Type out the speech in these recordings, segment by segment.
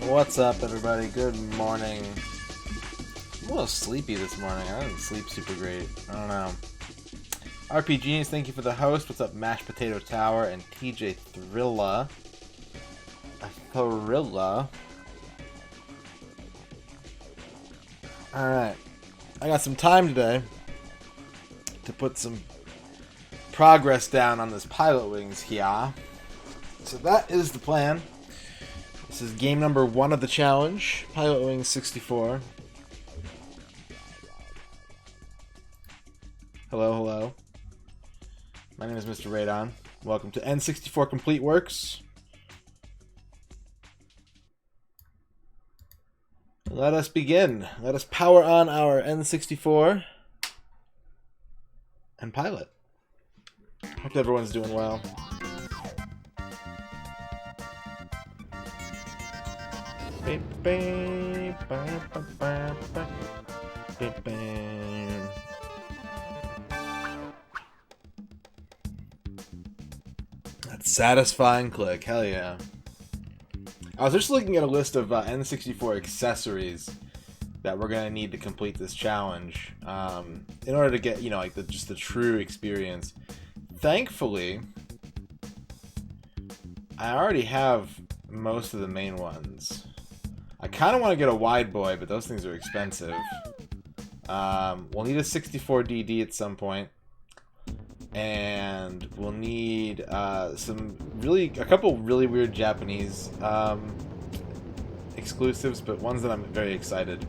What's up, everybody? Good morning. I'm a little sleepy this morning. I didn't sleep super great. I don't know. RPGs, thank you for the host. What's up, Mashed Potato Tower and TJ Thrilla? Thrilla. Alright. I got some time today to put some progress down on this Pilotwings here. So that is the plan. This is game number 1 of the challenge, Pilotwings 64. Hello, hello. My name is MisterRadon. Welcome to N64 Complete Works. Let us begin. Let us power on our N64 and pilot. Hope everyone's doing well. That satisfying click, hell yeah. I was just looking at a list of N64 accessories that we're gonna need to complete this challenge in order to get, you know, like just the true experience. Thankfully, I already have most of the main ones. I kind of want to get a wide boy, but those things are expensive. We'll need a 64DD at some point. And we'll need a couple really weird Japanese exclusives, but ones that I'm very excited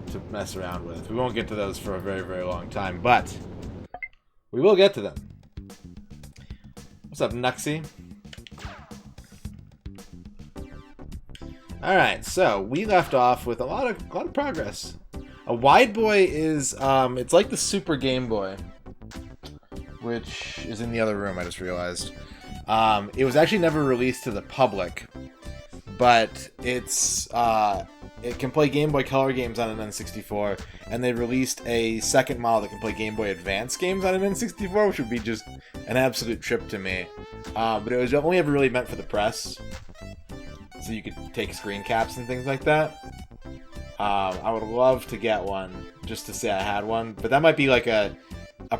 to mess around with. We won't get to those for a very, very long time, but we will get to them. What's up, Nuxie? Alright, so we left off with a lot of progress. A wide boy is it's like the Super Game Boy, which is in the other room, I just realized. It was actually never released to the public, but it can play Game Boy Color games on an N64, and they released a second model that can play Game Boy Advance games on an N64, which would be just an absolute trip to me. But it was only ever really meant for the press, so you could take screen caps and things like that. I would love to get one, just to say I had one, but that might be like a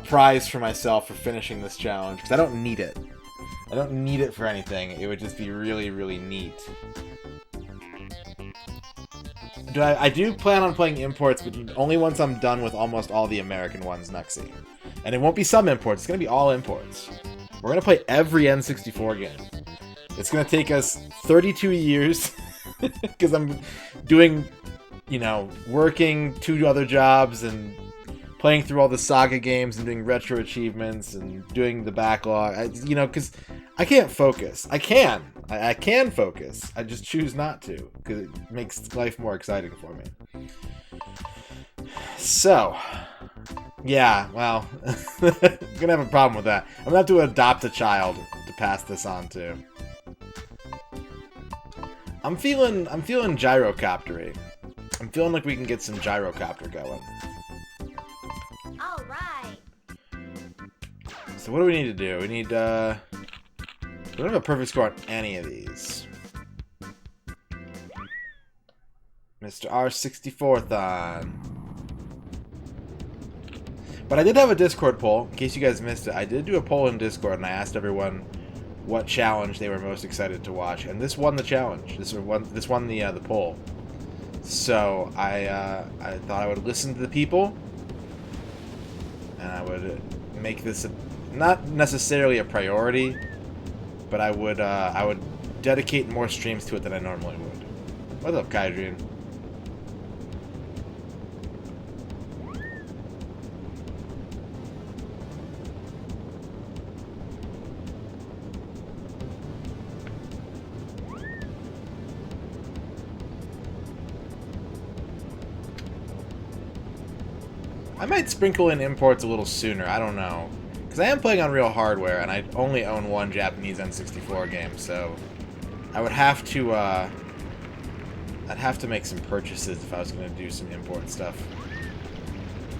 prize for myself for finishing this challenge, because I don't need it. I don't need it for anything. It would just be really, really neat. I do plan on playing imports, but only once I'm done with almost all the American ones, Nuxie. And it won't be some imports, it's going to be all imports. We're going to play every N64 game. It's going to take us 32 years, because I'm doing, you know, working 2 other jobs and playing through all the Saga games and doing retro achievements and doing the backlog. You know, because I can't focus. I can focus. I just choose not to, because it makes life more exciting for me. So, yeah, well, I'm gonna have a problem with that. I'm gonna have to adopt a child to pass this on to. I'm feeling gyrocoptery. I'm feeling like we can get some gyrocopter going. All right. So what do we need to do? We need, we don't have a perfect score on any of these. Mr. R64thon. But I did have a Discord poll, in case you guys missed it. I did do a poll in Discord, and I asked everyone what challenge they were most excited to watch, and this won the challenge. This won the poll. So I thought I would listen to the people, and I would make this not necessarily a priority, but I would dedicate more streams to it than I normally would. What's up, Kaidrian? I might sprinkle in imports a little sooner, I don't know. Because I am playing on real hardware, and I only own one Japanese N64 game, so I would have to, I'd have to make some purchases if I was going to do some import stuff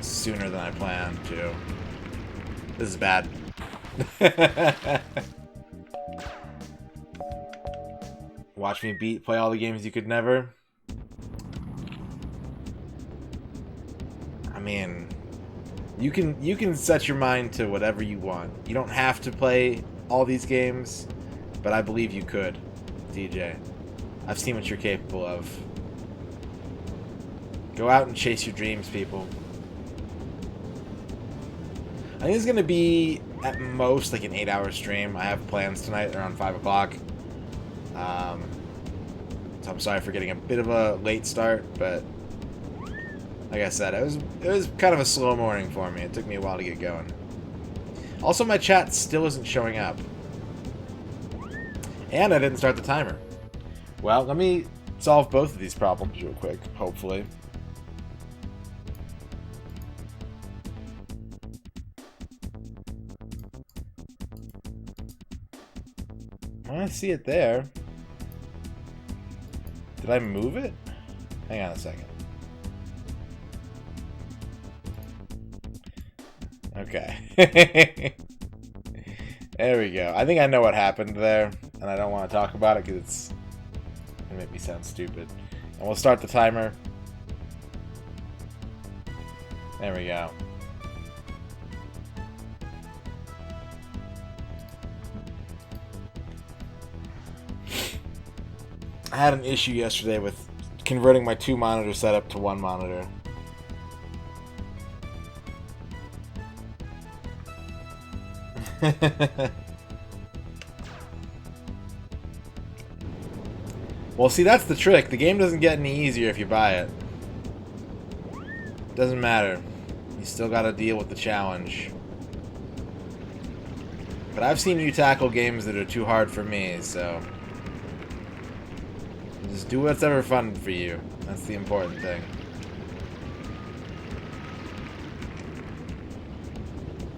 sooner than I planned to. This is bad. Watch me play all the games you could never. I mean, you can set your mind to whatever you want. You don't have to play all these games, but I believe you could, DJ. I've seen what you're capable of. Go out and chase your dreams, people. I think it's going to be, at most, like an 8-hour stream. I have plans tonight around 5 o'clock. So I'm sorry for getting a bit of a late start, but like I said, it was kind of a slow morning for me. It took me a while to get going. Also, my chat still isn't showing up. And I didn't start the timer. Well, let me solve both of these problems real quick, hopefully. I see it there. Did I move it? Hang on a second. Okay. There we go. I think I know what happened there, and I don't want to talk about it because it's going to make me sound stupid. And we'll start the timer. There we go. I had an issue yesterday with converting my 2-monitor setup to 1 monitor. Well, see, that's the trick. The game doesn't get any easier if you buy it. Doesn't matter. You still gotta deal with the challenge. But I've seen you tackle games that are too hard for me, so just do what's ever fun for you. That's the important thing.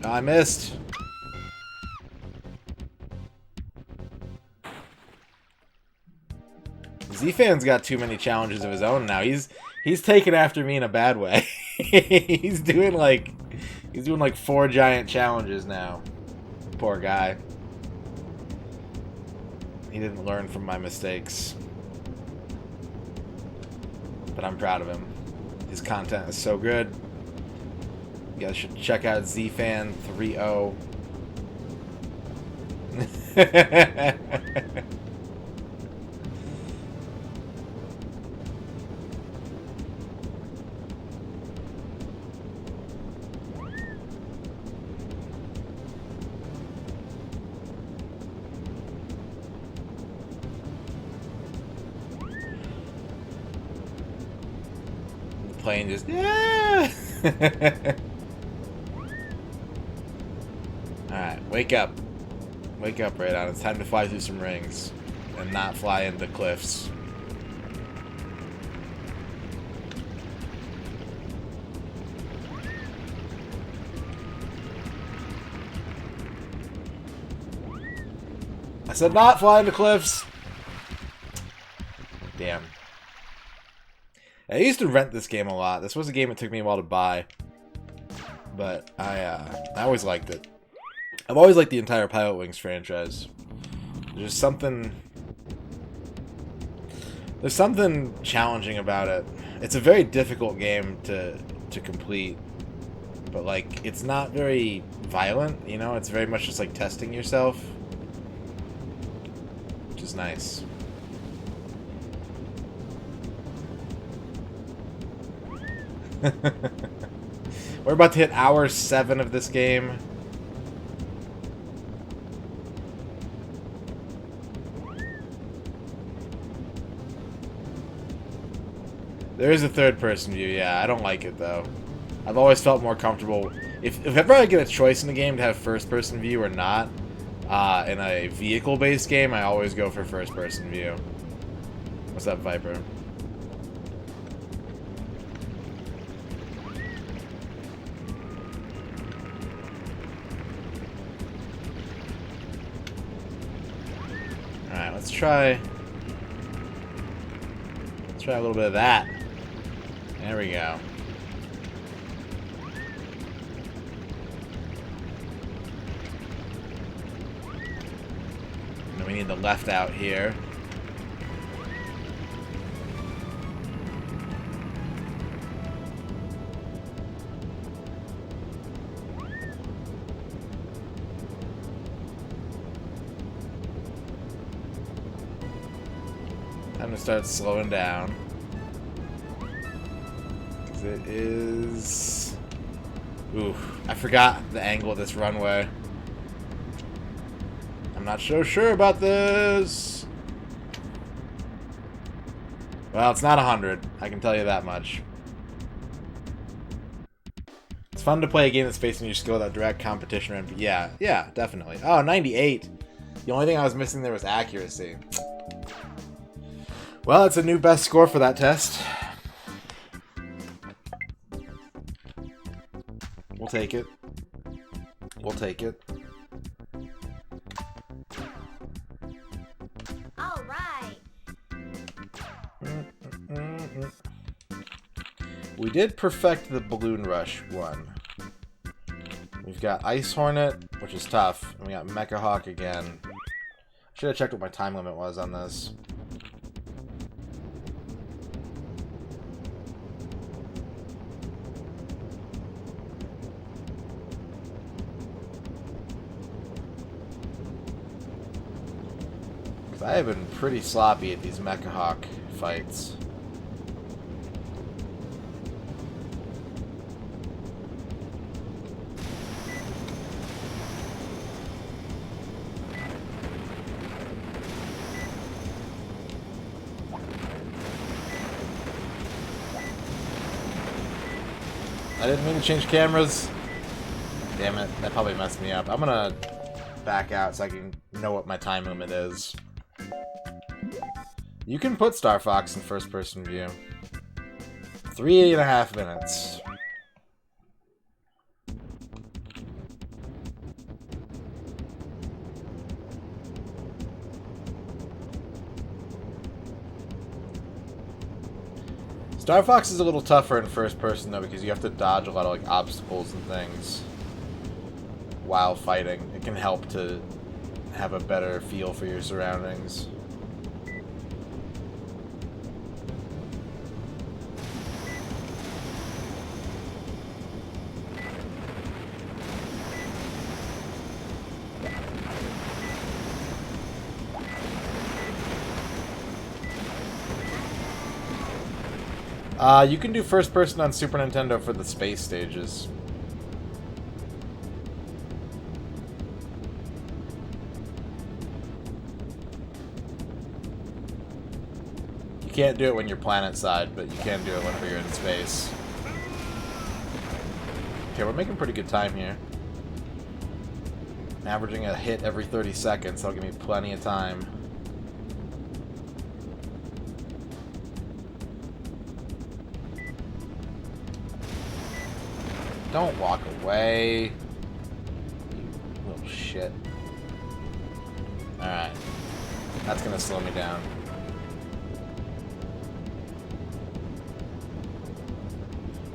Oh, I missed. Z-Fan's got too many challenges of his own now. He's taken after me in a bad way. he's doing like 4 giant challenges now. Poor guy. He didn't learn from my mistakes. But I'm proud of him. His content is so good. You guys should check out Z-Fan 3.0. Plane just, yeah. Alright, wake up. Wake up, Radon. It's time to fly through some rings and not fly into cliffs. I said not fly into cliffs. Damn. I used to rent this game a lot. This was a game it took me a while to buy, but I always liked it. I've always liked the entire Pilotwings franchise. There's something challenging about it. It's a very difficult game to complete, but like it's not very violent, you know? It's very much just like testing yourself, which is nice. We're about to hit hour 7 of this game. There is a third-person view, yeah. I don't like it, though. I've always felt more comfortable. If ever I get a choice in the game to have first-person view or not, in a vehicle-based game, I always go for first-person view. What's up, Viper? Alright, let's try a little bit of that. There we go. And then we need the left out here. Time to start slowing down. Because it is... Ooh, I forgot the angle of this runway. I'm not so sure about this. Well, it's not 100. I can tell you that much. It's fun to play a game that's facing your skill without direct competition. And yeah, definitely. Oh, 98. The only thing I was missing there was accuracy. Well, it's a new best score for that test. We'll take it. We'll take it. All right. We did perfect the Balloon Rush one. We've got Ice Hornet, which is tough, and we got Mecha Hawk again. Should have checked what my time limit was on this. I have been pretty sloppy at these Mecha Hawk fights. I didn't mean to change cameras. Damn it, that probably messed me up. I'm gonna back out so I can know what my time limit is. You can put Star Fox in first-person view. 3.5 minutes. Star Fox is a little tougher in first person though because you have to dodge a lot of like obstacles and things while fighting. It can help to have a better feel for your surroundings. You can do first person on Super Nintendo for the space stages. You can't do it when you're planet side, but you can do it whenever you're in space. Okay, we're making pretty good time here. I'm averaging a hit every 30 seconds, that'll give me plenty of time. Don't walk away. You little shit. Alright. That's gonna slow me down.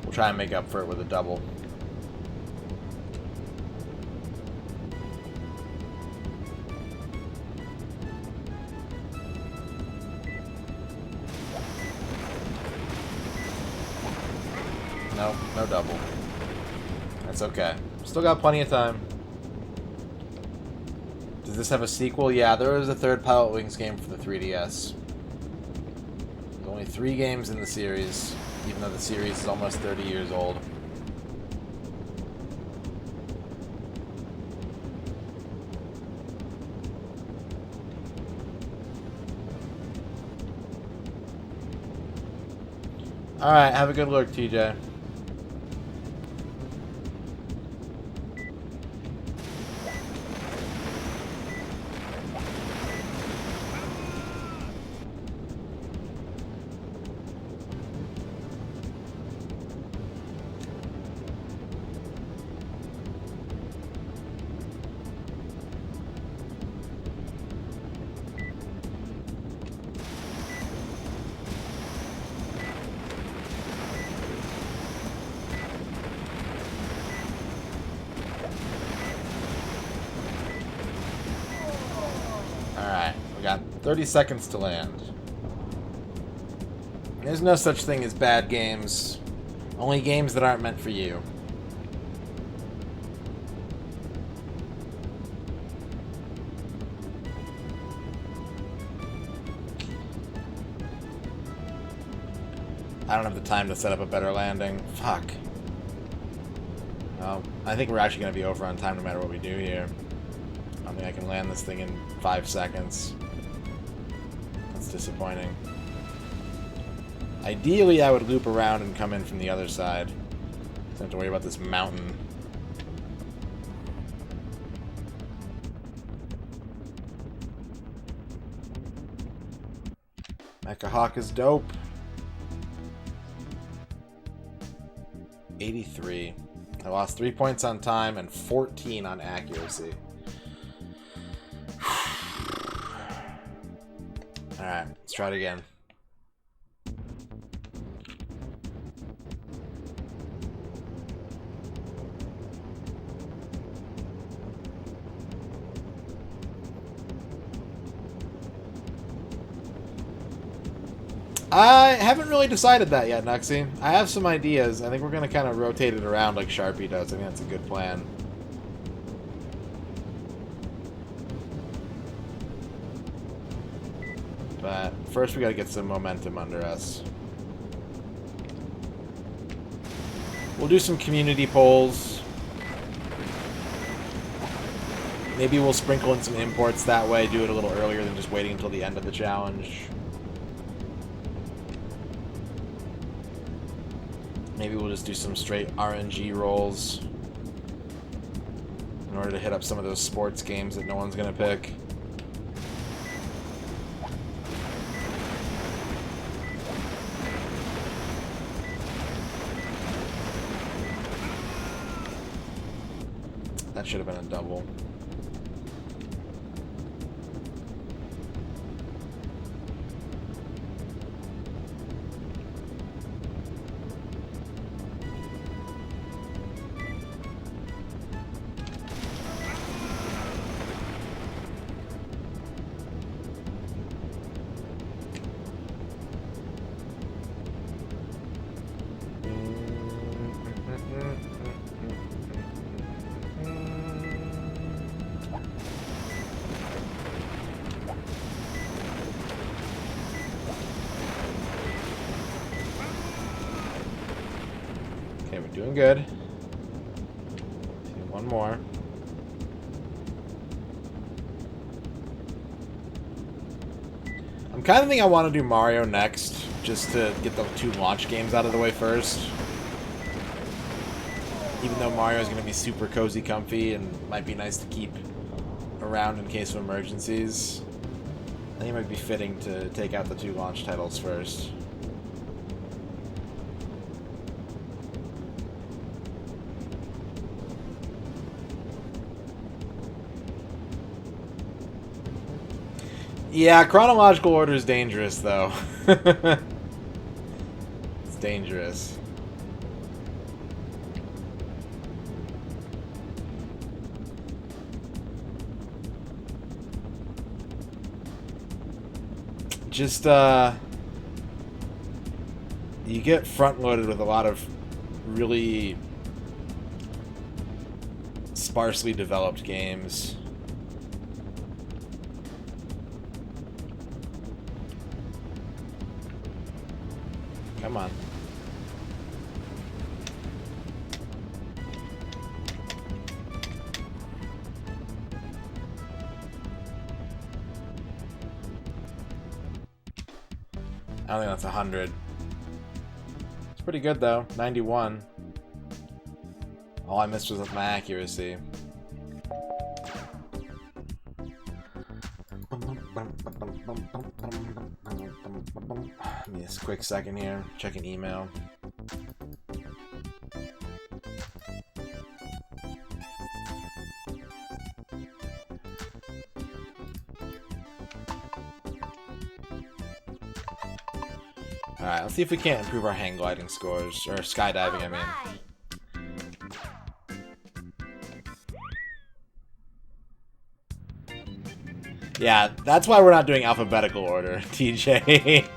We'll try and make up for it with a double. No, no double. That's okay. Still got plenty of time. Does this have a sequel? Yeah, there is a third Pilotwings game for the 3DS. There's only 3 games in the series, even though the series is almost 30 years old. Alright, have a good look, TJ. Alright, we got 30 seconds to land. There's no such thing as bad games. Only games that aren't meant for you. I don't have the time to set up a better landing. Fuck. Well, I think we're actually going to be over on time no matter what we do here. I don't think I can land this thing in 5 seconds. That's disappointing. Ideally, I would loop around and come in from the other side. Don't have to worry about this mountain. Mecha Hawk is dope. 83. I lost 3 points on time and 14 on accuracy. Alright, let's try it again. I haven't really decided that yet, Nuxie. I have some ideas. I think we're going to kind of rotate it around like Sharpie does. I think that's a good plan. But first we got to get some momentum under us. We'll do some community polls. Maybe we'll sprinkle in some imports that way, do it a little earlier than just waiting until the end of the challenge. Maybe we'll just do some straight RNG rolls in order to hit up some of those sports games that no one's going to pick. That should have been a double. Okay, we're doing good. Do one more. I'm kind of thinking I want to do Mario next, just to get the 2 launch games out of the way first. Even though Mario is going to be super cozy comfy and might be nice to keep around in case of emergencies, I think it might be fitting to take out the 2 launch titles first. Yeah, chronological order is dangerous, though. It's dangerous. Just, you get front-loaded with a lot of really sparsely developed games. Come on. I don't think that's 100. It's pretty good though. 91. All I missed was my accuracy. Give me a quick second here. Check an email. Alright, let's see if we can't improve our hang gliding scores. Or skydiving, I mean. Yeah, that's why we're not doing alphabetical order, TJ.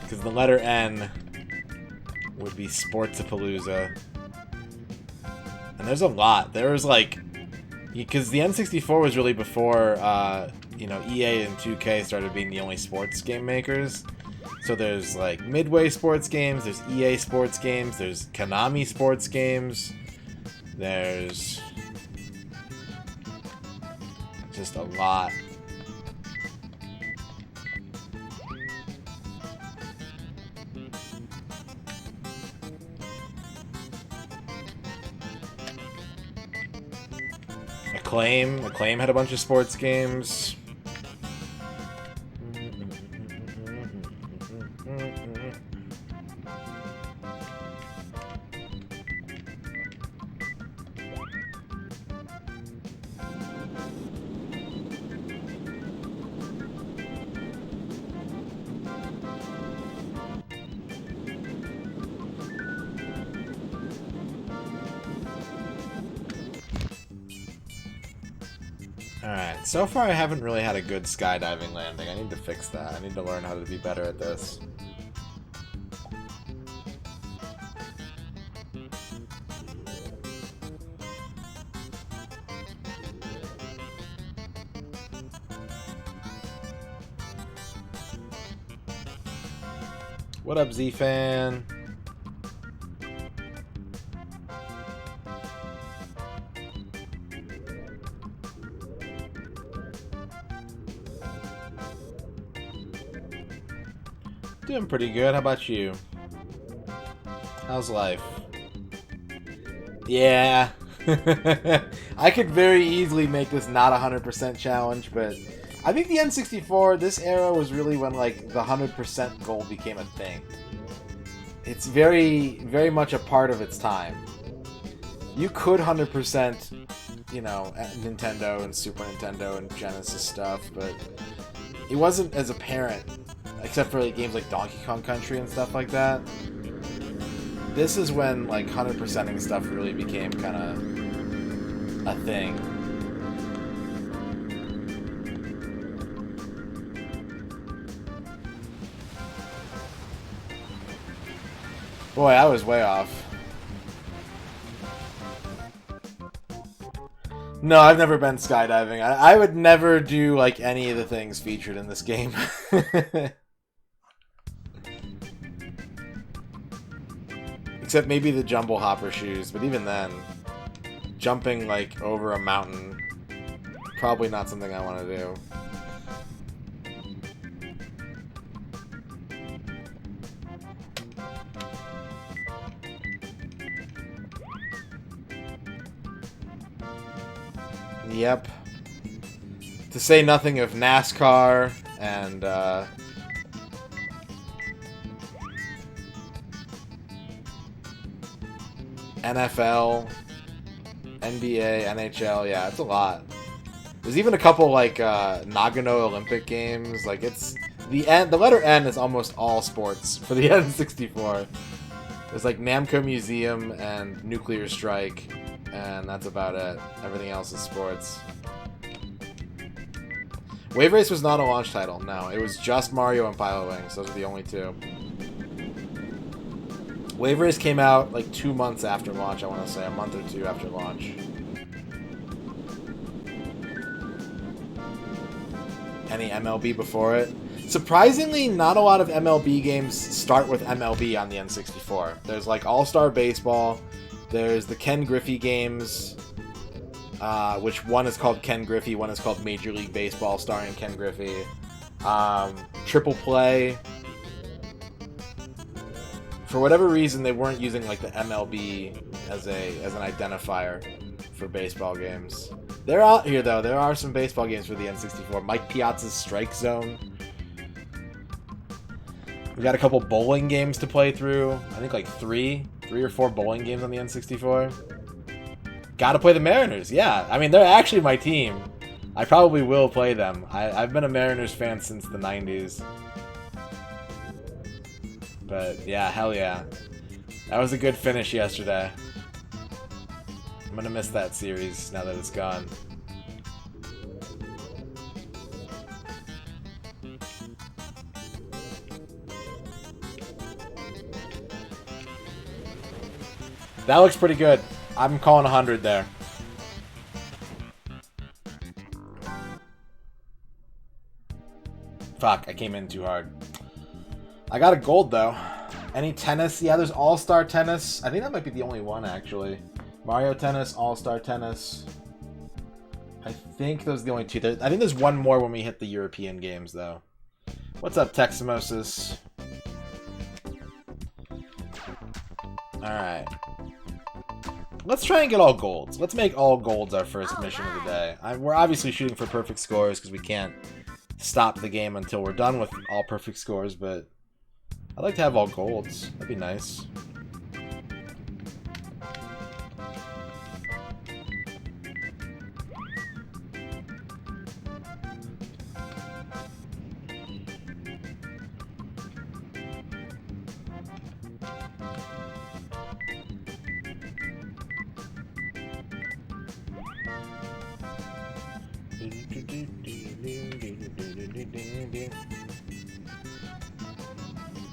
Because the letter N would be Sportsapalooza. And there's a lot. There was like... Because the N64 was really before, you know, EA and 2K started being the only sports game makers. So there's like Midway sports games, there's EA sports games, there's Konami sports games, there's just a lot. Acclaim had a bunch of sports games. Alright, so far I haven't really had a good skydiving landing. I need to fix that. I need to learn how to be better at this. What up, Z-Fan? Doing pretty good. How about you? How's life? Yeah. I could very easily make this not a 100% challenge, but I think the N64, this era was really when like the 100% goal became a thing. It's very, very much a part of its time. You could 100%, you know, at Nintendo and Super Nintendo and Genesis stuff, but it wasn't as apparent. Except for like, games like Donkey Kong Country and stuff like that. This is when like 100%ing stuff really became kind of a thing. Boy, I was way off. No, I've never been skydiving. I would never do like any of the things featured in this game. Except maybe the jumbo hopper shoes, but even then, jumping like over a mountain, probably not something I want to do. Yep. To say nothing of NASCAR and NFL, NBA, NHL, yeah, it's a lot. There's even a couple like Nagano Olympic games. Like it's the letter N is almost all sports for the N64. There's like Namco Museum and Nuclear Strike, and that's about it. Everything else is sports. Wave Race was not a launch title. No, it was just Mario and Pilotwings. Those are the only two. Wave Race came out like 2 months after launch, I want to say. A month or two after launch. Any MLB before it? Surprisingly, not a lot of MLB games start with MLB on the N64. There's like All-Star Baseball. There's the Ken Griffey games, which one is called Ken Griffey, one is called Major League Baseball starring Ken Griffey. Triple Play. For whatever reason, they weren't using like the MLB as an identifier for baseball games. They're out here though. There are some baseball games for the N64. Mike Piazza's Strike Zone. We got a couple bowling games to play through. I think like three or four bowling games on the N64. Gotta play the Mariners. Yeah, I mean they're actually my team. I probably will play them. I've been a Mariners fan since the 90s. But yeah, hell yeah. That was a good finish yesterday. I'm gonna miss that series now that it's gone. That looks pretty good. I'm calling 100 there. Fuck, I came in too hard. I got a gold, though. Any tennis? Yeah, there's All-Star Tennis. I think that might be the only one, actually. Mario Tennis, All-Star Tennis. I think those are the only two. I think there's one more when we hit the European games, though. What's up, Teximosis? Alright. Let's try and get all golds. Let's make all golds our first mission of the day. We're obviously shooting for perfect scores because we can't stop the game until we're done with all perfect scores, but I'd like to have all golds. That'd be nice.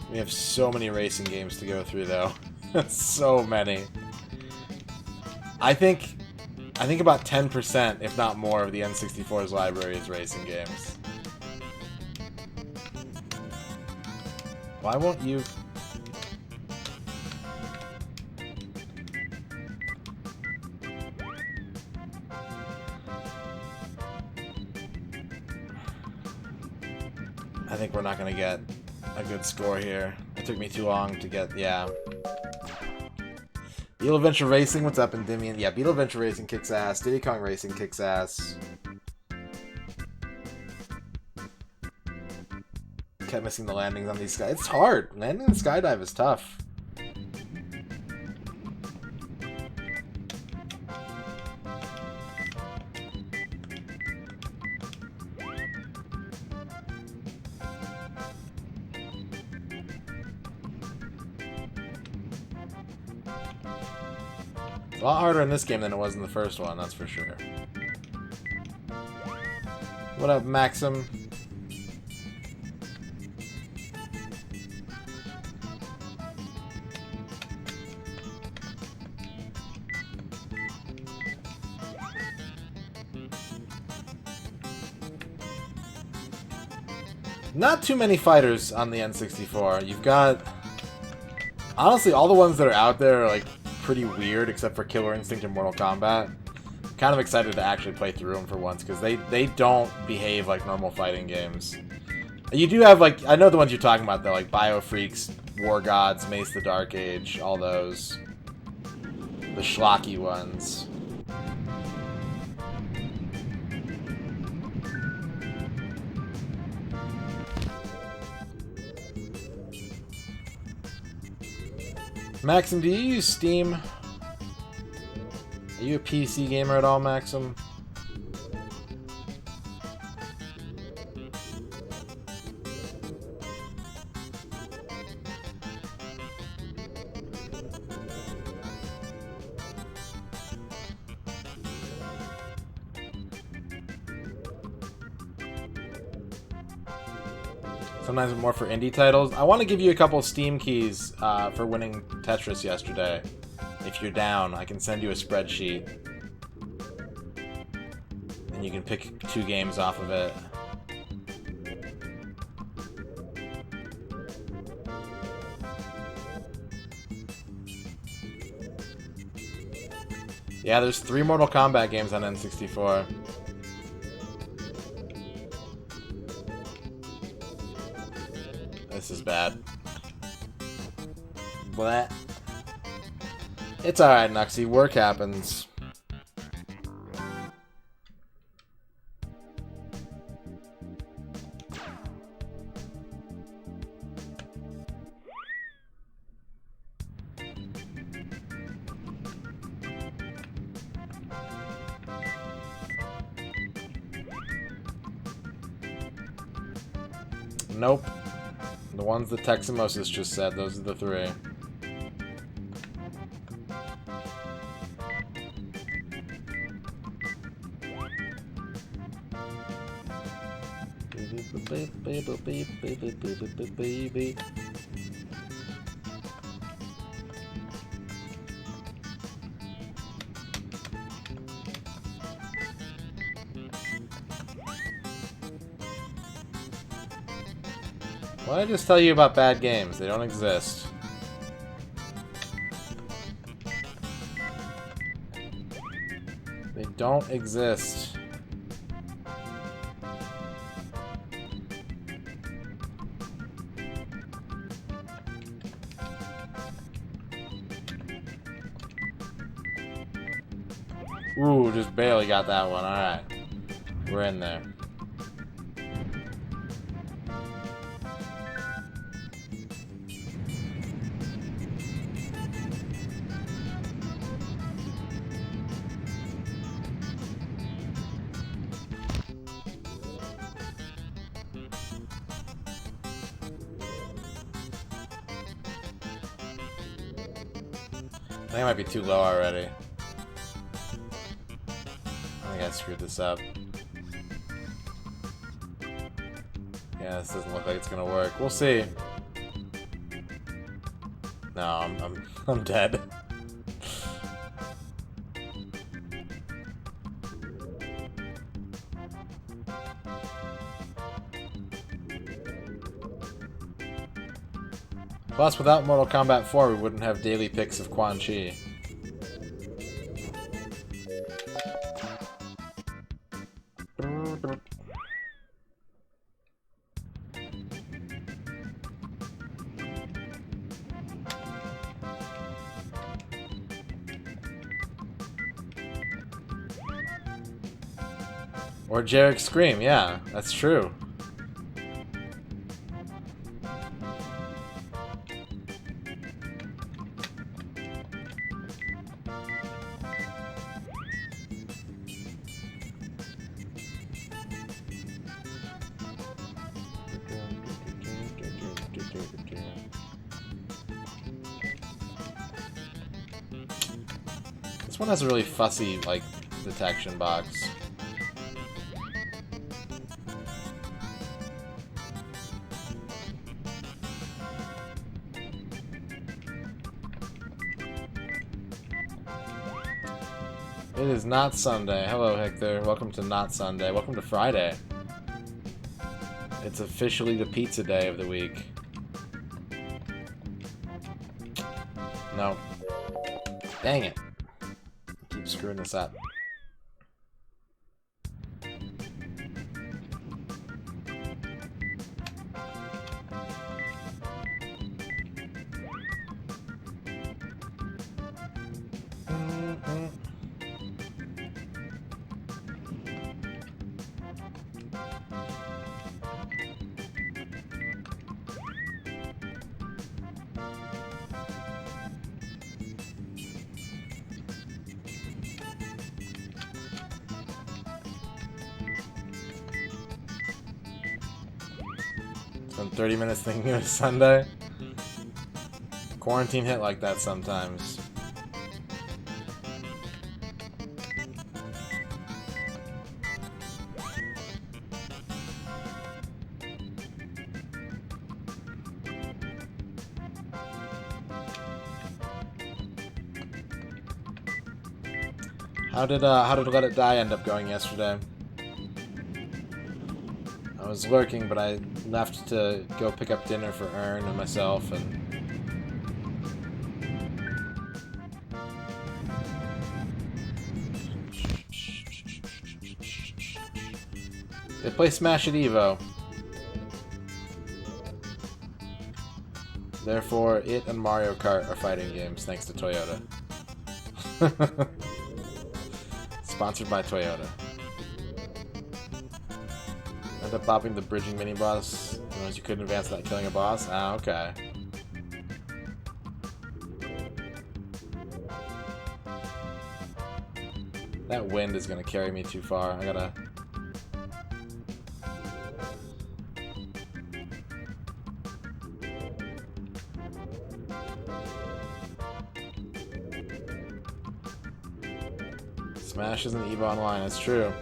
We have so many racing games to go through, though. So many. I think about 10%, if not more, of the N64's library is racing games. Why won't you... I think we're not going to get a good score here. It took me too long to get... yeah. Beetle Adventure Racing, what's up, Endymion? Yeah, Beetle Adventure Racing kicks ass. Diddy Kong Racing kicks ass. Kept missing the landings on these sky. It's hard. Landing the skydive is tough. A lot harder in this game than it was in the first one, that's for sure. What up, Maxim? Not too many fighters on the N64. You've got... honestly, all the ones that are out there are, like, pretty weird, except for Killer Instinct and Mortal Kombat. I'm kind of excited to actually play through them for once, because they don't behave like normal fighting games. You do have, like, I know the ones you're talking about, though, like Biofreaks, War Gods, Mace the Dark Age, all those. The schlocky ones. Maxim, do you use Steam? Are you a PC gamer at all, Maxim? Sometimes more for indie titles. I want to give you a couple Steam keys for winning Tetris yesterday. If you're down, I can send you a spreadsheet. And you can pick 2 games off of it. Yeah, there's 3 Mortal Kombat games on N64. This is bad. Bleh. It's alright, Nuxie. Work happens. Nope. The ones that Teximosis just said, those are the 3. Why did I just tell you about bad games? They don't exist. They don't exist. Ooh, just barely got that one. Alright. We're in there. I think I might be too low already. I think I screwed this up. Yeah, this doesn't look like it's gonna work. We'll see. No, I'm dead. Plus, without Mortal Kombat 4, we wouldn't have daily picks of Quan Chi. Or Jarek Scream, yeah, that's true. This one has a really fussy, like, detection box. It is not Sunday. Hello, Hector. Welcome to not Sunday. Welcome to Friday. It's officially the pizza day of the week. No. Dang it. I keep screwing this up. Spend 30 minutes thinking of Sunday. Quarantine hit like that sometimes. How did Let It Die end up going yesterday? I was lurking, but I left to go pick up dinner for Ern and myself, and they play Smash at Evo. Therefore, it and Mario Kart are fighting games, thanks to Toyota. Sponsored by Toyota. End up popping the bridging mini boss. Once you couldn't advance without killing a boss. Ah, okay. That wind is gonna carry me too far. I gotta. Smash isn't EVO Online, it's true.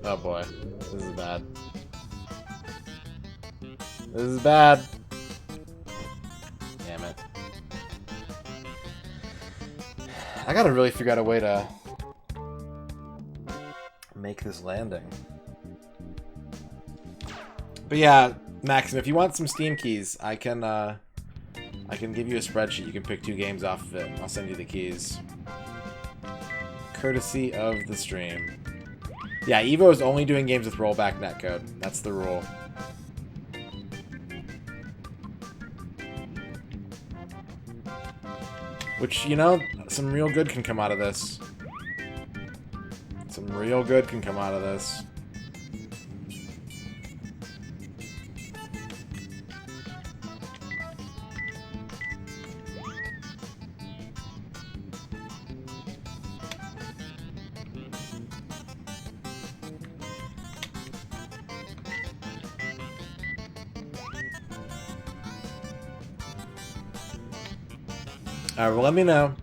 Oh boy, this is bad. This is bad. Damn it. I gotta really figure out a way to make this landing. But yeah, Maxim, if you want some Steam keys, I can give you a spreadsheet. You can pick 2 games off of it. I'll send you the keys. Courtesy of the stream. Yeah, Evo is only doing games with rollback netcode. That's the rule. Which, you know, some real good can come out of this. Some real good can come out of this. Alright, well, let me know.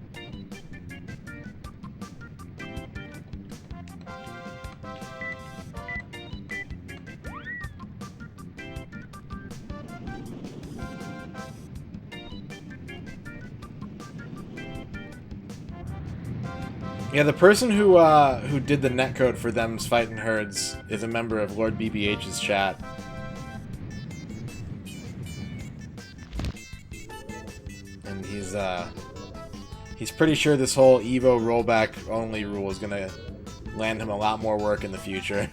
Yeah, the person who did the netcode for Them's Fightin' Herds is a member of Lord BBH's chat. And he's pretty sure this whole Evo rollback only rule is gonna land him a lot more work in the future.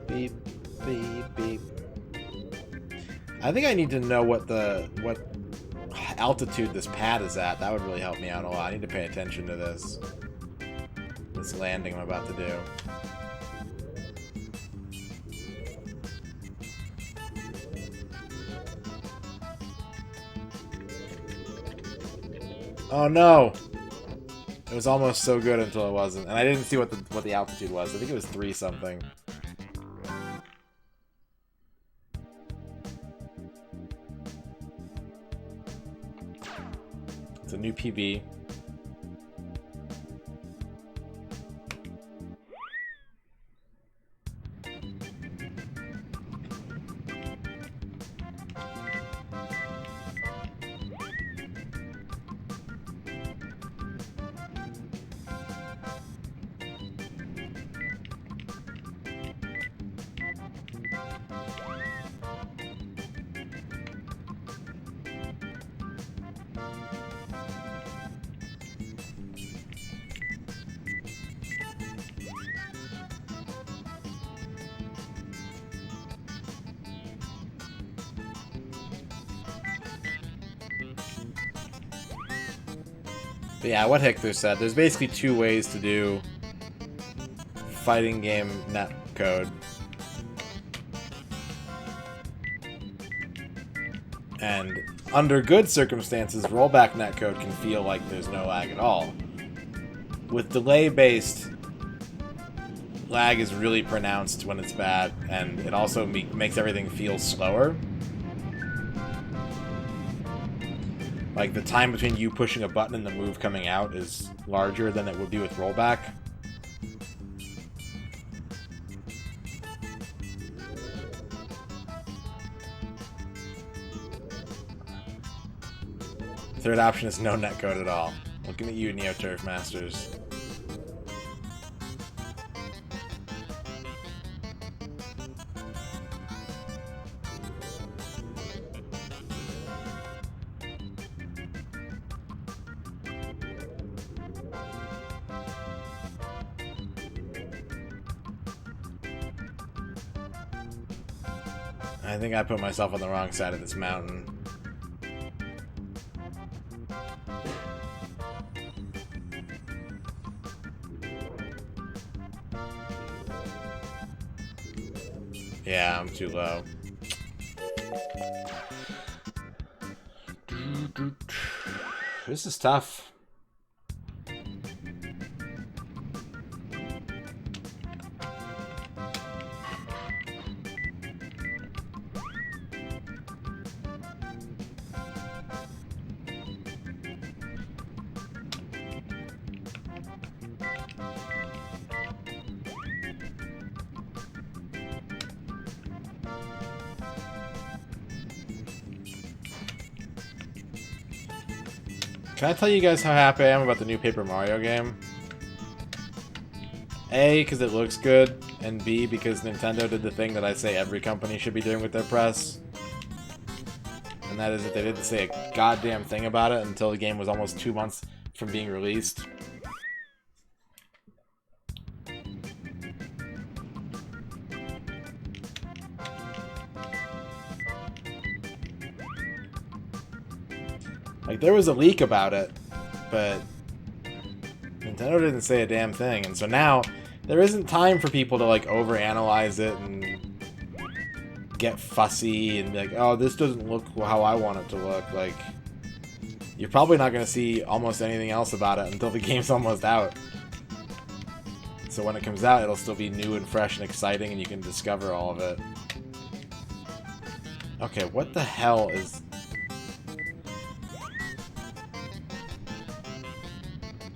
Beep, beep, beep. I think I need to know what altitude this pad is at. That would really help me out a lot. I need to pay attention to this landing I'm about to do. Oh no! It was almost so good until it wasn't, and I didn't see what the altitude was. I think it was 3 something. It's a new PB. But yeah, what Hictor said, there's basically 2 ways to do fighting game netcode. And under good circumstances, rollback netcode can feel like there's no lag at all. With delay-based, lag is really pronounced when it's bad, and it also makes everything feel slower. Like, the time between you pushing a button and the move coming out is larger than it would be with rollback. Third option is no netcode at all. Looking at you, NeoTurf Masters. I think I put myself on the wrong side of this mountain. Yeah, I'm too low. This is tough. Can I tell you guys how happy I am about the new Paper Mario game? A, because it looks good, and B, because Nintendo did the thing that I say every company should be doing with their press. And that is that they didn't say a goddamn thing about it until the game was almost 2 months from being released. Like, there was a leak about it, but Nintendo didn't say a damn thing, and so now there isn't time for people to, like, overanalyze it and get fussy and be like, oh, this doesn't look how I want it to look. Like, you're probably not going to see almost anything else about it until the game's almost out. So when it comes out, it'll still be new and fresh and exciting, and you can discover all of it. Okay, what the hell is...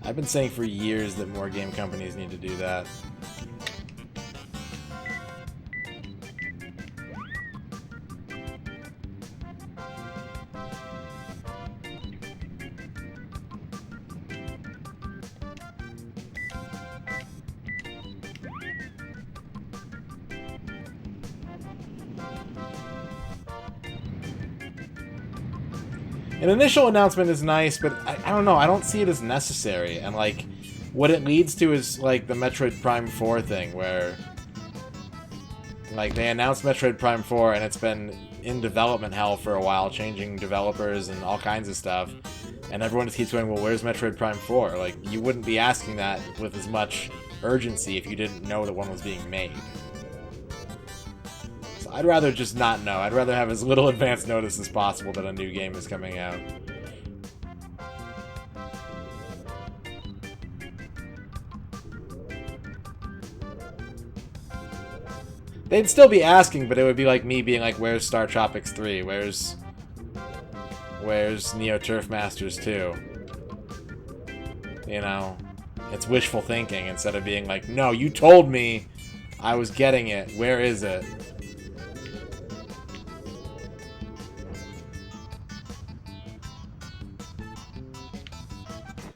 I've been saying for years that more game companies need to do that. An initial announcement is nice, but I don't know, I don't see it as necessary. And, like, what it leads to is, like, the Metroid Prime 4 thing, where, like, they announced Metroid Prime 4, and it's been in development hell for a while, changing developers and all kinds of stuff. And everyone just keeps going, well, where's Metroid Prime 4? Like, you wouldn't be asking that with as much urgency if you didn't know that one was being made. I'd rather just not know. I'd rather have as little advance notice as possible that a new game is coming out. They'd still be asking, but it would be like me being like, where's Star Tropics 3? Where's Neo Turf Masters 2? You know, it's wishful thinking instead of being like, no, you told me I was getting it. Where is it?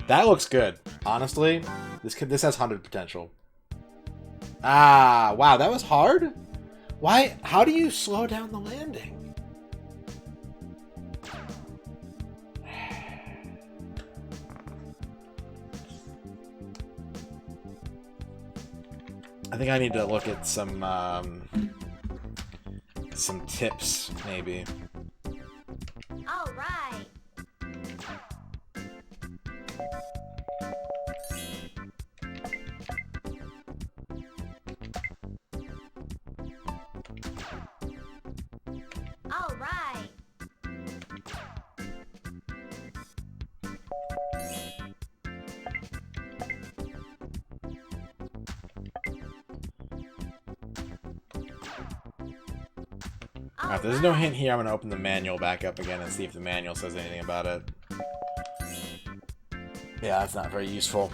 That looks good. Honestly, this has 100 potential. Ah, wow, that was hard? Why? How do you slow down the landing? I think I need to look at some tips, maybe. All right. All right. If there's no hint here, I'm going to open the manual back up again and see if the manual says anything about it. Yeah, that's not very useful.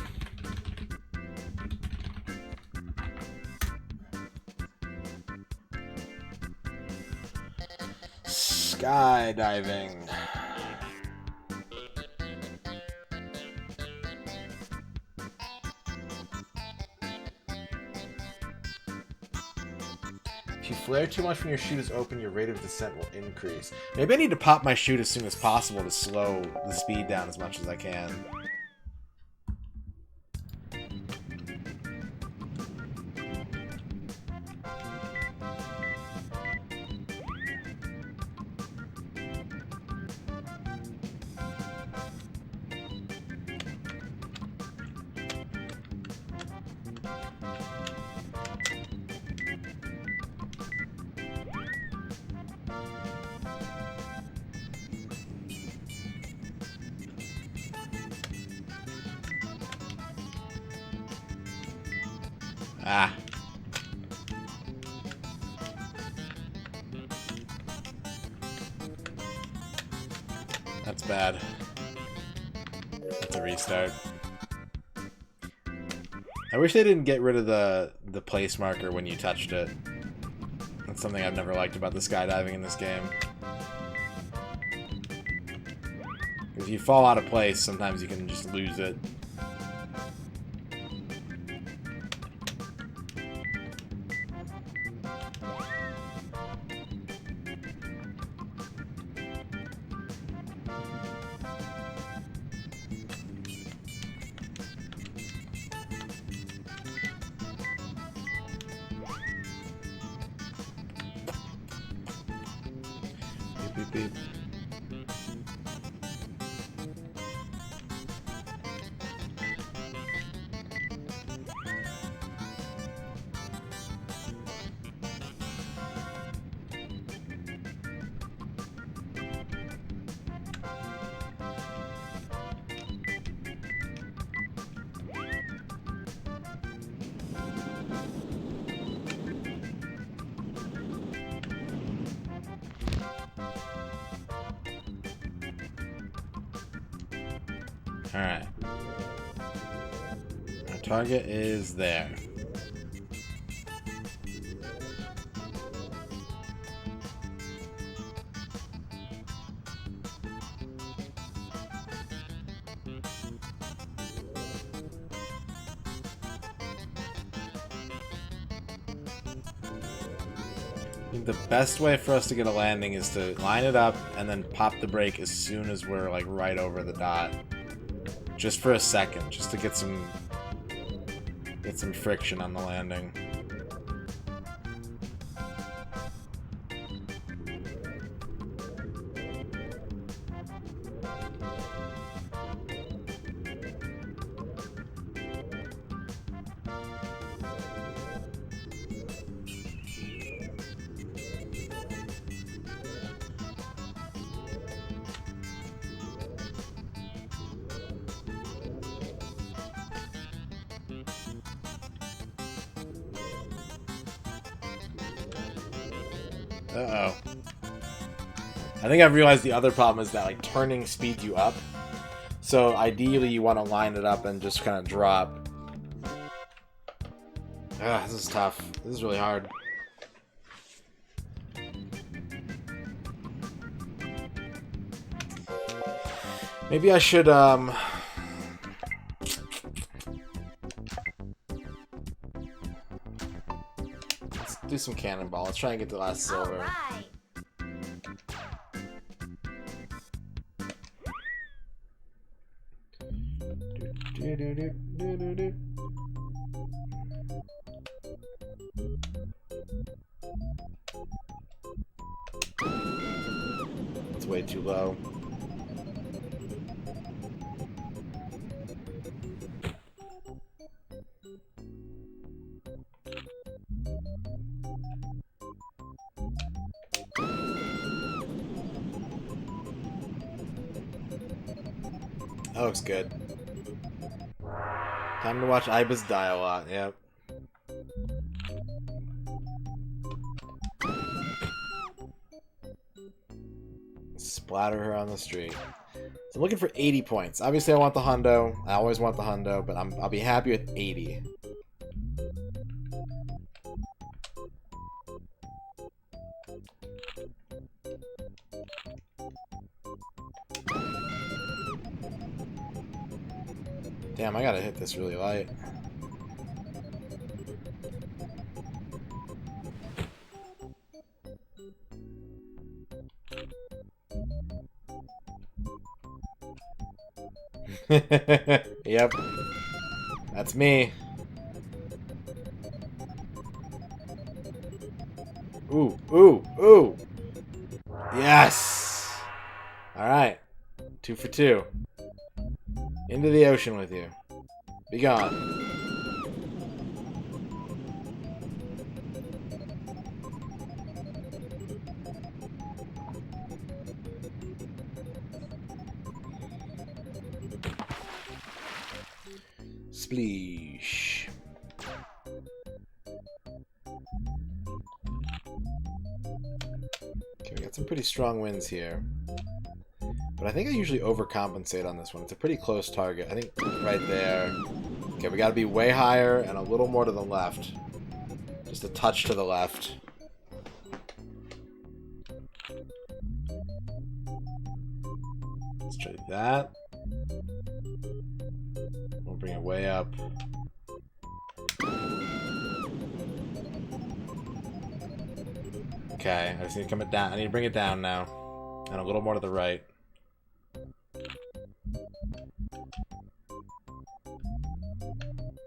Skydiving. If you flare too much when your chute is open, your rate of descent will increase. Maybe I need to pop my chute as soon as possible to slow the speed down as much as I can. Ah. That's bad. That's a restart. I wish they didn't get rid of the place marker when you touched it. That's something I've never liked about the skydiving in this game. If you fall out of place, sometimes you can just lose it. Beep, beep, beep. Alright. Our target is there. I think the best way for us to get a landing is to line it up and then pop the brake as soon as we're like right over the dot. Just for a second, just to get some friction on the landing. Uh-oh. I think I've realized the other problem is that like turning speeds you up. So ideally you want to line it up and just kind of drop. This is tough. This is really hard. Maybe I should let's do some cannonball. Let's try and get the last silver. Alright. It's way too low. That looks good. Time to watch Ibis die a lot, yep. Splatter her on the street. So I'm looking for 80 points. Obviously I want the hundo. I always want the hundo, but I'll be happy with 80. Damn, I gotta hit this really light. Yep. That's me. Ooh, ooh, ooh. Yes! Alright. 2 for 2. Into the ocean with you. Be gone. Spleesh. Okay, we got some pretty strong winds here. But I think I usually overcompensate on this one. It's a pretty close target. I think right there. Okay, we gotta be way higher and a little more to the left. Just a touch to the left. Let's try that. We'll bring it way up. Okay, I just need to come it down. I need to bring it down now. And a little more to the right. I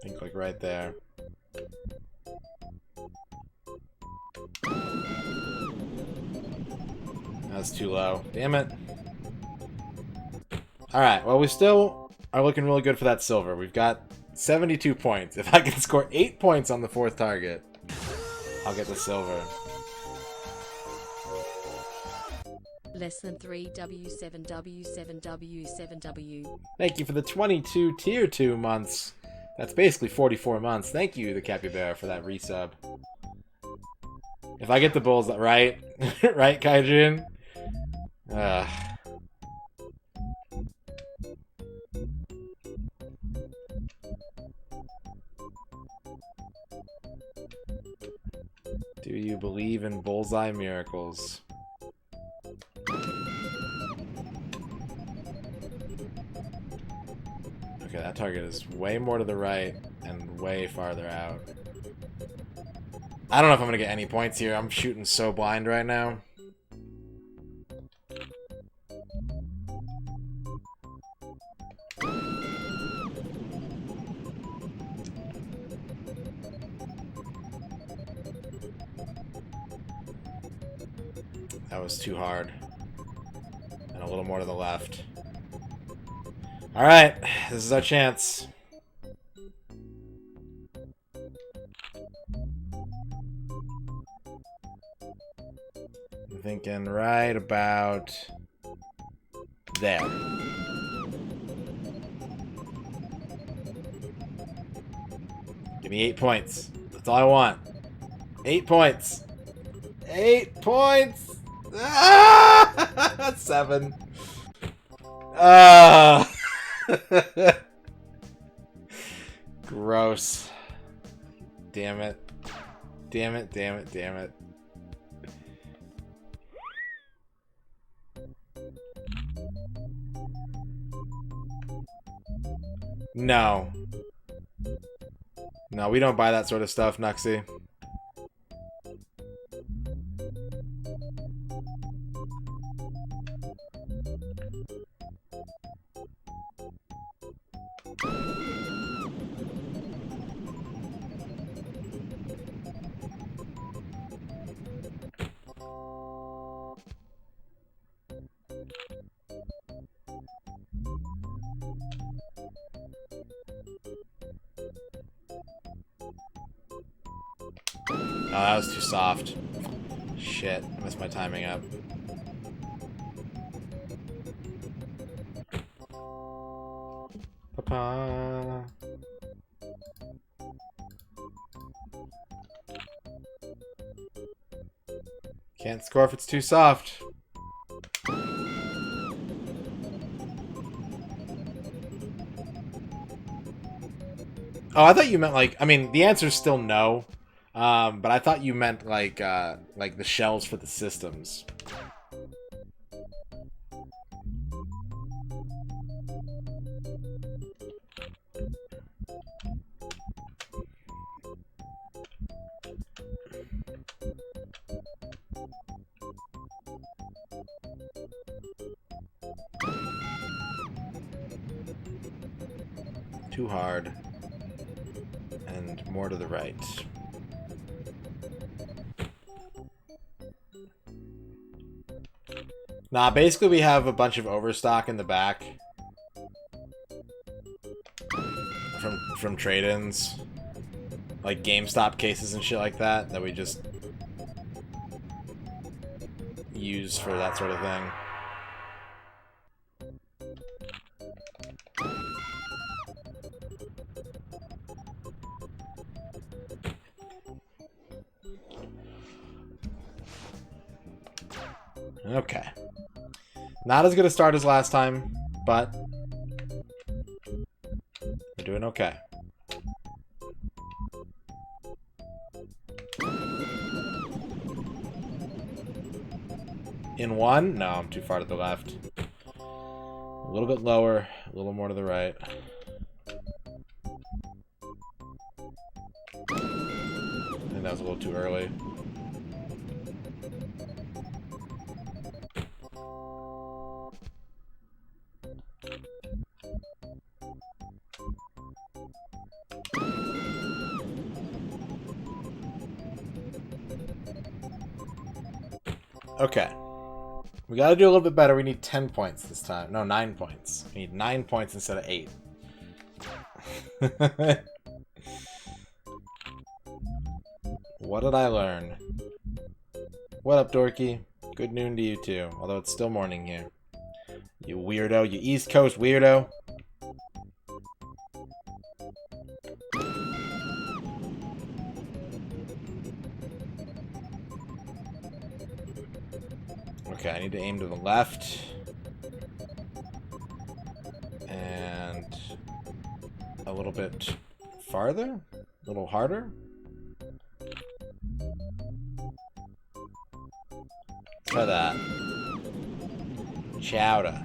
think like right there. That's too low. Damn it. Alright, well we still are looking really good for that silver. We've got 72 points. If I can score 8 points on the 4th target, I'll get the silver. Less than 3W7W7W7W. Thank you for the 22 tier 2 months. That's basically 44 months. Thank you, the Capybara, for that resub. If I get the bulls right, right, Kaijin? Do you believe in bullseye miracles? Okay, that target is way more to the right and way farther out. I don't know if I'm gonna get any points here. I'm shooting so blind right now. That was too hard. And a little more to the left. Alright, this is our chance. I'm thinking right about there. Give me 8 points. That's all I want. 8 points. 8 points! Ah! 7. Ah! Gross. Damn it. Damn it, damn it, damn it. No. No, we don't buy that sort of stuff, Nuxie. Oh, that was too soft. Shit, I messed my timing up. Papa. Can't score if it's too soft. Oh, I thought you meant like, I mean, the answer's still no. But I thought you meant like the shells for the systems. Too hard. And more to the right. Nah, basically we have a bunch of overstock in the back. From trade-ins. Like GameStop cases and shit like that, that we just use for that sort of thing. Okay. Not as good a start as last time, but we're doing okay. In one? No, I'm too far to the left. A little bit lower, a little more to the right. I think that was a little too early. Okay. We gotta do a little bit better. We need 10 points this time. No, 9 points. We need 9 points instead of 8. What did I learn? What up, dorky? Good noon to you too, although it's still morning here. You weirdo, you East Coast weirdo. Okay, I need to aim to the left. And a little bit farther? A little harder? Try that. Chowder.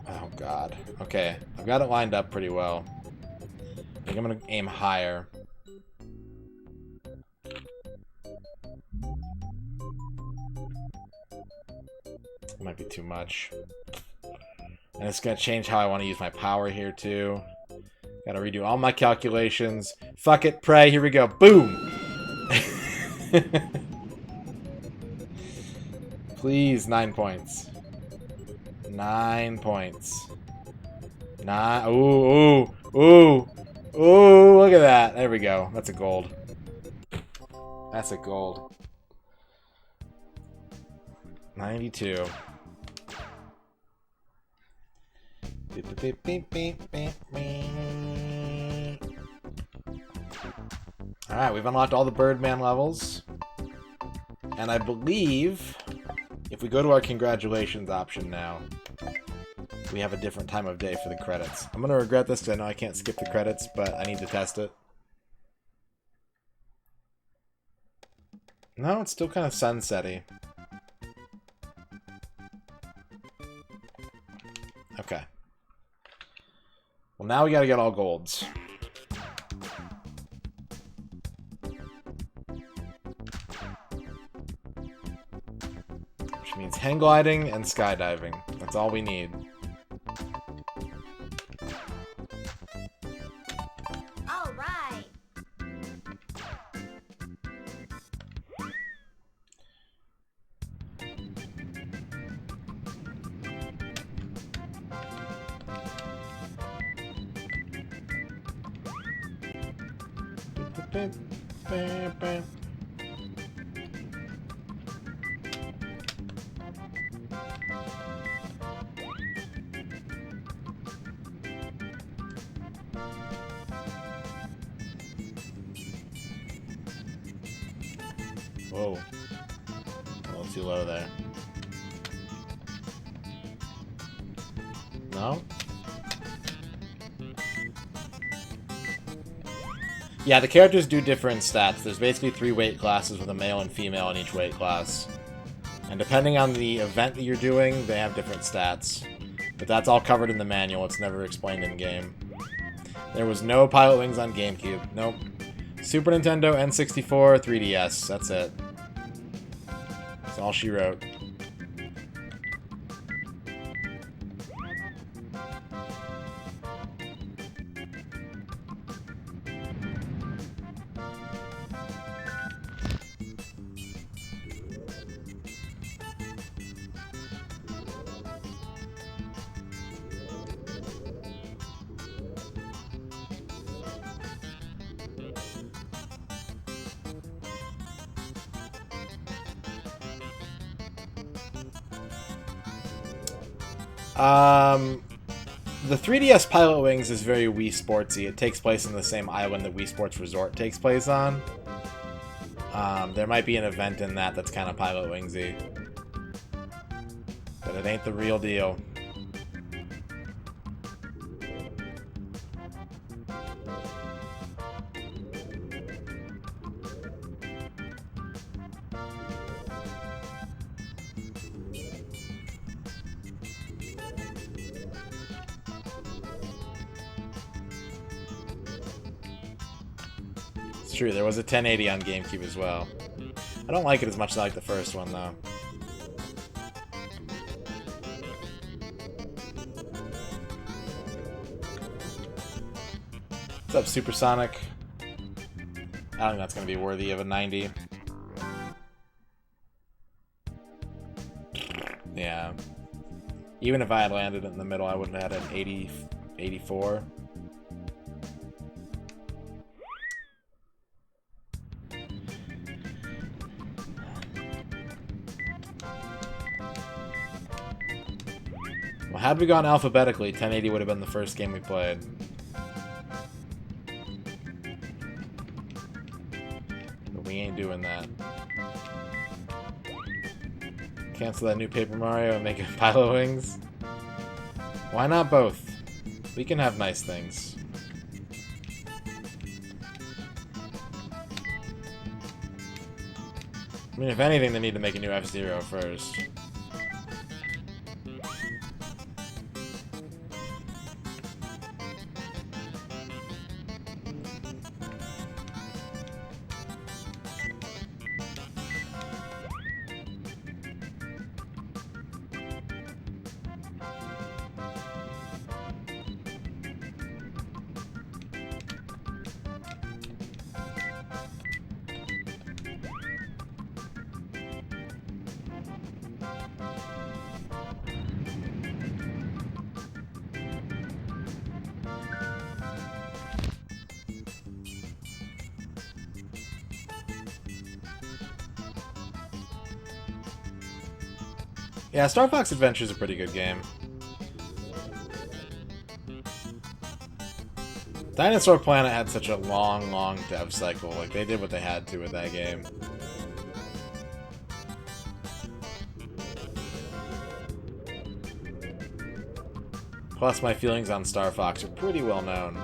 Oh god. Okay, I've got it lined up pretty well. I think I'm gonna aim higher. Might be too much. And it's gonna change how I want to use my power here too. Gotta redo all my calculations. Fuck it, pray, here we go. Boom! Please, 9 points. 9 points. Ooh, ooh, ooh, ooh, look at that. There we go. That's a gold. That's a gold. 92. Alright, we've unlocked all the Birdman levels. And I believe if we go to our congratulations option now, we have a different time of day for the credits. I'm going to regret this because I know I can't skip the credits, but I need to test it. No, it's still kind of sunsetty. Okay. Well, now we gotta get all golds. Which means hang gliding and skydiving. That's all we need. All right. Whoa. A little too low there. No? Yeah, the characters do different stats. There's basically 3 weight classes with a male and female in each weight class. And depending on the event that you're doing, they have different stats. But that's all covered in the manual. It's never explained in-game. There was no Pilotwings on GameCube. Nope. Super Nintendo, N64, 3DS. That's it. That's all she wrote. The 3DS Pilotwings is very Wii Sportsy. It takes place in the same island that Wii Sports Resort takes place on. There might be an event in that that's kind of Pilotwingsy. But it ain't the real deal. It's true, there was a 1080 on GameCube as well. I don't like it as much as I like the first one, though. What's up, Supersonic? I don't think that's going to be worthy of a 90. Yeah. Even if I had landed it in the middle, I wouldn't have had an 80, 84. Well, had we gone alphabetically, 1080 would have been the first game we played. But we ain't doing that. Cancel that new Paper Mario and make it Pilotwings? Why not both? We can have nice things. I mean, if anything, they need to make a new F-Zero first. Yeah, Star Fox Adventure is a pretty good game. Dinosaur Planet had such a long dev cycle. Like, they did what they had to with that game. Plus, my feelings on Star Fox are pretty well known.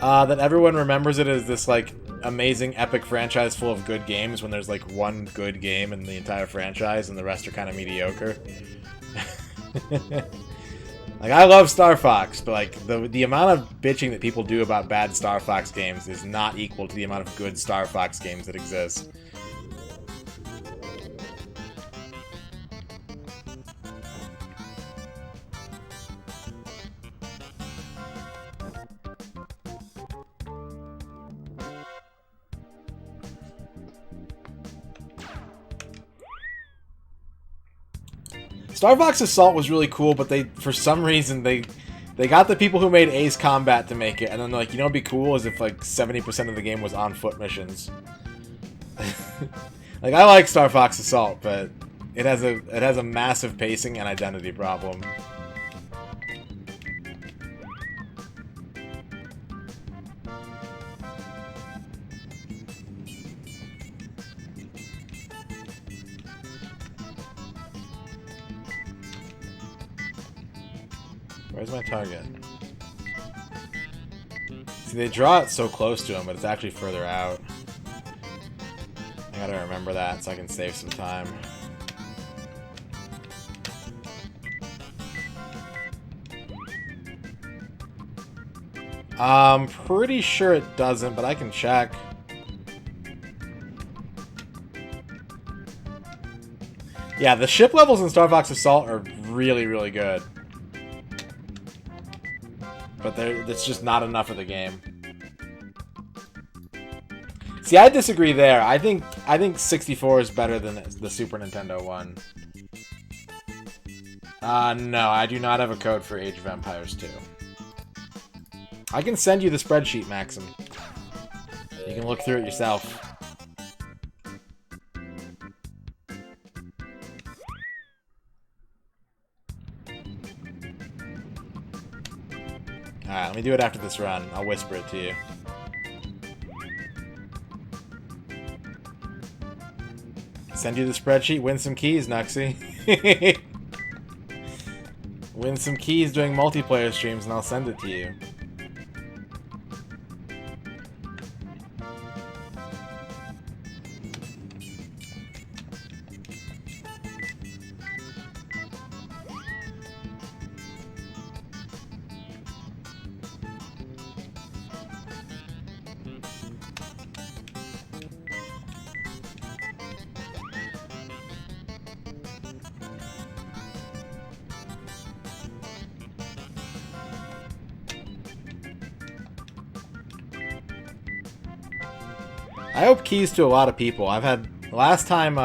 That everyone remembers it as this, like, amazing, epic franchise full of good games when there's, like, one good game in the entire franchise and the rest are kind of mediocre. Like, I love Star Fox, but, like, the amount of bitching that people do about bad Star Fox games is not equal to the amount of good Star Fox games that exist. Star Fox Assault was really cool, but they, for some reason, they got the people who made Ace Combat to make it, and then they're like, you know what'd be cool is if like 70% of the game was on foot missions. Like, I like Star Fox Assault, but it has a massive pacing and identity problem. Where's my target? See, they draw it so close to him, but it's actually further out. I gotta remember that so I can save some time. I'm pretty sure it doesn't, but I can check. Yeah, the ship levels in Star Fox Assault are really, really good. But it's just not enough of the game. See, I disagree there. I think 64 is better than the Super Nintendo one. No, I do not have a code for Age of Empires 2. I can send you the spreadsheet, Maxim. You can look through it yourself. Alright, let me do it after this run. I'll whisper it to you. Send you the spreadsheet, win some keys, Nuxie. Win some keys during multiplayer streams and I'll send it to you. I owe keys to a lot of people. I've had... The last time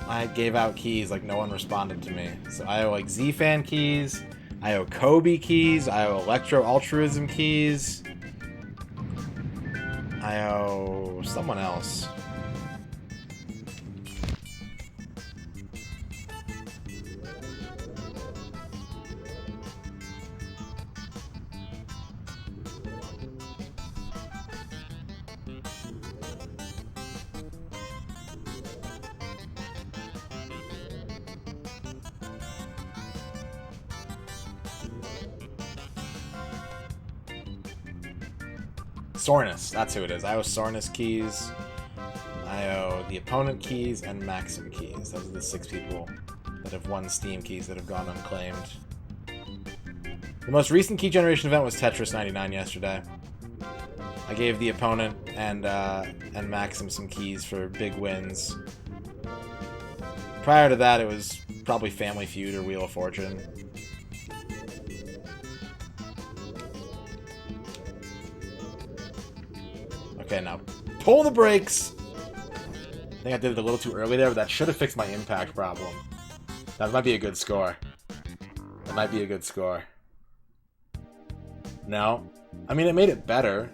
I gave out keys, like, no one responded to me. So I owe, like, Z-Fan keys. I owe Kobe keys. I owe Electro Altruism keys. I owe someone else. Sornus, that's who it is. I owe Sornus keys. I owe the opponent keys and Maxim keys. Those are the 6 people that have won Steam keys that have gone unclaimed. The most recent key generation event was Tetris 99 yesterday. I gave the opponent and Maxim some keys for big wins. Prior to that, it was probably Family Feud or Wheel of Fortune. Okay, now pull the brakes. I think I did it a little too early there, but that should have fixed my impact problem. That might be a good score. That might be a good score. No. I mean, it made it better.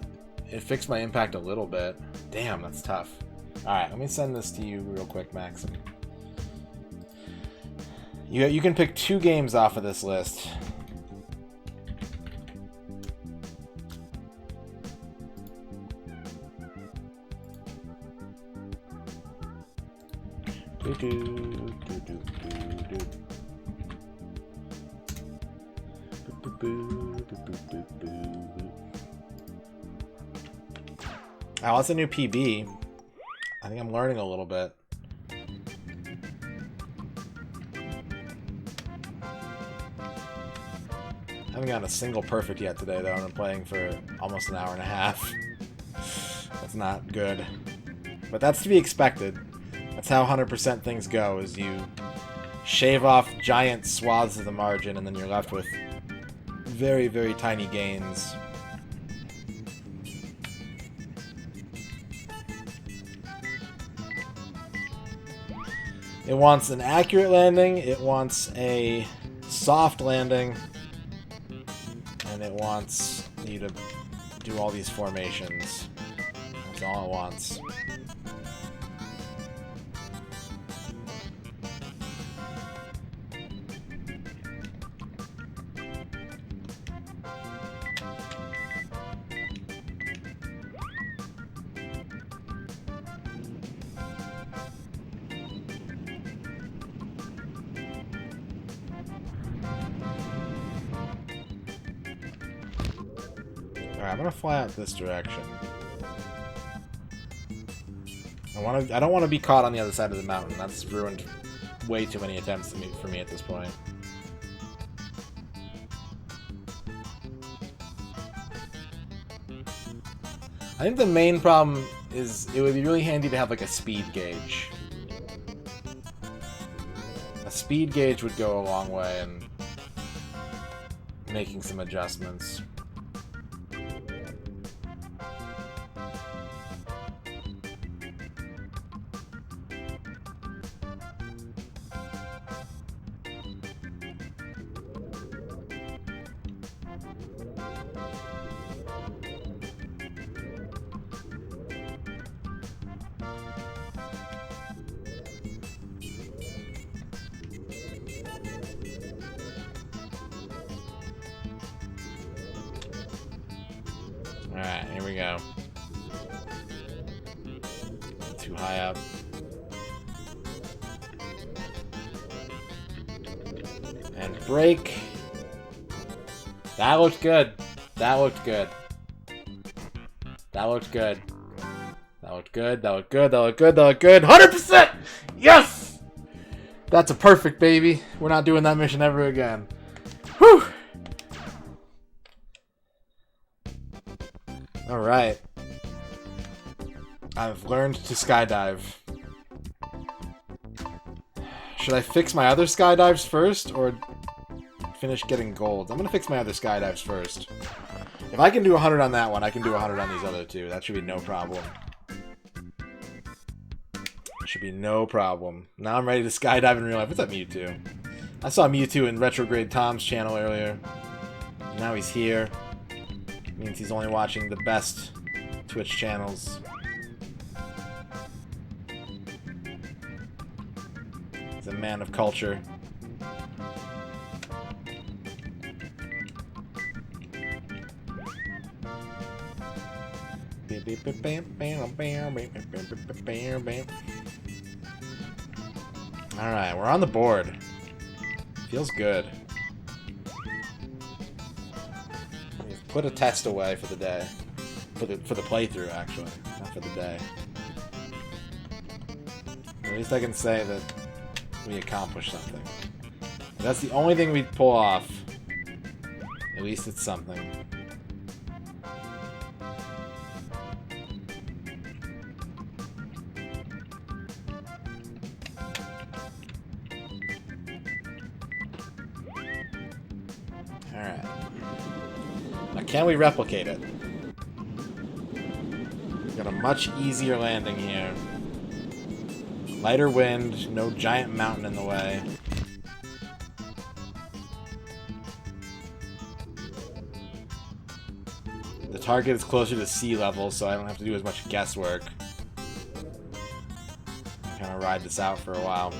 It fixed my impact a little bit. Damn, that's tough. Alright, let me send this to you real quick, Maxim. You can pick 2 games off of this list. Oh, that's a new PB. I think I'm learning a little bit. I haven't gotten a single perfect yet today, though, and I'm playing for almost an hour and a half. That's not good. But that's to be expected. That's how 100% things go, is you shave off giant swaths of the margin, and then you're left with very, very tiny gains. It wants an accurate landing, it wants a soft landing, and it wants you to do all these formations. That's all it wants. I'm gonna fly out this direction. I don't want to be caught on the other side of the mountain. That's ruined way too many attempts for me at this point. I think the main problem is it would be really handy to have like a speed gauge. A speed gauge would go a long way in making some adjustments. Alright, here we go. Too high up. And break. That looked good. That looked good. That looked good. That looked good. That looked good. That looked good. That looked good. 100%! Yes! That's a perfect, baby. We're not doing that mission ever again. Whew! Alright. I've learned to skydive. Should I fix my other skydives first, or finish getting gold? I'm gonna fix my other skydives first. If I can do 100 on that one, I can do 100 on these other two. That should be no problem. Should be no problem. Now I'm ready to skydive in real life. What's up, Mewtwo? I saw Mewtwo in Retrograde Tom's channel earlier. Now he's here. Means he's only watching the best Twitch channels. He's a man of culture. Alright, we're on the board. Feels good. We've put a test away for the day. For the playthrough, actually. Not for the day. At least I can say that we accomplished something. If that's the only thing we pull off. At least it's something. Alright. Now, can we replicate it? Got a much easier landing here. Lighter wind, no giant mountain in the way. The target is closer to sea level, so I don't have to do as much guesswork. Kind of ride this out for a while.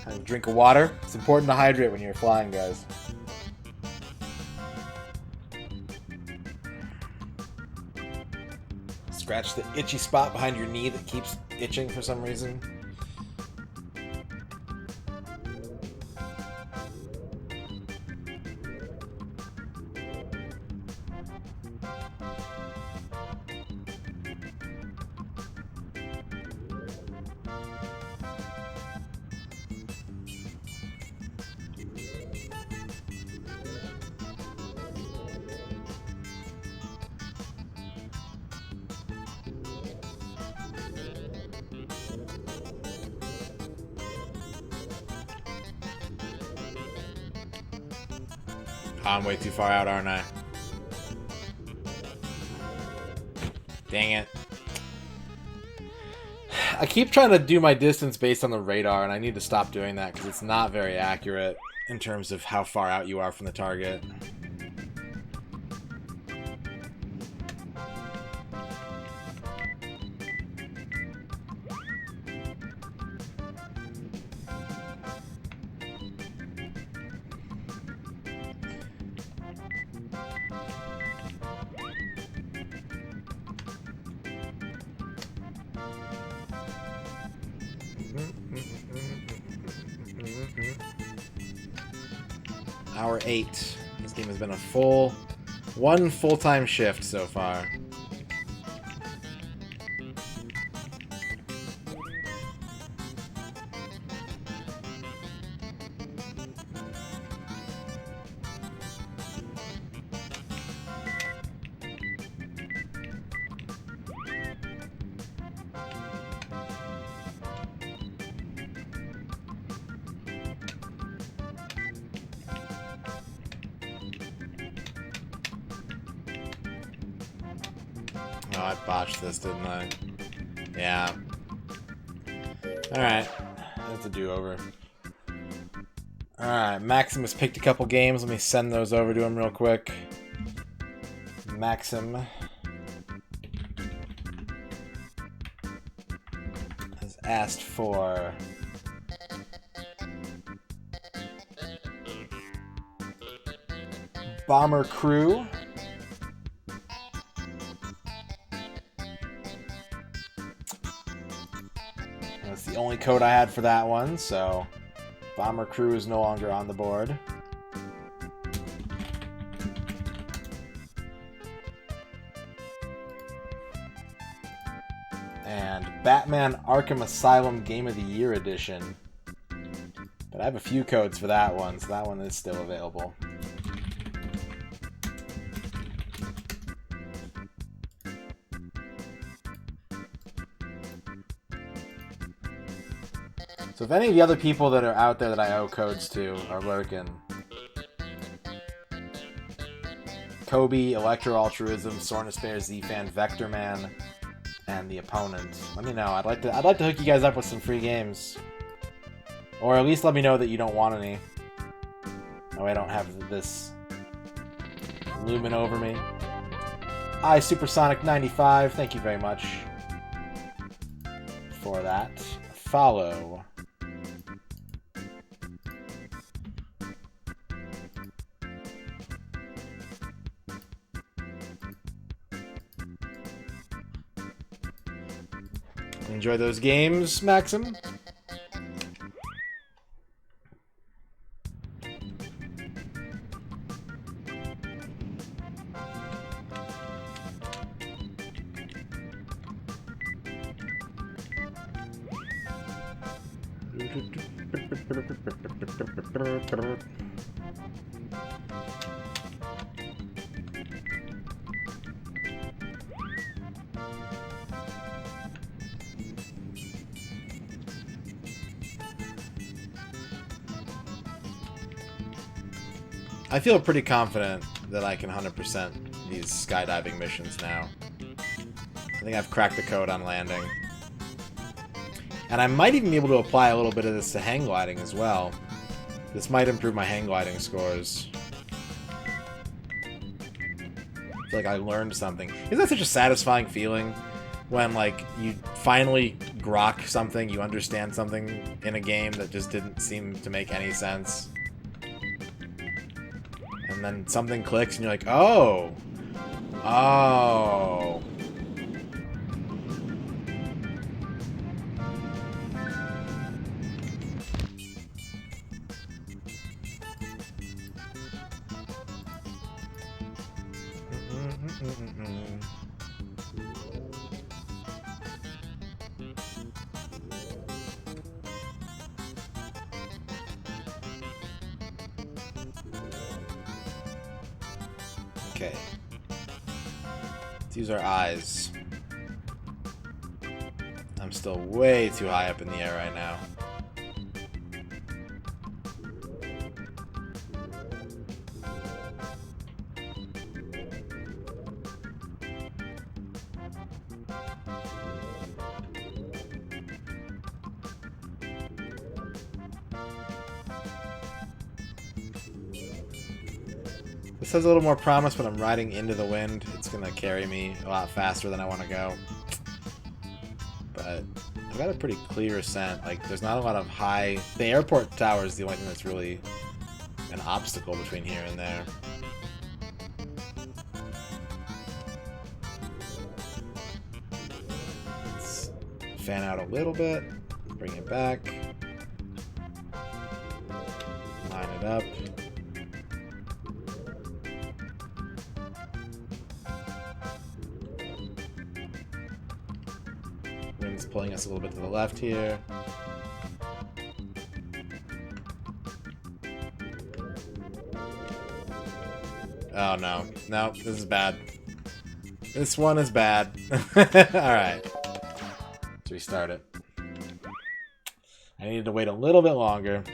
Have a drink of water. It's important to hydrate when you're flying, guys. Scratch the itchy spot behind your knee that keeps itching for some reason. I'm way too far out, aren't I? Dang it. I keep trying to do my distance based on the radar, and I need to stop doing that because it's not very accurate in terms of how far out you are from the target. Hour 8. This game has been one full-time shift so far. Oh, I botched this, didn't I? Yeah. Alright. That's a do-over. Alright, Maximus picked a couple games. Let me send those over to him real quick. Maxim has asked for Bomber Crew. That's the only code I had for that one, so Bomber Crew is no longer on the board. And Batman Arkham Asylum Game of the Year Edition. But I have a few codes for that one, so that one is still available. So if any of the other people that are out there that I owe codes to are lurking, Kobe, Electro Altruism, Sornus Bear, Z-Fan, Vector Man, and the opponent. Let me know. I'd like to hook you guys up with some free games, or at least let me know that you don't want any. Oh, I don't have this looming over me. Supersonic 95. Thank you very much for that. Follow. Enjoy those games, Maxim. I feel pretty confident that I can 100% these skydiving missions now. I think I've cracked the code on landing. And I might even be able to apply a little bit of this to hang gliding as well. This might improve my hang gliding scores. I feel like I learned something. Isn't that such a satisfying feeling? When, like, you finally grok something, you understand something in a game that just didn't seem to make any sense. And then something clicks and you're like, oh! Oh! Okay. Let's use our eyes. I'm still way too high up in the air right now. This has a little more promise when I'm riding into the wind. It's going to carry me a lot faster than I want to go. But I've got a pretty clear ascent. Like, there's not a lot of high... The airport tower is the only thing that's really an obstacle between here and there. Let's fan out a little bit. Bring it back. Line it up. Wind's pulling us a little bit to the left here. Oh no. No, this is bad. This one is bad. Alright. Let's restart it. I needed to wait a little bit longer.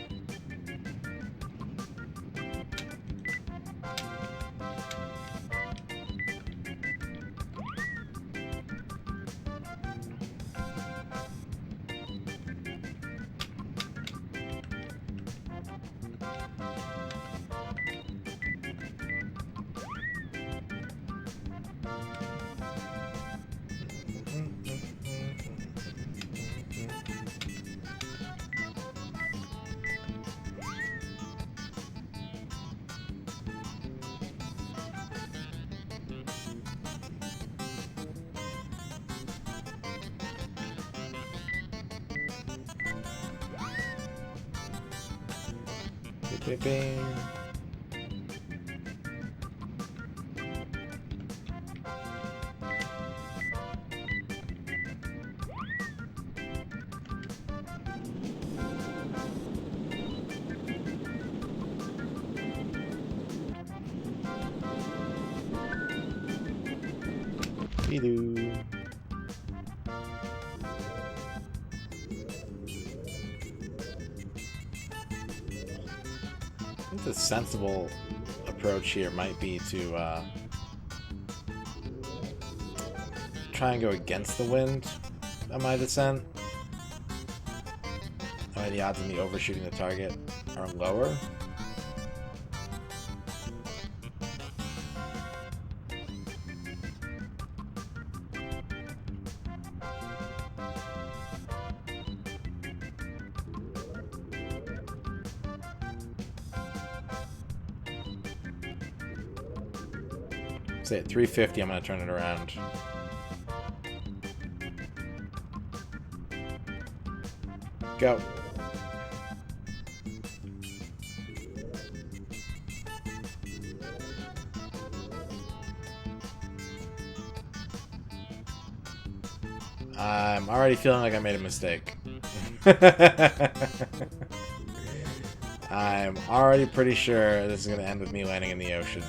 Bing. Be-doo. I think the sensible approach here might be to try and go against the wind on my descent. That way the odds of me overshooting the target are lower. Say at 350, I'm going to turn it around. Go. I'm already feeling like I made a mistake. I'm already pretty sure this is going to end with me landing in the ocean.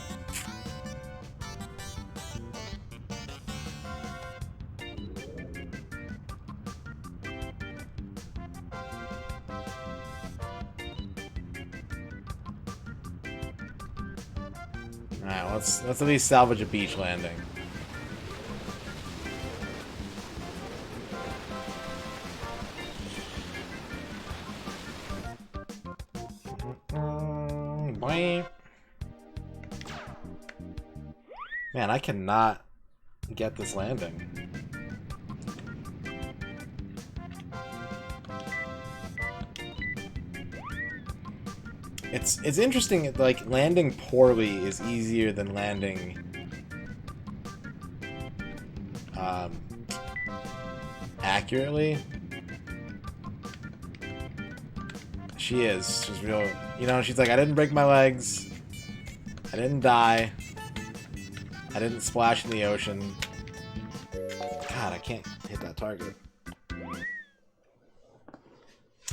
Alright, let's at least salvage a beach landing. Man, I cannot get this landing. It's interesting, like, landing poorly is easier than landing accurately. She's real, you know, she's like, I didn't break my legs, I didn't die, I didn't splash in the ocean. God, I can't hit that target.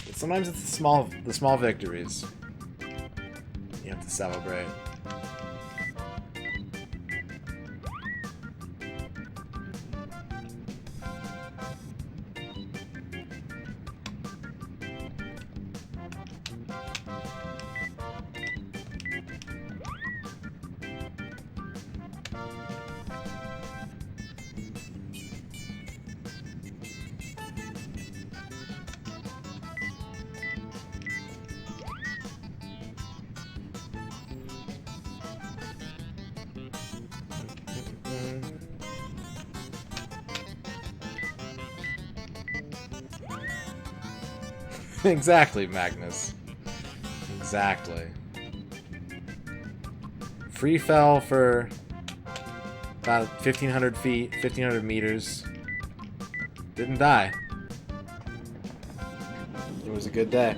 But sometimes it's the small victories you have to celebrate. Exactly, Magnus. Exactly. Free fell for about 1,500 feet, 1,500 meters. Didn't die. It was a good day.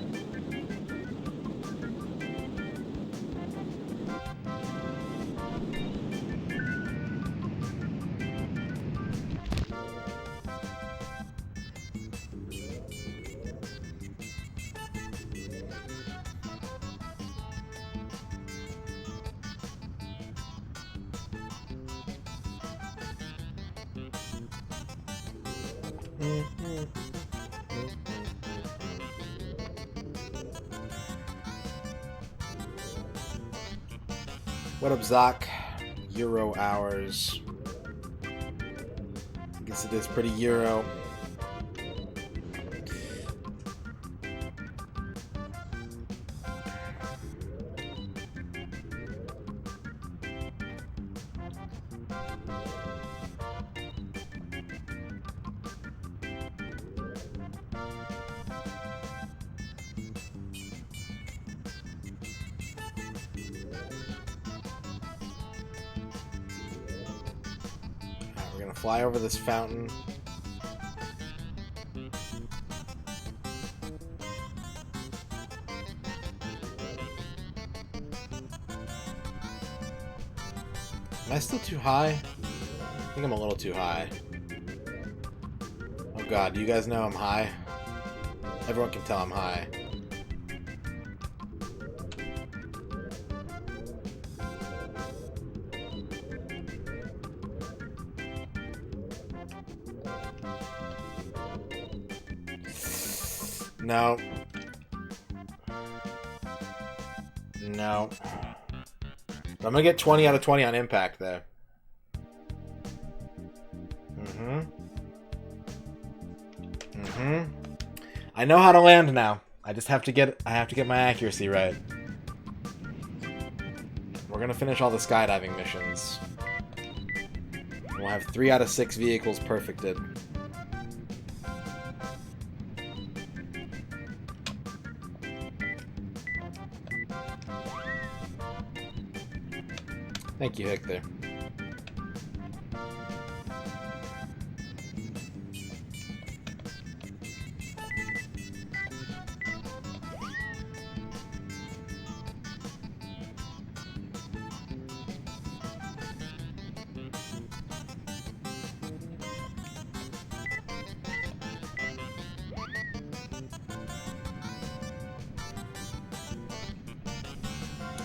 What up, Zoc? Euro hours. I guess it is pretty Euro. Fly over this fountain. Am I still too high? I think I'm a little too high. Oh god, do you guys know I'm high? Everyone can tell I'm high. No. No. I'm gonna get 20 out of 20 on impact there. I know how to land now. I just have to get my accuracy right. We're gonna finish all the skydiving missions. We'll have 3 out of 6 vehicles perfected. Thank you, Hector.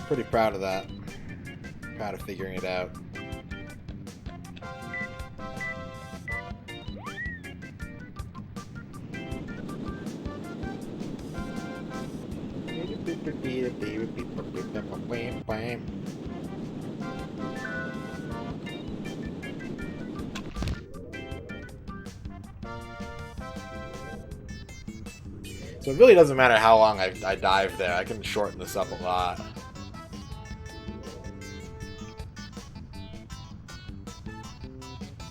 Pretty proud of that. Proud of figuring it out. So it really doesn't matter how long I dive there. I can shorten this up a lot.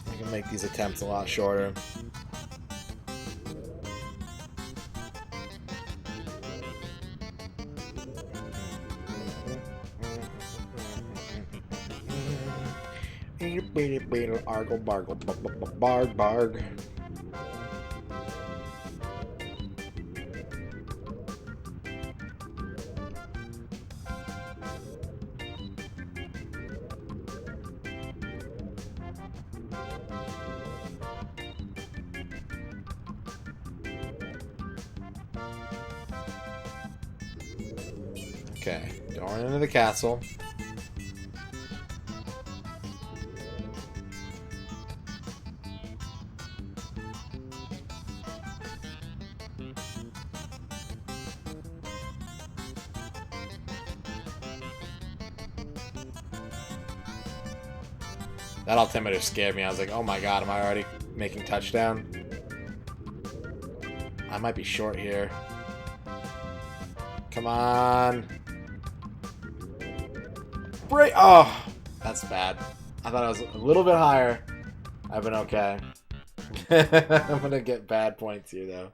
I can make these attempts a lot shorter. Argle bargle barg barg. Okay, going into the castle. That altimeter scared me. I was like, oh my god, am I already making touchdown? I might be short here. Come on. Break. Oh, that's bad. I thought I was a little bit higher. I've been okay. I'm gonna get bad points here, though.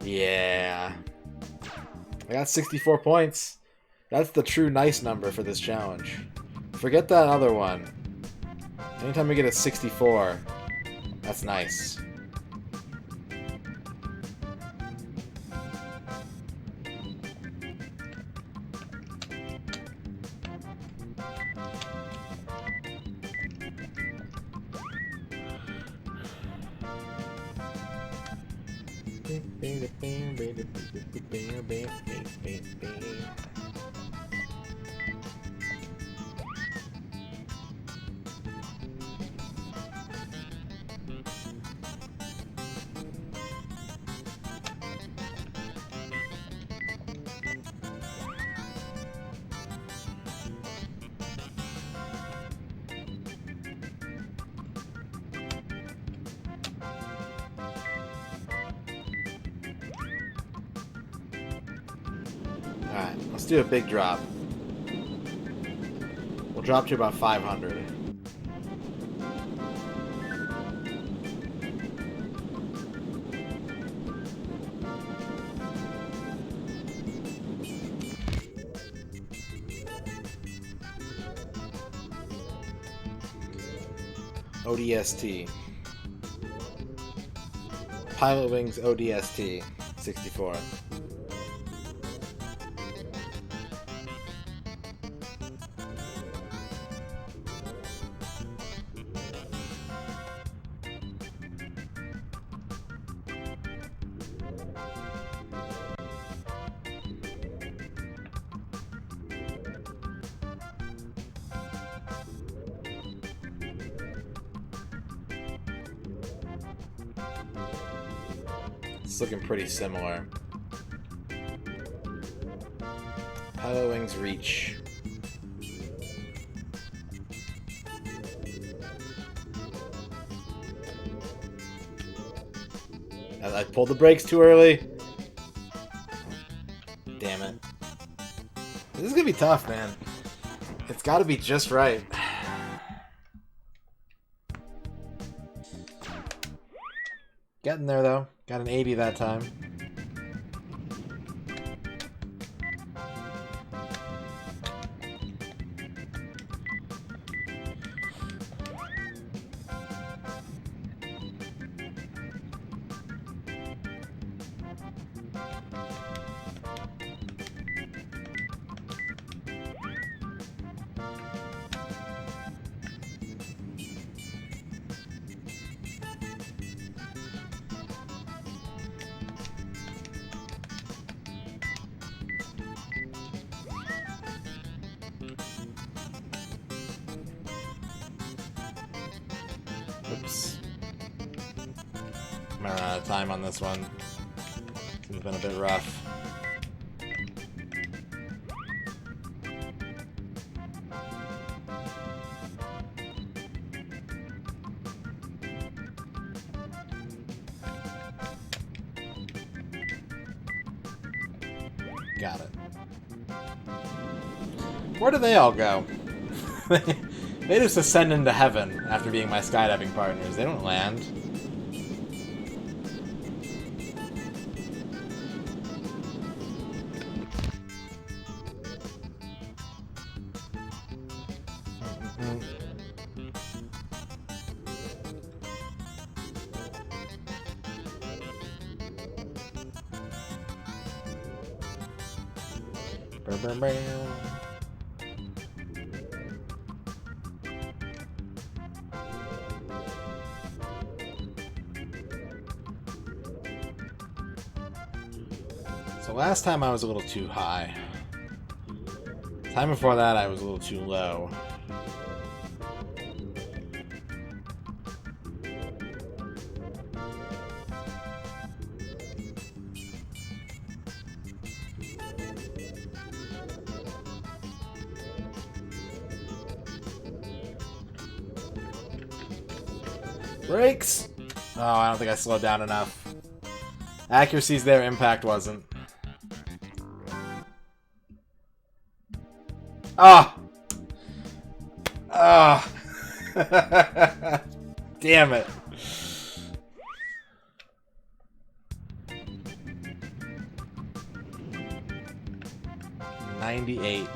Yeah. I got 64 points. That's the true nice number for this challenge. Forget that other one. Anytime we get a 64, that's nice. Alright, let's do a big drop. We'll drop to about 500. ODST. Pilotwings ODST 64. It's looking pretty similar. Pilotwings Reach. I pulled the brakes too early. Damn it. This is gonna be tough, man. It's gotta be just right. Getting there, though. Got an 80 that time. Oops. I'm running out of time on this one. It's been a bit rough. Got it. Where do they all go? They just ascend into heaven after being my skydiving partners. They don't land. So last time I was a little too high. Time before that I was a little too low. Brakes! Oh, I don't think I slowed down enough. Accuracy's there, impact wasn't. Ah! Ah! Damn it. $98.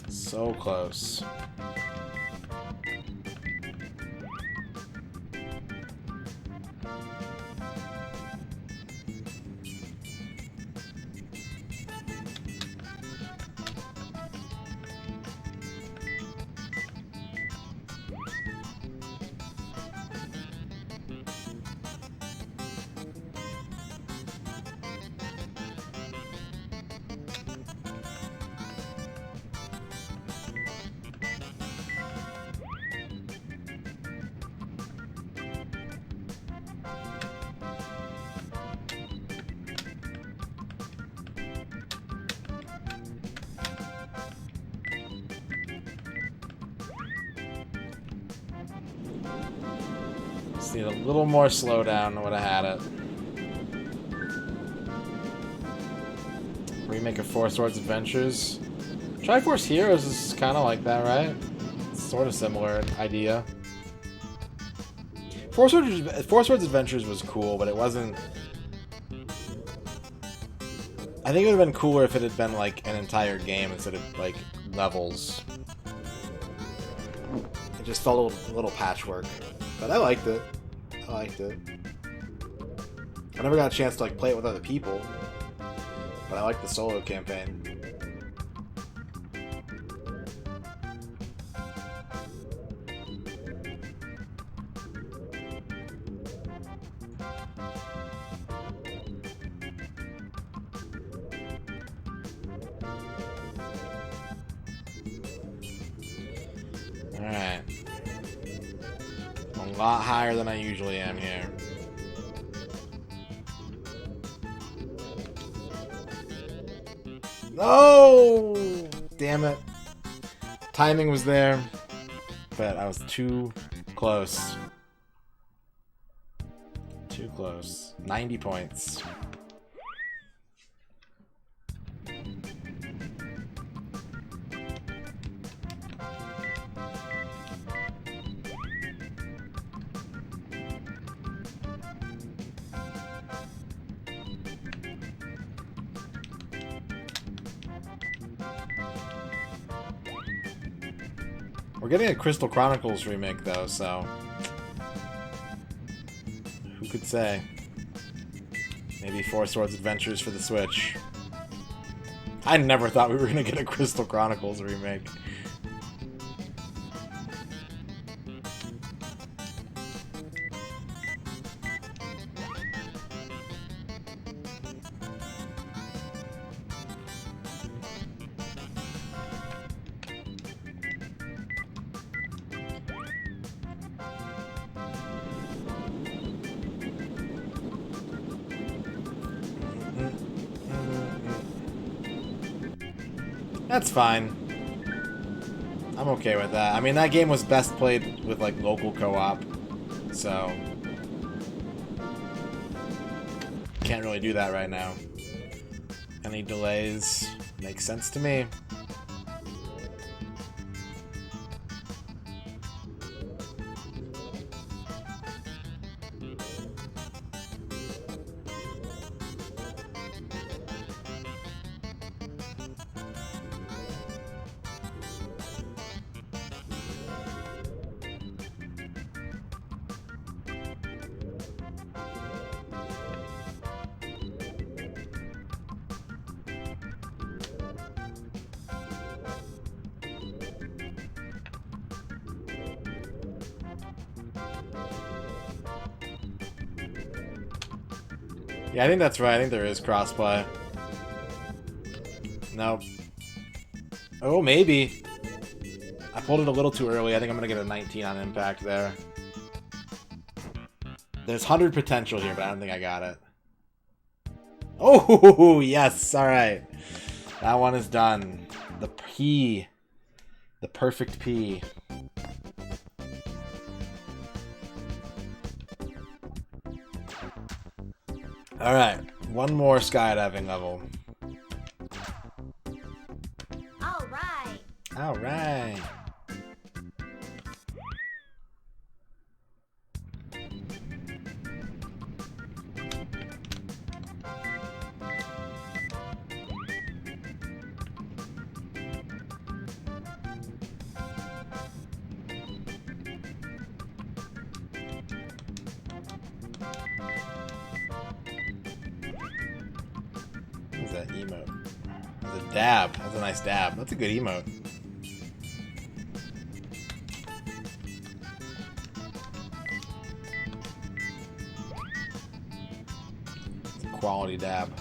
So close. Just need a little more slowdown than would have had it. Remake of Four Swords Adventures. Triforce Heroes is kind of like that, right? It's sort of similar idea. Four Swords Adventures was cool, but it wasn't... I think it would have been cooler if it had been like an entire game instead of like levels. It just felt a little patchwork. But I liked it. I liked it. I never got a chance to like play it with other people. But I like the solo campaign. Alright. A lot higher than I usually am here. No! damn it. Timing was there, but I was too close. Too close. 90 points. We're getting a Crystal Chronicles remake, though, so... who could say? Maybe Four Swords Adventures for the Switch. I never thought we were going to get a Crystal Chronicles remake. That's fine. I'm okay with that. I mean, that game was best played with, like, local co-op, so... can't really do that right now. Any delays makes sense to me. Yeah, I think that's right. I think there is crossplay. Nope. Oh, maybe. I pulled it a little too early. I think I'm going to get a 19 on impact there. There's 100 potential here, but I don't think I got it. Oh, yes. All right. That one is done. The P. The perfect P. Alright, one more skydiving level. Alright. Alright. What's that emote? That's a dab. That's a nice dab. That's a good emote. It's a quality dab.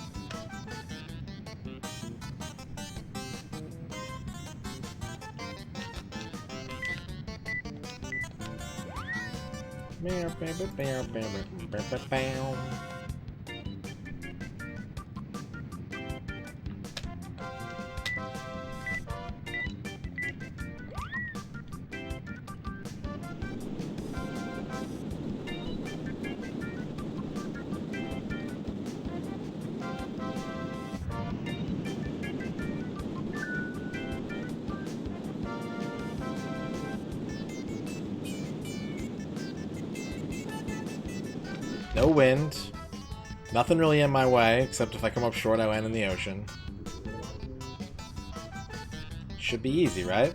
No wind. Nothing really in my way, except if I come up short, I land in the ocean. Should be easy, right?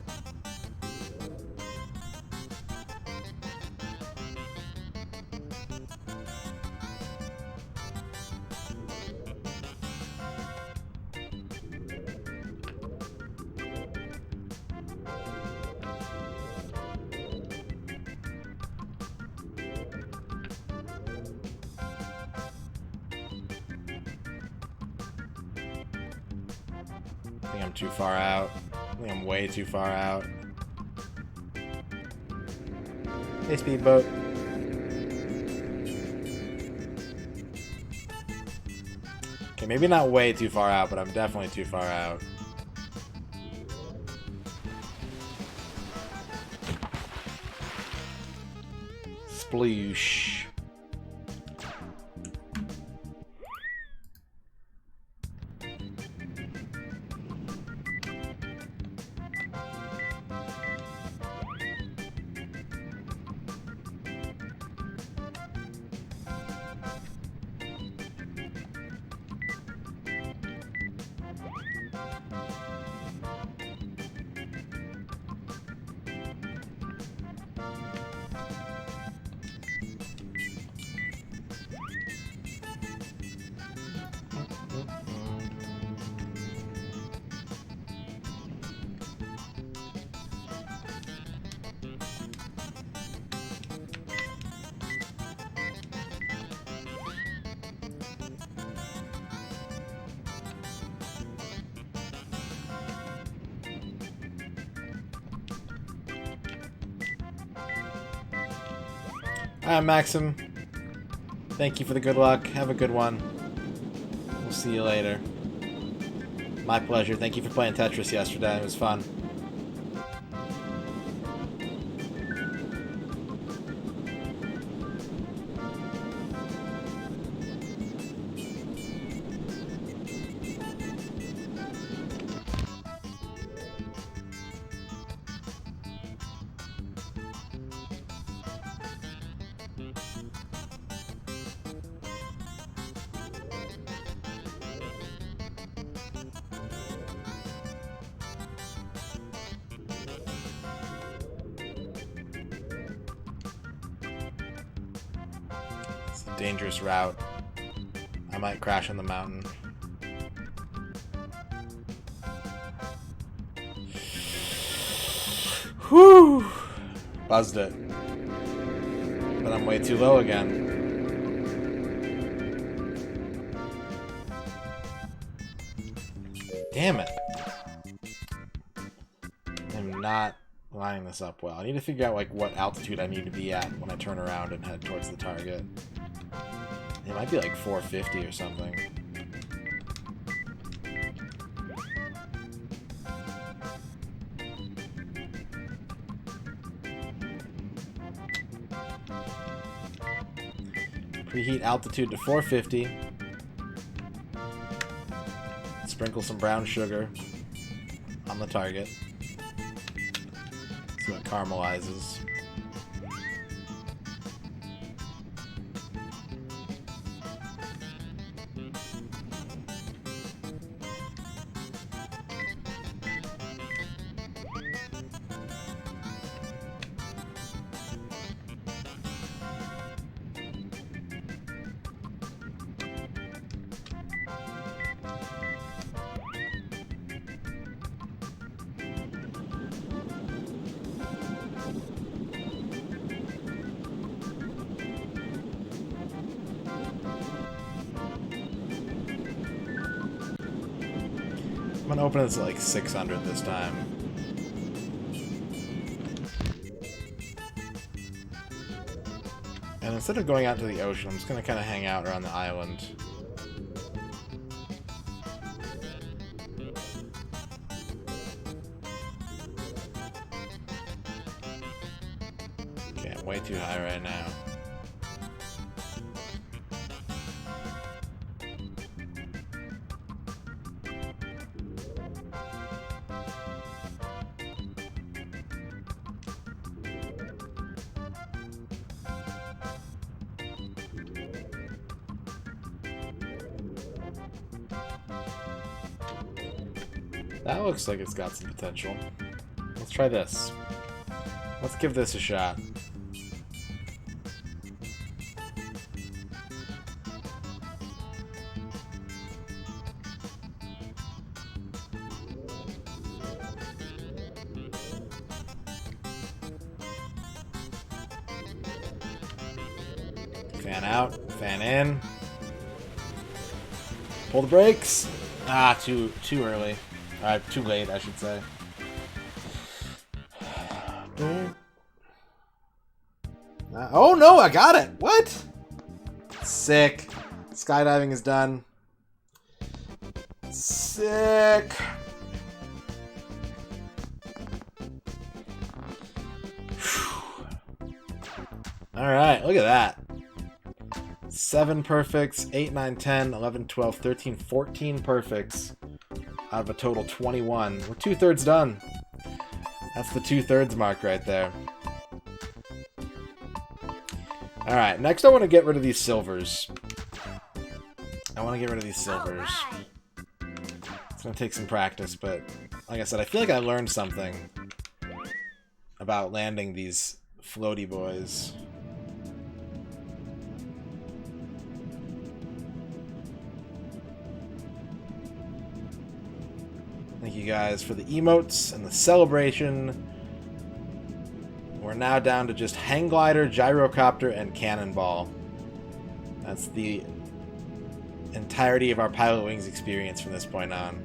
I think I'm too far out. I think I'm way too far out. Hey, speedboat. Okay, maybe not way too far out, but I'm definitely too far out. sploosh. Alright, Maxim. Thank you for the good luck. Have a good one. We'll see you later. My pleasure. Thank you for playing Tetris yesterday. It was fun. Dangerous route. I might crash on the mountain. Whew! Buzzed it. But I'm way too low again. Damn it. I'm not lining this up well. I need to figure out like what altitude I need to be at when I turn around and head towards the target. It might be like 450 or something. Preheat altitude to 450. Sprinkle some brown sugar on the target so it caramelizes. I'm gonna open this at like 600 this time. And instead of going out to the ocean, I'm just gonna kind of hang out around the island. Okay, I'm way too high right now. That looks like it's got some potential. Let's try this. Let's give this a shot. Fan out, fan in. Pull the brakes. Ah, too early. Too late, I should say. Oh no, I got it! What? Sick. Skydiving is done. Sick. Alright, look at that. 7 perfects, 8, 9, 10, 11, 12, 13, 14 perfects out of a total 21. We're 2/3 done. That's the 2/3 mark right there. Alright, next I want to get rid of these silvers. It's going to take some practice, but like I said, I feel like I learned something about landing these floaty boys. Thank you guys for the emotes and the celebration. We're now down to just hang glider, gyrocopter, and cannonball. That's the entirety of our Pilotwings experience from this point on.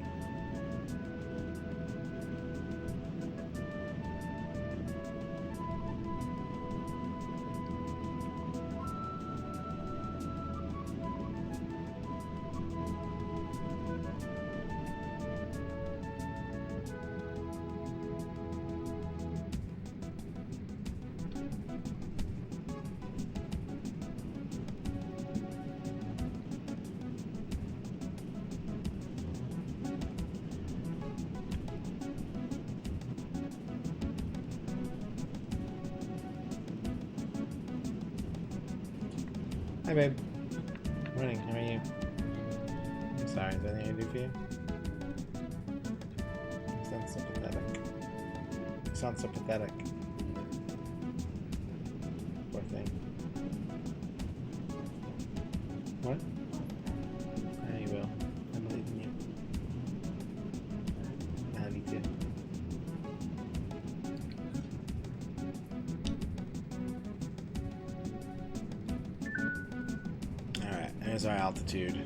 Hi, babe. Good morning. How are you? I'm sorry. Is there anything I can do for you? You sound so pathetic. You sound so pathetic. Poor thing. What? Yeah, you will. I believe in you. I love you too. There's our altitude.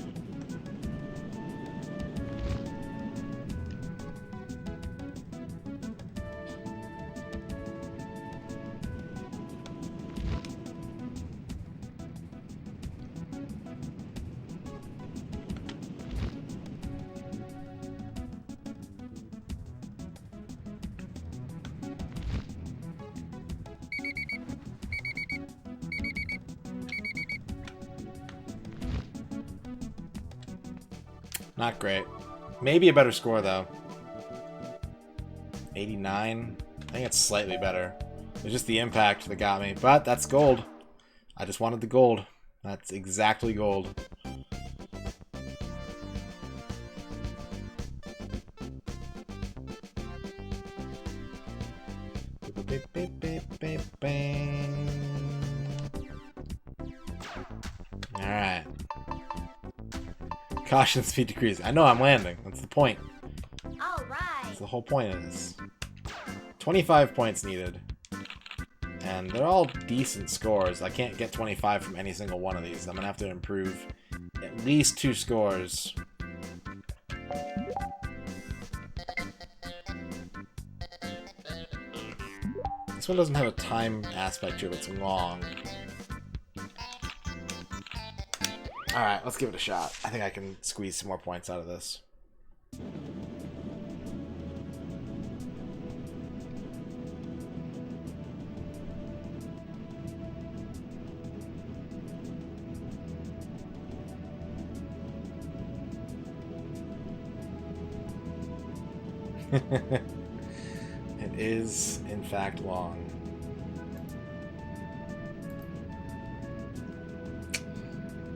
Not great. Maybe a better score, though. 89? I think it's slightly better. It's just the impact that got me. But that's gold. I just wanted the gold. That's exactly gold. Alright. Caution speed decrease. I know I'm landing. That's the point. All right. That's the whole point of this. 25 points needed. And they're all decent scores. I can't get 25 from any single one of these. I'm going to have to improve at least 2 scores. This one doesn't have a time aspect to it. It's long. Alright, let's give it a shot. I think I can squeeze some more points out of this. It is, in fact, long.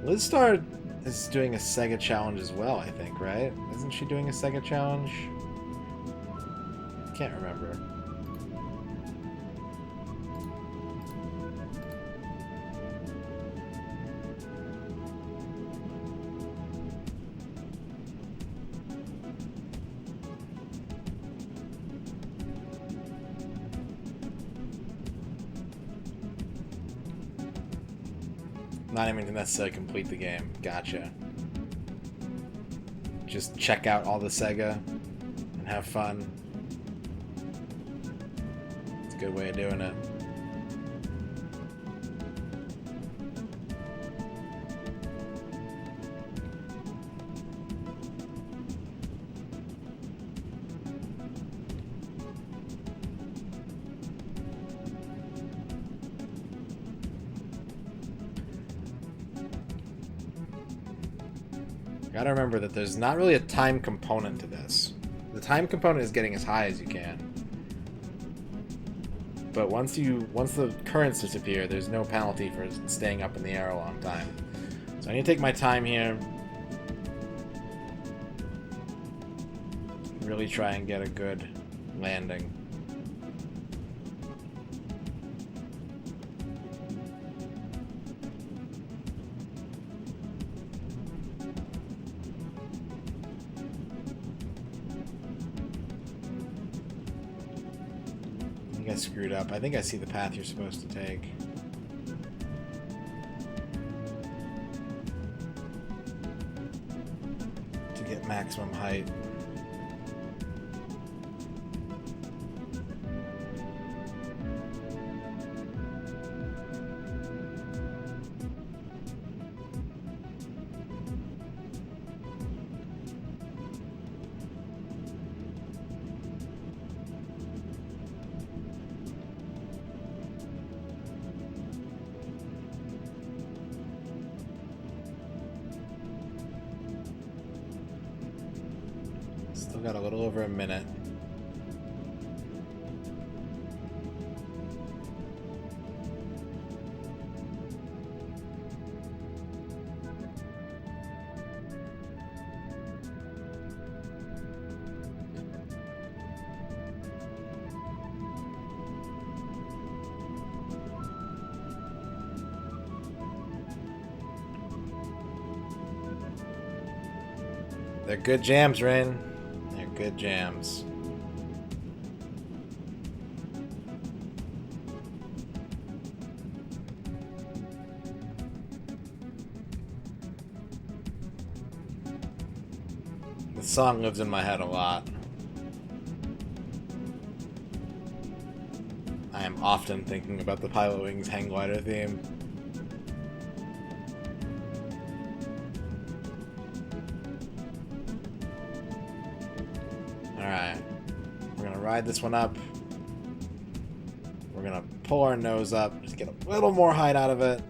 Lizstar is doing a Sega challenge as well, I think, right? Isn't she doing a Sega challenge? Can't remember. Not even to necessarily complete the game. Gotcha. Just check out all the Sega and have fun. It's a good way of doing it. Gotta remember that there's not really a time component to this. The time component is getting as high as you can. But once the currents disappear, there's no penalty for staying up in the air a long time. So I need to take my time here. Really try and get a good landing. I screwed up. I think I see the path you're supposed to take. To get maximum height. Still got a little over a minute. They're good jams, Rin. They're good jams. The song lives in my head a lot. I am often thinking about the Pilotwings hang glider theme. Alright, we're gonna ride this one up. We're gonna pull our nose up, just get a little more height out of it.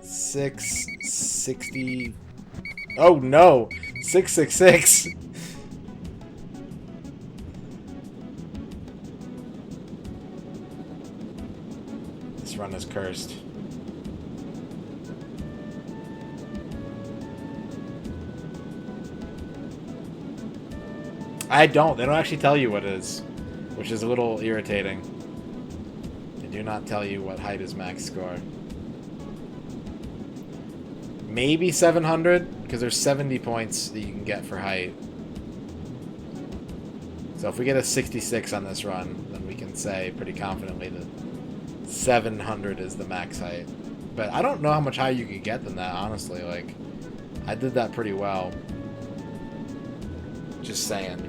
660. Oh no! 666! This run is cursed. They don't actually tell you what it is, which is a little irritating. They do not tell you what height is max score. Maybe 700, because there's 70 points that you can get for height. So if we get a 66 on this run, then we can say pretty confidently that 700 is the max height. But I don't know how much higher you could get than that, honestly. Like, I did that pretty well. Just saying.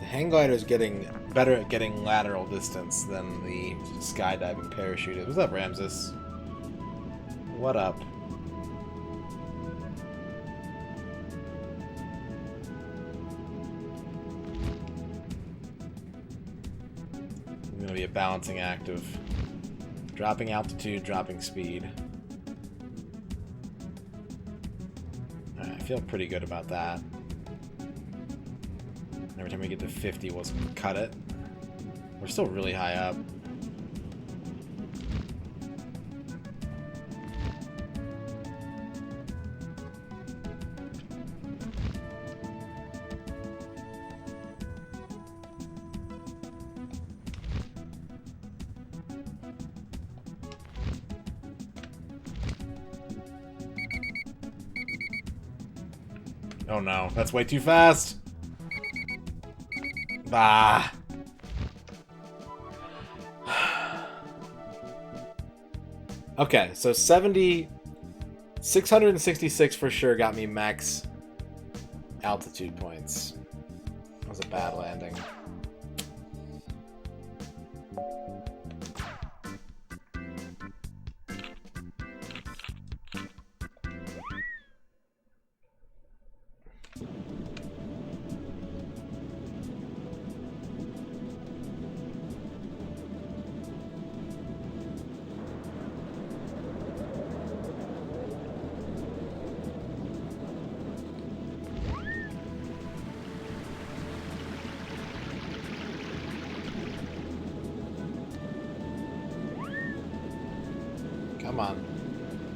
Hang glider is getting better at getting lateral distance than the skydiving parachute is. What's up, Ramses? What up? It's going to be a balancing act of dropping altitude, dropping speed. I feel pretty good about that. Every time we get to 50, we'll cut it. We're still really high up. Oh no, that's way too fast. Ah. Okay, so 666 for sure got me max altitude points. That was a bad landing. Come on.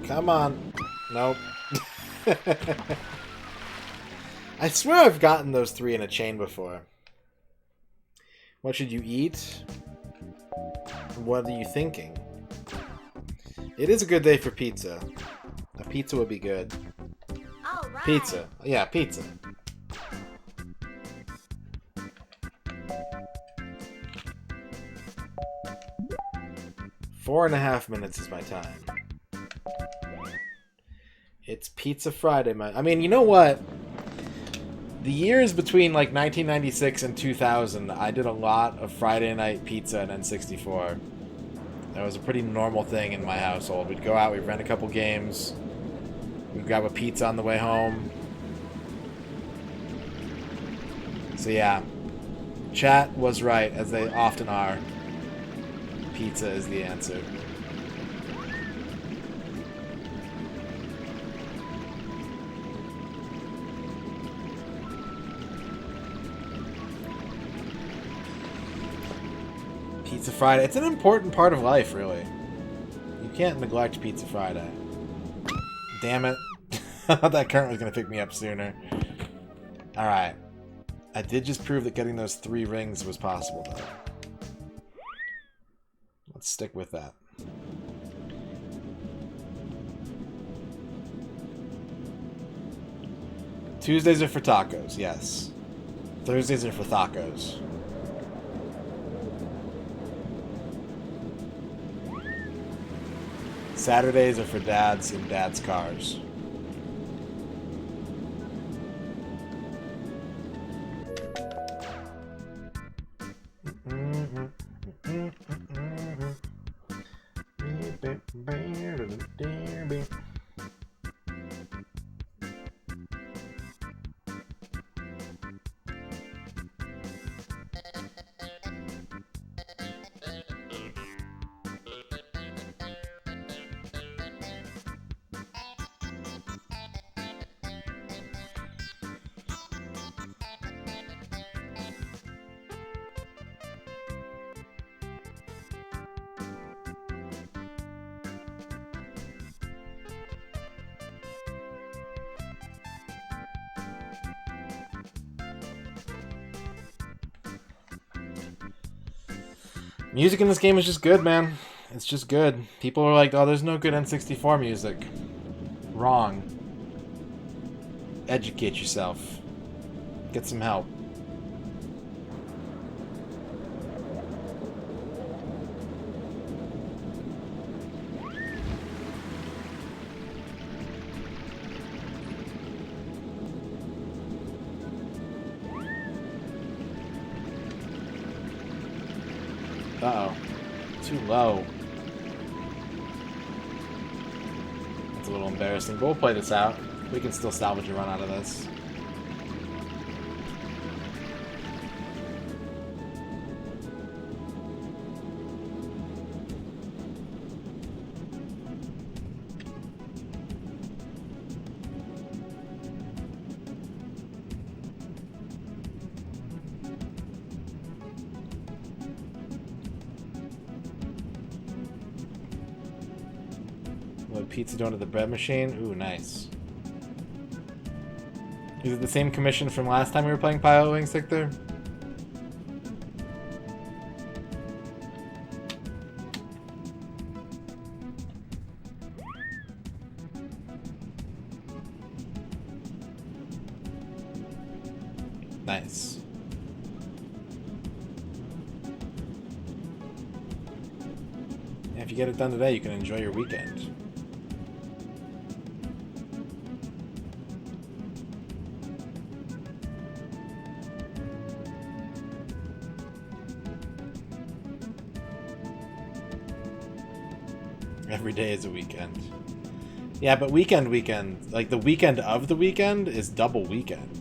Come on. Nope. I swear I've gotten those 3 in a chain before. What should you eat? What are you thinking? It is a good day for pizza. A pizza would be good. All right. Pizza. Yeah, pizza. Four and a half minutes is my time. It's Pizza Friday, man. I mean, you know what? The years between like 1996 and 2000, I did a lot of Friday night pizza and N64. That was a pretty normal thing in my household. We'd go out, we'd rent a couple games, we'd grab a pizza on the way home. So yeah, chat was right, as they often are. Pizza is the answer. Pizza Friday. It's an important part of life, really. You can't neglect Pizza Friday. Damn it. I thought that current was going to pick me up sooner. Alright. I did just prove that getting those 3 rings was possible, though. Let's stick with that. Tuesdays are for tacos, yes. Thursdays are for tacos. Saturdays are for dads in dads' cars. Music in this game is just good, man. It's just good. People are like, oh, there's no good N64 music. Wrong. Educate yourself. Get some help. Uh-oh. Too low. That's a little embarrassing, but we'll play this out. We can still salvage a run out of this. What pizza doing to the bread machine? Ooh, nice. Is it the same commission from last time we were playing Pilotwings, Victor? Nice. Yeah, if you get it done today, you can enjoy your weekend. Every day is a weekend. Yeah, but weekend, like the weekend of the weekend is double weekend.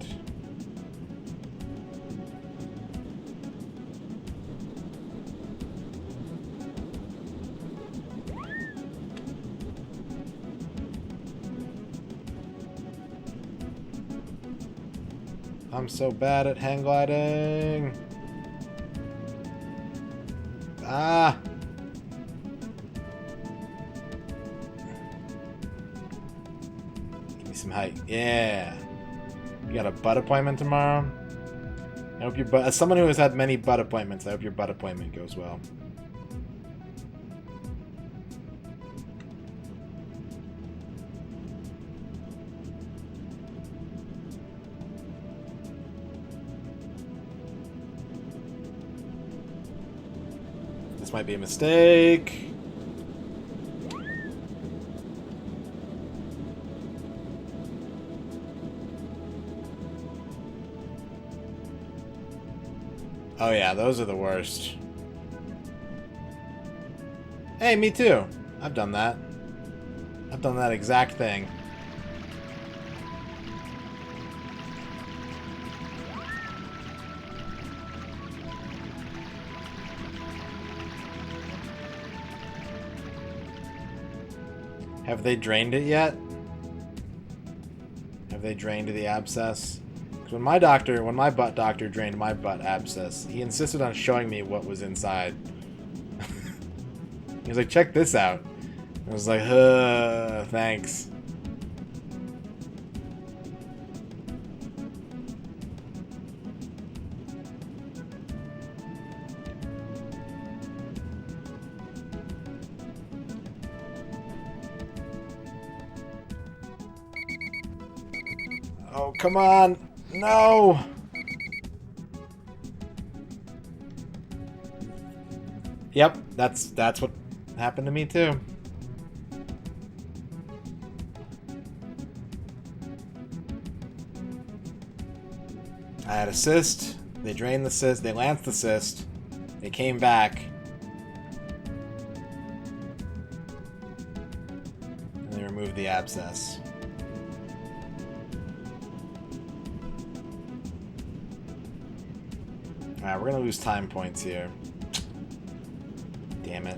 I'm so bad at hang gliding. Ah! Give me some height. Yeah! You got a butt appointment tomorrow? I hope your butt... As someone who has had many butt appointments, I hope your butt appointment goes well. This might be a mistake. Oh yeah, those are the worst. Hey, me too. I've done that. I've done that exact thing. Have they drained it yet? Have they drained the abscess? Because when my butt doctor drained my butt abscess, he insisted on showing me what was inside. He was like, check this out. I was like, thanks. Oh, come on. No. Yep, that's what happened to me too. I had a cyst. They drained the cyst. They lanced the cyst. They came back. And they removed the abscess. Alright, we're gonna lose time points here. Damn it.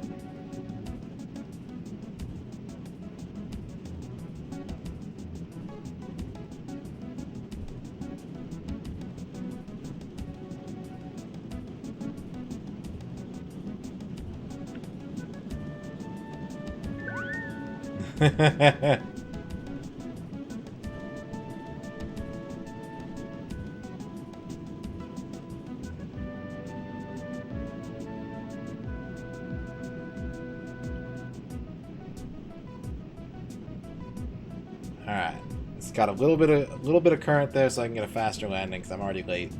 Alright. It's got a little bit of current there so I can get a faster landing because I'm already late.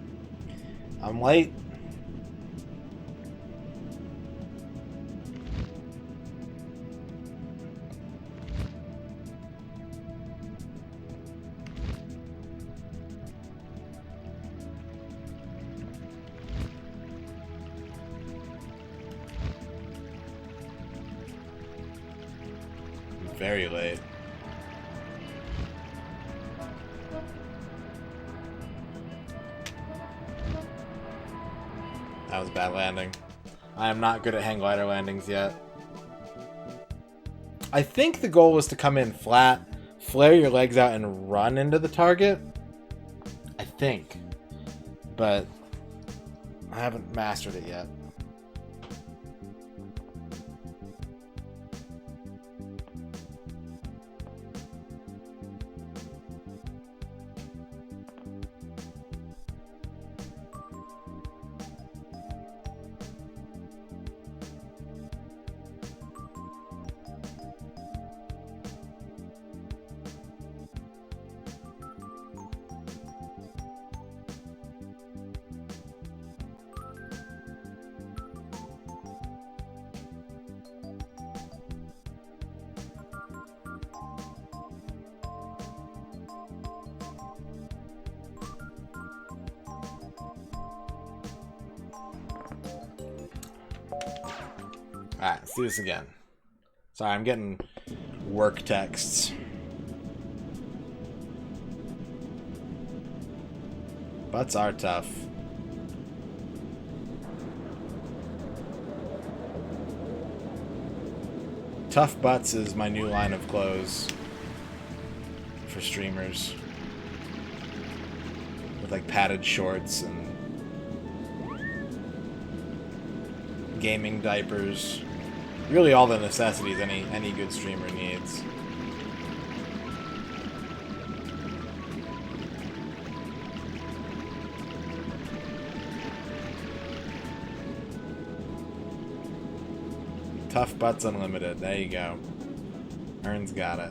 I'm late. I'm very late. That was a bad landing. I am not good at hang glider landings yet. I think the goal was to come in flat, flare your legs out, and run into the target. I think. But I haven't mastered it yet. Alright, let's do this again. Sorry, I'm getting work texts. Butts are tough. Tough butts is my new line of clothes for streamers. With like padded shorts and gaming diapers. Really all the necessities any good streamer needs. Tough Butts Unlimited. There you go. Ern's got it.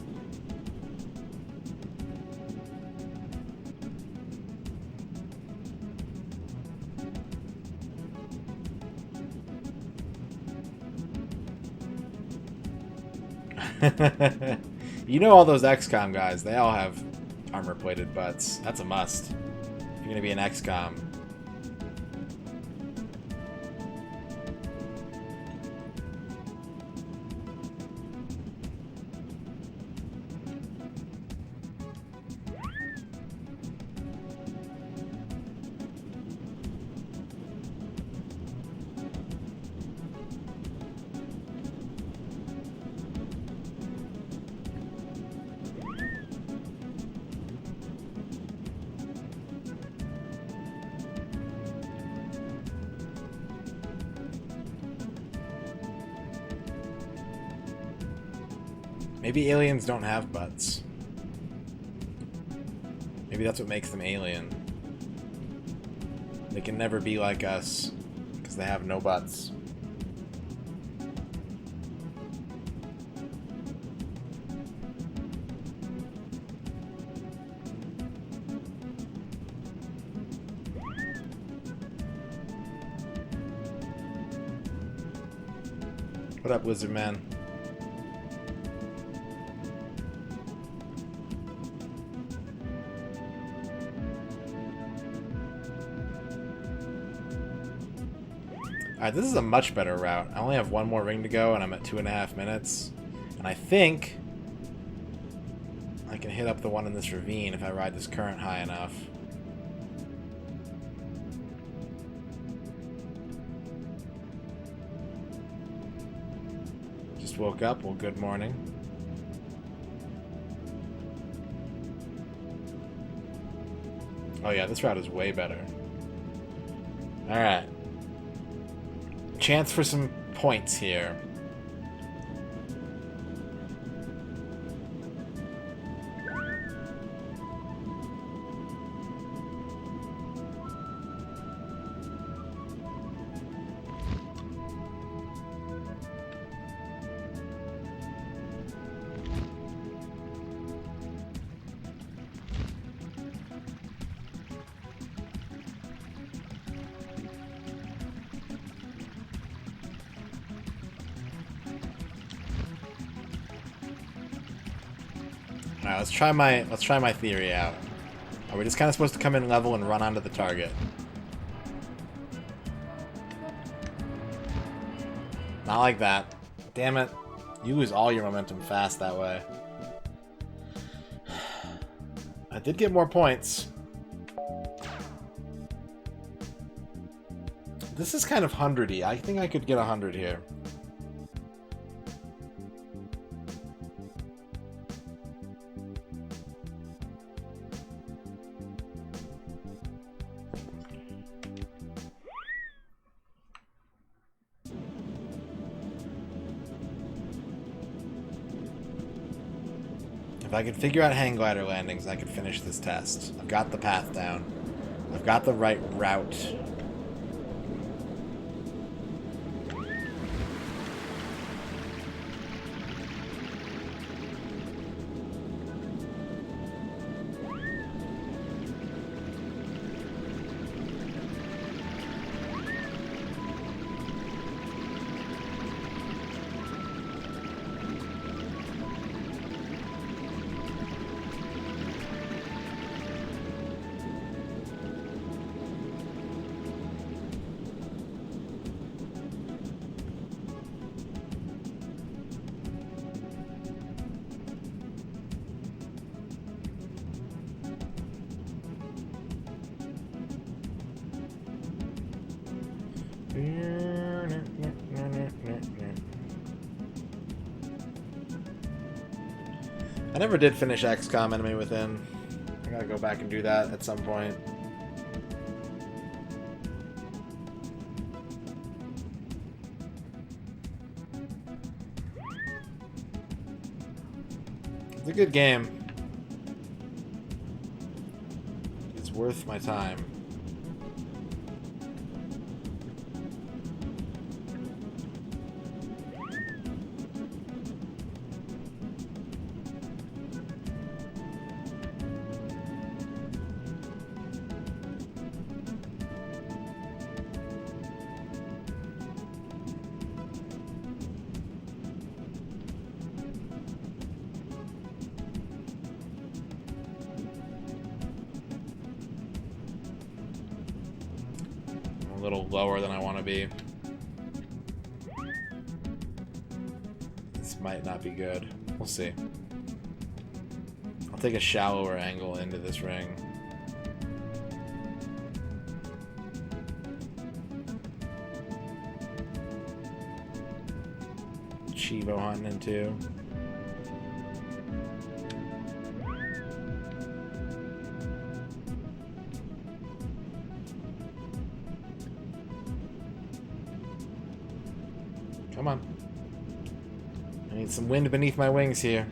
You know all those XCOM guys, they all have armor-plated butts. That's a must. If you're gonna be an XCOM. Maybe aliens don't have butts. Maybe that's what makes them alien. They can never be like us, because they have no butts. What up, Lizard Man? Alright, this is a much better route. I only have one more ring to go, and I'm at 2.5 minutes. And I think I can hit up the one in this ravine if I ride this current high enough. Just woke up. Well, good morning. Oh yeah, this route is way better. Alright. Chance for some points here. Alright, let's try my theory out. Are we just kind of supposed to come in level and run onto the target? Not like that. Damn it. You lose all your momentum fast that way. I did get more points. This is kind of 100-y. I think I could get 100 here. If I could figure out hang glider landings, I could finish this test. I've got the path down. I've got the right route. I never did finish XCOM Enemy Within. I gotta go back and do that at some point. It's a good game. It's worth my time. A little lower than I want to be. This might not be good. We'll see. I'll take a shallower angle into this ring. Chivo hunting into. Come on. I need some wind beneath my wings here.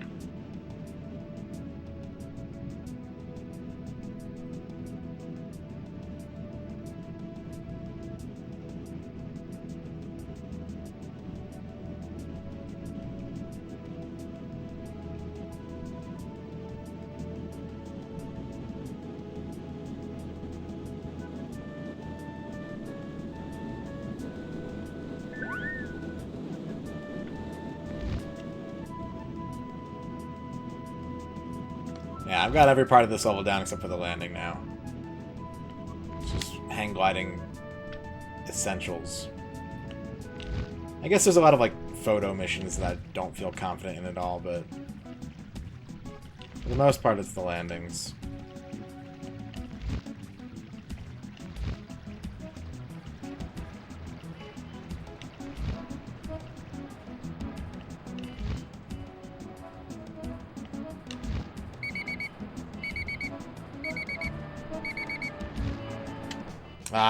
Yeah, I've got every part of this level down except for the landing now. It's just hang gliding essentials. I guess there's a lot of like photo missions that I don't feel confident in at all, but for the most part it's the landings.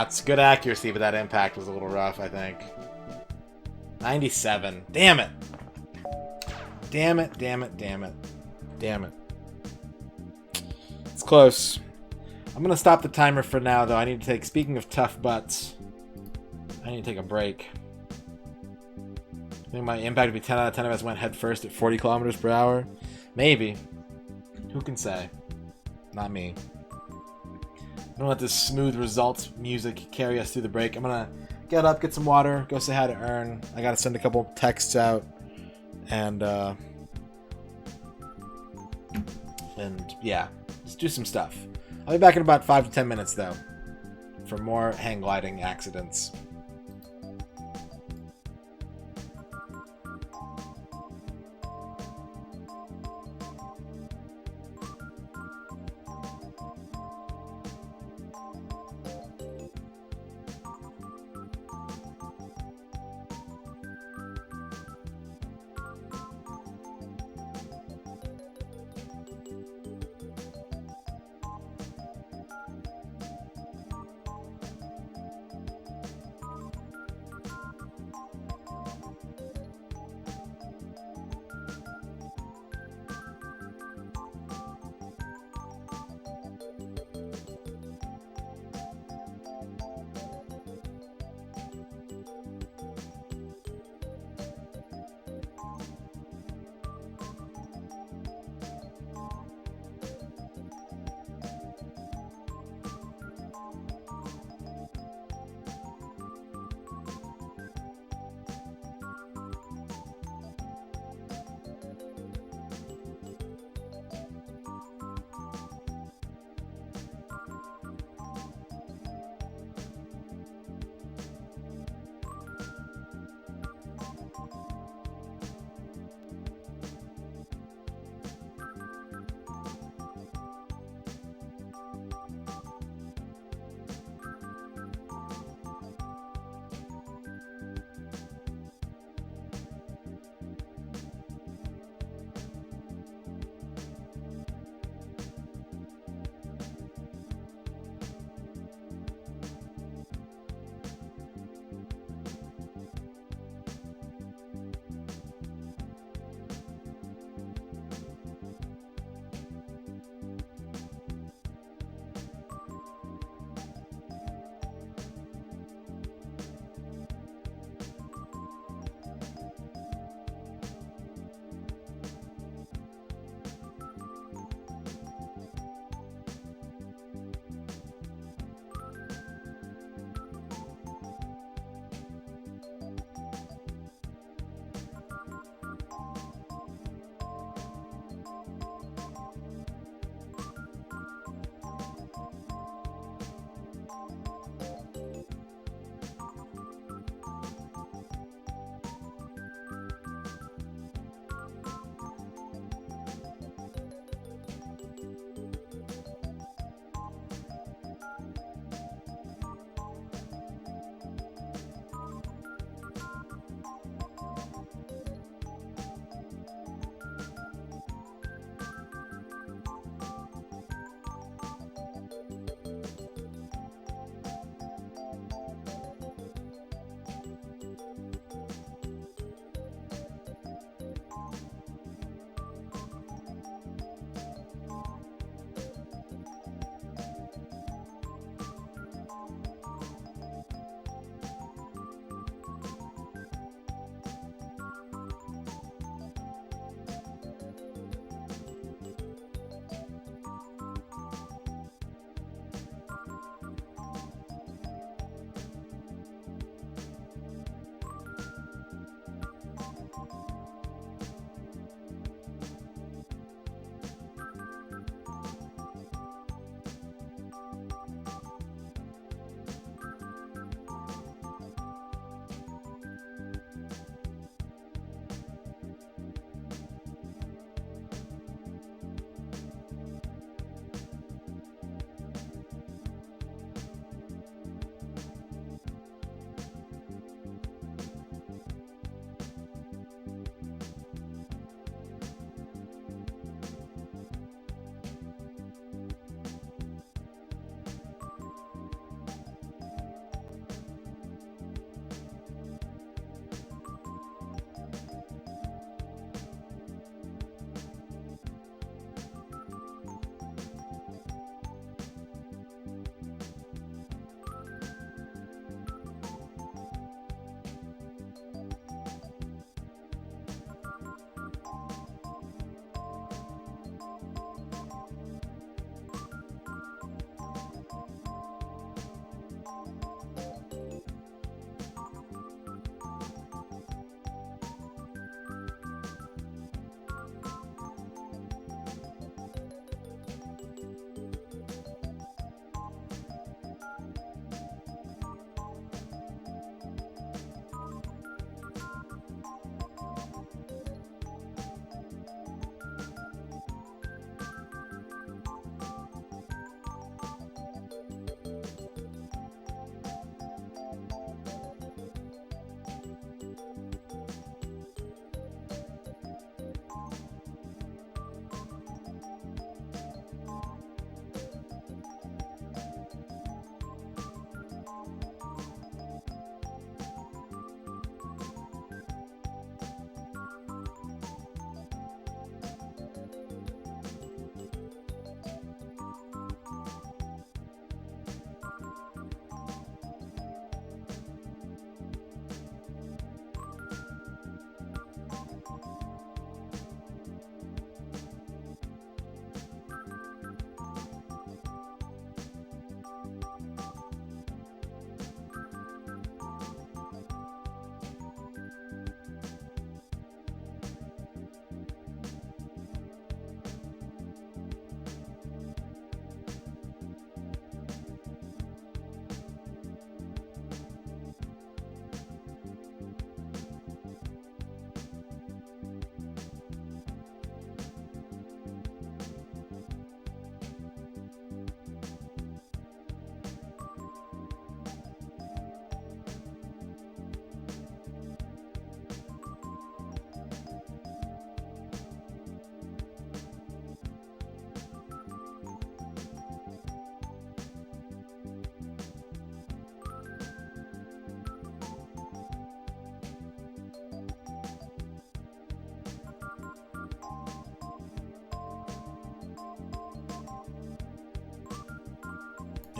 It's good accuracy, but that impact was a little rough, I think. 97. Damn it! Damn it, damn it, damn it. Damn it. It's close. I'm gonna stop the timer for now, though. I need to take... Speaking of tough butts, I need to take a break. I think my impact would be 10 out of 10 if I went head first at 40 kilometers per hour. Maybe. Who can say? Not me. I'm gonna let this smooth results music carry us through the break. I'm gonna get up, get some water, go say hi to Ern. I gotta send a couple texts out, and yeah, just do some stuff. I'll be back in about 5 to 10 minutes though, for more hang gliding accidents.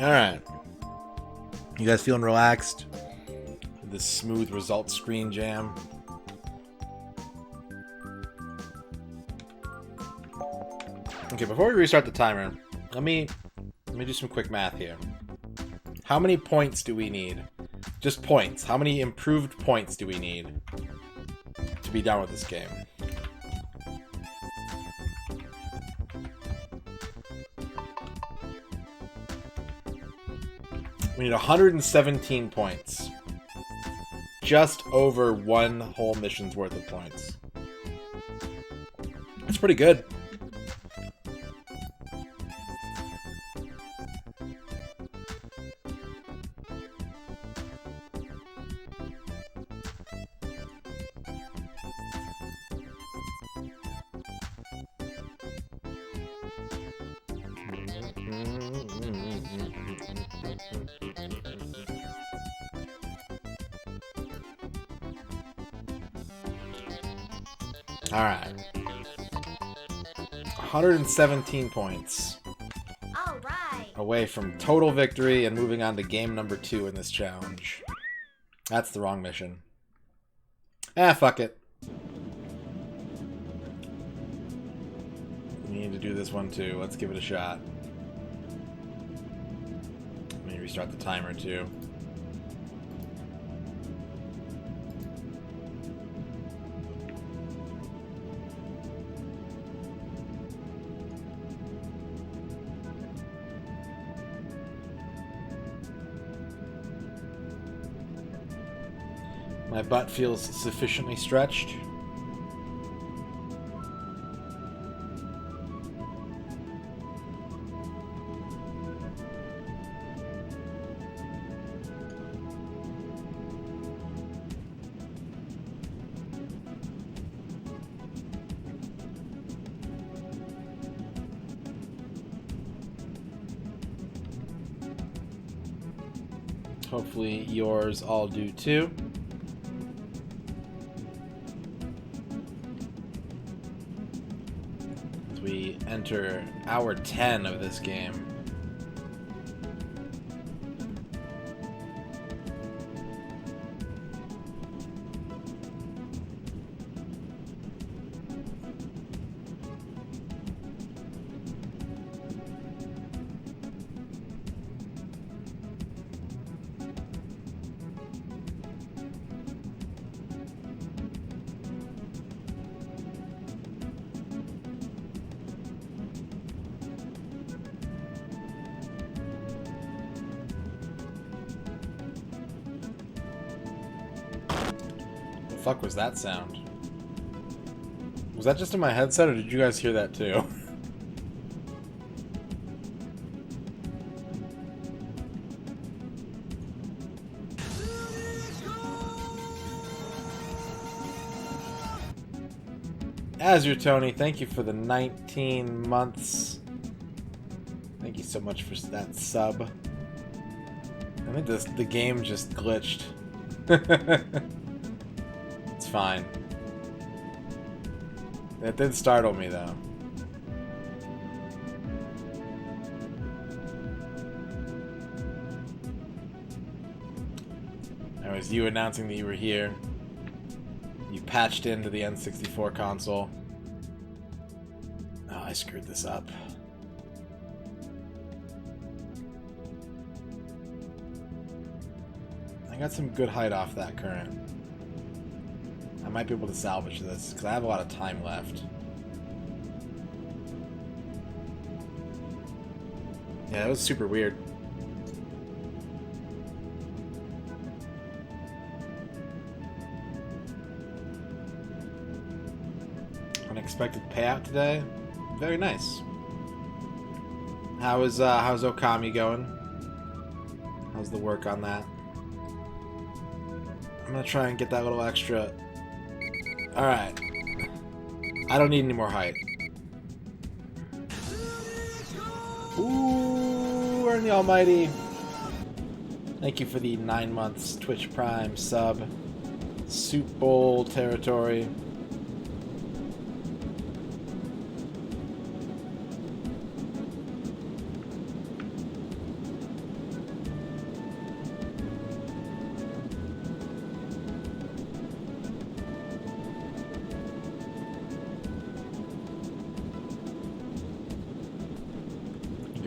Alright. You guys feeling relaxed? This smooth results screen jam. Okay, before we restart the timer, let me do some quick math here. How many points do we need? Just points. How many improved points do we need to be done with this game? We need 117 points. Just over one whole mission's worth of points. That's pretty good. Alright. 117 points. All right. Away from total victory and moving on to game number 2 in this challenge. That's the wrong mission. Ah, fuck it. We need to do this one too. Let's give it a shot. Let me restart the timer too. My butt feels sufficiently stretched. Hopefully yours all do too. As we enter hour 10 of this game. The fuck was that sound? Was that just in my headset, or did you guys hear that too? Azure Tony, thank you for the 19 months. Thank you so much for that sub. I think the game just glitched. It's fine. That did startle me, though. That was you announcing that you were here. You patched into the N64 console. Oh, I screwed this up. I got some good height off that current. I might be able to salvage this, because I have a lot of time left. Yeah, that was super weird. Unexpected payout today. Very nice. How's Okami going? How's the work on that? I'm gonna try and get that little extra. Alright. I don't need any more height. Ooh, earn the almighty. Thank you for the 9 months Twitch Prime sub. Soup Bowl territory.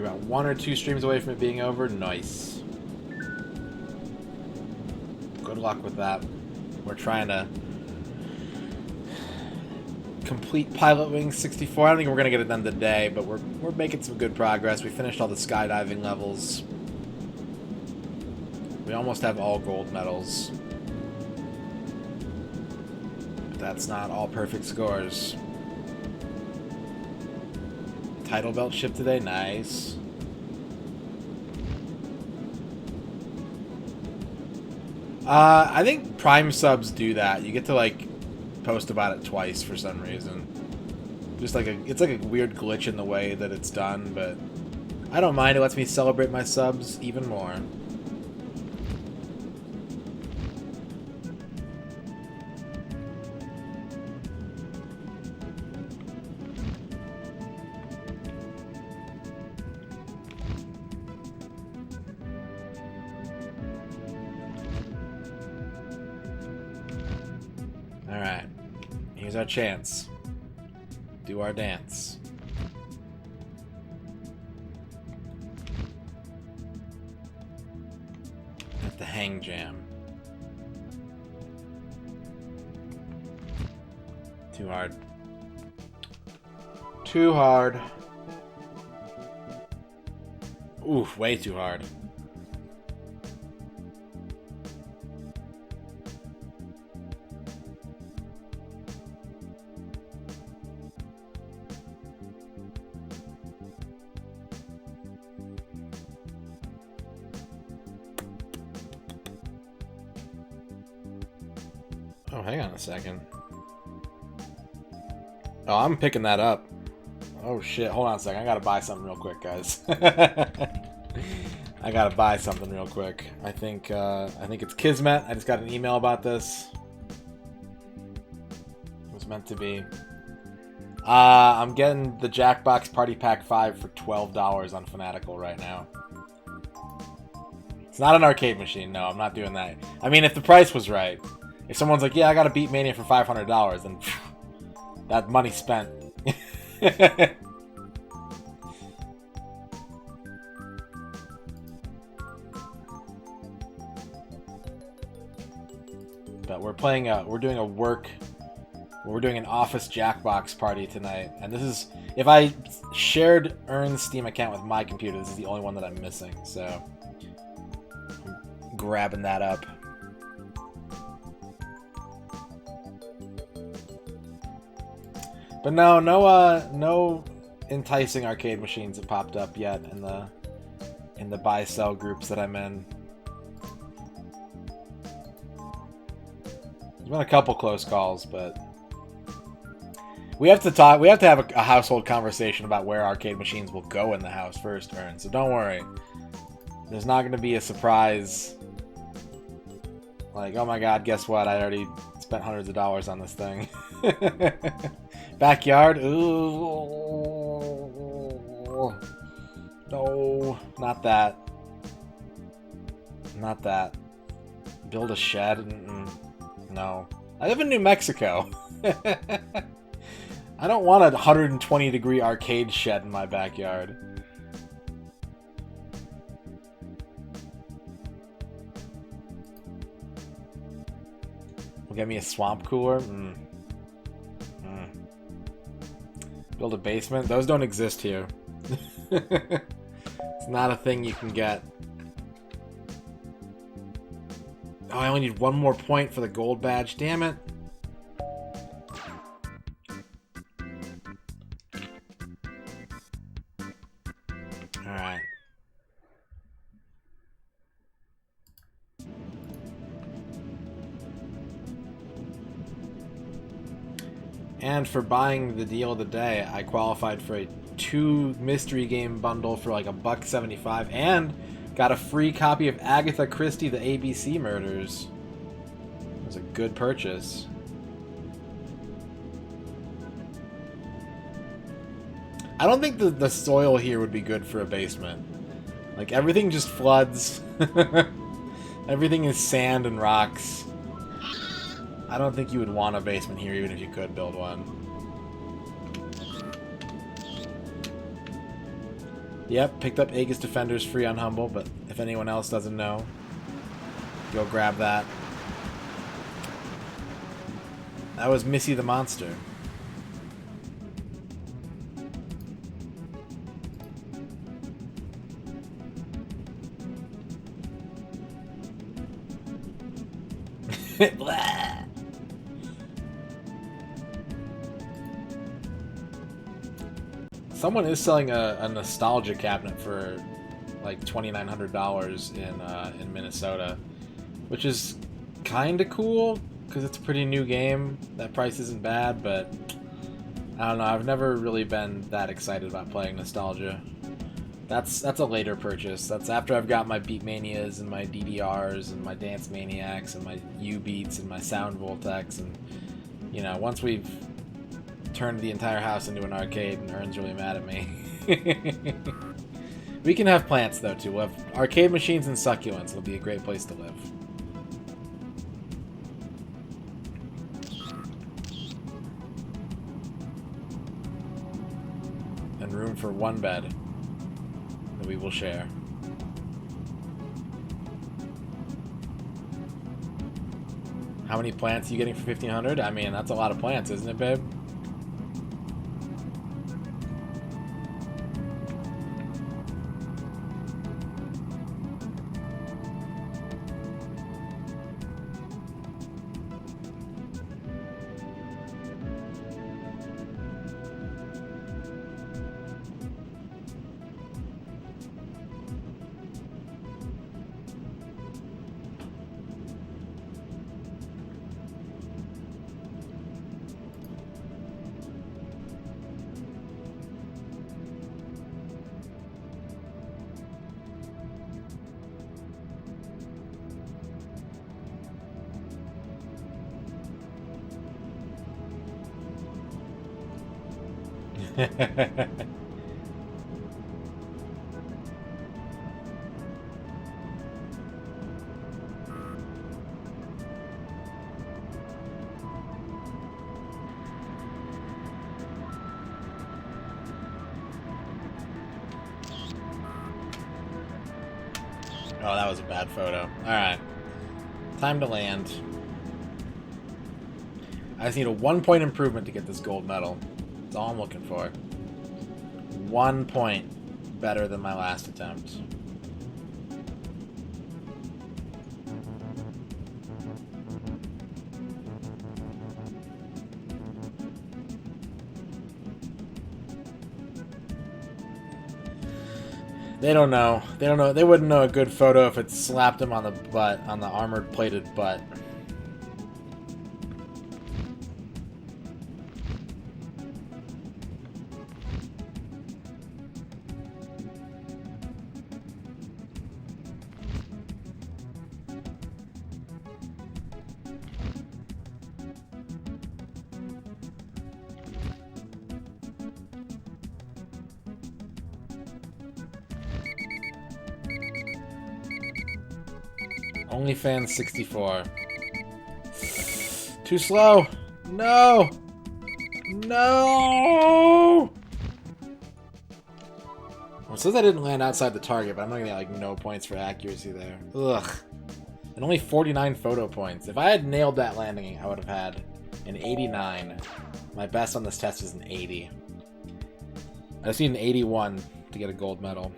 You're about 1 or 2 streams away from it being over. Nice. Good luck with that. We're trying to complete Pilotwings 64. I don't think we're going to get it done today, but we're making some good progress. We finished all the skydiving levels. We almost have all gold medals. But that's not all perfect scores. Title belt ship today, nice. I think Prime subs do that. You get to like post about it twice for some reason. Just like it's like a weird glitch in the way that it's done, but I don't mind. It lets me celebrate my subs even more. Alright. Here's our chance. Do our dance. At the hang jam. Too hard. Too hard. Oof, way too hard. Oh, hang on a second. Oh, I'm picking that up. Oh shit, hold on a second. I gotta buy something real quick, guys. I gotta buy something real quick. I think it's Kismet. I just got an email about this. It was meant to be. I'm getting the Jackbox Party Pack 5 for $12 on Fanatical right now. It's not an arcade machine. No, I'm not doing that. I mean, if the price was right. If someone's like, yeah, I gotta beat Mania for $500, then phew, that money spent. But we're doing an office Jackbox party tonight, and this is, if I shared Ern's Steam account with my computer, this is the only one that I'm missing, so I'm grabbing that up. But no enticing arcade machines have popped up yet in the buy-sell groups that I'm in. There's been a couple close calls, but we have to talk. We have to have a household conversation about where arcade machines will go in the house first, Ern. So don't worry. There's not going to be a surprise. Like, oh my god, guess what? I already spent hundreds of dollars on this thing. Backyard? Ooh. No, not that. Not that. Build a shed? No. I live in New Mexico. I don't want a 120-degree arcade shed in my backyard. Will get me a swamp cooler? Build a basement? Those don't exist here. It's not a thing you can get. Oh, I only need one more point for the gold badge. Damn it. Alright. And for buying the deal of the day, I qualified for a 2 mystery game bundle for like $1.75 and got a free copy of Agatha Christie, The ABC Murders. It was a good purchase. I don't think the soil here would be good for a basement. Like, everything just floods. Everything is sand and rocks. I don't think you would want a basement here even if you could build one. Yep, picked up Aegis Defenders free on Humble, but if anyone else doesn't know, go grab that. That was Missy the Monster. Someone is selling a nostalgia cabinet for like $2,900 in Minnesota, which is kind of cool because it's a pretty new game. That price isn't bad, but I don't know. I've never really been that excited about playing nostalgia. That's a later purchase. That's after I've got my Beatmanias and my DDRs and my Dance Maniacs and my U-Beats and my Sound Voltex, and you know, once we've turned the entire house into an arcade, and Ern's really mad at me. We can have plants though too. We'll have arcade machines and succulents. It'll be a great place to live. And room for one bed that we will share. How many plants are you getting for 1,500? I mean, that's a lot of plants, isn't it, babe? Oh, that was a bad photo. Alright. Time to land. I just need a 1-point improvement to get this gold medal. That's all I'm looking for. 1 point better than my last attempt. They don't know. They don't know. They wouldn't know a good photo if it slapped them on the butt, on the armored plated butt. OnlyFans 64. Too slow. No. No. Well, it says I didn't land outside the target, but I'm not gonna get like no points for accuracy there. Ugh. And only 49 photo points. If I had nailed that landing, I would have had an 89. My best on this test is an 80. I just need an 81 to get a gold medal.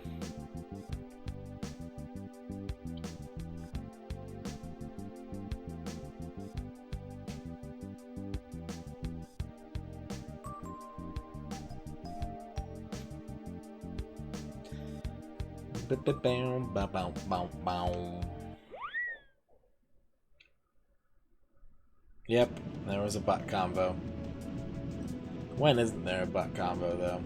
Yep, there was a butt combo. When isn't there a butt combo, though?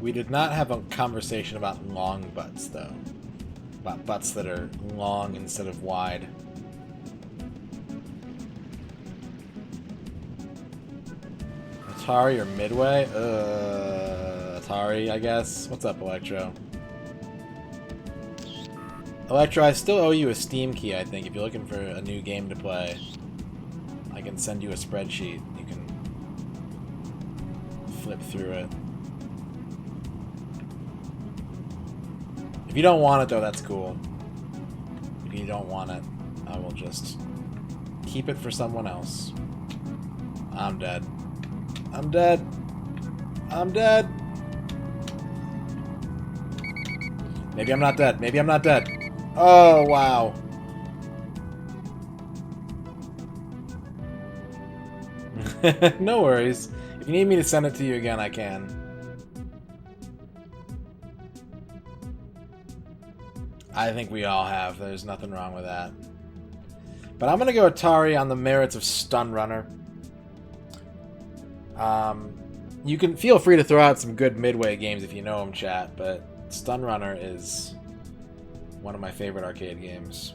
We did not have a conversation about long butts, though. About butts that are long instead of wide. Atari or Midway? Atari, I guess. What's up, Electro? Electro, I still owe you a Steam key, I think. If you're looking for a new game to play, I can send you a spreadsheet. You can flip through it. If you don't want it, though, that's cool. If you don't want it, I will just keep it for someone else. I'm dead. I'm dead. I'm dead. Maybe I'm not dead. Maybe I'm not dead. Oh, wow. No worries. If you need me to send it to you again, I can. I think we all have. There's nothing wrong with that. But I'm going to go Atari on the merits of Stun Runner. You can feel free to throw out some good Midway games if you know them, chat, but Stun Runner is one of my favorite arcade games.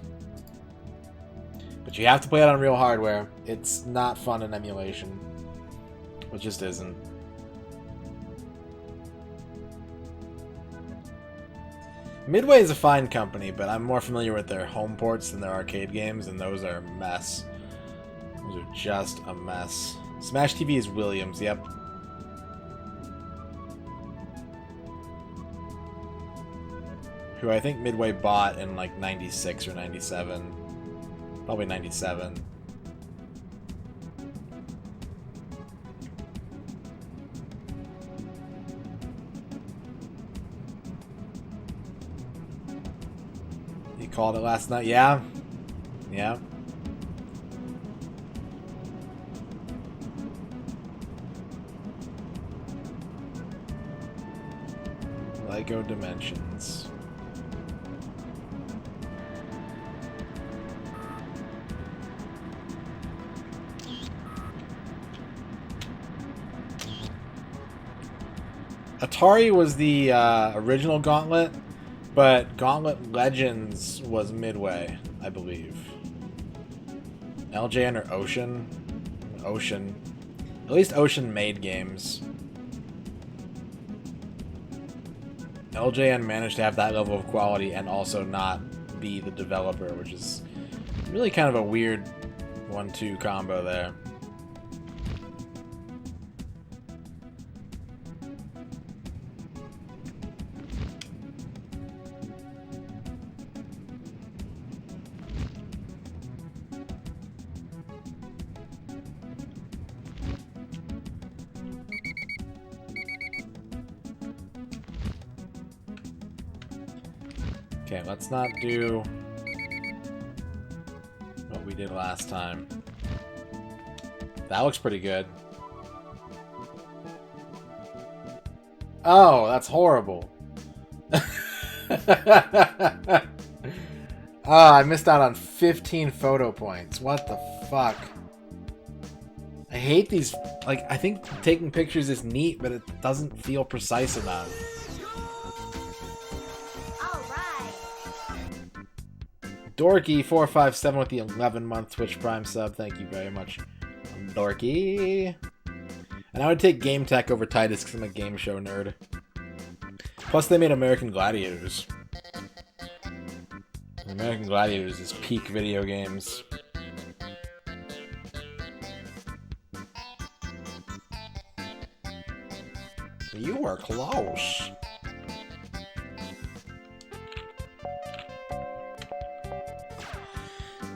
But you have to play it on real hardware. It's not fun in emulation. It just isn't. Midway is a fine company, but I'm more familiar with their home ports than their arcade games, and those are a mess. Those are just a mess. Smash TV is Williams, yep. Who I think Midway bought in like 96 or 97. Probably 97. You called it last night? Yeah. Yeah. Lego Dimensions. Atari was the original Gauntlet, but Gauntlet Legends was Midway, I believe. LJN or Ocean? Ocean. At least Ocean made games. LJN managed to have that level of quality and also not be the developer, which is really kind of a weird 1-2 combo there. Okay, let's not do what we did last time. That looks pretty good. Oh, that's horrible. Ah, I missed out on 15 photo points. What the fuck? I hate these. Like, I think taking pictures is neat, but it doesn't feel precise enough. Dorky457 with the 11-month Twitch Prime sub. Thank you very much, Dorky. And I would take Game Tech over Titus because I'm a game show nerd. Plus, they made American Gladiators. American Gladiators is peak video games. You were close.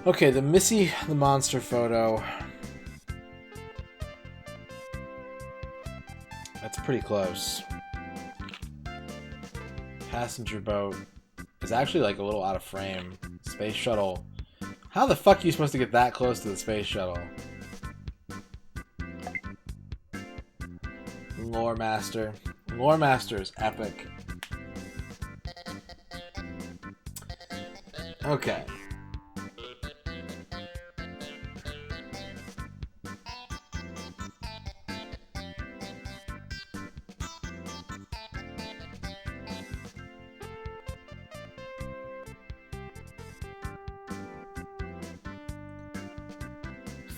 Okay, the Missy the Monster photo. That's pretty close. Passenger boat is actually like a little out of frame. Space shuttle. How the fuck are you supposed to get that close to the space shuttle? Lore Master. Lore Master is epic. Okay.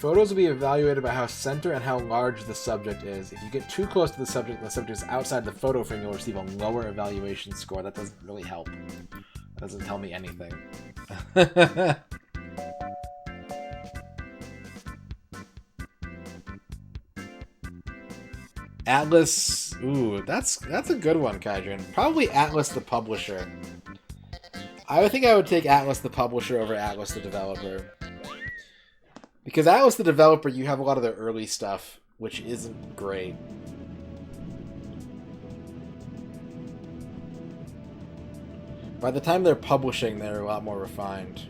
Photos will be evaluated by how center and how large the subject is. If you get too close to the subject and the subject is outside the photo frame, you'll receive a lower evaluation score. That doesn't really help. That doesn't tell me anything. Atlas. Ooh, that's a good one, Kaijun. Probably Atlas the publisher. I would think I would take Atlas the publisher over Atlas the developer. Because Atlas the developer, you have a lot of their early stuff, which isn't great. By the time they're publishing, they're a lot more refined.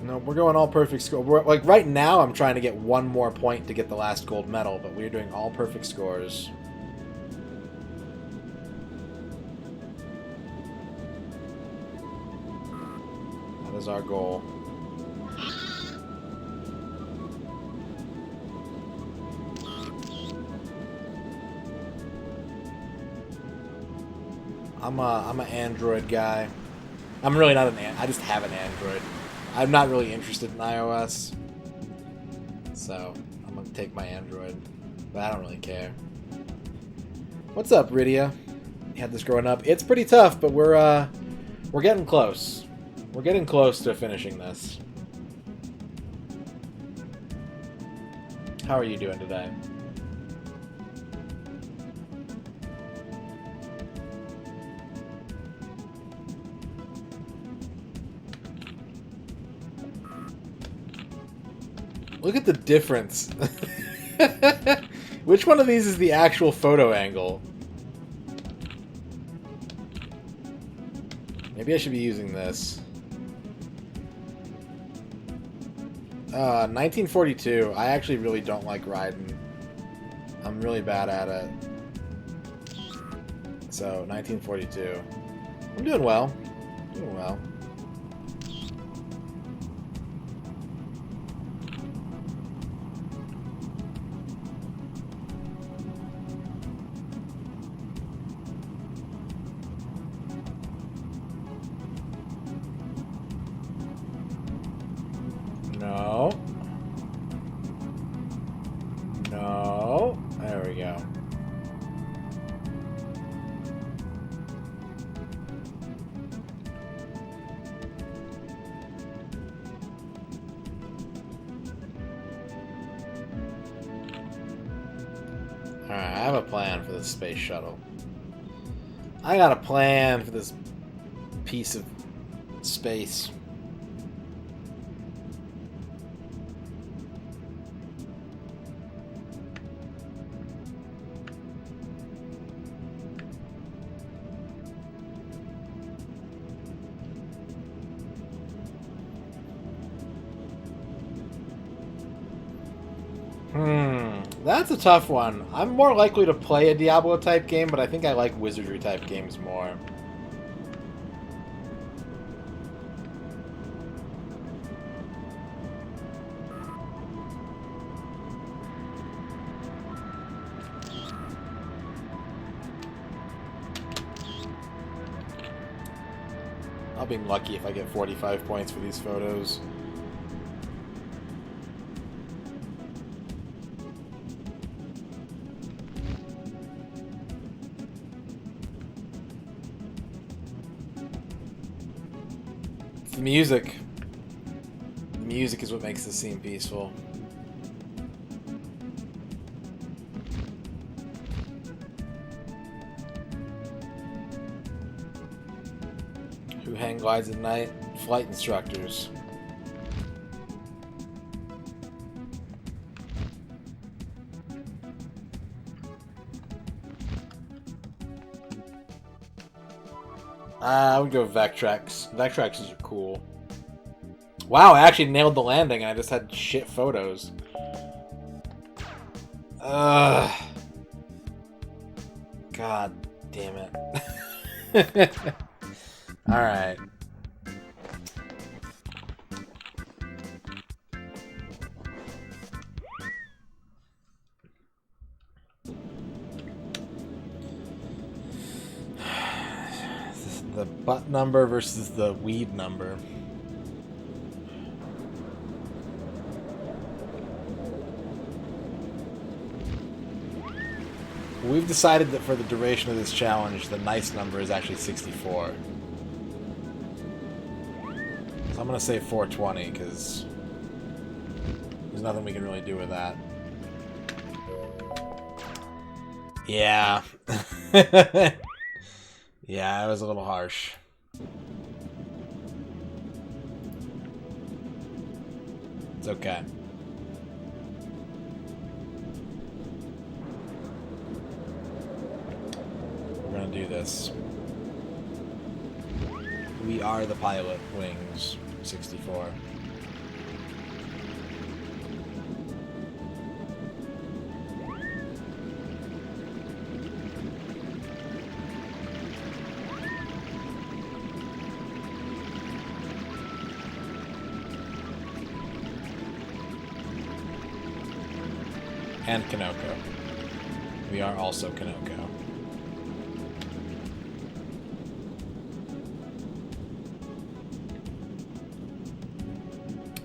No, we're going all perfect score. Like right now, I'm trying to get one more point to get the last gold medal, but we're doing all perfect scores. That is our goal. I'm an Android guy. I'm really not I just have an Android. I'm not really interested in iOS. So, I'm gonna take my Android. But I don't really care. What's up, Rydia? You had this growing up. It's pretty tough, but we're getting close. We're getting close to finishing this. How are you doing today? Look at the difference. Which one of these is the actual photo angle? Maybe I should be using this. 1942. I actually really don't like Raiden. I'm really bad at it. So, 1942. I'm doing well. Doing well. No. No. There we go. Alright, I have a plan for this space shuttle. I got a plan for this piece of space. That's a tough one. I'm more likely to play a Diablo-type game, but I think I like Wizardry-type games more. I'll be lucky if I get 45 points for these photos. The music. The music is what makes this seem peaceful. Who hang glides at night? Flight instructors. I would go Vectrex. Vectrexes are cool. Wow, I actually nailed the landing and I just had shit photos. Ugh. God damn it. Alright. The butt number versus the weed number. We've decided that for the duration of this challenge, the nice number is actually 64. So I'm going to say 420, because there's nothing we can really do with that. Yeah. Yeah, it was a little harsh. It's okay. We're gonna do this. We are the Pilotwings 64. And Kanoko. We are also Kanoko.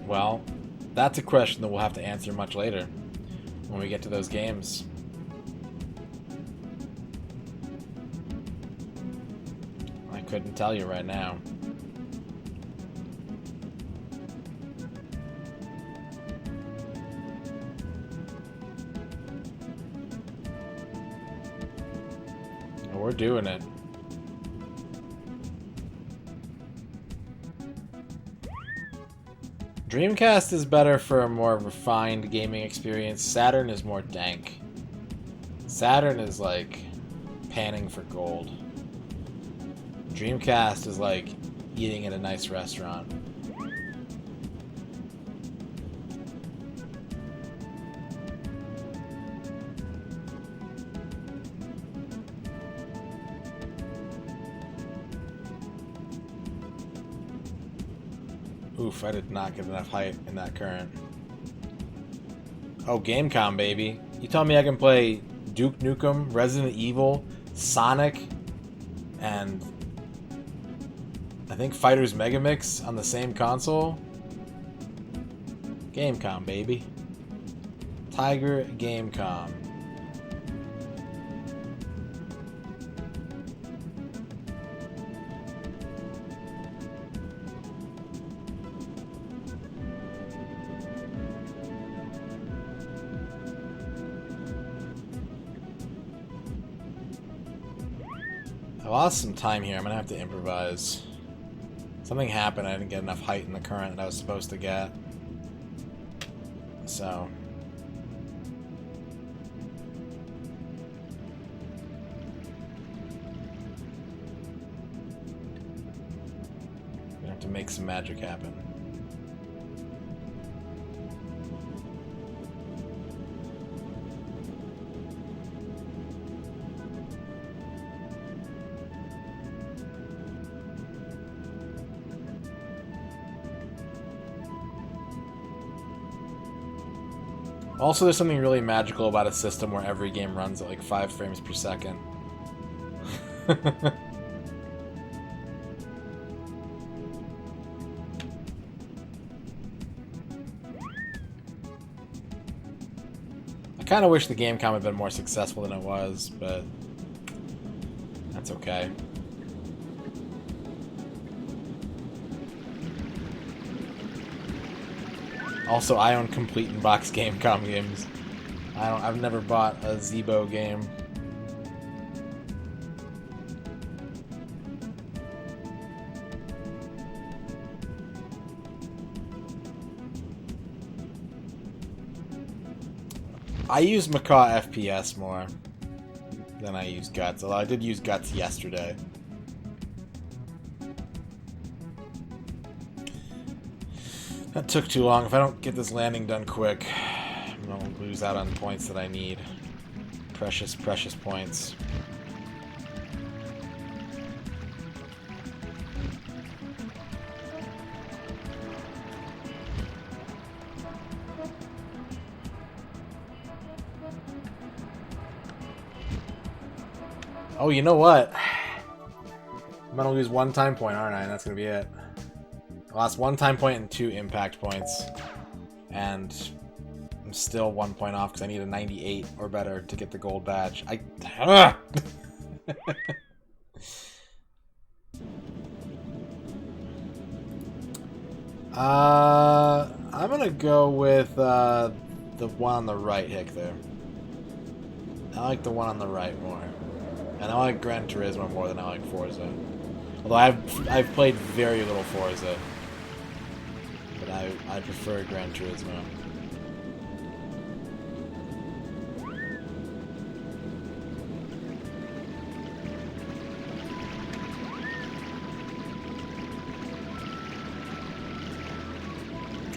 Well, that's a question that we'll have to answer much later when we get to those games. I couldn't tell you right now. We're doing it. Dreamcast is better for a more refined gaming experience. Saturn is more dank. Saturn is like panning for gold. Dreamcast is like eating at a nice restaurant. Oof, I did not get enough height in that current. Oh, Gamecom, baby. You tell me I can play Duke Nukem, Resident Evil, Sonic, and I think Fighters Megamix on the same console? Gamecom, baby. Tiger Gamecom. I lost some time here. I'm gonna have to improvise. Something happened. I didn't get enough height in the current that I was supposed to get. So. I'm gonna have to make some magic happen. Also, there's something really magical about a system where every game runs at like 5 frames per second. I kind of wish the Gamecom had been more successful than it was, but that's okay. Also, I own complete in-box Gamecom games. I've never bought a Zeebo game. I use Macaw FPS more than I use Guts, although I did use Guts yesterday. That took too long. If I don't get this landing done quick, I'm gonna lose out on points that I need. Precious, precious points. Oh, you know what? I'm gonna lose 1 time point, aren't I? And that's gonna be it. I lost 1 time point and 2 impact points. And I'm still 1 point off because I need a 98 or better to get the gold badge. I'm gonna go with the one on the right, Hick, there. I like the one on the right more. And I like Gran Turismo more than I like Forza. Although I've played very little Forza. But I prefer Gran Turismo.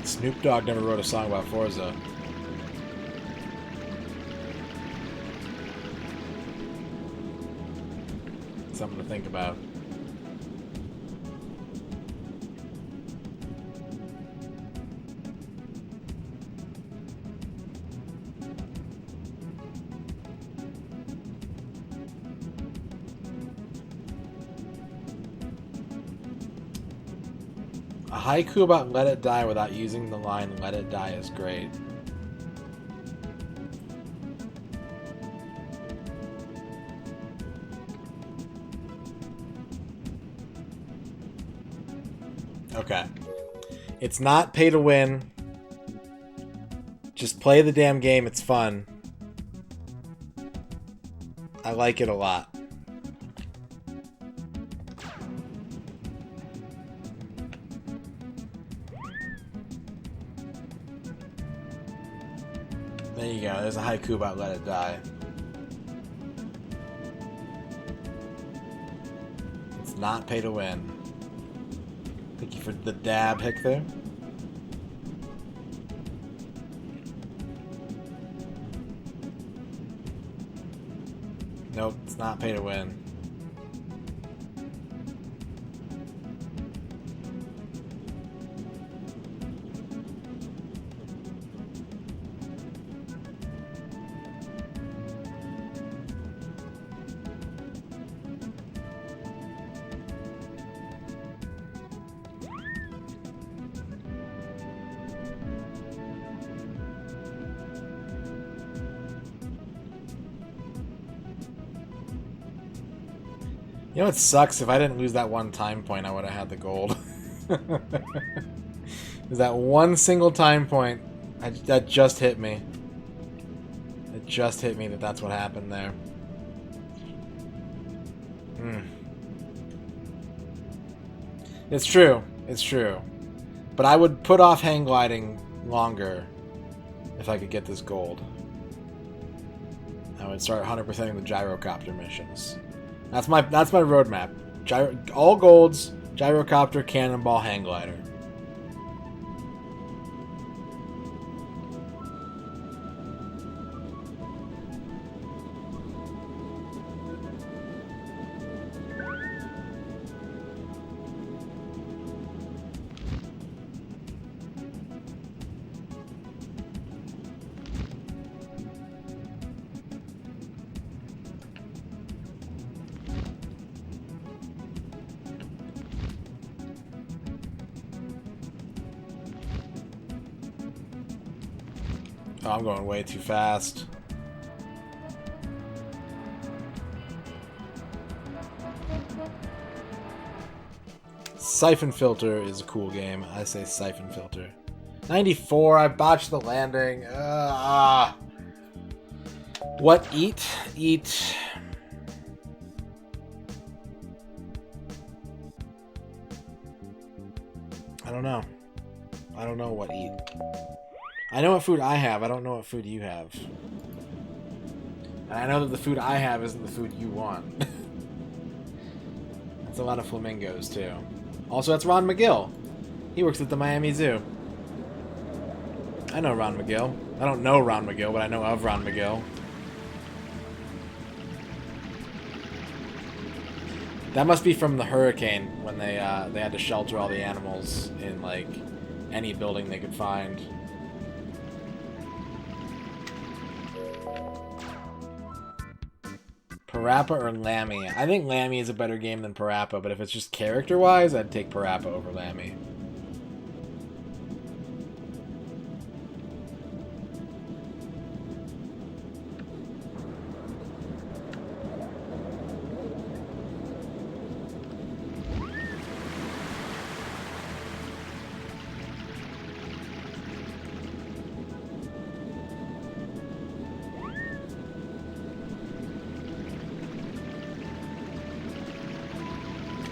Snoop Dogg never wrote a song about Forza. Something to think about. A haiku about Let It Die without using the line Let It Die is great. Okay. It's not pay to win. Just play the damn game, it's fun. I like it a lot. There you go, there's a haiku about Let It Die. It's not pay to win. Thank you for the dab, Hick, there. Nope, it's not pay to win. You know what sucks? If I didn't lose that 1 time point, I would have had the gold. Is that 1 single time point that just hit me. It just hit me that that's what happened there. It's true. It's true. But I would put off hang gliding longer if I could get this gold. I would start 100%ing the gyrocopter missions. That's my roadmap. All golds, gyrocopter, cannonball, hang glider. Oh, I'm going way too fast. Siphon Filter is a cool game. I say Siphon Filter. 94, I botched the landing. What eat? Eat. I don't know. I don't know what eat. I know what food I have. I don't know what food you have. And I know that the food I have isn't the food you want. That's a lot of flamingos, too. Also, that's Ron McGill. He works at the Miami Zoo. I know Ron McGill. I don't know Ron McGill, but I know of Ron McGill. That must be from the hurricane when they had to shelter all the animals in, like, any building they could find. Parappa or Lammy? I think Lammy is a better game than Parappa, but if it's just character-wise, I'd take Parappa over Lammy.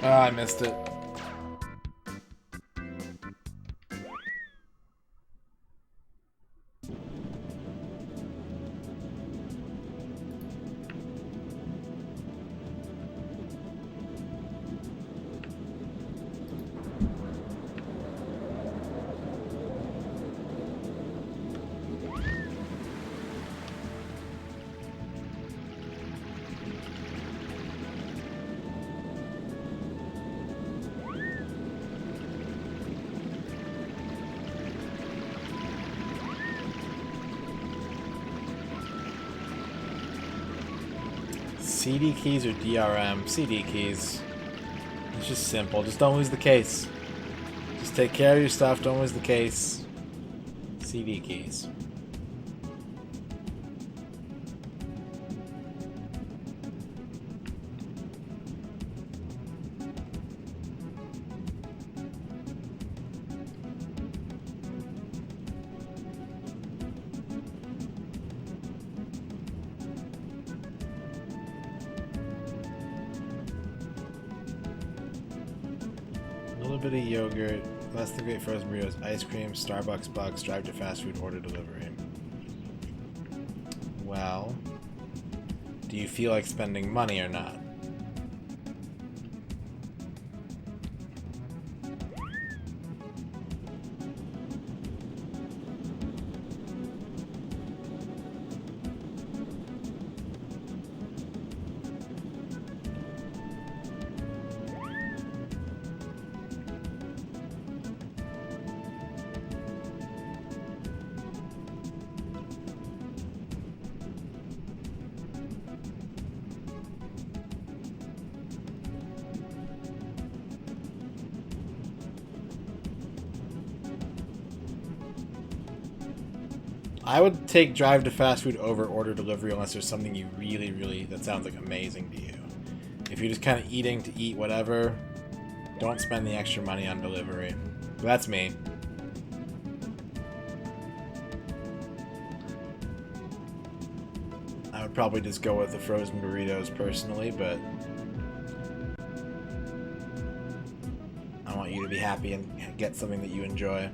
Oh, I missed it. CD keys or DRM? CD keys. It's just simple. Just don't lose the case. Just take care of your stuff. Don't lose the case. CD keys. Bit of yogurt, less than great frozen burritos, ice cream, Starbucks bucks, drive to fast food, order delivery. Well, do you feel like spending money or not? I would take drive to fast food over order delivery unless there's something you really, that sounds like amazing to you. If you're just kind of eating to eat whatever, don't spend the extra money on delivery. But that's me. I would probably just go with the frozen burritos personally, but I want you to be happy and get something that you enjoy.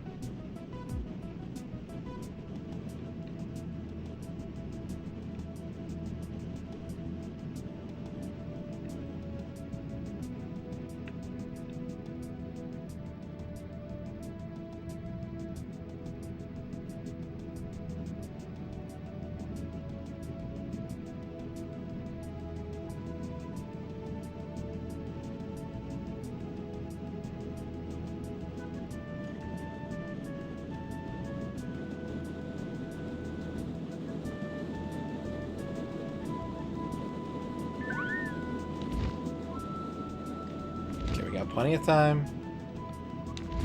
Plenty of time.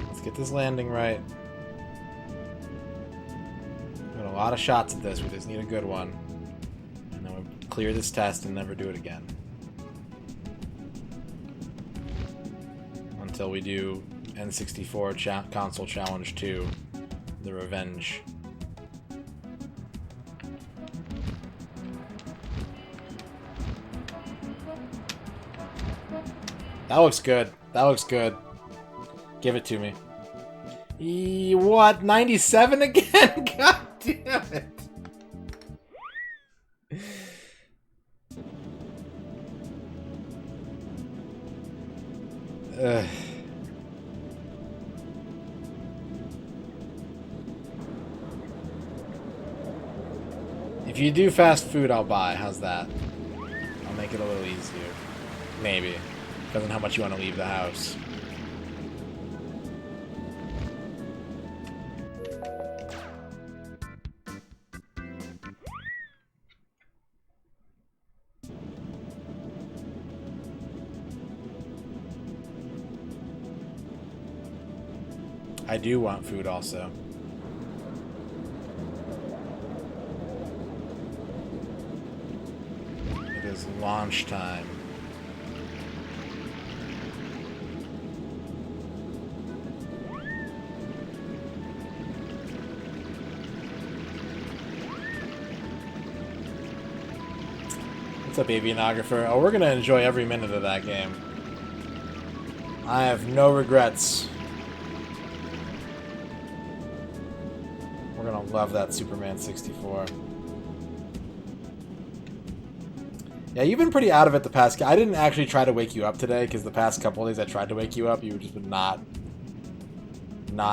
Let's get this landing right. Got a lot of shots at this. We just need a good one. And then we'll clear this test and never do it again. Until we do N64 Console Challenge 2, The Revenge. That looks good. That looks good. Give it to me. What? 97 again? God damn it. Ugh. If you do fast food, I'll buy. How's that? I'll make it a little easier. Maybe. Depends on how much you want to leave the house. I do want food also. It is launch time. What's up, avianographer? Oh, we're gonna enjoy every minute of that game. I have no regrets. We're gonna love that Superman 64. Yeah, you've been pretty out of it the past... I didn't actually try to wake you up today, because the past couple of days I tried to wake you up, you were just not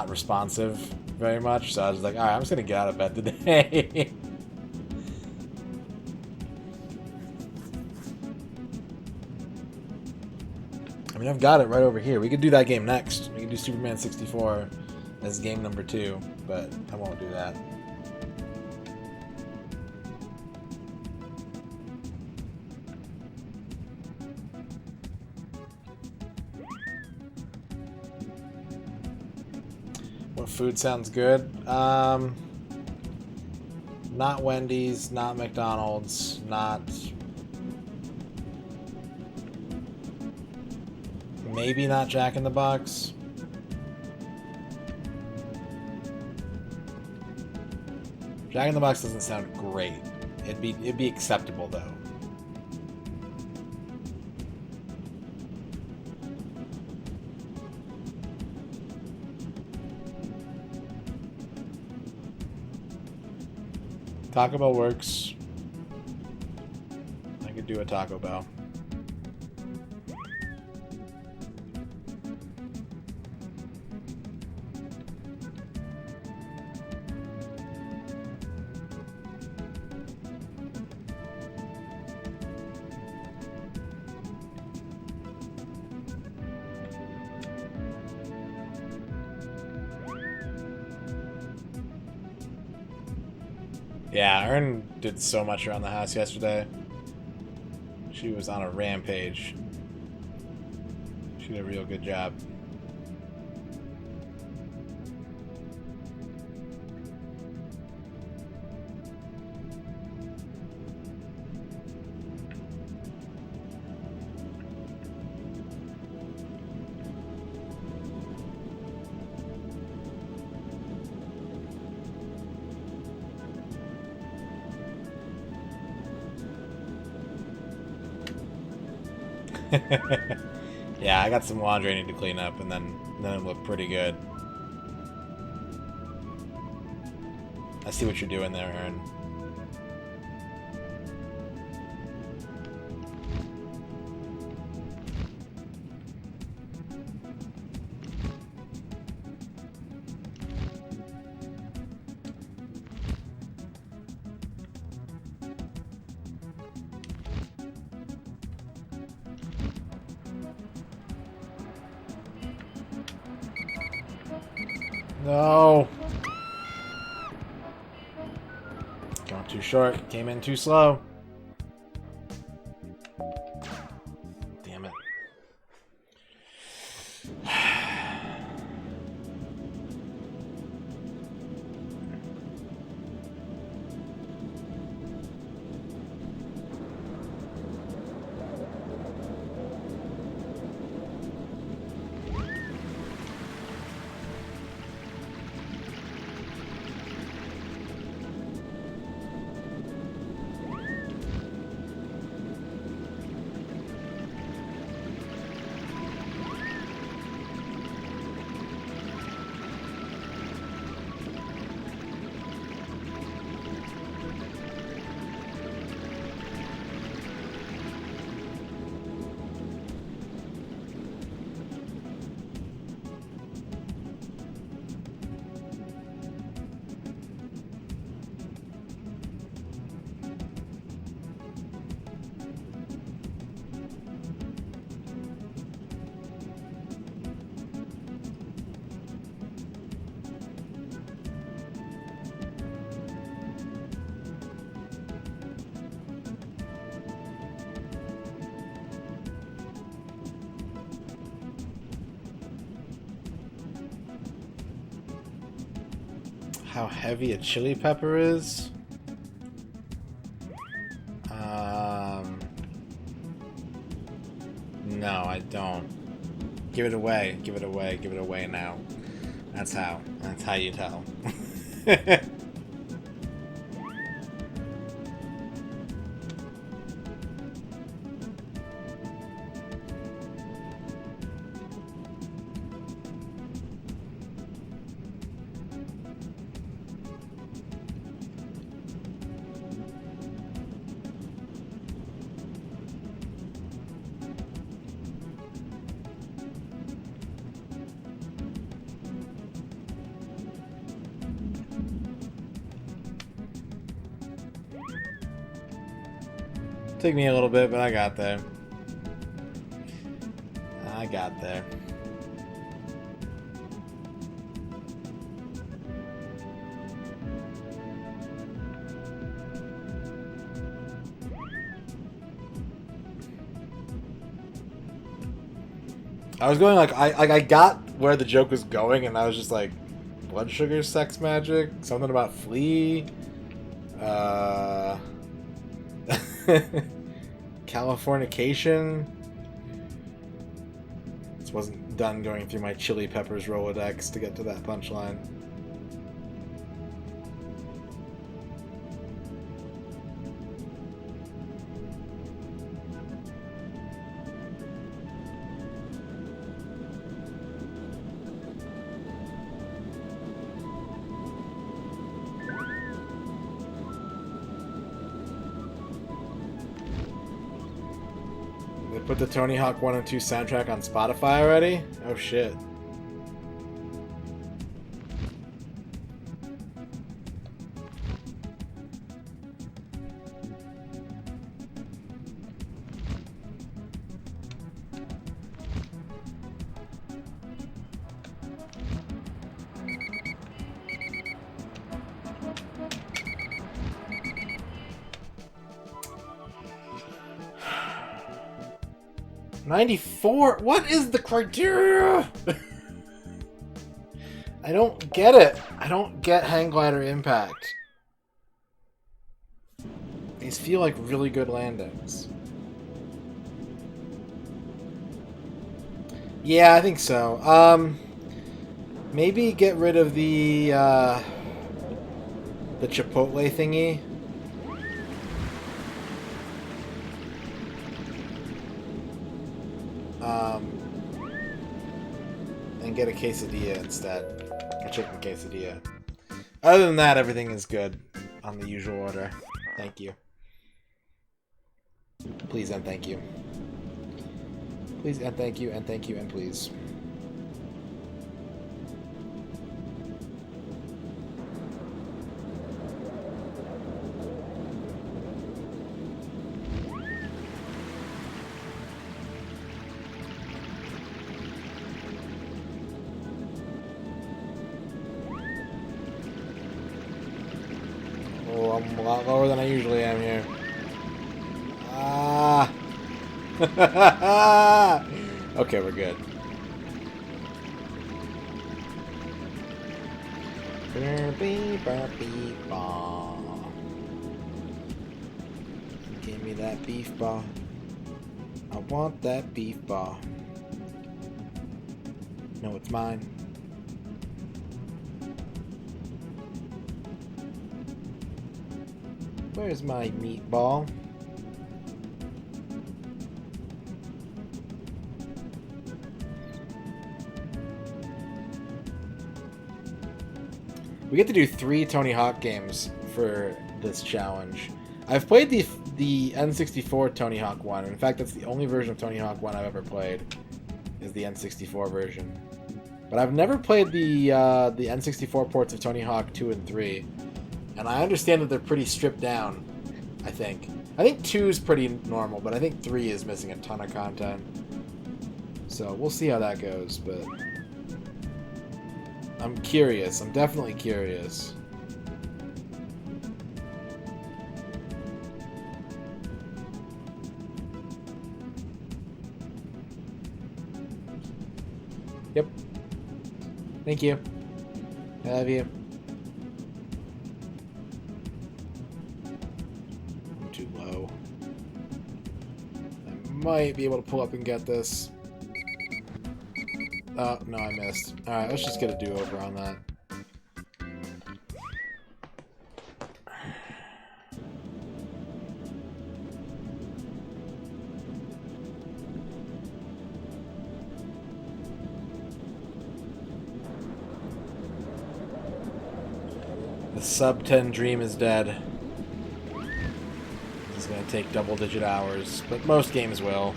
responsive very much, so I was like, alright, I'm just gonna get out of bed today. I mean, I've got it right over here. We could do that game next. We can do Superman 64 as game number 2, but I won't do that. What food sounds good? Not Wendy's, not McDonald's, not... Maybe not Jack in the Box. Jack in the Box doesn't sound great. It'd be acceptable though. Taco Bell works. I could do a Taco Bell. Yeah, Erin did so much around the house yesterday. She was on a rampage. She did a real good job. Yeah, I got some laundry I need to clean up, and then it looked pretty good. I see what you're doing there, Aaron. No. Going too short. Came in too slow. Damn it. how heavy a chili pepper is. No, I don't. Give it away. Give it away. Give it away now. That's how. That's how you tell. Took me a little bit, but I got there. I got there. I was going like I got where the joke was going, and I was just like, blood sugar, sex magic, something about flea. Californication. This wasn't done going through my chili peppers Rolodex to get to that punchline. Put the Tony Hawk 1 and 2 soundtrack on Spotify already? Oh shit. $94? What is the criteria? I don't get it. I don't get Hang Glider Impact. These feel like really good landings. Yeah, I think so. Maybe get rid of the Chipotle thingy. And get a quesadilla instead. A chicken quesadilla. Other than that, everything is good on the usual order. Thank you. Please and thank you. Please and thank you and thank you and please. Oh, I'm a lot lower than I usually am here. Ah. Okay, we're good. Give me that beef bar. I want that beef bar. No, it's mine. Where's my meatball? We get to do 3 Tony Hawk games for this challenge. I've played the N64 Tony Hawk one. In fact, that's the only version of Tony Hawk 1 I've ever played, is the N64 version. But I've never played the N64 ports of Tony Hawk 2 and 3. And I understand that they're pretty stripped down, I think. I think 2 is pretty normal, but I think 3 is missing a ton of content. So we'll see how that goes, but I'm curious. I'm definitely curious. Yep. Thank you. I love you. might be able to pull up and get this. Oh, no, I missed. Alright, let's just get a do-over on that. The sub 10 dream is dead. It's going to take double-digit hours, but most games will.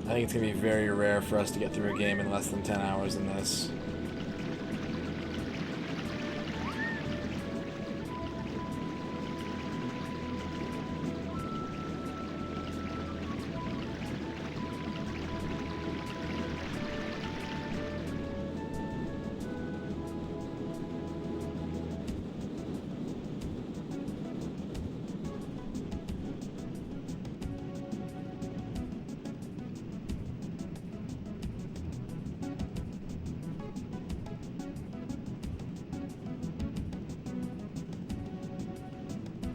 I think it's going to be very rare for us to get through a game in less than 10 hours in this.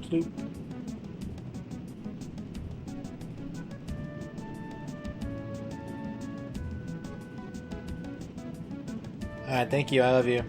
Sloop. Alright, thank you. I love you.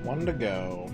One to go.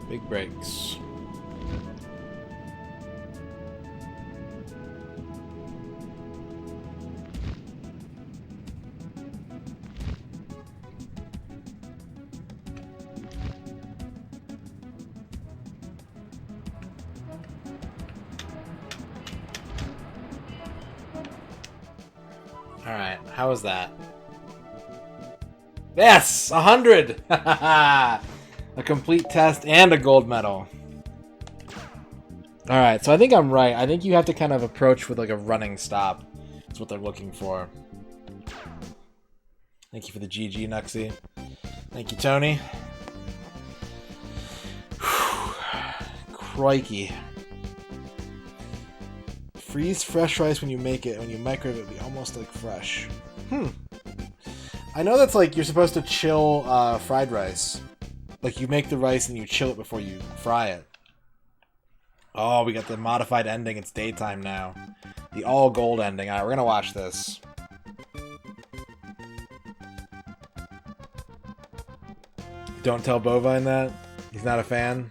Big breaks. Alright, how was that? Yes! 100! A complete test and a gold medal. Alright, so I think I'm right. I think you have to kind of approach with like a running stop. That's what they're looking for. Thank you for the GG, Nuxie. Thank you, Tony. Crikey. Freeze fresh rice when you make it. When you microwave it, it'll be almost like fresh. I know that's like you're supposed to chill fried rice. Like you make the rice and you chill it before you fry it. Oh, we got the modified ending. It's daytime now. The all gold ending. Alright, we're gonna watch this. Don't tell Bovine that. He's not a fan.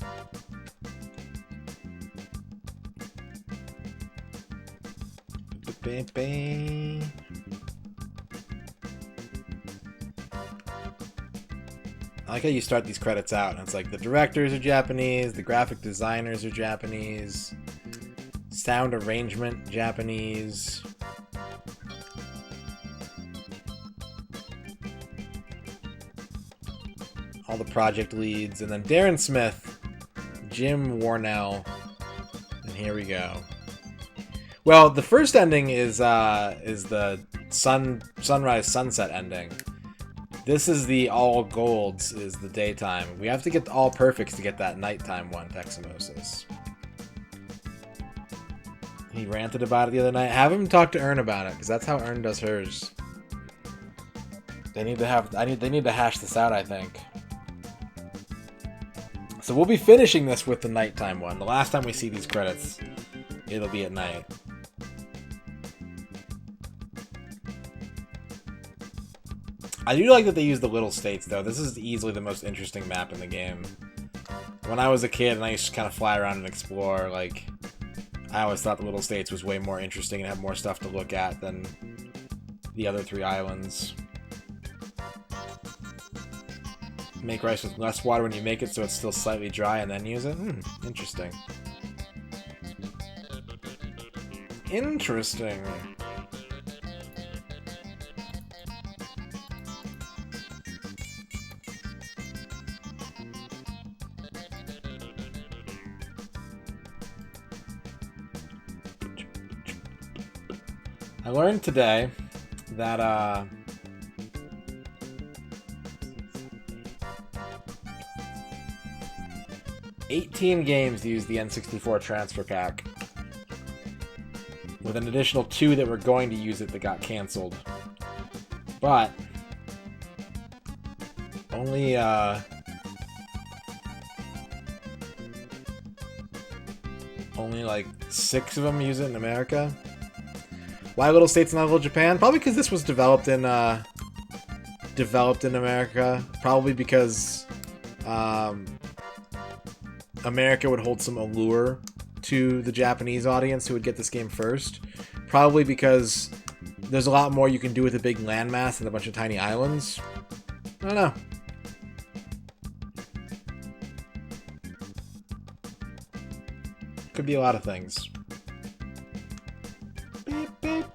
I like how you start these credits out, and it's like the directors are Japanese, the graphic designers are Japanese, sound arrangement Japanese. all the project leads, and then Darren Smith, Jim Warnell, and here we go. Well, the first ending is the sunrise sunset ending. This is the all golds, is the daytime. We have to get all perfects to get that nighttime one, Teximosis. He ranted about it the other night. Have him talk to Ern about it, because that's how Ern does hers. They need to hash this out, I think. So we'll be finishing this with the nighttime one. The last time we see these credits, it'll be at night. I do like that they use the little states, though. This is easily the most interesting map in the game. When I was a kid and I used to kind of fly around and explore, like, I always thought the little states was way more interesting and had more stuff to look at than the other 3 islands. Make rice with less water when you make it so it's still slightly dry and then use it? Interesting. Interesting. I learned today that, 18 games use the N64 transfer pack, with an additional 2 that were going to use it that got canceled. But only like 6 of them use it in America. Why Little States not Little Japan? Probably because this was developed in America. Probably because America would hold some allure to the Japanese audience who would get this game first. Probably because there's a lot more you can do with a big landmass than a bunch of tiny islands. I don't know. Could be a lot of things. Beep, beep.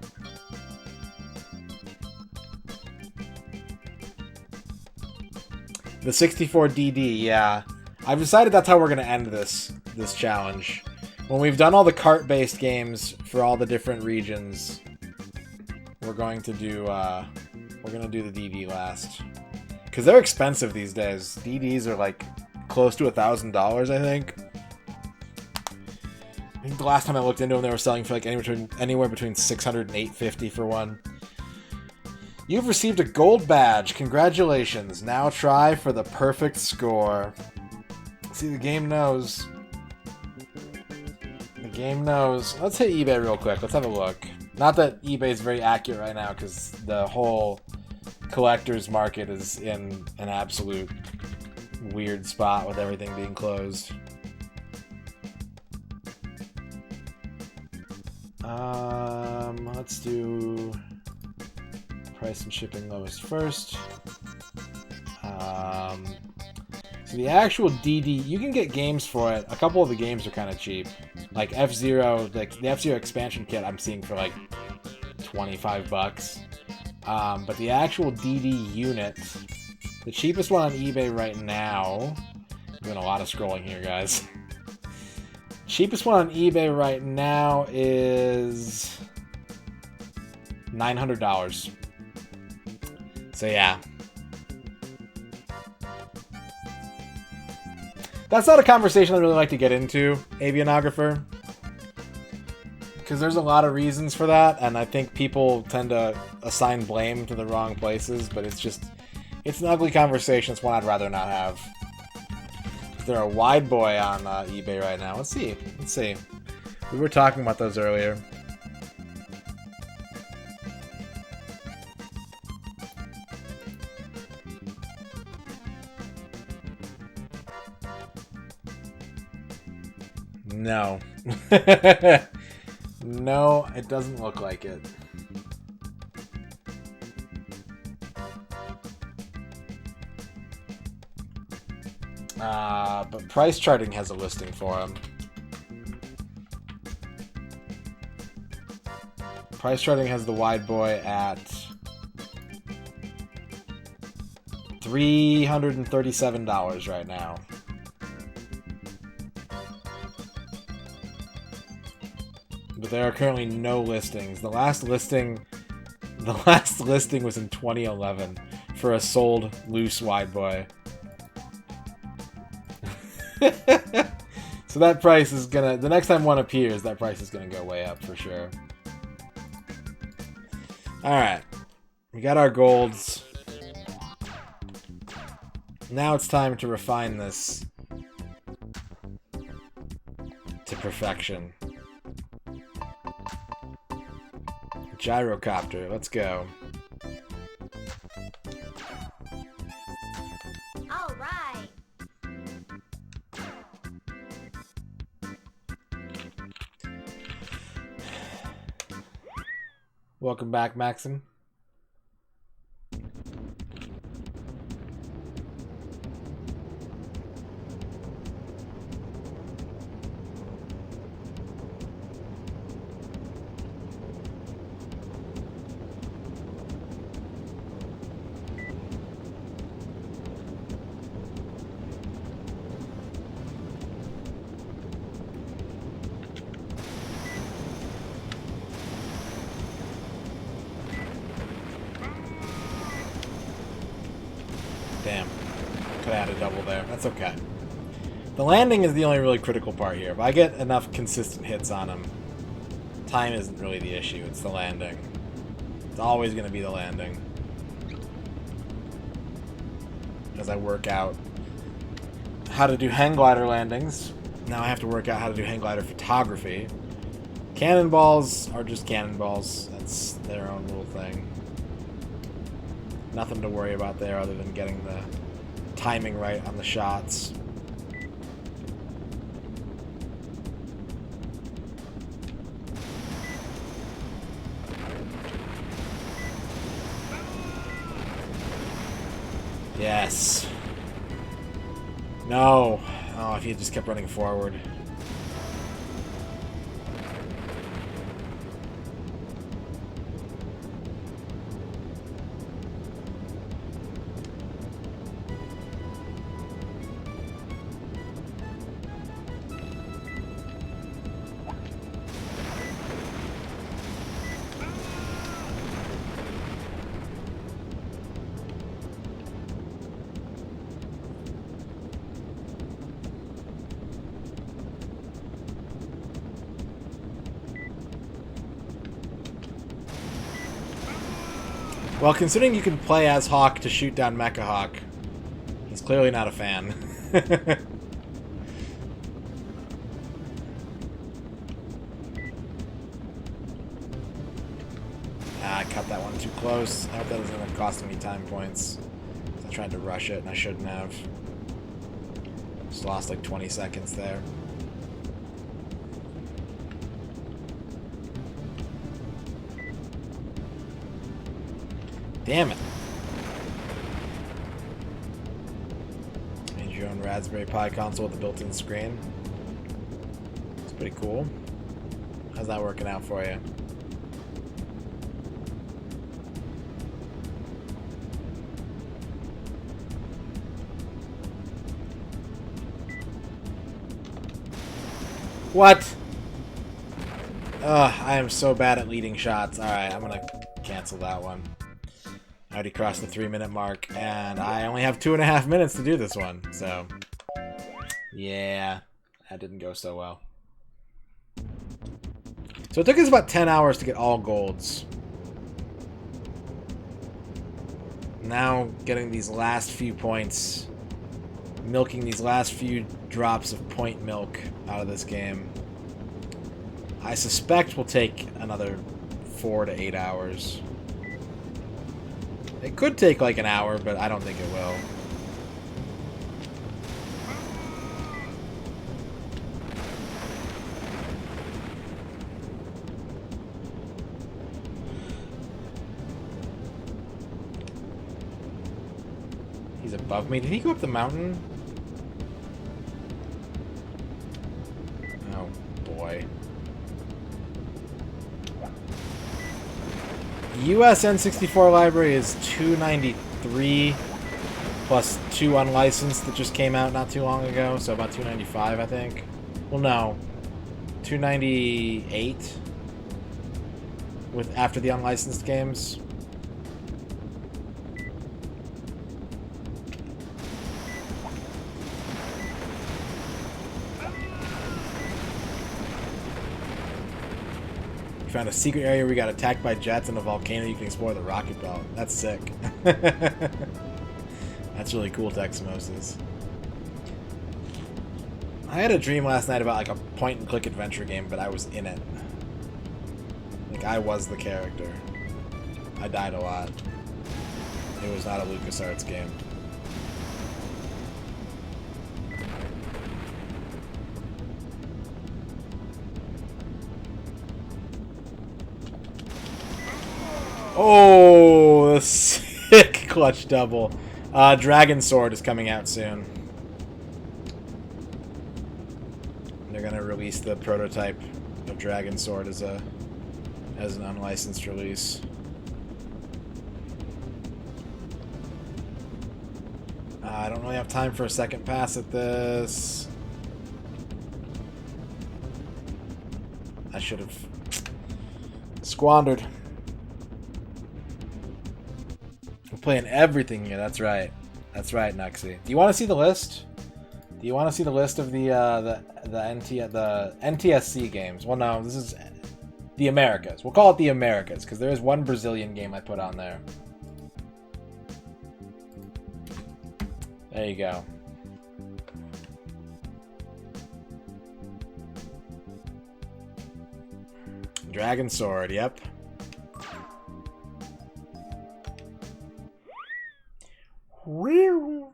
The 64DD, yeah. I've decided that's how we're going to end this challenge. When we've done all the cart-based games for all the different regions, we're going to do the DD last. Because they're expensive these days. DDs are like close to $1,000, I think. I think the last time I looked into them, they were selling for like anywhere between $600 and $850 for one. You've received a gold badge. Congratulations. Now try for the perfect score. See, the game knows. The game knows. Let's hit eBay real quick. Let's have a look. Not that eBay is very accurate right now, because the whole collector's market is in an absolute weird spot with everything being closed. Let's do price and shipping lowest first. So the actual DD, you can get games for it. A couple of the games are kind of cheap. Like F-Zero, like the F-Zero expansion kit I'm seeing for like $25. But the actual DD unit, the cheapest one on eBay right now, I'm doing a lot of scrolling here, guys. Cheapest one on eBay right now is $900. So yeah. That's not a conversation I'd really like to get into, Avianographer. Because there's a lot of reasons for that, and I think people tend to assign blame to the wrong places, but it's an ugly conversation. It's one I'd rather not have. Is there a wide boy on eBay right now? Let's see. We were talking about those earlier. No. No, it doesn't look like it. But Price Charting has a listing for him. Price Charting has the wide boy at $337 right now. But there are currently no listings. The last listing was in 2011 for a sold loose wide boy. So that price is gonna, the next time one appears, that price is gonna go way up for sure. Alright. We got our golds. Now it's time to refine this to perfection. Gyrocopter, let's go. All right. Welcome back, Maxim. Damn. Could have had a double there. That's okay. The landing is the only really critical part here. If I get enough consistent hits on him, time isn't really the issue. It's the landing. It's always going to be the landing. As I work out how to do hang glider landings, now I have to work out how to do hang glider photography. Cannonballs are just cannonballs. That's their own little thing. Nothing to worry about there other than getting the timing right on the shots. Yes. No. Oh, if he had just kept running forward. Well, considering you can play as Hawk to shoot down Mecha Hawk, he's clearly not a fan. I cut that one too close. I hope that doesn't end up costing me time points. I tried to rush it and I shouldn't have. Just lost like 20 seconds there. Damn it. Made your own Raspberry Pi console with a built-in screen. It's pretty cool. How's that working out for you? What? Ugh, I am so bad at leading shots. Alright, I'm gonna cancel that one. I already crossed the 3-minute mark, and I only have 2.5 minutes to do this one, so... yeah, that didn't go so well. So it took us about 10 hours to get all golds. Now, getting these last few points, milking these last few drops of point milk out of this game, I suspect will take another 4 to 8 hours. It could take like an hour, but I don't think it will. He's above me. Did he go up the mountain? Oh, boy. US N64 library is $293. plus 2 unlicensed that just came out not too long ago, so about $2.95, I think. Well, no, $2.98 with after the unlicensed games. We found a secret area where we got attacked by jets and a volcano. You can explore the rocket belt. That's sick. That's really cool, Texmosis. I had a dream last night about like a point-and-click adventure game, but I was in it. Like, I was the character. I died a lot. It was not a LucasArts game. Oh, the sick clutch double. Dragon Sword is coming out soon. They're gonna release the prototype of Dragon Sword as an unlicensed release. I don't really have time for a second pass at this. I should have squandered. I'm playing everything here. That's right. That's right, Nuxie. Do you want to see the list? Do you want to see the list of the NTSC games? Well, no, this is the Americas. We'll call it the Americas because there is one Brazilian game I put on there. There you go. Dragon Sword, yep. Whew.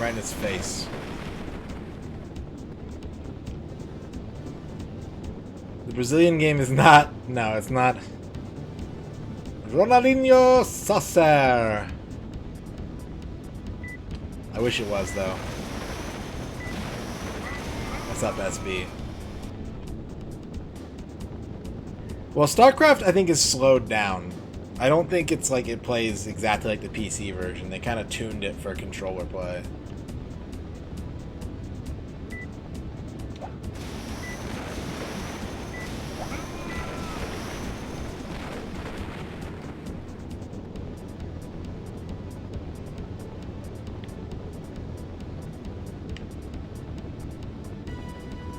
Right in his face. The Brazilian game is not... No, it's not... Ronaldinho Saucer. I wish it was, though. What's up, SB? Well, StarCraft, I think, is slowed down. I don't think it's like it plays exactly like the PC version. They kind of tuned it for controller play.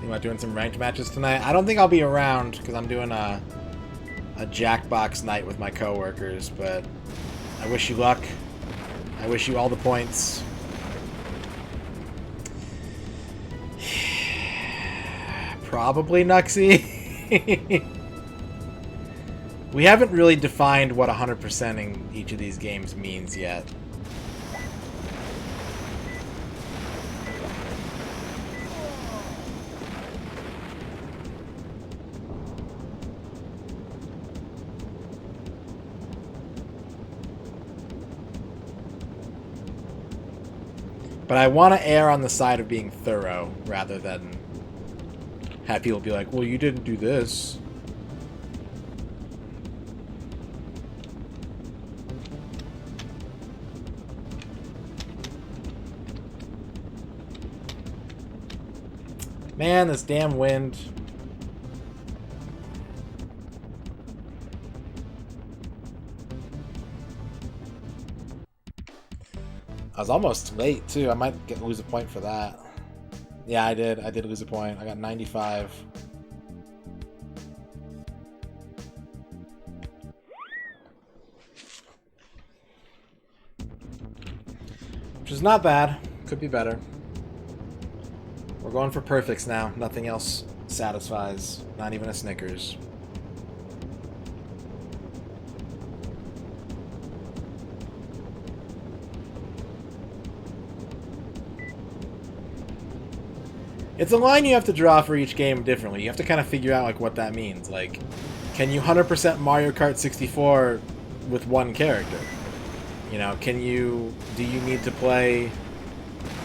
About doing some ranked matches tonight. I don't think I'll be around because I'm doing a Jackbox night with my coworkers, but I wish you luck. I wish you all the points. Probably Nuxie. We haven't really defined what 100%ing each of these games means yet. But I want to err on the side of being thorough rather than have people be like, well, you didn't do this. Man, this damn wind. I was almost late, too. I might lose a point for that. Yeah, I did. I did lose a point. I got 95. Which is not bad. Could be better. We're going for perfects now. Nothing else satisfies. Not even a Snickers. It's a line you have to draw for each game differently. You have to kind of figure out like what that means. Like, can you 100% Mario Kart 64 with one character? You know, do you need to play...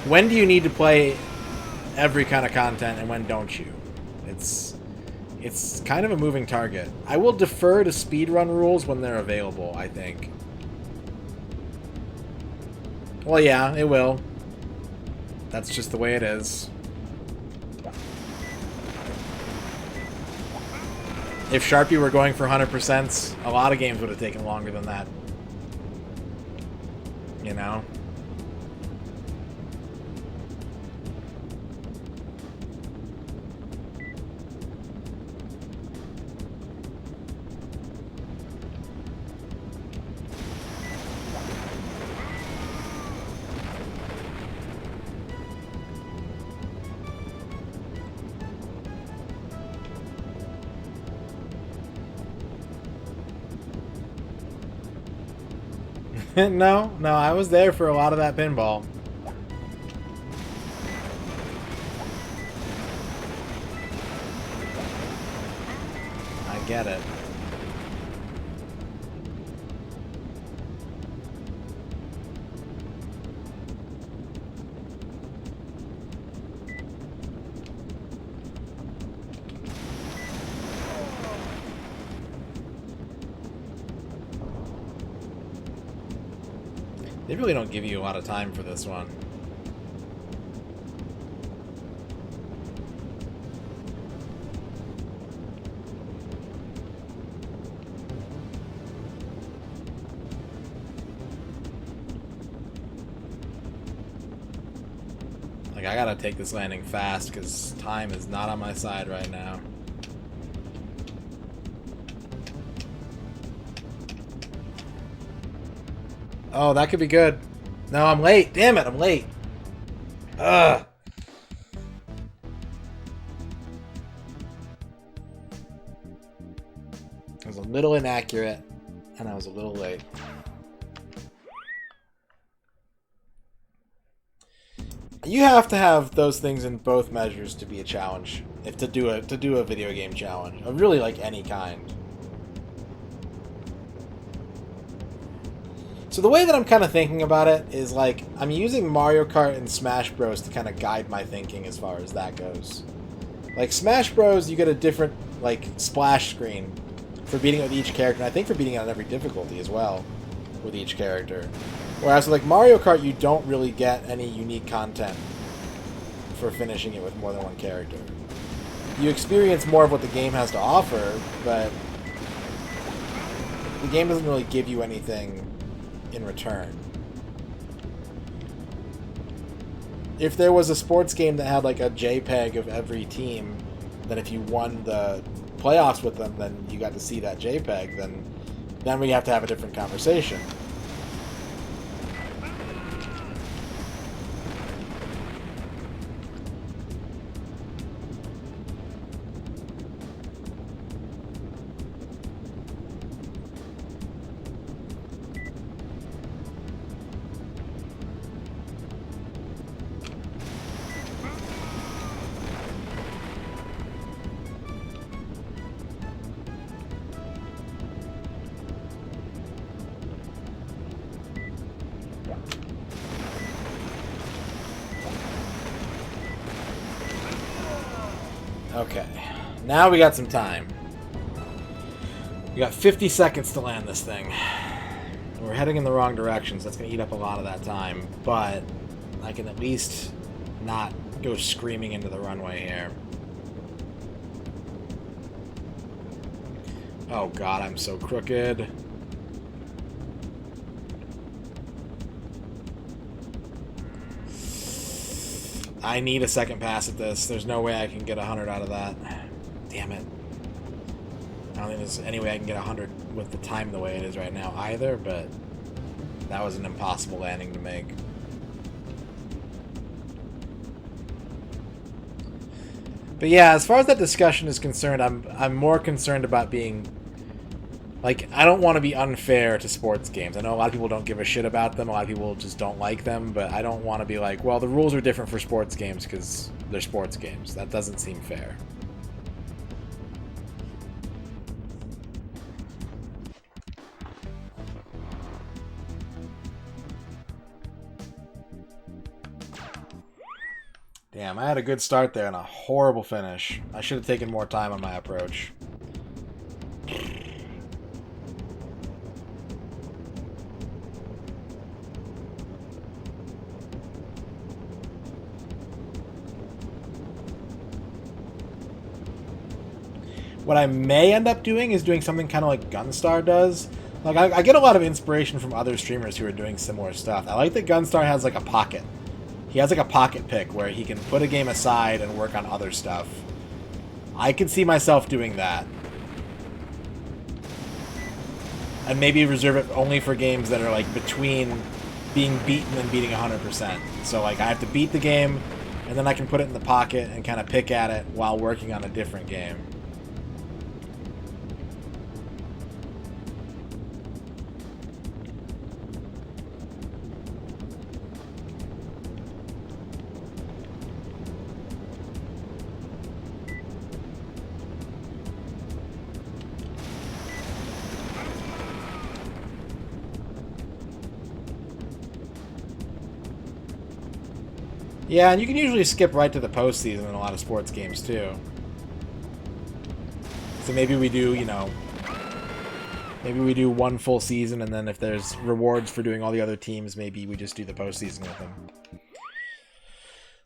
When do you need to play every kind of content and when don't you? It's kind of a moving target. I will defer to speedrun rules when they're available, I think. Well, yeah, it will. That's just the way it is. If Sharpie were going for 100%, a lot of games would have taken longer than that. You know? No, I was there for a lot of that pinball. I get it. They really don't give you a lot of time for this one. Like, I gotta take this landing fast because time is not on my side right now. Oh, that could be good. No, I'm late. Damn it, I'm late. Ugh. I was a little inaccurate, and I was a little late. You have to have those things in both measures to be a challenge. If to do a video game challenge, of really like any kind. So the way that I'm kind of thinking about it is like I'm using Mario Kart and Smash Bros to kind of guide my thinking as far as that goes. Like Smash Bros, you get a different like splash screen for beating it with each character, and I think for beating it on every difficulty as well with each character. Whereas with like Mario Kart, you don't really get any unique content for finishing it with more than one character. You experience more of what the game has to offer, but the game doesn't really give you anything in return. If there was a sports game that had like a JPEG of every team, then if you won the playoffs with them, then you got to see that JPEG, then we have to have a different conversation. Okay, now we got some time. We got 50 seconds to land this thing. We're heading in the wrong direction, so that's going to eat up a lot of that time, but I can at least not go screaming into the runway here. Oh god, I'm so crooked. I need a second pass at this. There's no way I can get 100 out of that. Damn it. I don't think there's any way I can get 100 with the time the way it is right now either, but that was an impossible landing to make. But yeah, as far as that discussion is concerned, I'm more concerned about being Like, I don't want to be unfair to sports games. I know a lot of people don't give a shit about them. A lot of people just don't like them. But I don't want to be like, well, the rules are different for sports games because they're sports games. That doesn't seem fair. Damn, I had a good start there and a horrible finish. I should have taken more time on my approach. What I may end up doing is doing something kind of like Gunstar does. Like, I get a lot of inspiration from other streamers who are doing similar stuff. I like that Gunstar has like a pocket. He has like a pocket pick where he can put a game aside and work on other stuff. I could see myself doing that. And maybe reserve it only for games that are like between being beaten and beating 100%. So like I have to beat the game, and then I can put it in the pocket and kind of pick at it while working on a different game. Yeah, and you can usually skip right to the postseason in a lot of sports games, too. So maybe we do, you know... Maybe we do one full season, and then if there's rewards for doing all the other teams, maybe we just do the postseason with them.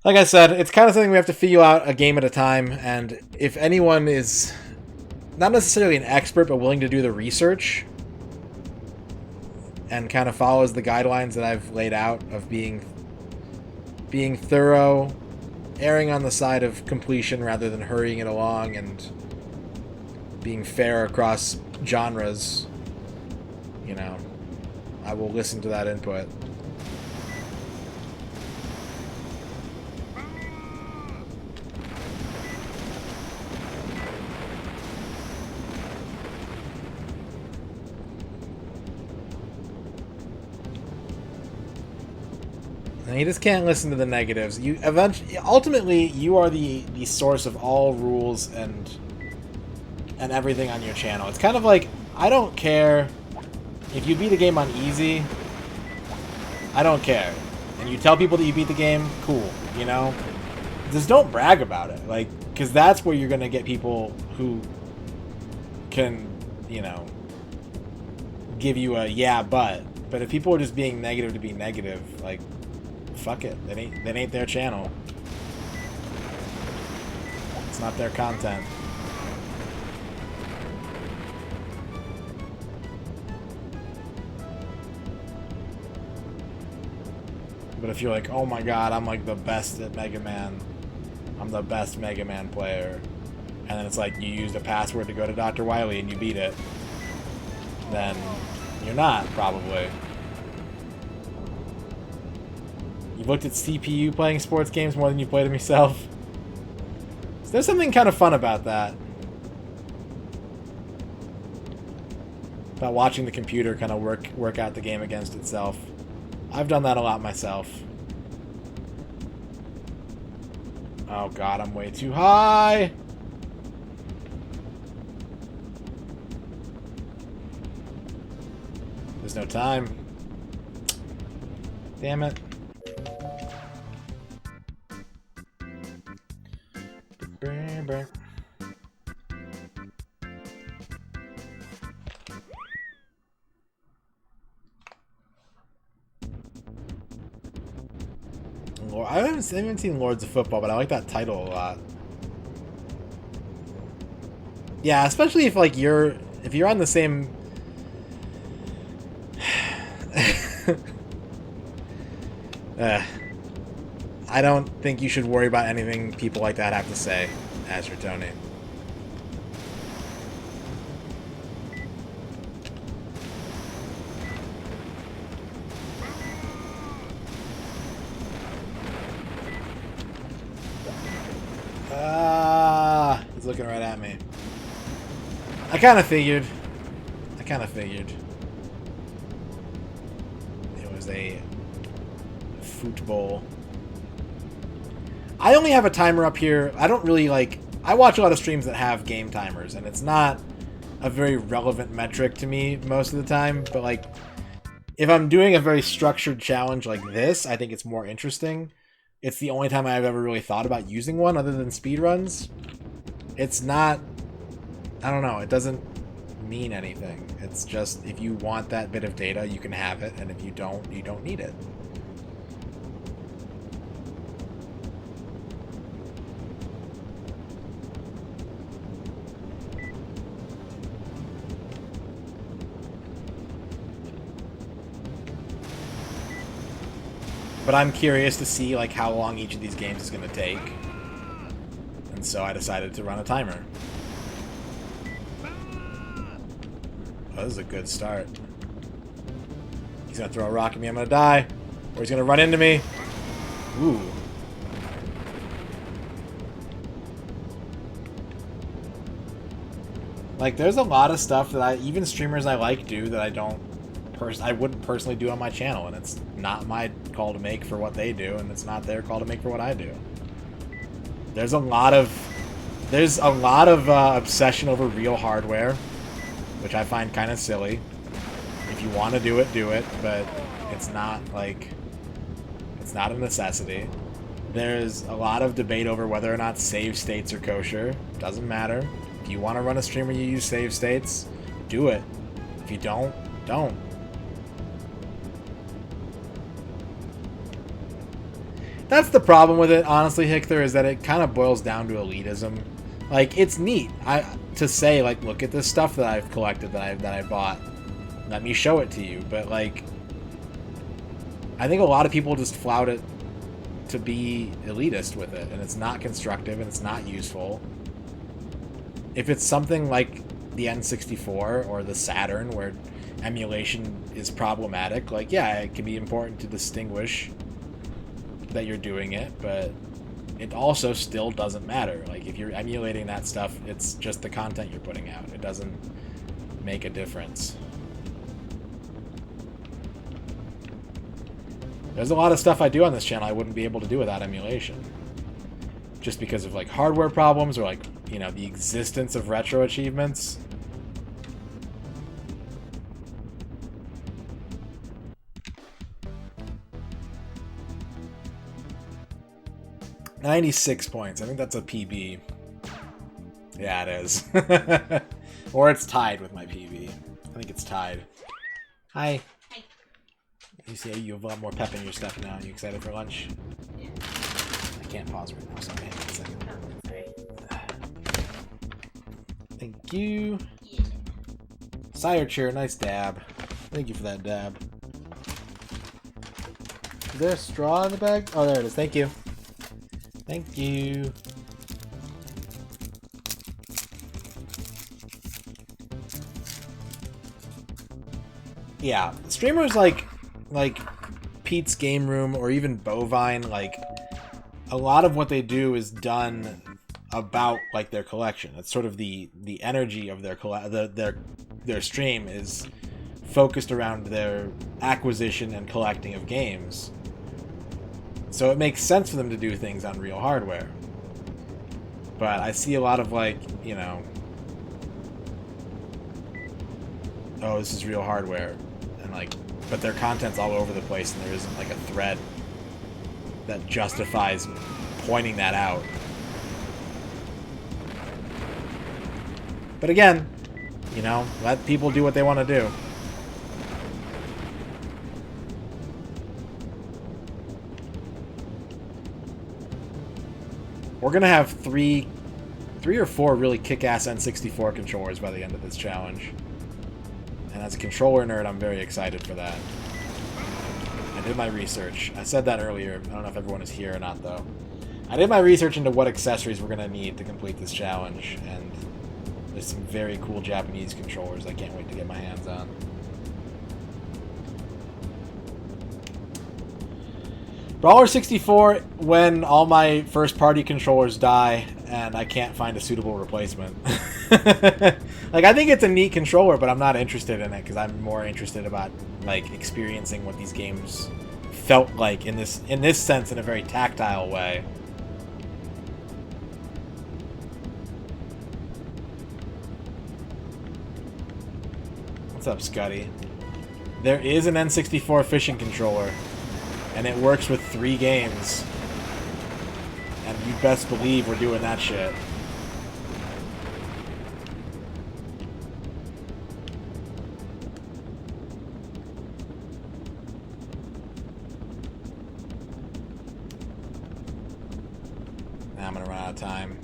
Like I said, it's kind of something we have to figure out a game at a time, and if anyone is not necessarily an expert, but willing to do the research, and kind of follows the guidelines that I've laid out of being thorough, erring on the side of completion rather than hurrying it along, and being fair across genres, you know, I will listen to that input. And you just can't listen to the negatives. You ultimately, you are the source of all rules and everything on your channel. It's kind of like, I don't care if you beat a game on easy. I don't care. And you tell people that you beat the game, cool, you know? Just don't brag about it. Like, because that's where you're going to get people who can, you know, give you a yeah, but if people are just being negative to be negative, like, fuck it. That ain't their channel. It's not their content. But if you're like, oh my god, I'm like the best at Mega Man. I'm the best Mega Man player. And then it's like you used a password to go to Dr. Wily and you beat it. Then you're not, probably. You've looked at CPU playing sports games more than you played them yourself. So there's something kind of fun about that. About watching the computer kind of work out the game against itself. I've done that a lot myself. Oh god, I'm way too high! There's no time. Damn it. I haven't seen Lords of Football, but I like that title a lot. Yeah, especially if like if you're on the same I don't think you should worry about anything people like that have to say, Azure Tony. He's looking right at me. I kind of figured kind of figured. It was a football. I only have a timer up here. I don't really like... I watch a lot of streams that have game timers, and it's not a very relevant metric to me most of the time, but like, if I'm doing a very structured challenge like this, I think it's more interesting. It's the only time I've ever really thought about using one other than speedruns. It's not... I don't know, it doesn't mean anything. It's just, if you want that bit of data, you can have it, and if you don't, you don't need it. But I'm curious to see like how long each of these games is going to take. And so I decided to run a timer. Oh, this is a good start. He's going to throw a rock at me, I'm going to die. Or he's going to run into me. Ooh. Like, there's a lot of stuff that even streamers I like do that I don't I wouldn't personally do on my channel, and it's not my call to make for what they do, and it's not their call to make for what I do. There's a lot of obsession over real hardware, which I find kind of silly. If you want to do it, but it's not like, it's not a necessity. There's a lot of debate over whether or not save states are kosher. Doesn't matter. If you want to run a stream where you use save states, do it. If you don't, don't. That's the problem with it, honestly, Hickler, is that it kind of boils down to elitism. Like, it's neat to say, like, look at this stuff that I've collected, that I bought. Let me show it to you. But, like, I think a lot of people just flout it to be elitist with it, and it's not constructive, and it's not useful. If it's something like the N64 or the Saturn, where emulation is problematic, like, yeah, it can be important to distinguish that you're doing it, but it also still doesn't matter. Like, if you're emulating that stuff, it's just the content you're putting out. It doesn't make a difference. There's a lot of stuff I do on this channel I wouldn't be able to do without emulation. Just because of, like, hardware problems, or, like, you know, the existence of retro achievements. $96 points. I think that's a PB. Yeah, it is. Or it's tied with my PB. I think it's tied. Hi. Hi. You see, you have a lot more pep in your step now. Are you excited for lunch? Yeah. I can't pause right now, so hang on a second. Oh, sorry. Thank you. Yeah. Sire Chair, nice dab. Thank you for that dab. Is there a straw in the bag? Oh, there it is. Thank you. Thank you. Yeah, streamers like Pete's Game Room or even Bovine, like, a lot of what they do is done about, like, their collection. It's sort of the energy of their stream is focused around their acquisition and collecting of games. So it makes sense for them to do things on real hardware. But I see a lot of, like, you know, oh, this is real hardware. And, like, but their content's all over the place, and there isn't, like, a thread that justifies pointing that out. But again, you know, let people do what they want to do. We're gonna have three or four really kick-ass N64 controllers by the end of this challenge. And as a controller nerd, I'm very excited for that. I did my research. I said that earlier. I don't know if everyone is here or not, though. I did my research into what accessories we're gonna need to complete this challenge, and there's some very cool Japanese controllers I can't wait to get my hands on. Brawler 64 when all my first-party controllers die and I can't find a suitable replacement. Like, I think it's a neat controller, but I'm not interested in it because I'm more interested about like experiencing what these games felt like in this sense, in a very tactile way. What's up, Scuddy? There is an N64 fishing controller, and it works with 3 games. And you best believe we're doing that shit. Now I'm gonna run out of time.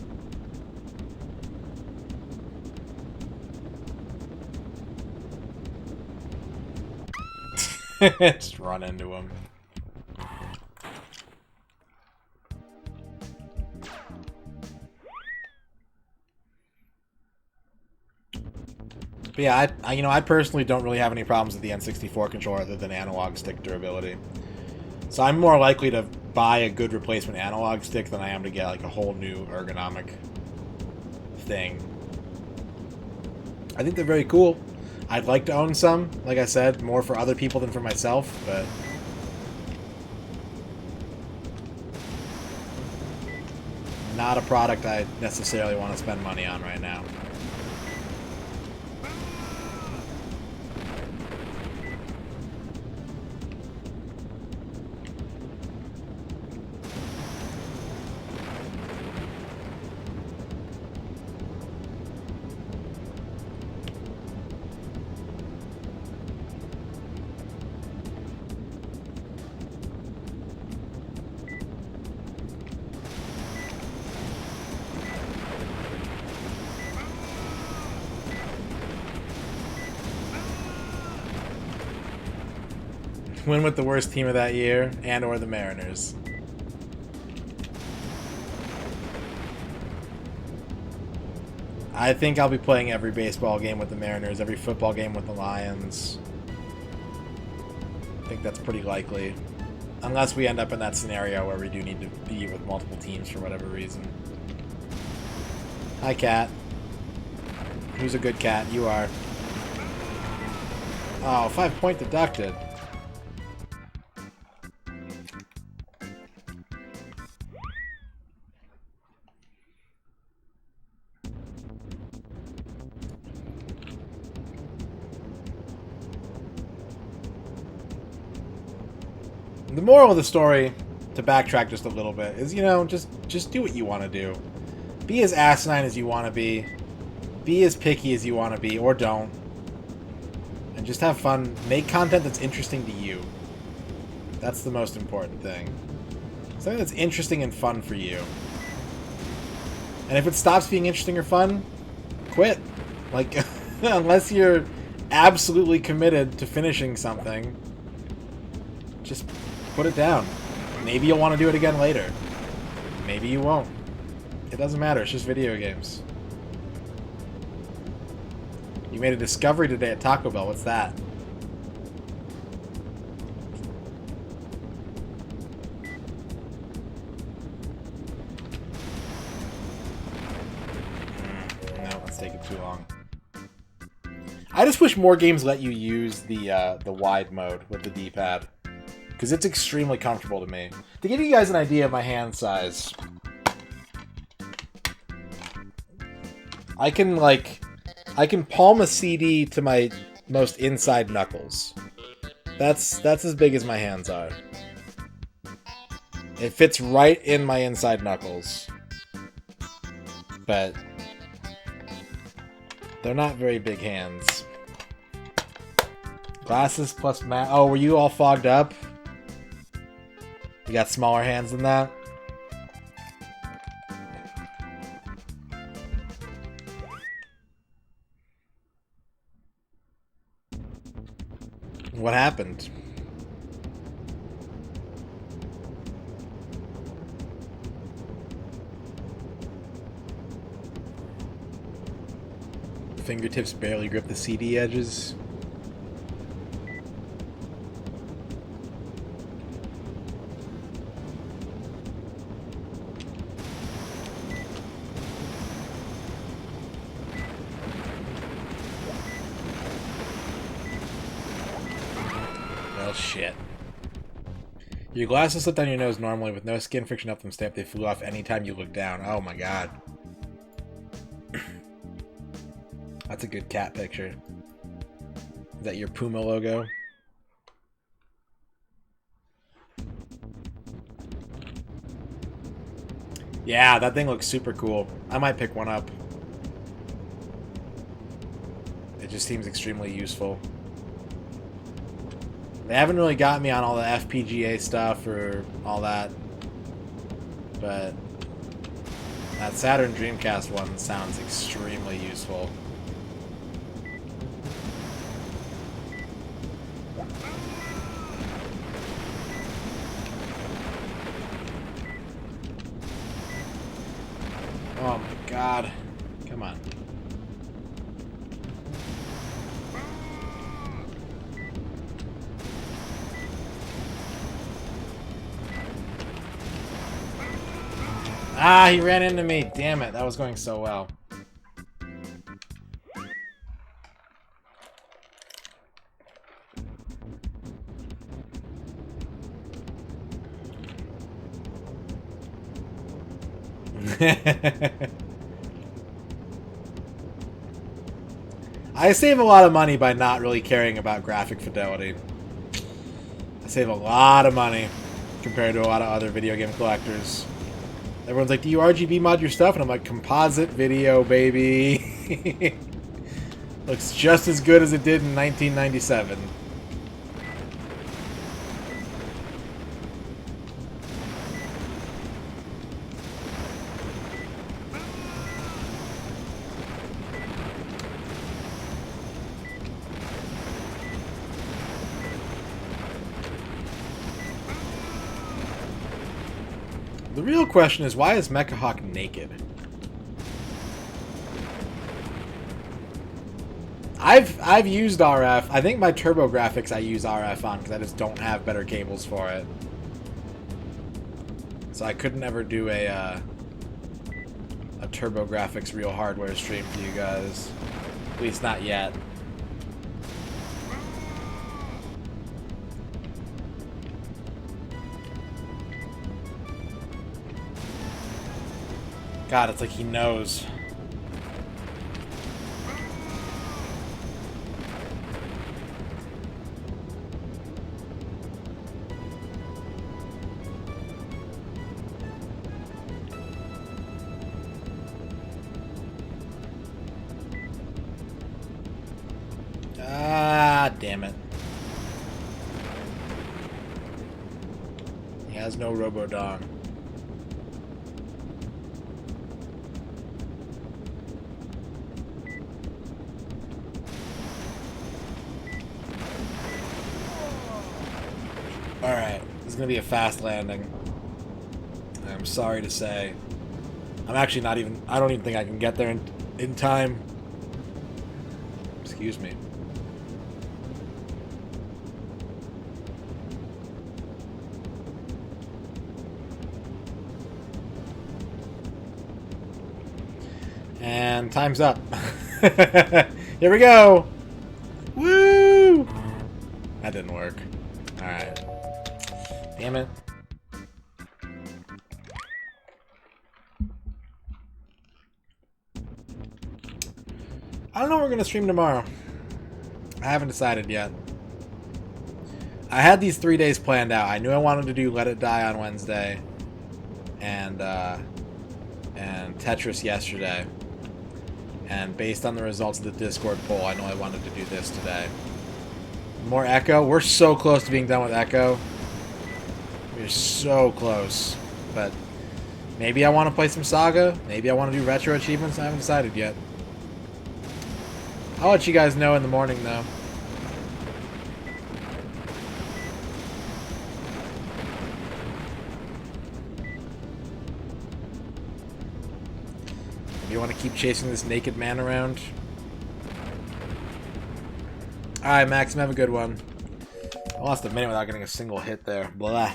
Just run into him. But yeah, I personally don't really have any problems with the N64 controller other than analog stick durability. So I'm more likely to buy a good replacement analog stick than I am to get like a whole new ergonomic thing. I think they're very cool. I'd like to own some, like I said, more for other people than for myself, but not a product I necessarily want to spend money on right now. Win with the worst team of that year, and or the Mariners. I think I'll be playing every baseball game with the Mariners, every football game with the Lions. I think that's pretty likely. Unless we end up in that scenario where we do need to be with multiple teams for whatever reason. Hi, cat. Who's a good cat? You are. Oh, 5-point deducted. The moral of the story, to backtrack just a little bit, is, you know, just do what you want to do. Be as asinine as you want to be. Be as picky as you want to be, or don't. And just have fun. Make content that's interesting to you. That's the most important thing. Something that's interesting and fun for you. And if it stops being interesting or fun, quit. Like, unless you're absolutely committed to finishing something, just put it down. Maybe you'll want to do it again later. Maybe you won't. It doesn't matter. It's just video games. You made a discovery today at Taco Bell. What's that? No, that's taking too long. I just wish more games let you use the wide mode with the D-pad. Because it's extremely comfortable to me. To give you guys an idea of my hand size, I can palm a CD to my most inside knuckles. That's as big as my hands are. It fits right in my inside knuckles. But they're not very big hands. Glasses plus oh, were you all fogged up? You got smaller hands than that? What happened? Fingertips barely grip the CD edges. Bullshit. Your glasses slip down your nose normally with no skin friction up them stamp. They flew off anytime you look down. Oh my god. That's a good cat picture. Is that your Puma logo? Yeah, that thing looks super cool. I might pick one up. It just seems extremely useful. They haven't really got me on all the FPGA stuff or all that. But that Saturn Dreamcast one sounds extremely useful. Oh my god. Come on. Ah, he ran into me. Damn it. That was going so well. I save a lot of money by not really caring about graphic fidelity. I save a lot of money compared to a lot of other video game collectors. Everyone's like, do you RGB mod your stuff? And I'm like, composite video, baby. Looks just as good as it did in 1997. The real question is, why is Mechahawk naked? I've used RF. I think my TurboGrafx I use RF on because I just don't have better cables for it. So I could never do a TurboGrafx real hardware stream for you guys. At least not yet. God, it's like he knows. Ah, damn it. He has no Robodong. Alright, this is going to be a fast landing. I'm sorry to say. I'm actually not even... I don't even think I can get there in time. Excuse me. And time's up. Here we go! Woo! That didn't work. Alright. Damn it. I don't know what we're going to stream tomorrow. I haven't decided yet. I had these 3 days planned out. I knew I wanted to do Let It Die on Wednesday. And Tetris yesterday. And based on the results of the Discord poll, I know I wanted to do this today. More Echo. We're so close to being done with Echo. We're so close. But maybe I want to play some Saga. Maybe I want to do retro achievements. I haven't decided yet. I'll let you guys know in the morning, though. You want to keep chasing this naked man around? Alright, Maxim, have a good one. I lost a minute without getting a single hit there. Blah.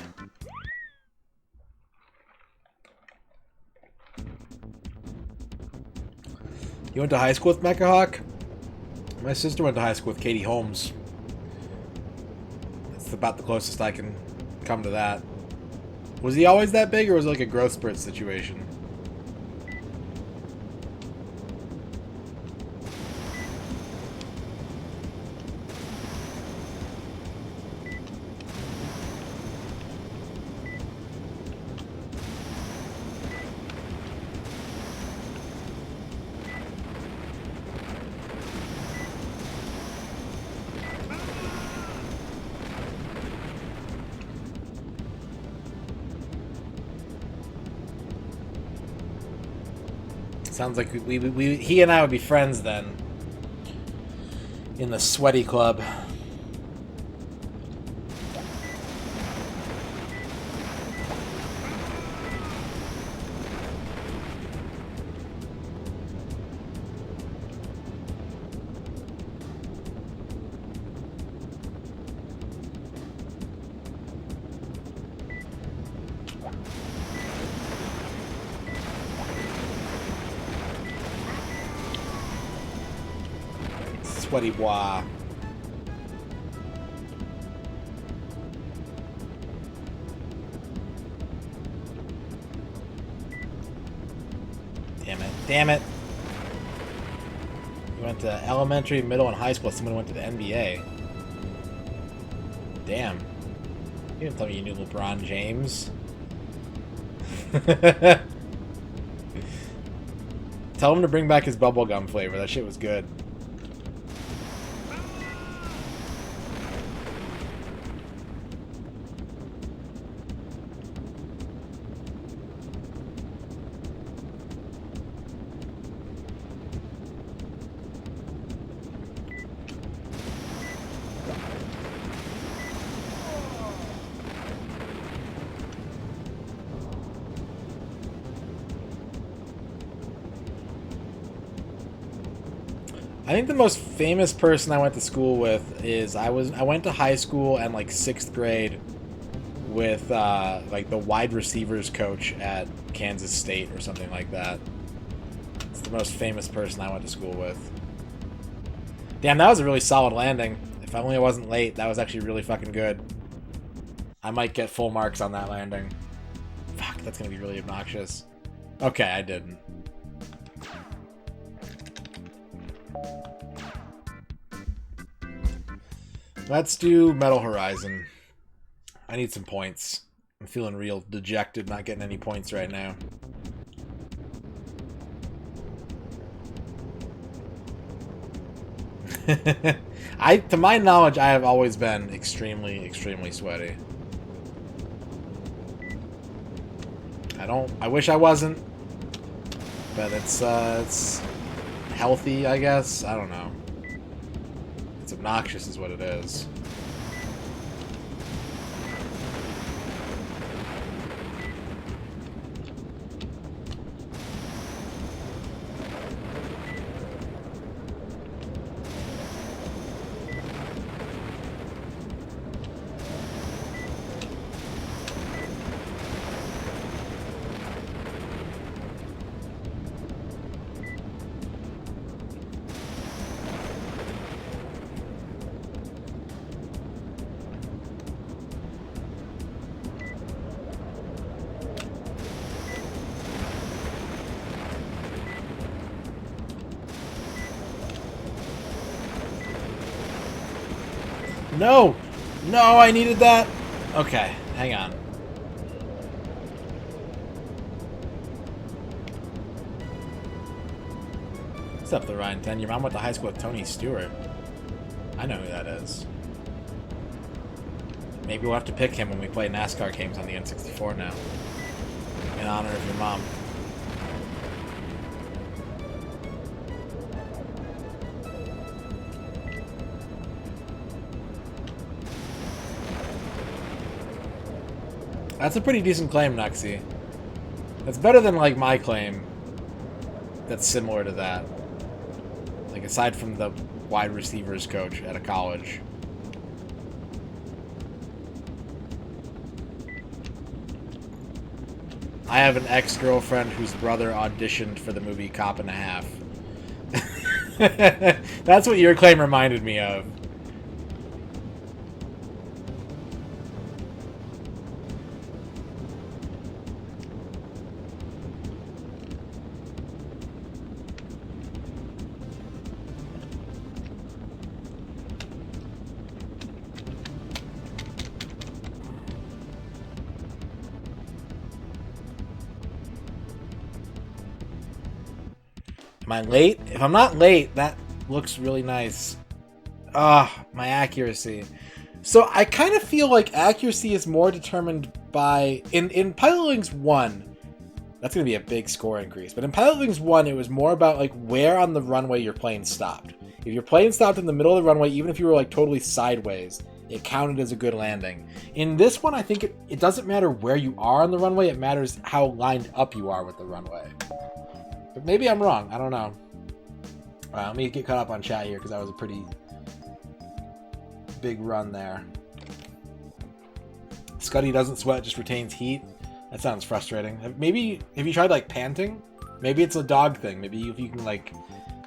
You went to high school with Mechahawk? My sister went to high school with Katie Holmes. about the closest I can come to that. Was he always that big, or was it like a growth spurt situation? Sounds like he and I would be friends then. In the sweaty club. Sweaty bois. Damn it. Damn it. You went to elementary, middle, and high school. Someone went to the NBA. Damn. You didn't tell me you knew LeBron James. Tell him to bring back his bubblegum flavor. That shit was good. I think the most famous person I went to school with is I went to high school and like 6th grade with like the wide receivers coach at Kansas State or something like that. It's the most famous person I went to school with. Damn, that was a really solid landing. If only I wasn't late, that was actually really fucking good. I might get full marks on that landing. Fuck, that's gonna be really obnoxious. Okay, I didn't. Let's do Metal Horizon. I need some points. I'm feeling real dejected not getting any points right now. To my knowledge, I have always been extremely, extremely sweaty. I wish I wasn't, but it's healthy, I guess. I don't know. It's obnoxious is what it is. No! No, I needed that! Okay, hang on. What's up, the Ryan 10? Your mom went to high school with Tony Stewart. I know who that is. Maybe we'll have to pick him when we play NASCAR games on the N64 now. In honor of your mom. That's a pretty decent claim, Nuxie. That's better than, like, my claim that's similar to that. Like, aside from the wide receivers coach at a college. I have an ex-girlfriend whose brother auditioned for the movie Cop and a Half. That's what your claim reminded me of. Am I late? If I'm not late, that looks really nice. Ah, my accuracy. So I kind of feel like accuracy is more determined by... In Pilotwings 1, that's going to be a big score increase. But in Pilotwings 1, it was more about like where on the runway your plane stopped. If your plane stopped in the middle of the runway, even if you were like totally sideways, it counted as a good landing. In this one, I think it doesn't matter where you are on the runway. It matters how lined up you are with the runway. But maybe I'm wrong. I don't know. Let me get caught up on chat here because that was a pretty big run there. Scuddy doesn't sweat, just retains heat. That sounds frustrating. Maybe, have you tried like panting? Maybe it's a dog thing. Maybe if you can like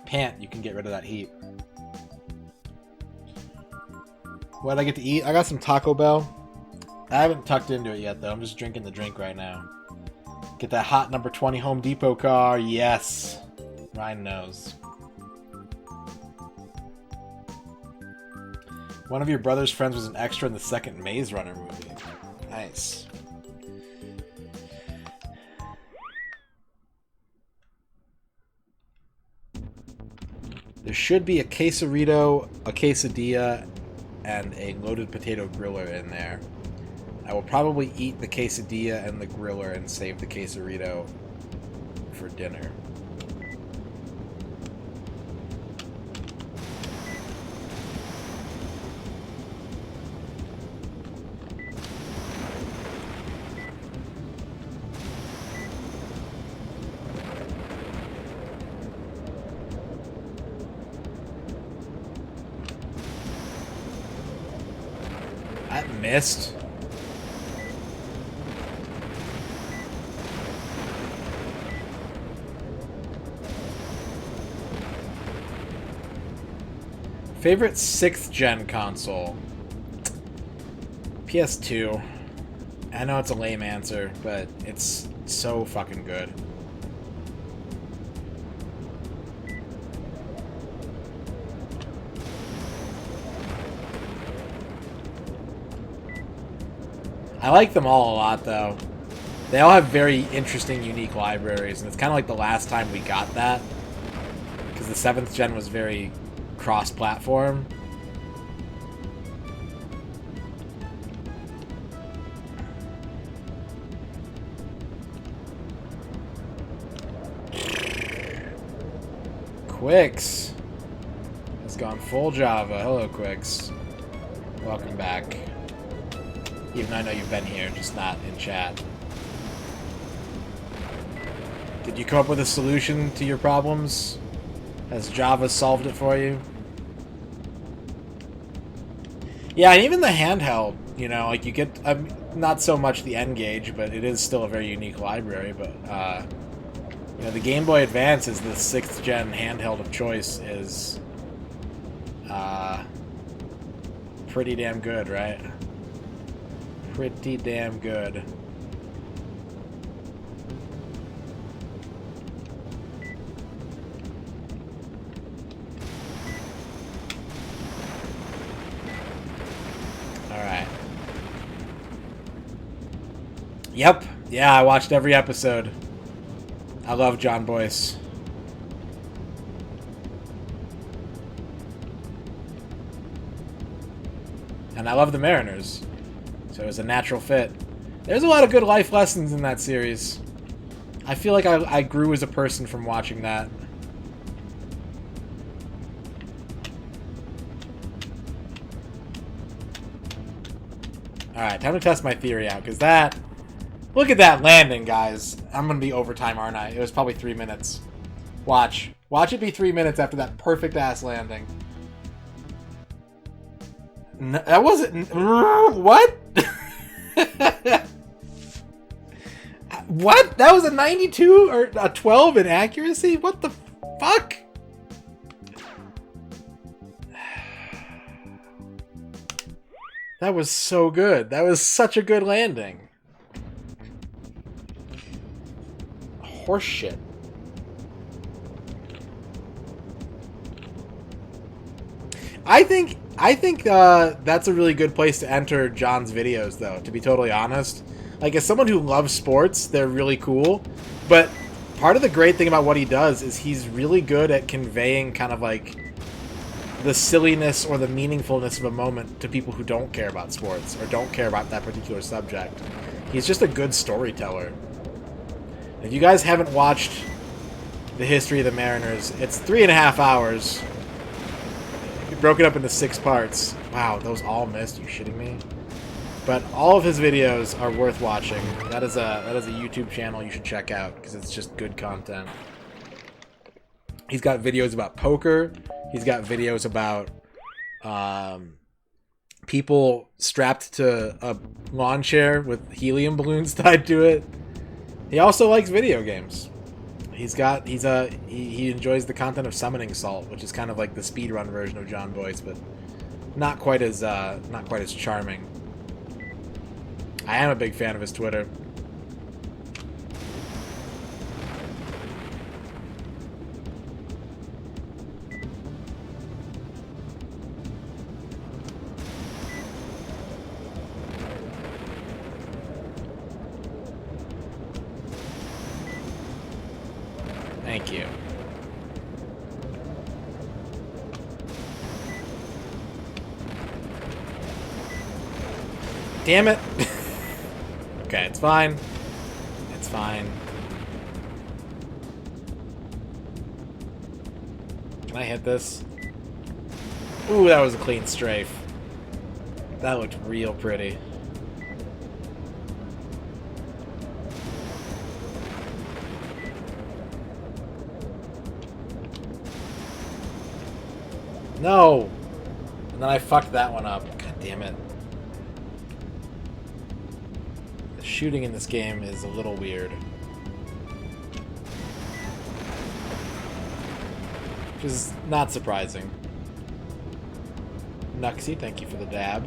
pant, you can get rid of that heat. What did I get to eat? I got some Taco Bell. I haven't tucked into it yet though. I'm just drinking the drink right now. Get that hot number 20 Home Depot car. Yes. Ryan knows. One of your brother's friends was an extra in the second Maze Runner movie. Nice. There should be a quesarito, a quesadilla, and a loaded potato griller in there. I will probably eat the quesadilla and the griller and save the quesarito for dinner. That missed. Favorite 6th gen console? PS2. I know it's a lame answer, but it's so fucking good. I like them all a lot, though. They all have very interesting, unique libraries, and it's kind of like the last time we got that. Because the 7th gen was very cross-platform. Quix has gone full Java. Hello, Quix. Welcome back. Even though I know you've been here, just not in chat. Did you come up with a solution to your problems? Has Java solved it for you? Yeah, and even the handheld, you know, like you get, not so much the N-Gage, but it is still a very unique library, but, you know, the Game Boy Advance is the 6th gen handheld of choice is, pretty damn good, right? Pretty damn good. Alright. Yep. Yeah, I watched every episode. I love John Boyce. And I love the Mariners. So it was a natural fit. There's a lot of good life lessons in that series. I feel like I grew as a person from watching that. Alright, time to test my theory out, because that... Look at that landing, guys. I'm going to be overtime, aren't I? It was probably 3 minutes. Watch. Watch it be 3 minutes after that perfect-ass landing. No, that wasn't... What? What? That was a 92 or a 12 in accuracy? What the fuck? That was so good. That was such a good landing. Horseshit. I think that's a really good place to enter John's videos, though, to be totally honest. Like, as someone who loves sports, they're really cool. But part of the great thing about what he does is he's really good at conveying kind of like the silliness or the meaningfulness of a moment to people who don't care about sports or don't care about that particular subject. He's just a good storyteller. If you guys haven't watched the history of the Mariners, it's 3.5 hours. He broke it up into 6 parts. Wow, those all missed? You shitting me? But all of his videos are worth watching. That is a YouTube channel you should check out because it's just good content. He's got videos about poker. He's got videos about people strapped to a lawn chair with helium balloons tied to it. He also likes video games. He enjoys the content of Summoning Salt, which is kind of like the speedrun version of John Boyce, but not quite as charming. I am a big fan of his Twitter. Thank you. Damn it. Okay, it's fine. It's fine. Can I hit this? Ooh, that was a clean strafe. That looked real pretty. No! And then I fucked that one up. God damn it. The shooting in this game is a little weird. Which is not surprising. Nuxie, thank you for the dab.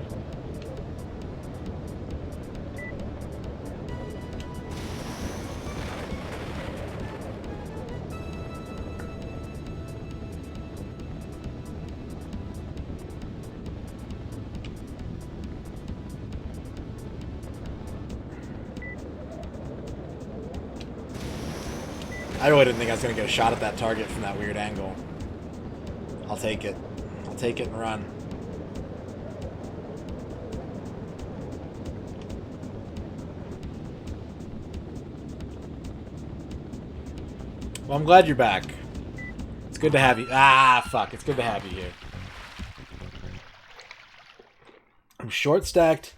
I really didn't think I was going to get a shot at that target from that weird angle. I'll take it. I'll take it and run. Well, I'm glad you're back. It's good to have you. Ah, fuck. It's good to have you here. I'm short-stacked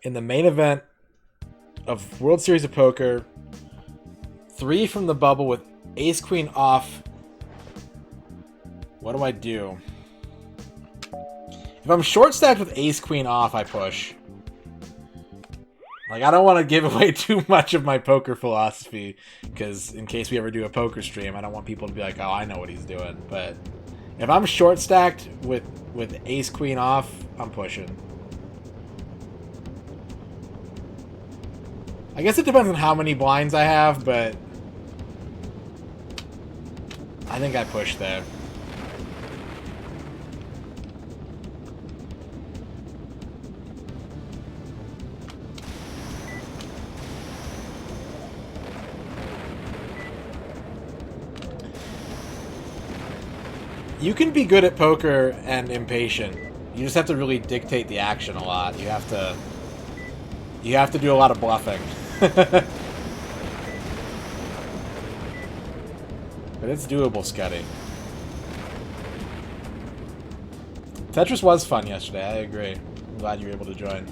in the main event of World Series of Poker. 3 from the bubble with ace queen off. What do I do? If I'm short stacked with ace queen off, I push. Like, I don't want to give away too much of my poker philosophy, because in case we ever do a poker stream, I don't want people to be like, oh, I know what he's doing. But if I'm short stacked with ace queen off, I'm pushing. I guess it depends on how many blinds I have, but I think I pushed there. You can be good at poker and impatient. You just have to really dictate the action a lot. You have to do a lot of bluffing. But it's doable, Scuddy. Tetris was fun yesterday, I agree. I'm glad you were able to join.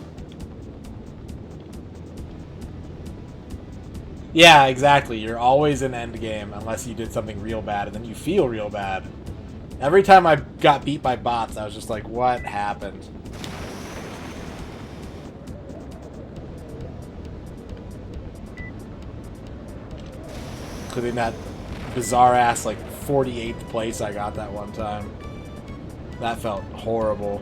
Yeah, exactly. You're always in endgame unless you did something real bad, and then you feel real bad. Every time I got beat by bots, I was just like, what happened? Including that bizarre-ass, like, 48th place I got that one time. That felt horrible.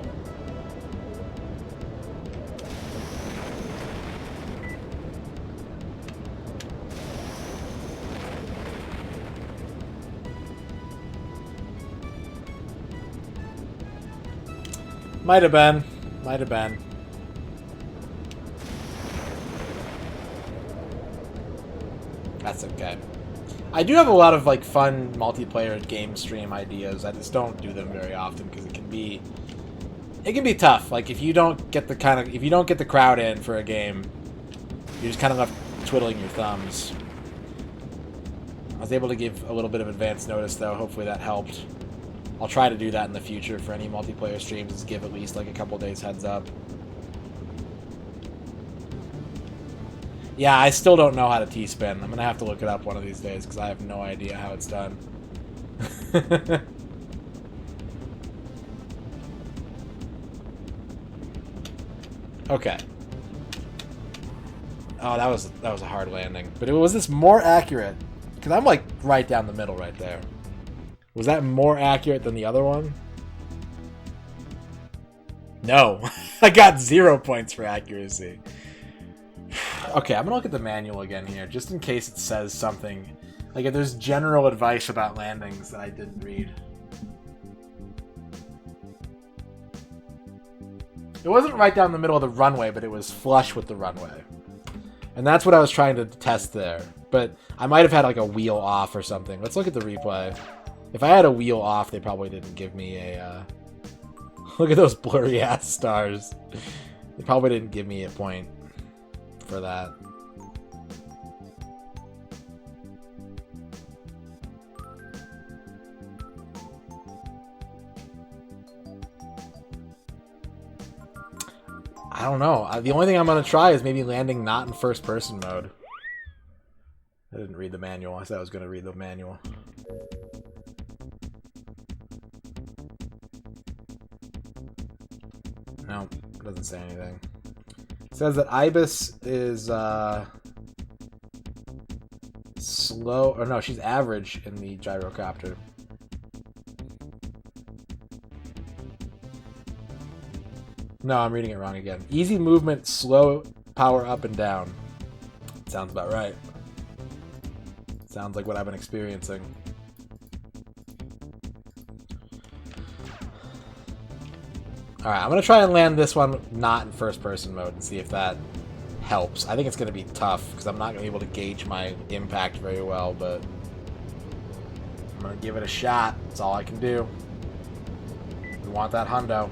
Might have been. Might have been. That's okay. I do have a lot of like fun multiplayer game stream ideas. I just don't do them very often because it can be tough. Like if you don't get the crowd in for a game, you're just kind of left twiddling your thumbs. I was able to give a little bit of advance notice though. Hopefully that helped. I'll try to do that in the future for any multiplayer streams. Is give at least like a couple days heads up. Yeah, I still don't know how to T-spin. I'm gonna have to look it up one of these days because I have no idea how it's done. Okay. Oh, that was a hard landing, but was this more accurate? Because I'm like right down the middle right there. Was that more accurate than the other one? No, I got 0 points for accuracy. Okay, I'm gonna look at the manual again here, just in case it says something. Like if there's general advice about landings that I didn't read. It wasn't right down the middle of the runway, but it was flush with the runway. And that's what I was trying to test there. But I might have had like a wheel off or something. Let's look at the replay. If I had a wheel off, they probably didn't give me a... Look at those blurry ass stars. They probably didn't give me a point for that. I don't know. The only thing I'm going to try is maybe landing not in first person mode. I didn't read the manual. I said I was going to read the manual. No, it doesn't say anything. It says that Ibis is slow, or no, she's average in the gyrocopter. No, I'm reading it wrong again. Easy movement, slow power up and down. Sounds about right. Sounds like what I've been experiencing. Alright, I'm going to try and land this one not in first person mode and see if that helps. I think it's going to be tough because I'm not going to be able to gauge my impact very well, but I'm going to give it a shot. That's all I can do. We want that hundo.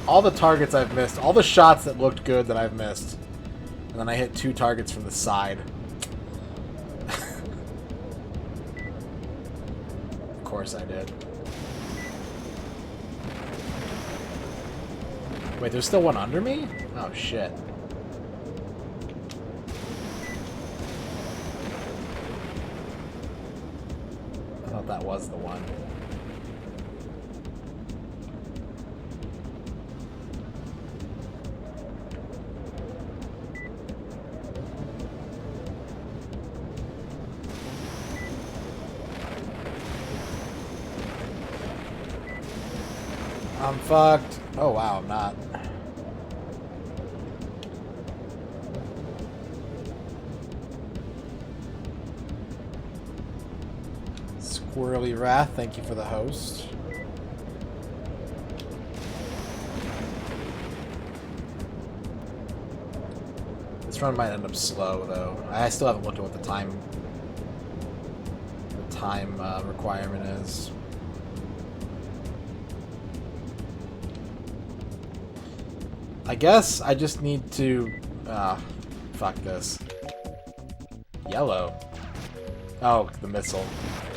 All the targets I've missed, all the shots that looked good that I've missed. And then I hit 2 targets from the side. Of course I did. Wait, there's still one under me? Oh, shit. I thought that was the one. I'm fucked. Oh wow, I'm not. Squirrely Wrath, thank you for the host. This run might end up slow though. I still haven't looked at what the time requirement is. I guess I just need to... fuck this. Yellow. Oh, the missile.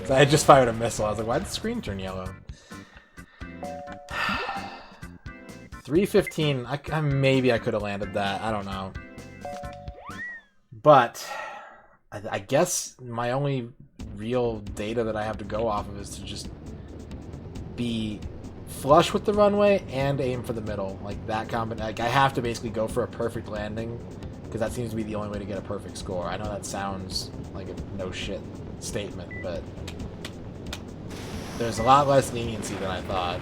So I just fired a missile. I was like, why did the screen turn yellow? 315. Maybe I could have landed that. I don't know. But I guess my only real data that I have to go off of is to just be flush with the runway and aim for the middle. Like that like I have to basically go for a perfect landing because that seems to be the only way to get a perfect score. I know that sounds like a no shit statement, but there's a lot less leniency than I thought.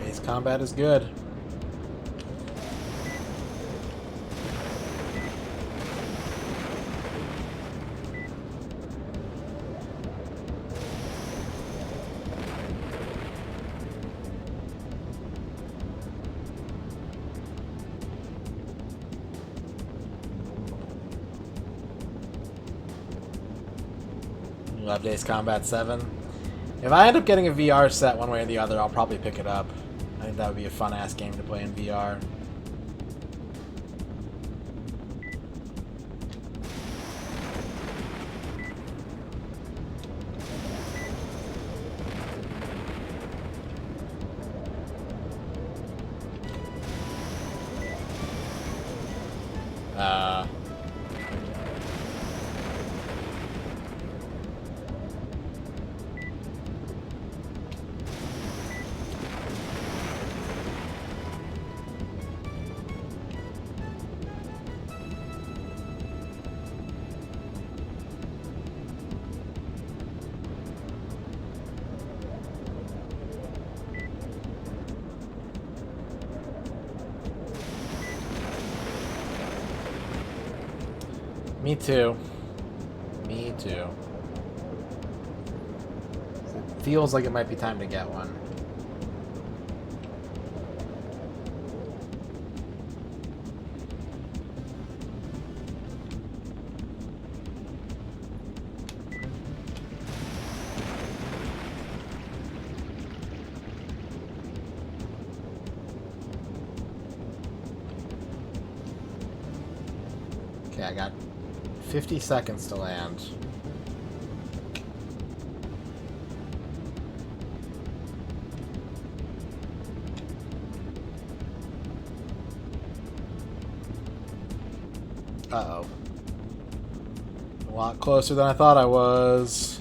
Ace combat is good. Loved Ace Combat 7. If I end up getting a VR set one way or the other, I'll probably pick it up. I think that would be a fun-ass game to play in VR. Me too. Me too. It feels like it might be time to get one. Okay, I got 50 seconds to land. Uh-oh. A lot closer than I thought I was.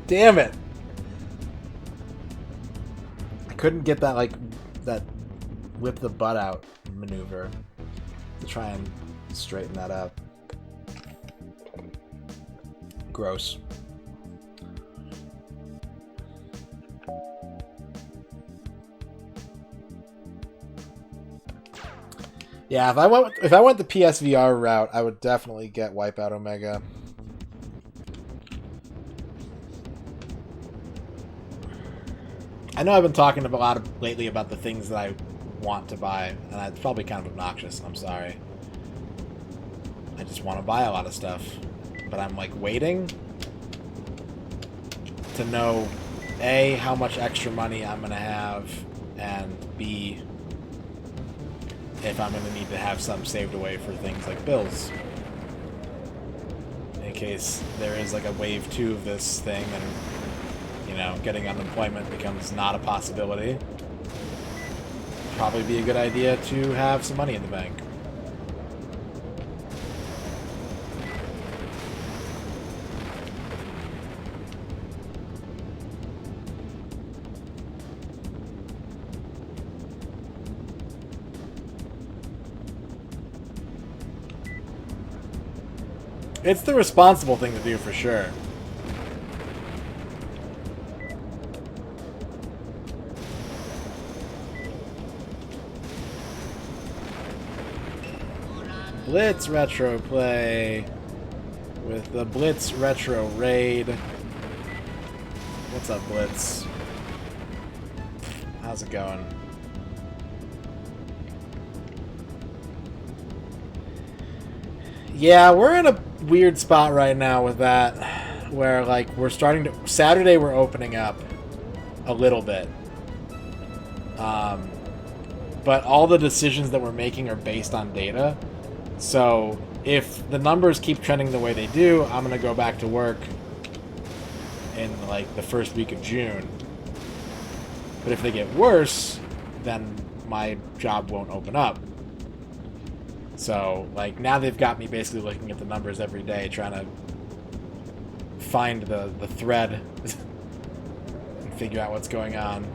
Damn it. I couldn't get that, like, that whip the butt out maneuver to try and straighten that up. Gross. Yeah, if I went the PSVR route, I would definitely get Wipeout Omega. I know I've been talking a lot lately about the things that I want to buy, and it's probably kind of obnoxious, and I'm sorry. I just want to buy a lot of stuff, but I'm like waiting to know A, how much extra money I'm going to have, and B, if I'm going to need to have some saved away for things like bills. In case there is like a wave 2 of this thing and, you know, getting unemployment becomes not a possibility. Probably be a good idea to have some money in the bank. It's the responsible thing to do for sure. Blitz Retro play with the Blitz Retro raid. What's up, Blitz? How's it going? Yeah, we're in a weird spot right now with that, where like we're starting to Saturday we're opening up a little bit, but all the decisions that we're making are based on data. So if the numbers keep trending the way they do, I'm going to go back to work in, like, the first week of June. But if they get worse, then my job won't open up. So, like, now they've got me basically looking at the numbers every day, trying to find the thread and figure out what's going on.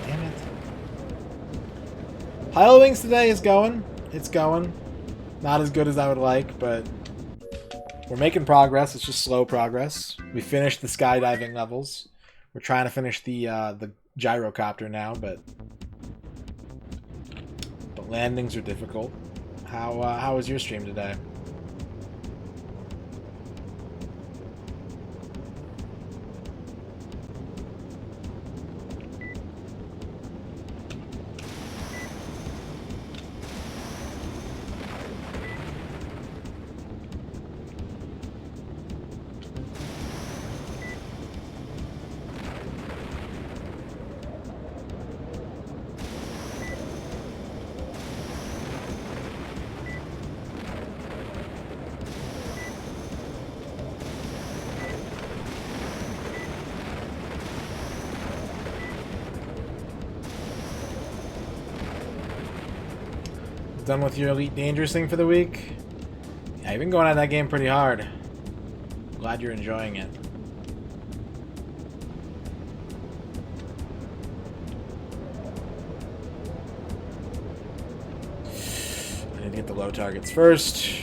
Damn it. Pilotwings today is going. It's going. Not as good as I would like, but we're making progress. It's just slow progress. We finished the skydiving levels. We're trying to finish the gyrocopter now, but landings are difficult. How was your stream today? Done with your Elite Dangerous thing for the week? Yeah, you've been going at that game pretty hard. Glad you're enjoying it. I need to get the low targets first.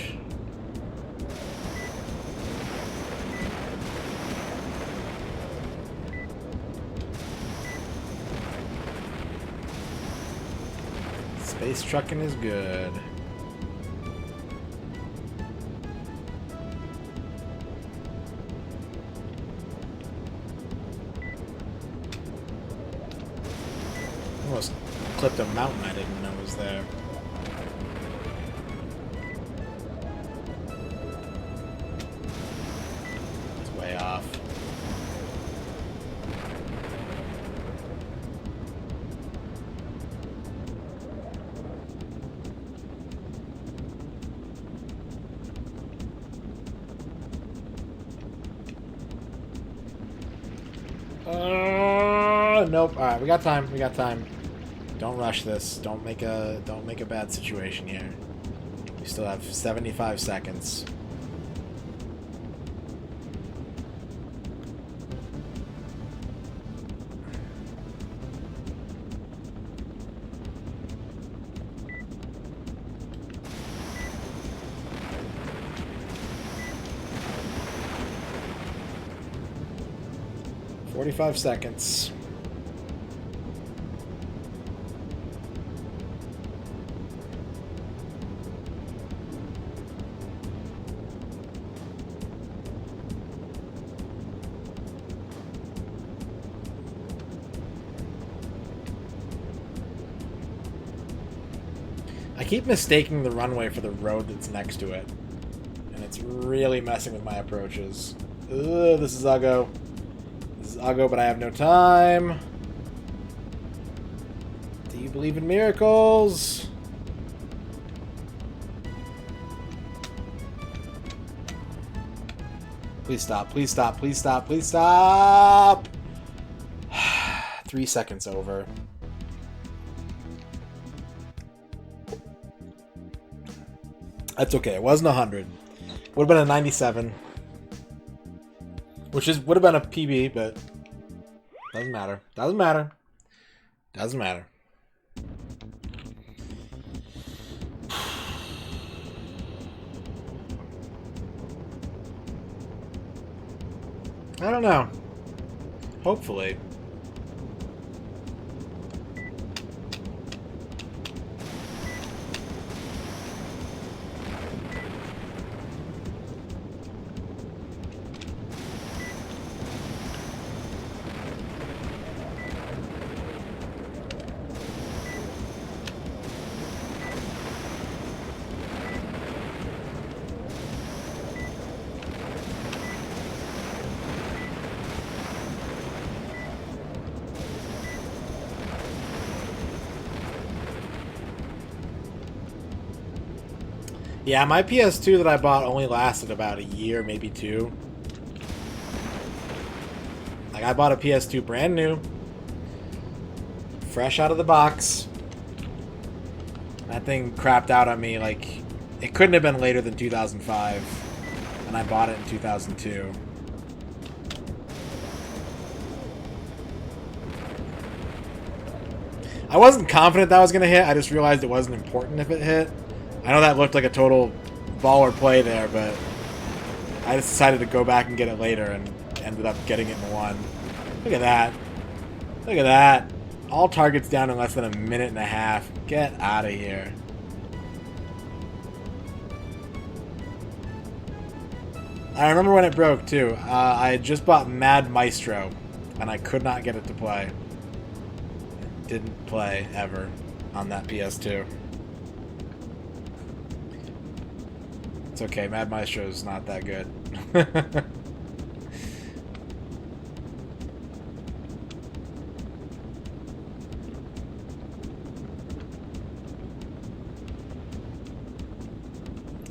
Space trucking is good. Almost clipped a mountain I didn't know was there. It's way off. Nope. All right, we got time. We got time. Don't rush this. Don't make a bad situation here. We still have 75 seconds. "45 seconds. I keep mistaking the runway for the road that's next to it, and it's really messing with my approaches. Ugh, this is Uggo. This is Uggo, but I have no time. Do you believe in miracles? Please stop, please stop, please stop, please stop! 3 seconds over. That's okay. It wasn't 100. Would have been a 97. Which would have been a PB, but doesn't matter. Doesn't matter. Doesn't matter. I don't know. Hopefully. Yeah, my PS2 that I bought only lasted about a year, maybe 2. Like, I bought a PS2 brand new. Fresh out of the box. That thing crapped out on me, like, it couldn't have been later than 2005. And I bought it in 2002. I wasn't confident that was going to hit, I just realized it wasn't important if it hit. I know that looked like a total baller play there, but I just decided to go back and get it later and ended up getting it in one. Look at that. Look at that. All targets down in less than a minute and a half. Get out of here. I remember when it broke, too. I had just bought Mad Maestro, and I could not get it to play. It didn't play, ever, on that PS2. It's okay, Mad Maestro is not that good.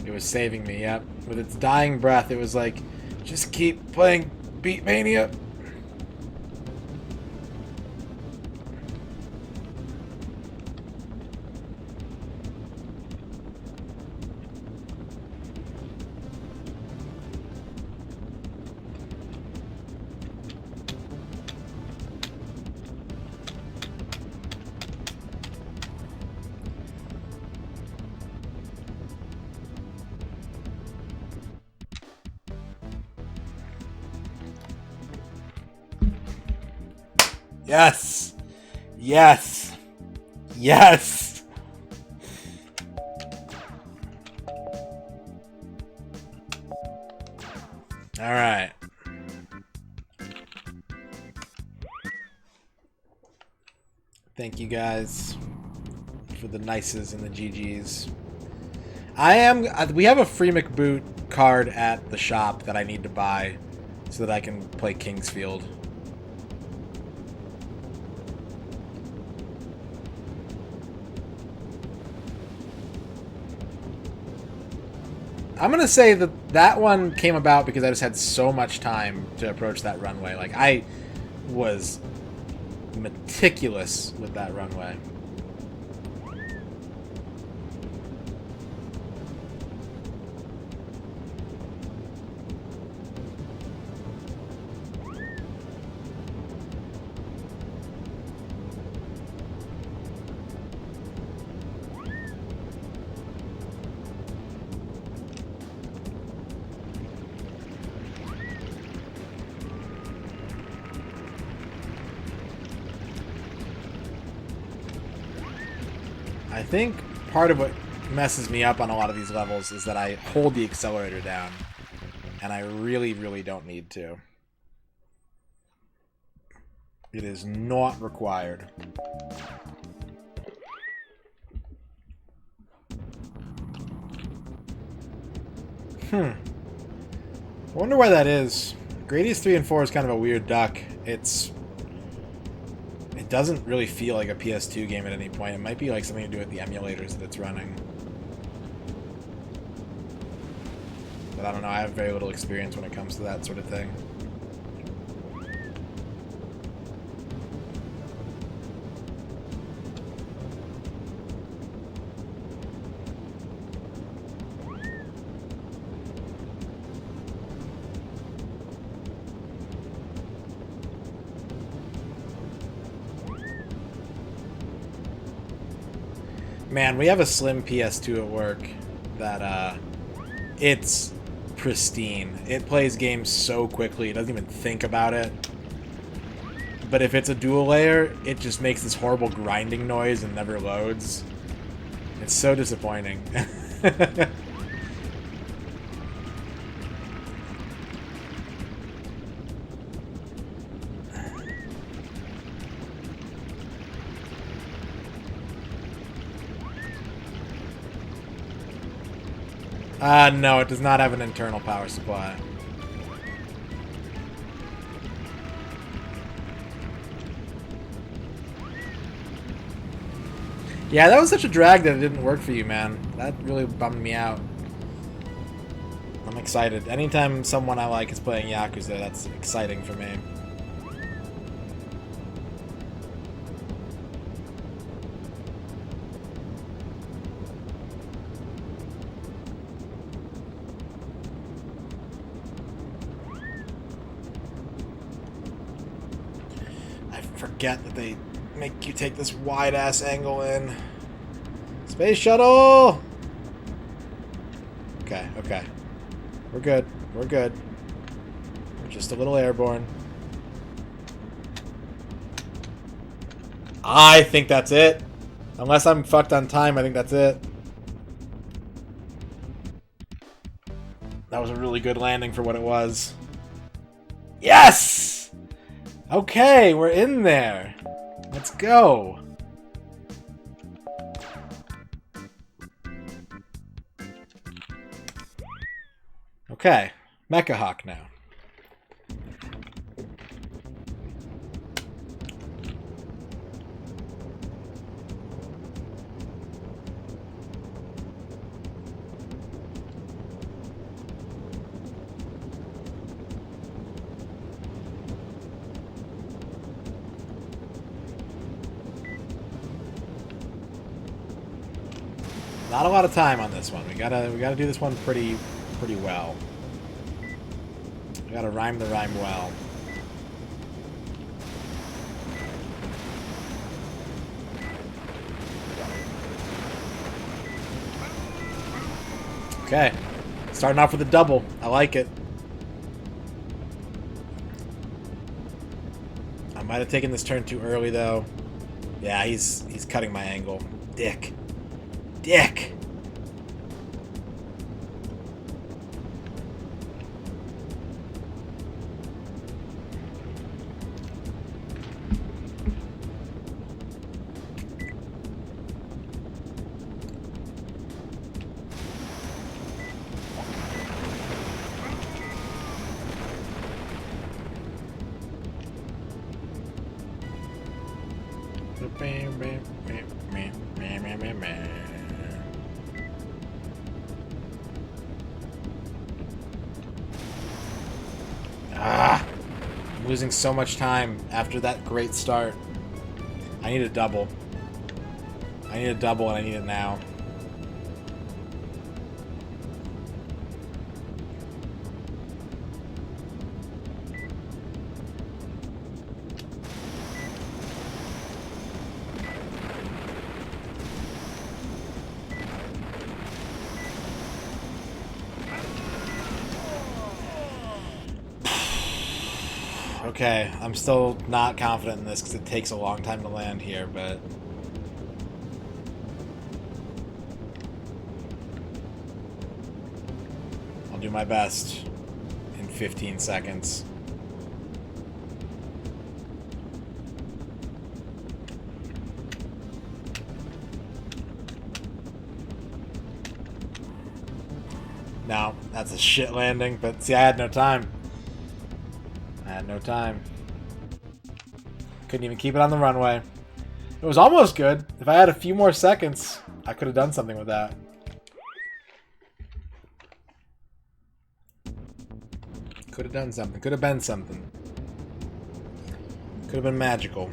It was saving me, yep. With its dying breath, it was like, just keep playing Beatmania. Yes! Yes! Yes! Alright. Thank you guys for the nices and the GGs. We have a free McBoot card at the shop that I need to buy so that I can play Kingsfield. I'm going to say that that one came about because I just had so much time to approach that runway. Like, I was meticulous with that runway. I think part of what messes me up on a lot of these levels is that I hold the accelerator down, and I really, really don't need to. It is not required. I wonder why that is. Gradius 3 and 4 is kind of a weird duck. It doesn't really feel like a PS2 game at any point. It might be like something to do with the emulators that it's running. But I don't know, I have very little experience when it comes to that sort of thing. Man, we have a slim PS2 at work that, it's pristine. It plays games so quickly, it doesn't even think about it. But if it's a dual layer, it just makes this horrible grinding noise and never loads. It's so disappointing. No, it does not have an internal power supply. Yeah, that was such a drag that it didn't work for you, man. That really bummed me out. I'm excited. Anytime someone I like is playing Yakuza, that's exciting for me. I forget that they make you take this wide-ass angle in. Space shuttle! Okay, okay. We're good. We're good. We're just a little airborne. I think that's it. Unless I'm fucked on time, I think that's it. That was a really good landing for what it was. Yes! Okay, we're in there. Let's go. Okay, Mecha Hawk now. Not a lot of time on this one. We gotta do this one pretty well. We gotta rhyme the rhyme well. Okay. Starting off with a double. I like it. I might have taken this turn too early though. Yeah, he's cutting my angle. Dick. Dick! Ah! I'm losing so much time after that great start. I need a double. I need a double and I need it now. Okay, I'm still not confident in this because it takes a long time to land here, but... I'll do my best in 15 seconds. No, that's a shit landing, but see, I had no time. I had no time. Couldn't even keep it on the runway. It was almost good. If I had a few more seconds, I could have done something with that. Could have done something. Could have been something. Could have been magical.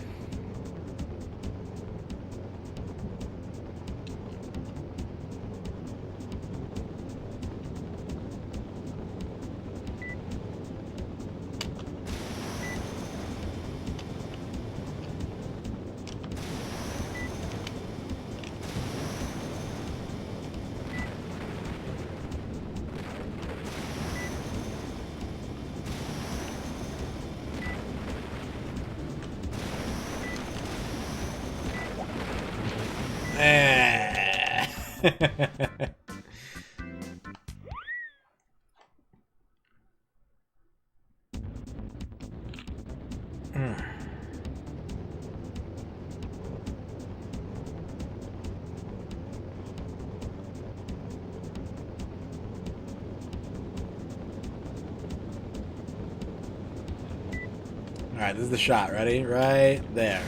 Alright, this is the shot. Ready? Right there.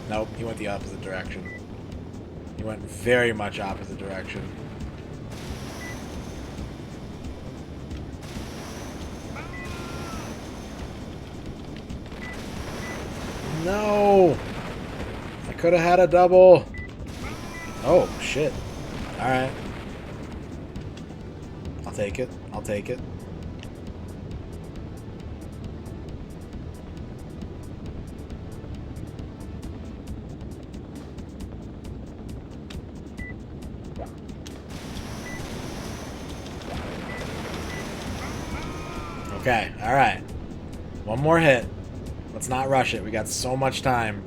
Nope, he went the opposite direction. He went very much opposite direction. No! I could have had a double. Oh, shit. Alright. I'll take it. I'll take it. Okay, alright. One more hit. Let's not rush it. We got so much time.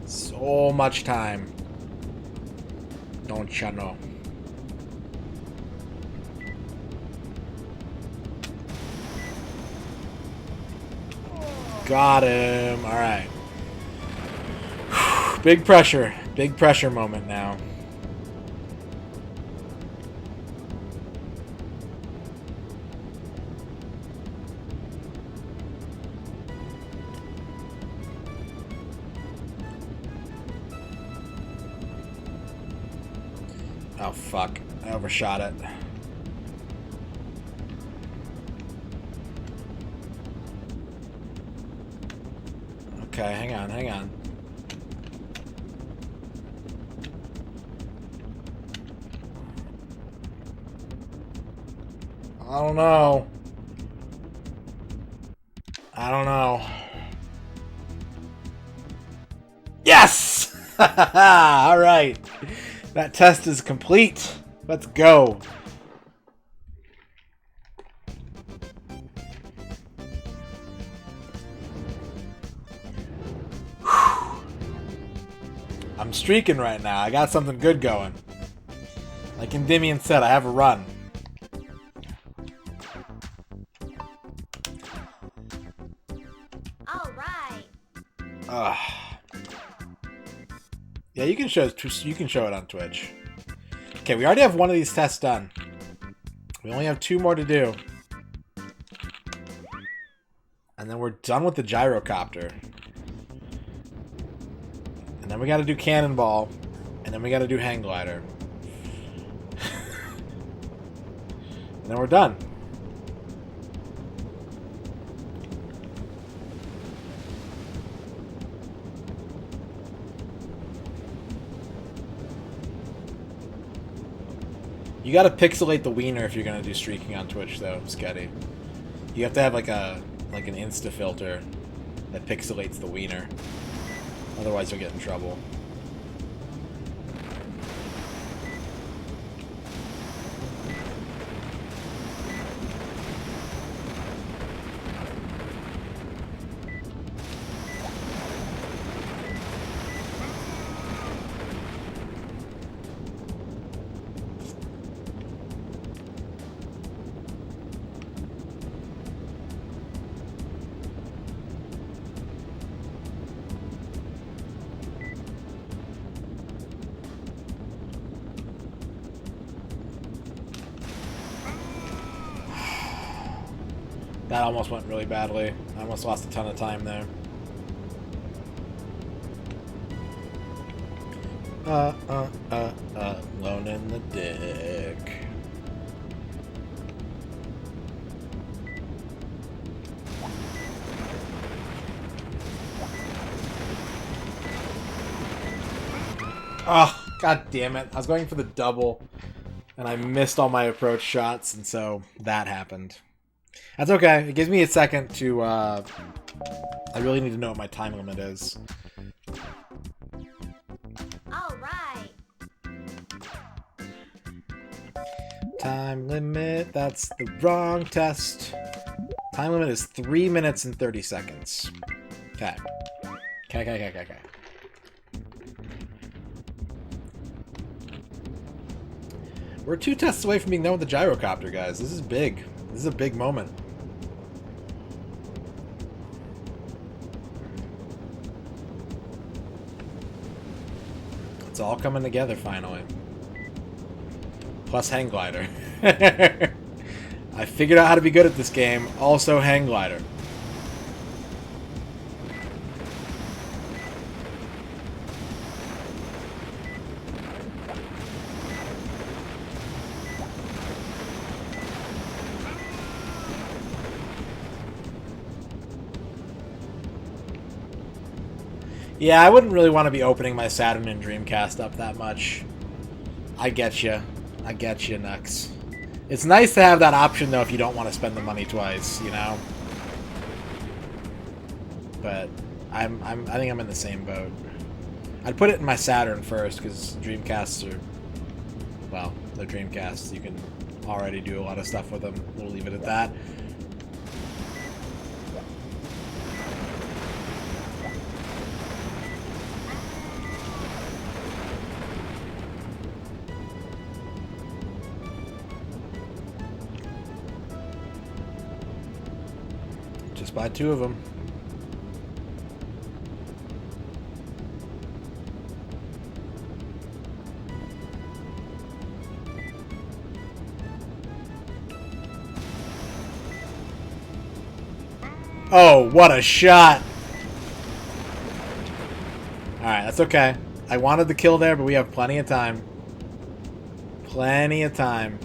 So much time. Don't ya know? Got him. Alright. Big pressure. Big pressure moment now. Oh, fuck. I overshot it. Okay, hang on, hang on. I don't know. I don't know. Yes! Alright. That test is complete. Let's go. I'm streaking right now. I got something good going. Like Endymion said, I have a run. All right. Yeah, you can show it on Twitch. Okay, we already have one of these tests done. We only have 2 more to do. And then we're done with the gyrocopter. And then we gotta do cannonball. And then we gotta do hang glider. And then we're done. You gotta pixelate the wiener if you're gonna do streaking on Twitch, though, Sketty. You have to have like an Insta filter that pixelates the wiener. Otherwise, you'll get in trouble. That almost went really badly. I almost lost a ton of time there. Alone in the dick. Oh, god damn it. I was going for the double, and I missed all my approach shots, and so that happened. That's okay. It gives me a second to, I really need to know what my time limit is. All right. Time limit, that's the wrong test. Time limit is 3 minutes and 30 seconds. Okay. Okay. We're 2 tests away from being done with the gyrocopter, guys. This is big. This is a big moment. It's all coming together finally. Plus hang glider. I figured out how to be good at this game. Also hang glider. Yeah, I wouldn't really want to be opening my Saturn and Dreamcast up that much. I get you. I get you, Nux. It's nice to have that option, though, if you don't want to spend the money twice, you know? But I think I'm in the same boat. I'd put it in my Saturn first, because Dreamcasts are... Well, they're Dreamcasts. You can already do a lot of stuff with them. We'll leave it at that. Just buy 2 of them. Oh, what a shot! Alright, that's okay. I wanted the kill there, but we have plenty of time. Plenty of time.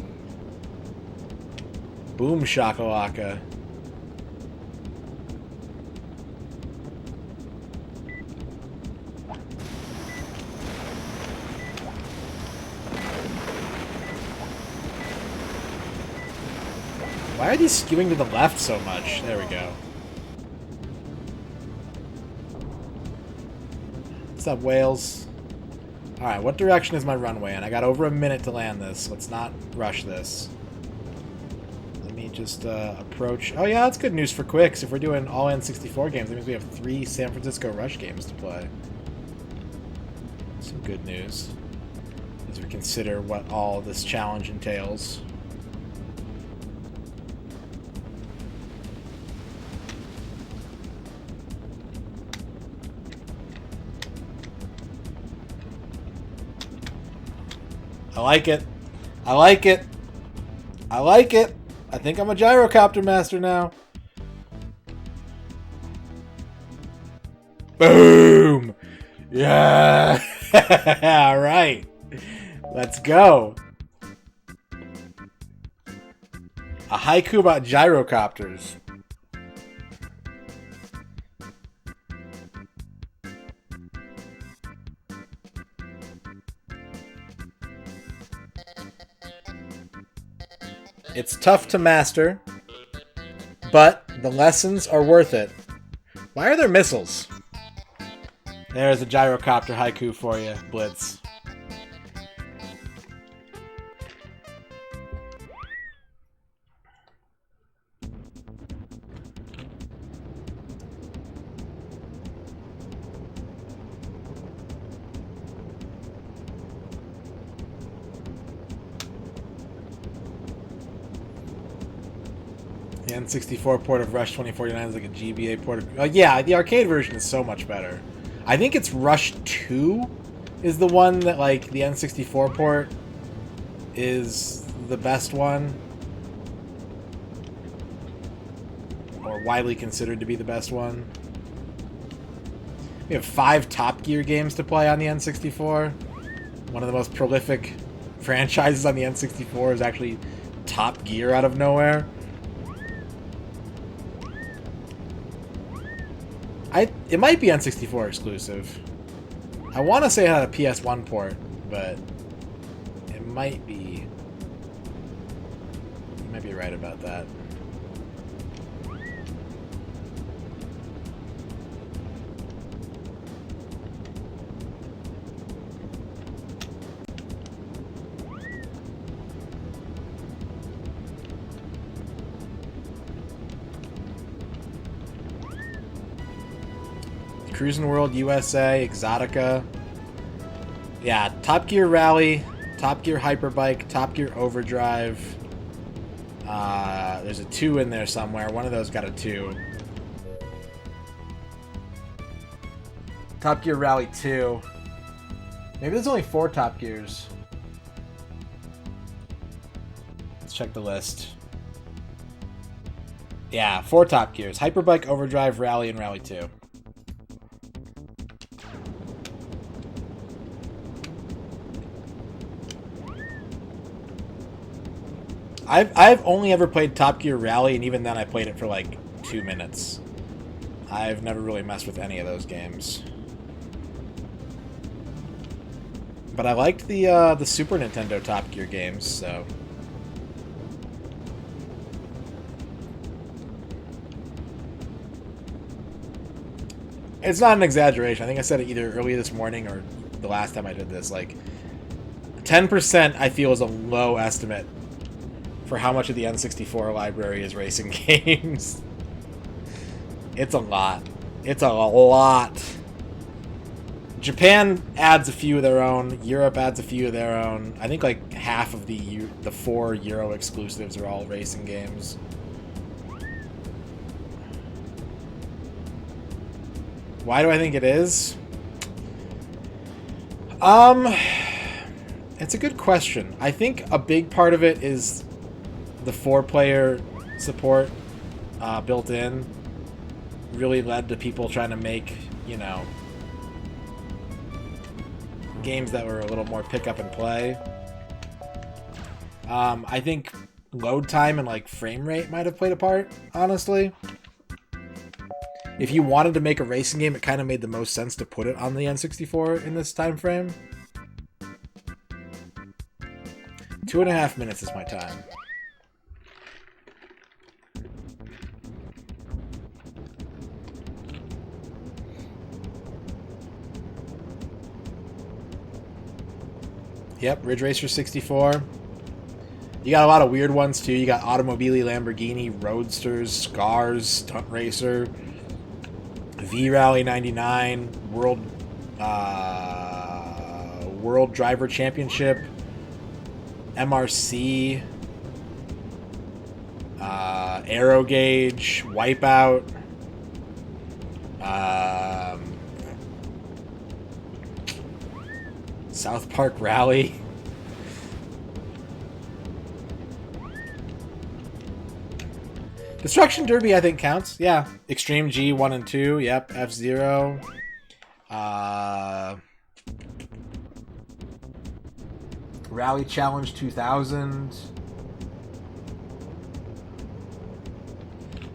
Boom shakalaka. Why are these skewing to the left so much? There we go. What's up, Wales? Alright, what direction is my runway in? I got over a minute to land this. Let's not rush this. Let me just approach... Oh yeah, that's good news for Quicks. If we're doing all N64 games, that means we have 3 San Francisco Rush games to play. Some good news. As we consider what all this challenge entails. I like it. I like it. I like it. I think I'm a gyrocopter master now. Boom! Yeah! All right. Let's go. A haiku about gyrocopters. It's tough to master, but the lessons are worth it. Why are there missiles? There's a gyrocopter haiku for you, Blitz. The N64 port of Rush 2049 is like a GBA port of... yeah, the arcade version is so much better. I think it's Rush 2 is the one that, like, the N64 port is the best one. Or widely considered to be the best one. We have 5 Top Gear games to play on the N64. One of the most prolific franchises on the N64 is actually Top Gear out of nowhere. It might be N64 exclusive. I want to say it had a PS1 port, but it might be. You might be right about that. Cruising World USA, Exotica. Yeah, Top Gear Rally, Top Gear Hyperbike, Top Gear Overdrive. There's a 2 in there somewhere. One of those got a 2. Top Gear Rally 2. Maybe there's only 4 Top Gears. Let's check the list. Yeah, 4 Top Gears. Hyperbike, Overdrive, Rally, and Rally 2. I've only ever played Top Gear Rally, and even then I played it for like 2 minutes. I've never really messed with any of those games. But I liked the Super Nintendo Top Gear games, so... It's not an exaggeration. I think I said it either earlier this morning or the last time I did this. Like, 10% I feel is a low estimate for how much of the N64 library is racing games. It's a lot. It's a lot. Japan adds a few of their own. Europe adds a few of their own. I think like half of the 4 Euro exclusives are all racing games. Why do I think it is? It's a good question. I think a big part of it is the 4-player support built in. Really led to people trying to make, you know, games that were a little more pick up and play. I think load time and like frame rate might have played a part, honestly. If you wanted to make a racing game, it kind of made the most sense to put it on the N64 in this time frame. 2.5 minutes is my time. Yep, Ridge Racer 64. You got a lot of weird ones too. You got Automobili Lamborghini, Roadsters, Scars, Stunt Racer, V-Rally 99, World Driver Championship, MRC, Aero Gauge, Wipeout, South Park Rally. Destruction Derby, I think, counts. Yeah. Extreme G 1 and 2. Yep. F-Zero. Rally Challenge 2000.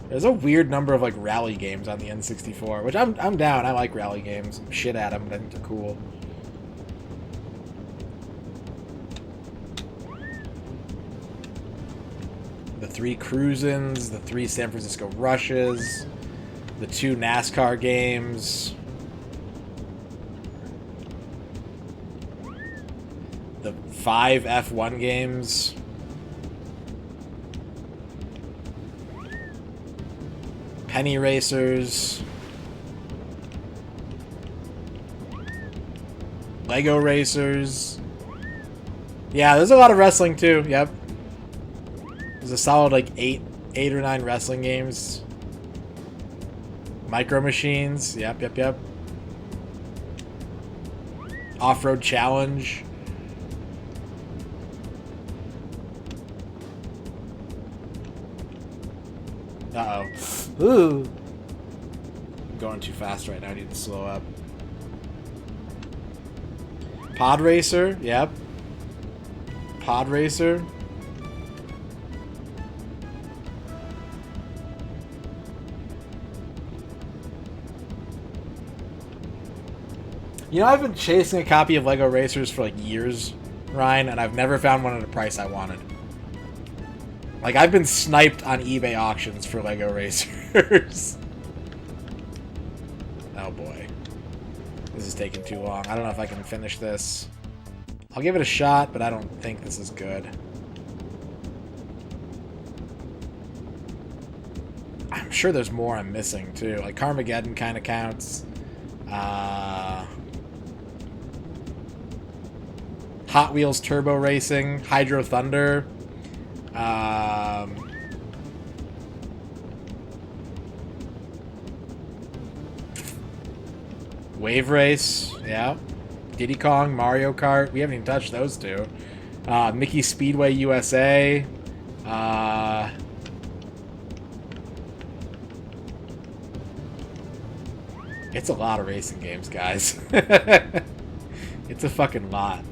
There's a weird number of like rally games on the N64, which I'm down. I like rally games. I'm shit at them, but I think they're cool. The 3 Cruisins, the 3 San Francisco Rushes, the 2 NASCAR games, the 5 F1 games, Penny Racers, Lego Racers. Yeah, there's a lot of wrestling too. Yep. There's a solid like 8 or 9 wrestling games. Micro Machines. Yep. Off-Road Challenge. Uh-oh. Ooh. I'm going too fast right now. I need to slow up. Pod Racer. Yep. Pod Racer. You know, I've been chasing a copy of Lego Racers for like years, Ryan, and I've never found one at a price I wanted. Like, I've been sniped on eBay auctions for Lego Racers. Oh boy. This is taking too long. I don't know if I can finish this. I'll give it a shot, but I don't think this is good. I'm sure there's more I'm missing, too. Like, Carmageddon kind of counts. Hot Wheels Turbo Racing, Hydro Thunder, Wave Race, yeah, Diddy Kong, Mario Kart. We haven't even touched those two. Mickey Speedway USA. It's a lot of racing games, guys. It's a fucking lot.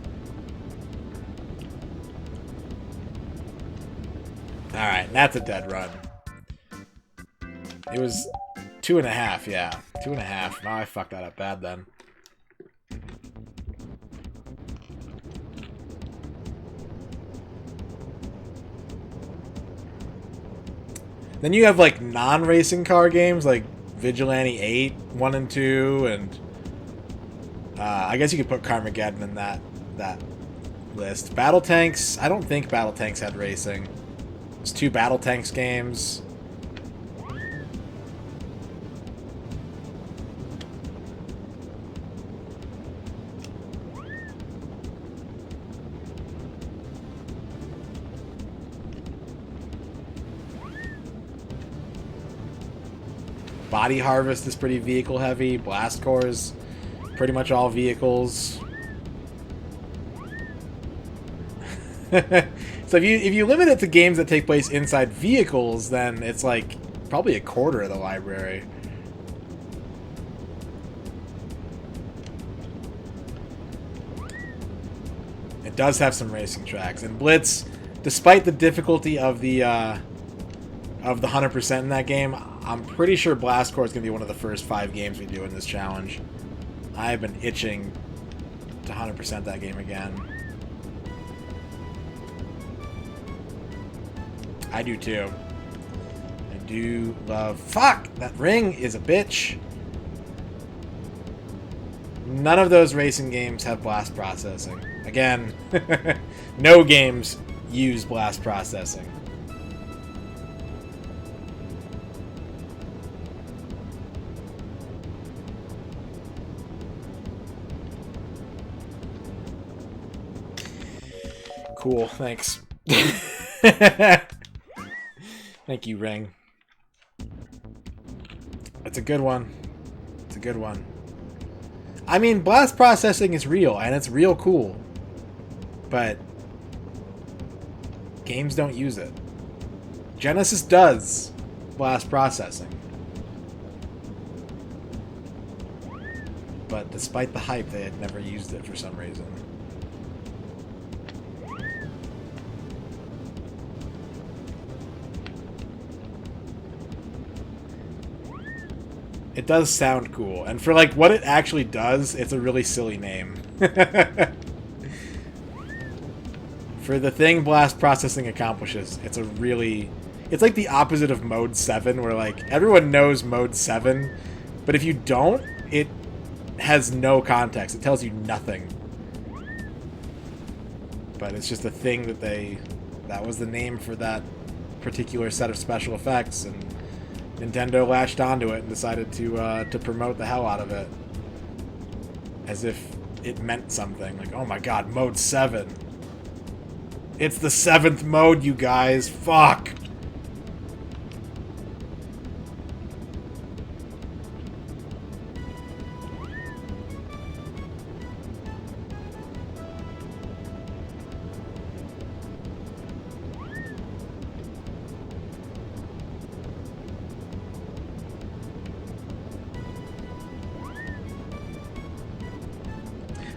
Alright, that's a dead run. It was 2.5, yeah. 2.5. Now I fucked that up bad then. Then you have like non-racing car games like Vigilante 8, 1 and 2, and I guess you could put Carmageddon in that list. Battle Tanks, I don't think Battle Tanks had racing. It's 2 Battle Tanks games. Body Harvest is pretty vehicle heavy. Blast Corps is pretty much all vehicles. So if you limit it to games that take place inside vehicles, then it's like probably a quarter of the library. It does have some racing tracks, and Blitz, despite the difficulty of the 100% in that game, I'm pretty sure Blast Corps is going to be one of the first 5 games we do in this challenge. I've been itching to 100% that game again. I do too. I do love... Fuck! That ring is a bitch. None of those racing games have blast processing. Again, no games use blast processing. Cool, thanks. Thank you, Ring. It's a good one. It's a good one. I mean, blast processing is real, and it's real cool. But games don't use it. Genesis does blast processing. But despite the hype, they had never used it for some reason. It does sound cool, and for like what it actually does, it's a really silly name. For the thing blast processing accomplishes, it's like the opposite of Mode 7, where like everyone knows Mode 7, but if you don't, it has no context. It tells you nothing. But it's just a thing that was the name for that particular set of special effects, and Nintendo latched onto it and decided to promote the hell out of it. As if it meant something. Like, oh my god, Mode 7. It's the 7th mode, you guys. Fuck!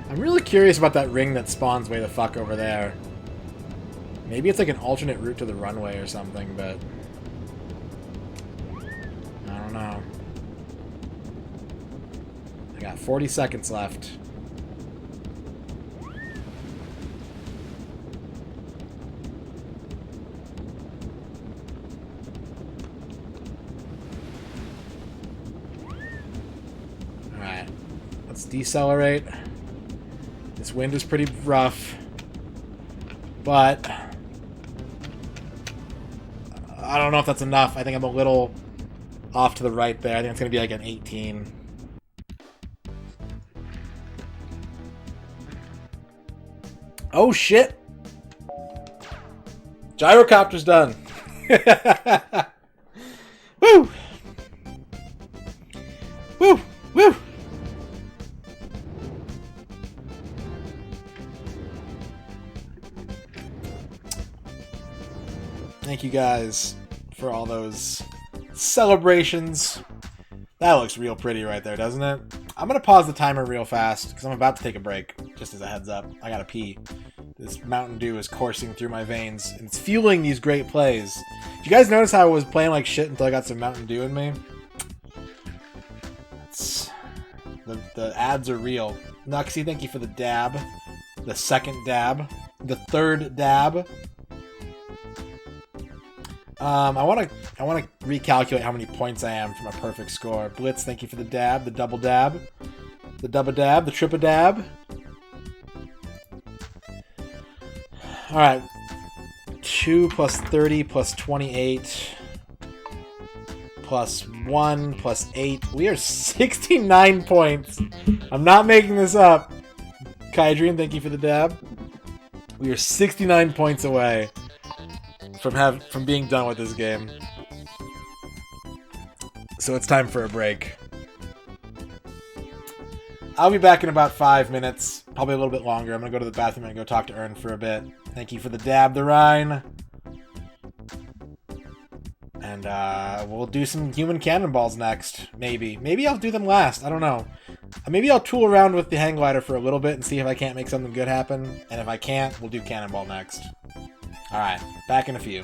I'm really curious about that ring that spawns way the fuck over there. Maybe it's like an alternate route to the runway or something, but I don't know. I got 40 seconds left. Alright. Let's decelerate. This wind is pretty rough, but I don't know if that's enough. I think I'm a little off to the right there. I think it's going to be like an 18. Oh, shit! Gyrocopter's done. Woo! Woo! Woo! Thank you guys for all those celebrations. That looks real pretty right there, doesn't it? I'm going to pause the timer real fast because I'm about to take a break, just as a heads up. I gotta pee. This Mountain Dew is coursing through my veins, and it's fueling these great plays. Did you guys notice how I was playing like shit until I got some Mountain Dew in me? The ads are real. Nuxie, thank you for the dab. The second dab. The third dab. I wanna recalculate how many points I am from a perfect score. Blitz, thank you for the dab, the double dab, the double dab, the triple dab. All right, 2 plus 30 plus 28 plus 1 plus 8. We are 69 points. I'm not making this up. Kydrian, thank you for the dab. We are 69 points away from being done with this game. So it's time for a break. I'll be back in about 5 minutes, probably a little bit longer. I'm going to go to the bathroom and go talk to Ern for a bit. Thank you for the dab, the Rhine. And we'll do some human cannonballs next, maybe. Maybe I'll do them last, I don't know. Maybe I'll tool around with the hang glider for a little bit and see if I can't make something good happen. And if I can't, we'll do cannonball next. Alright, back in a few.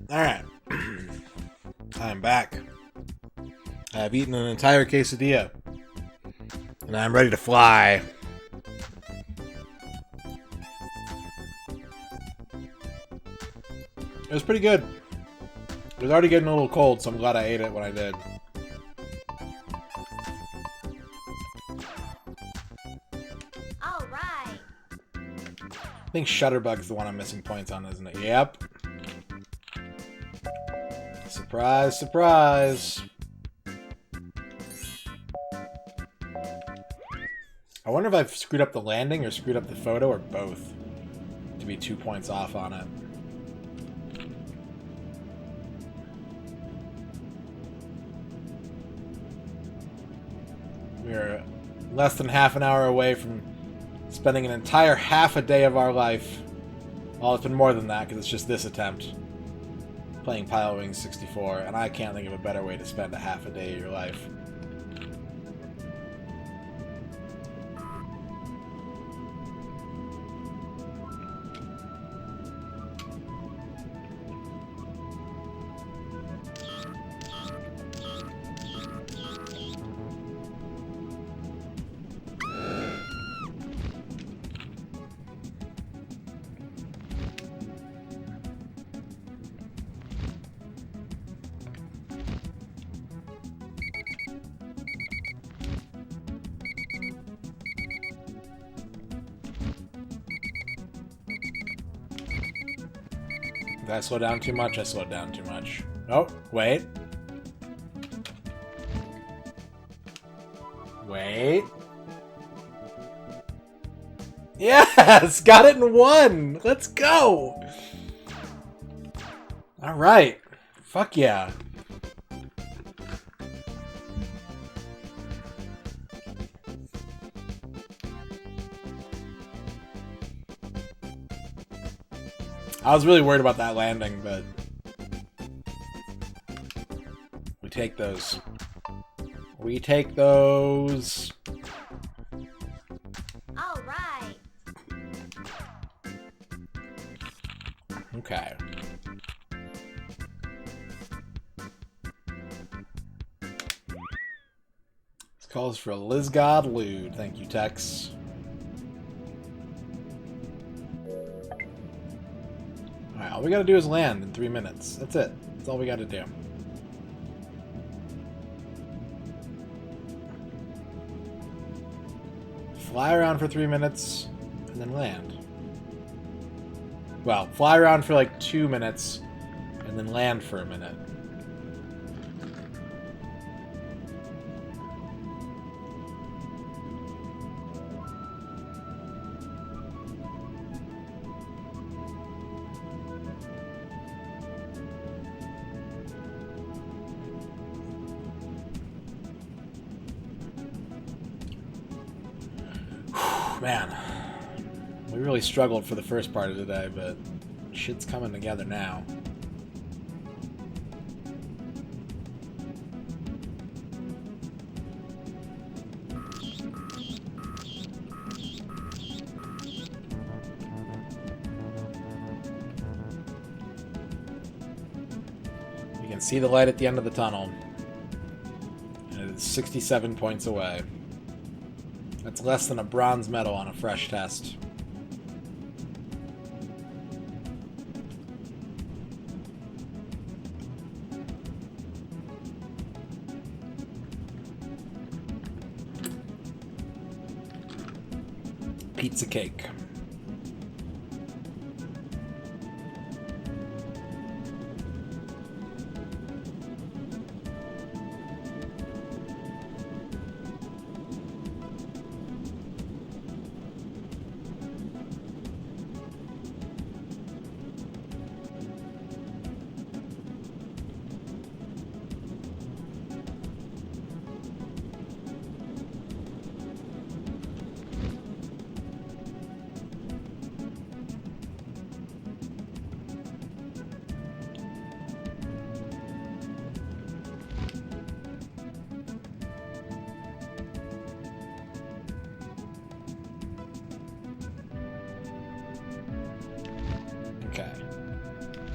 Alright. I'm back. I've eaten an entire quesadilla. And I'm ready to fly. It was pretty good. It was already getting a little cold, so I'm glad I ate it when I did. Alright. I think Shutterbug's the one I'm missing points on, isn't it? Yep. Surprise, surprise. I wonder if I've screwed up the landing or screwed up the photo or both to be 2 points off on it. We're less than half an hour away from spending an entire half a day of our life. Well, it's been more than that because it's just this attempt. Playing Pilotwings 64, and I can't think of a better way to spend a half a day of your life. Did I slow down too much? I slowed down too much. Oh, wait. Wait. Yes! Got it in one! Let's go! Alright. Fuck yeah. I was really worried about that landing, but we take those. We take those. All right. Okay. This calls for a Lizgod Lude. Thank you, Tex. Alright, all we gotta do is land in 3 minutes. That's it. That's all we gotta do. Fly around for 3 minutes, and then land. Well, fly around for like 2 minutes, and then land for a minute. Man, we really struggled for the first part of the day, but shit's coming together now. You can see the light at the end of the tunnel, and it's 67 points away. That's less than a bronze medal on a fresh test. Pizza cake.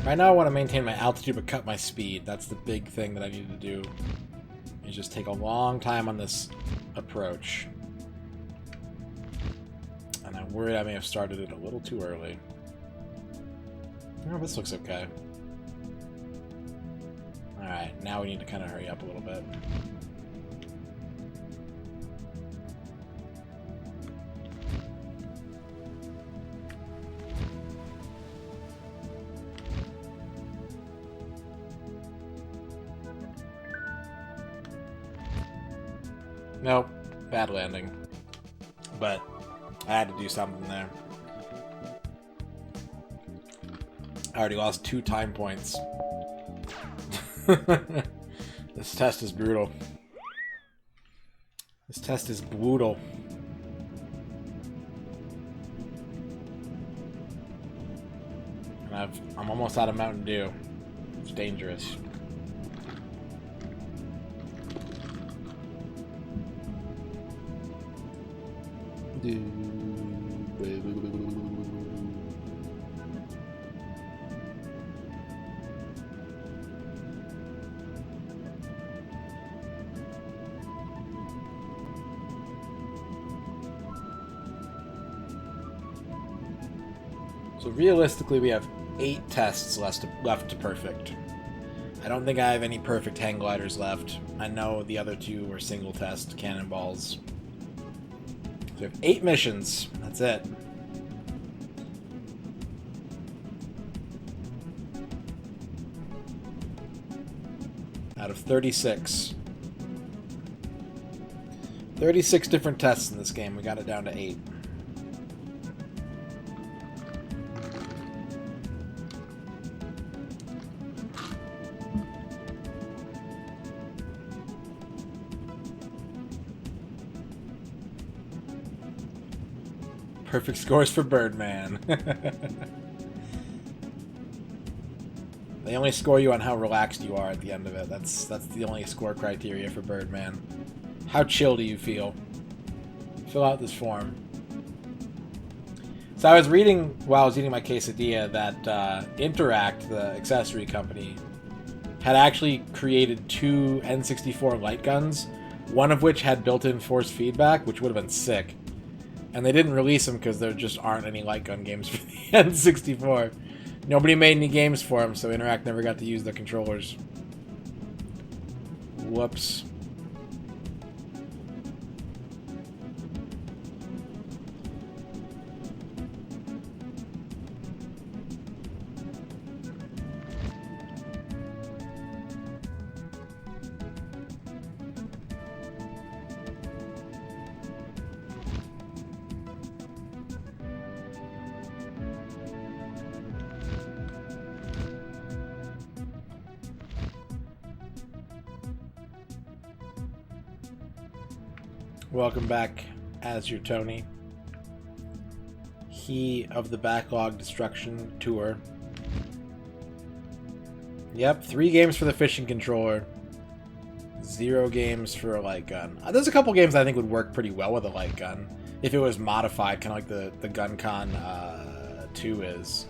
Right now I want to maintain my altitude but cut my speed. That's the big thing that I need to do. Is just take a long time on this approach. And I'm worried I may have started it a little too early. Oh, this looks okay. Alright, now we need to kind of hurry up a little bit. Nope, bad landing. But I had to do something there. I already lost 2 time points. This test is brutal. This test is brutal. And I'm almost out of Mountain Dew. It's dangerous. So realistically, we have 8 tests left to perfect. I don't think I have any perfect hang gliders left. I know the other 2 were single test cannonballs. So we have 8 missions. That's it. Out of 36. 36 different tests in this game. We got it down to 8. Perfect scores for Birdman. They only score you on how relaxed you are at the end of it. That's the only score criteria for Birdman. How chill do you feel? Fill out this form. So I was reading while I was eating my quesadilla that Interact, the accessory company, had actually created 2 N64 light guns, one of which had built-in force feedback, which would have been sick. And they didn't release them because there just aren't any light gun games for the N64. Nobody made any games for them, so Interact never got to use the controllers. Whoops. Welcome back, Azure Tony. He of the Backlog Destruction Tour. Yep, 3 games for the fishing controller. 0 games for a light gun. There's a couple games I think would work pretty well with a light gun. If it was modified, kind of like the GunCon 2 is.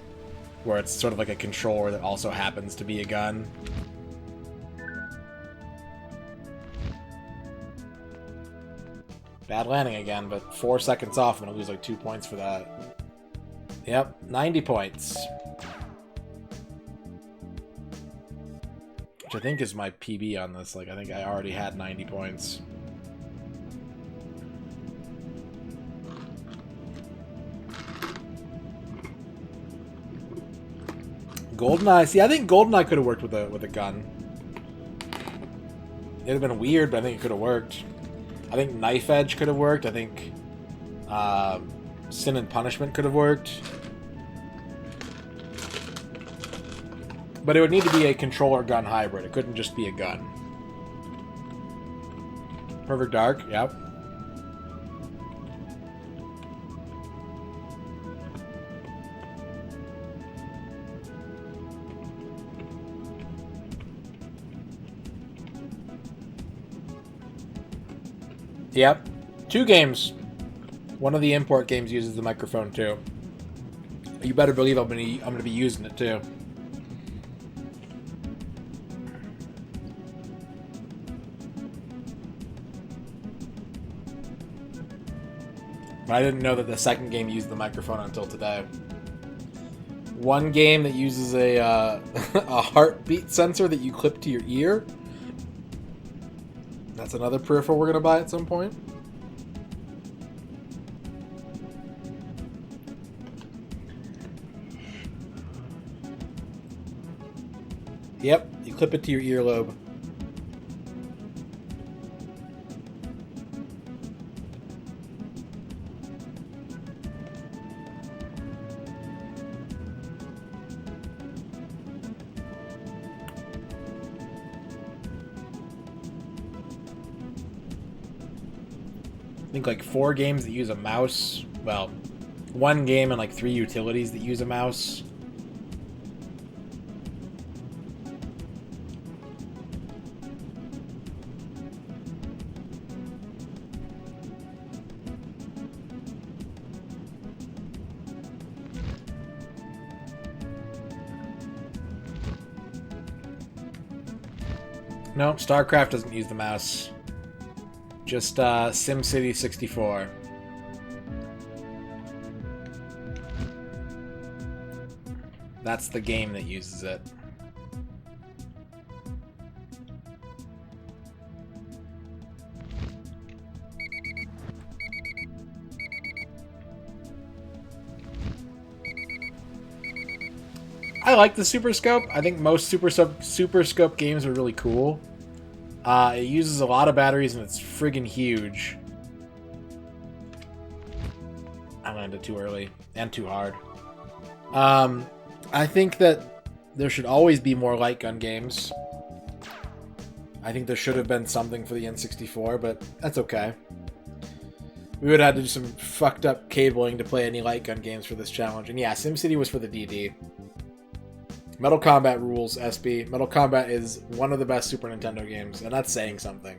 Where it's sort of like a controller that also happens to be a gun. Bad landing again, but 4 seconds off. I'm going to lose like 2 points for that. Yep, 90 points. Which I think is my PB on this. Like, I think I already had 90 points. GoldenEye. See, I think GoldenEye could have worked with a gun. It'd have been weird, but I think it could have worked. I think Knife Edge could have worked. I think Sin and Punishment could have worked. But it would need to be a controller-gun hybrid. It couldn't just be a gun. Perfect Dark, yep. Yep. 2 games. One of the import games uses the microphone too. You better believe I'm gonna be using it too. But I didn't know that the second game used the microphone until today. One game that uses a, a heartbeat sensor that you clip to your ear. That's another peripheral we're going to buy at some point. Yep, you clip it to your earlobe. I think like 4 games that use a mouse. Well, 1 game and like 3 utilities that use a mouse. No, StarCraft doesn't use the mouse. Just SimCity 64. That's the game that uses it. I like the Super Scope. I think most Super Scope games are really cool. It uses a lot of batteries and it's friggin' huge. I landed too early and too hard. I think that there should always be more light gun games. I think there should have been something for the N64, but that's okay. We would have had to do some fucked up cabling to play any light gun games for this challenge. And yeah, SimCity was for the DD. Metal Combat rules, SB. Metal Combat is one of the best Super Nintendo games, and that's saying something.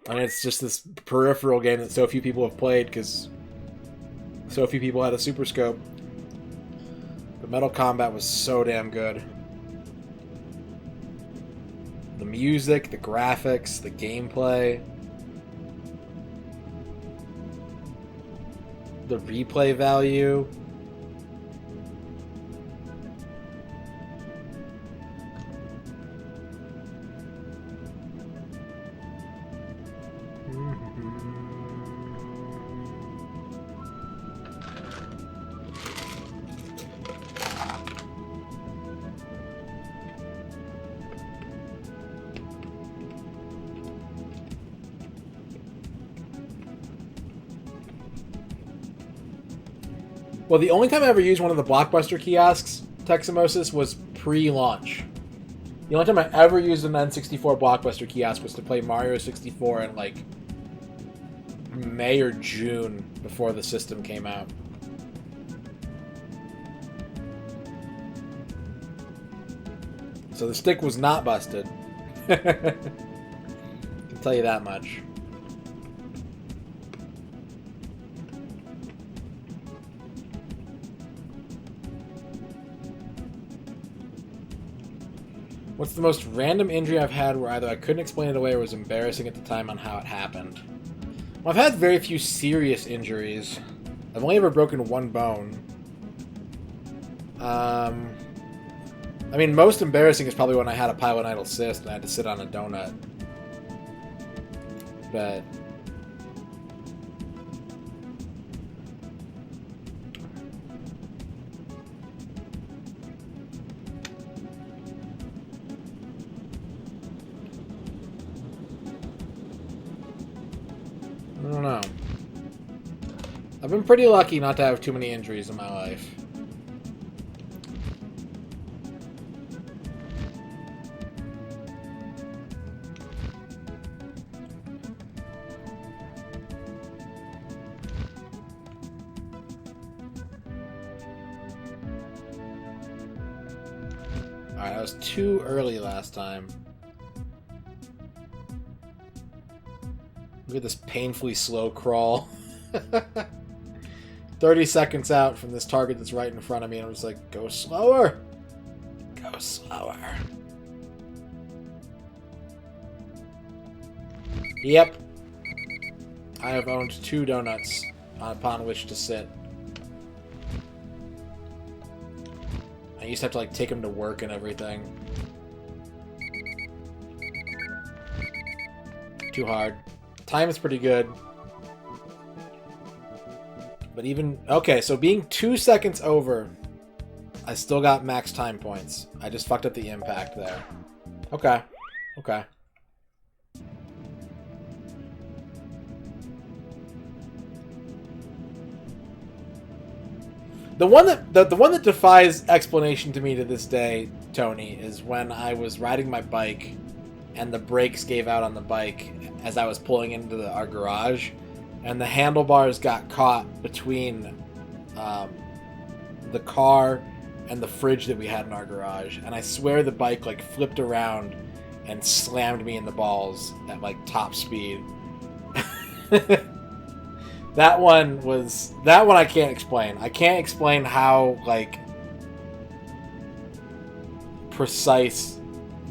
And it's just this peripheral game that so few people have played because so few people had a Super Scope. But Metal Combat was so damn good. The music, the graphics, the gameplay, the replay value. Well, the only time I ever used one of the Blockbuster kiosks, Teximosis, was pre-launch. The only time I ever used an N64 Blockbuster kiosk was to play Mario 64 in, like, May or June before the system came out. So the stick was not busted. I can tell you that much. What's the most random injury I've had where either I couldn't explain it away or was embarrassing at the time on how it happened? Well, I've had very few serious injuries. I've only ever broken 1 bone. I mean, most embarrassing is probably when I had a pilonidal cyst and I had to sit on a donut. But I don't know. I've been pretty lucky not to have too many injuries in my life. Alright, I was too early last time. Look at this painfully slow crawl. 30 seconds out from this target that's right in front of me, and I'm just like, go slower! Go slower. Yep. I have owned 2 donuts upon which to sit. I used to have to like take them to work and everything. Too hard. Time is pretty good. But even... Okay, so being 2 seconds over, I still got max time points. I just fucked up the impact there. Okay. Okay. The one that defies explanation to me to this day, Tony, is when I was riding my bike and the brakes gave out on the bike as I was pulling into our garage, and the handlebars got caught between the car and the fridge that we had in our garage, and I swear the bike like flipped around and slammed me in the balls at like top speed. That one I can't explain. I can't explain how like precise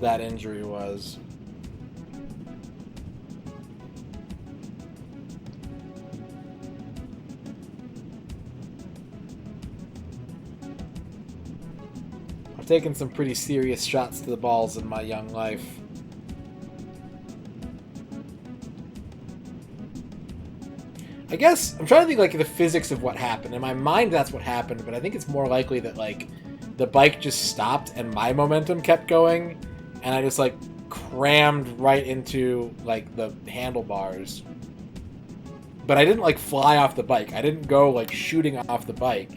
that injury was. I've taken some pretty serious shots to the balls in my young life. I guess I'm trying to think like the physics of what happened. In my mind, that's what happened, but I think it's more likely that like the bike just stopped and my momentum kept going, and I just like crammed right into like the handlebars. But I didn't like fly off the bike. I didn't go like shooting off the bike.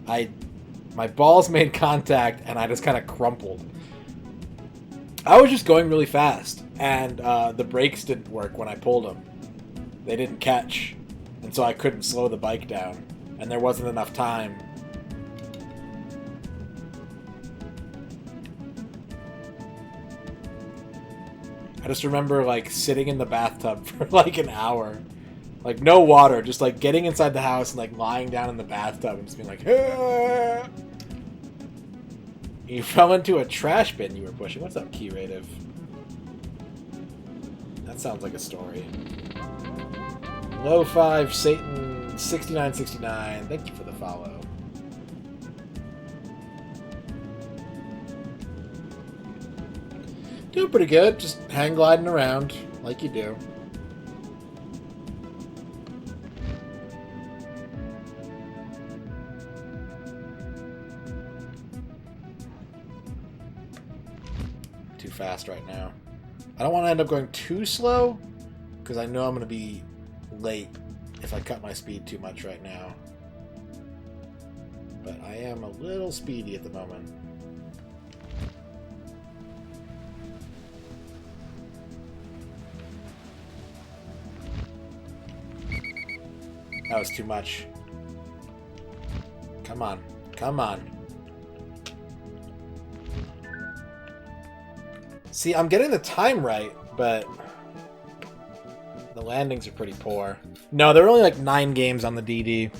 My balls made contact and I just kind of crumpled. I was just going really fast, and the brakes didn't work when I pulled them. They didn't catch. And so I couldn't slow the bike down. And there wasn't enough time. I just remember, like, sitting in the bathtub for, like, an hour. Like, no water. Just, like, getting inside the house and, like, lying down in the bathtub and just being like, ah! You fell into a trash bin you were pushing. What's up, Keyrative? That sounds like a story. Low 5, Satan 6969. Thank you for the follow. Doing pretty good. Just hang gliding around like you do. Too fast right now. I don't want to end up going too slow because I know I'm going to be late if I cut my speed too much right now. But I am a little speedy at the moment. That was too much. Come on. Come on. See, I'm getting the time right, but the landings are pretty poor. No, there are only like 9 games on the DD.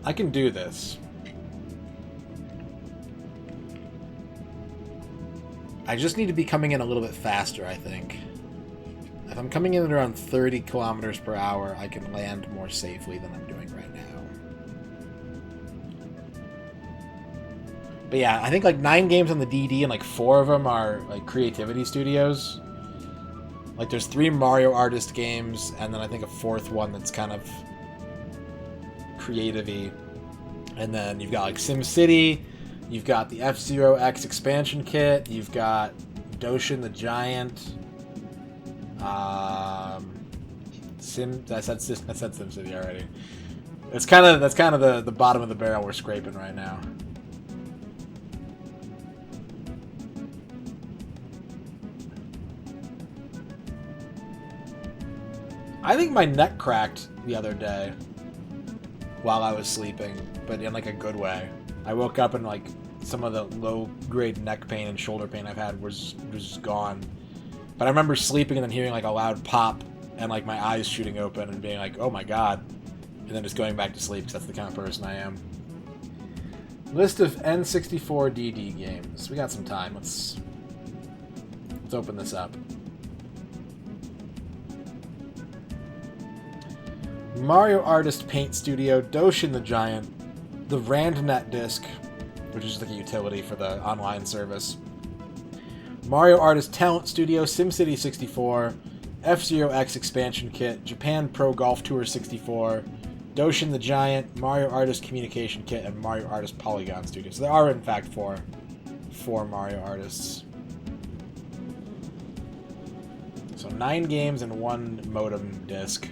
I can do this. I just need to be coming in a little bit faster, I think. If I'm coming in at around 30 kilometers per hour, I can land more safely than I'm doing right now. But yeah, I think like 9 games on the DD and like 4 of them are like creativity studios. Like there's 3 Mario Artist games and then I think a 4th one that's kind of creative-y. And then you've got like SimCity, you've got the F-Zero X expansion kit, you've got Doshin the Giant. I said SimCity already. That's kind of the bottom of the barrel we're scraping right now. I think my neck cracked the other day while I was sleeping, but in like a good way. I woke up and like some of the low-grade neck pain and shoulder pain I've had was just gone. But I remember sleeping and then hearing like a loud pop and like my eyes shooting open and being like, oh my god. and then just going back to sleep because that's the kind of person I am. List of N64 DD games. We got some time. Let's open this up. Mario Artist Paint Studio, Doshin the Giant, the RandNet disc, which is like a utility for the online service, Mario Artist Talent Studio, SimCity 64, F-Zero X Expansion Kit, Japan Pro Golf Tour 64, Doshin the Giant, Mario Artist Communication Kit, and Mario Artist Polygon Studio. So there are, in fact, four Mario Artists. So 9 games and 1 modem disc.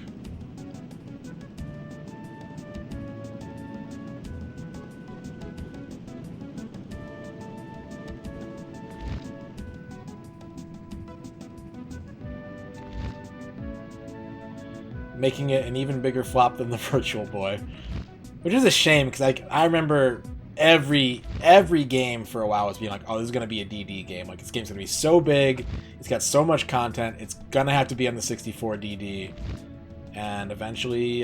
Making it an even bigger flop than the Virtual Boy, which is a shame because I remember every game for a while was being like, oh, this is gonna be a DD game. Like, this game's gonna be so big, it's got so much content, it's gonna have to be on the 64 DD. And eventually,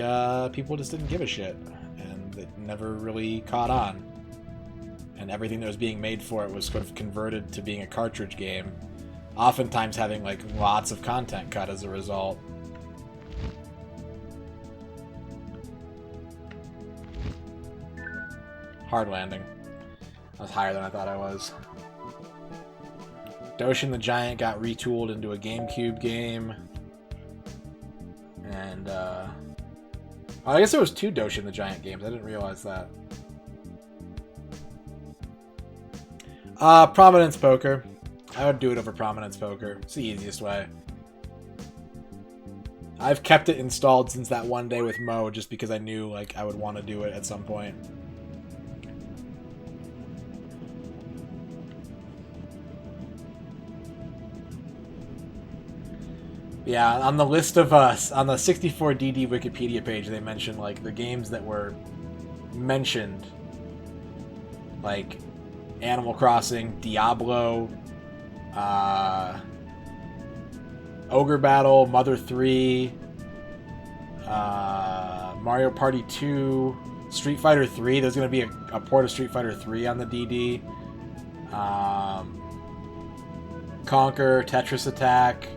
people just didn't give a shit, and it never really caught on. And everything that was being made for it was sort of converted to being a cartridge game, oftentimes having like lots of content cut as a result. Hard landing. I was higher than I thought I was. Doshin the Giant got retooled into a GameCube game. And, oh, I guess there was 2 Doshin the Giant games. I didn't realize that. Prominence Poker. I would do it over Prominence Poker. It's the easiest way. I've kept it installed since that one day with Mo, just because I knew, like, I would want to do it at some point. Yeah, on the list of us, on the 64DD Wikipedia page, they mentioned, like, the games that were mentioned. Like, Animal Crossing, Diablo, Ogre Battle, Mother 3, Mario Party 2, Street Fighter 3. There's going to be a port of Street Fighter 3 on the DD. Conquer, Tetris Attack.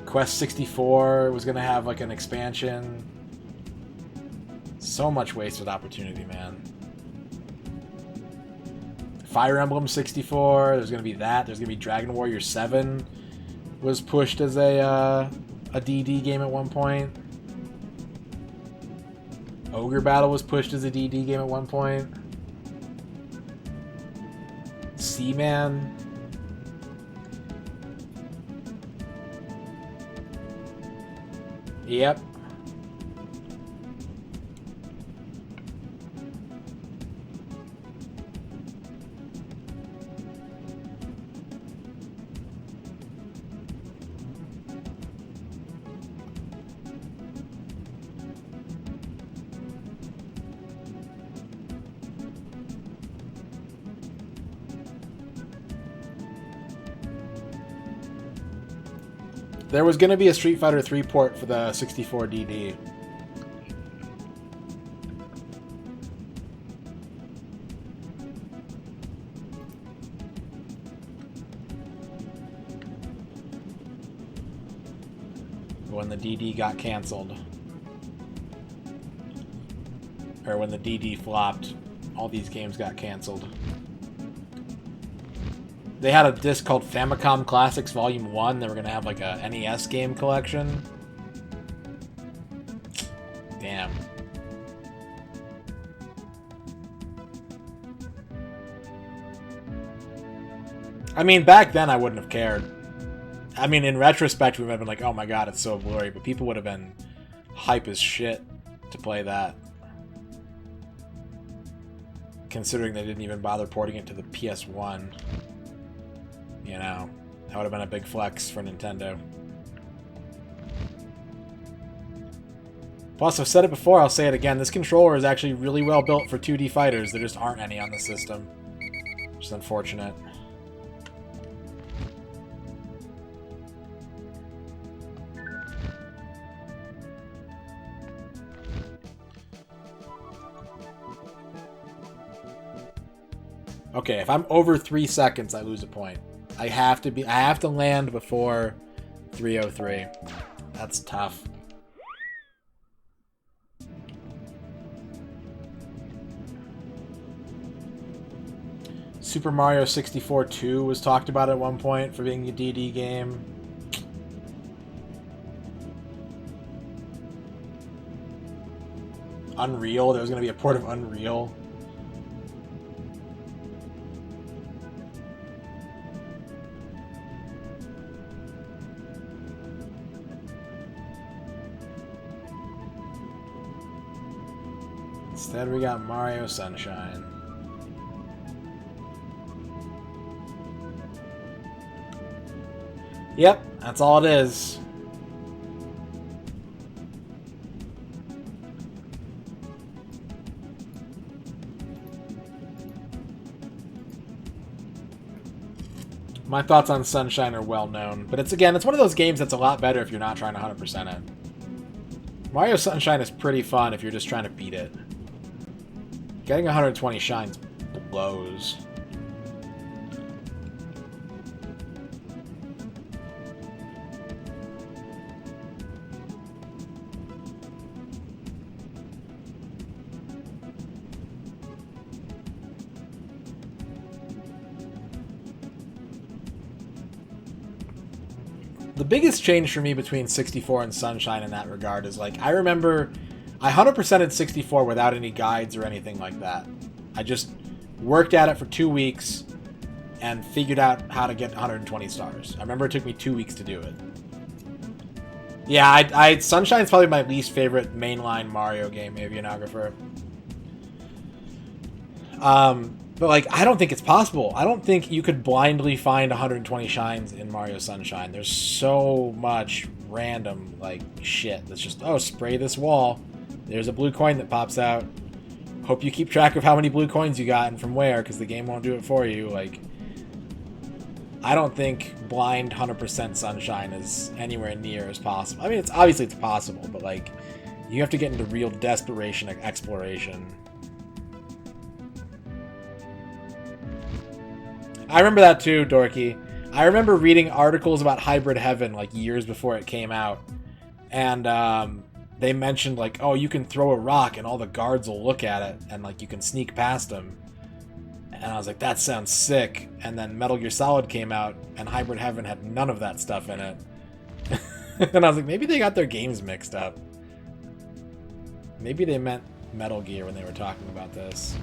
Quest 64 was going to have, like, an expansion. So much wasted opportunity, man. Fire Emblem 64, there's going to be that. There's going to be Dragon Warrior 7 was pushed as a DD game at one point. Ogre Battle was pushed as a DD game at one point. Seaman. Yep. There was going to be a Street Fighter 3 port for the 64 DD. When the DD got canceled. Or when the DD flopped, all these games got canceled. They had a disc called Famicom Classics Volume 1. They were going to have like a NES game collection. Damn. I mean, back then I wouldn't have cared. I mean, in retrospect, we would have been like, oh my god, it's so blurry. But people would have been hype as shit to play that. Considering they didn't even bother porting it to the PS1. You know, that would have been a big flex for Nintendo. Plus, I've said it before, I'll say it again. This controller is actually really well built for 2D fighters. There just aren't any on the system. Which is unfortunate. Okay, if I'm over 3 seconds, I lose a point. I have to land before 303. That's tough. Super Mario 64 2 was talked about at one point for being a DD game. Unreal, there was going to be a port of Unreal. Instead, we got Mario Sunshine. Yep, that's all it is. My thoughts on Sunshine are well known, but it's one of those games that's a lot better if you're not trying to 100% it. Mario Sunshine is pretty fun if you're just trying to beat it. Getting 120 shines blows. The biggest change for me between 64 and Sunshine in that regard is, like, I remember I 100%ed 64 without any guides or anything like that. I just worked at it for 2 weeks and figured out how to get 120 stars. I remember it took me 2 weeks to do it. Yeah, Sunshine's probably my least favorite mainline Mario game, Avianographer. But, like, I don't think it's possible. I don't think you could blindly find 120 shines in Mario Sunshine. There's so much random, like, shit that's just, oh, spray this wall. There's a blue coin that pops out. Hope you keep track of how many blue coins you got and from where, because the game won't do it for you. Like, I don't think blind 100% Sunshine is anywhere near as possible. I mean, it's obviously it's possible, but, like, you have to get into real desperation of exploration. I remember that too, Dorky. I remember reading articles about Hybrid Heaven, like, years before it came out. And, they mentioned, like, oh, you can throw a rock and all the guards will look at it and, like, you can sneak past them. And I was like, that sounds sick. And then Metal Gear Solid came out and Hybrid Heaven had none of that stuff in it. And I was like, maybe they got their games mixed up. Maybe they meant Metal Gear when they were talking about this.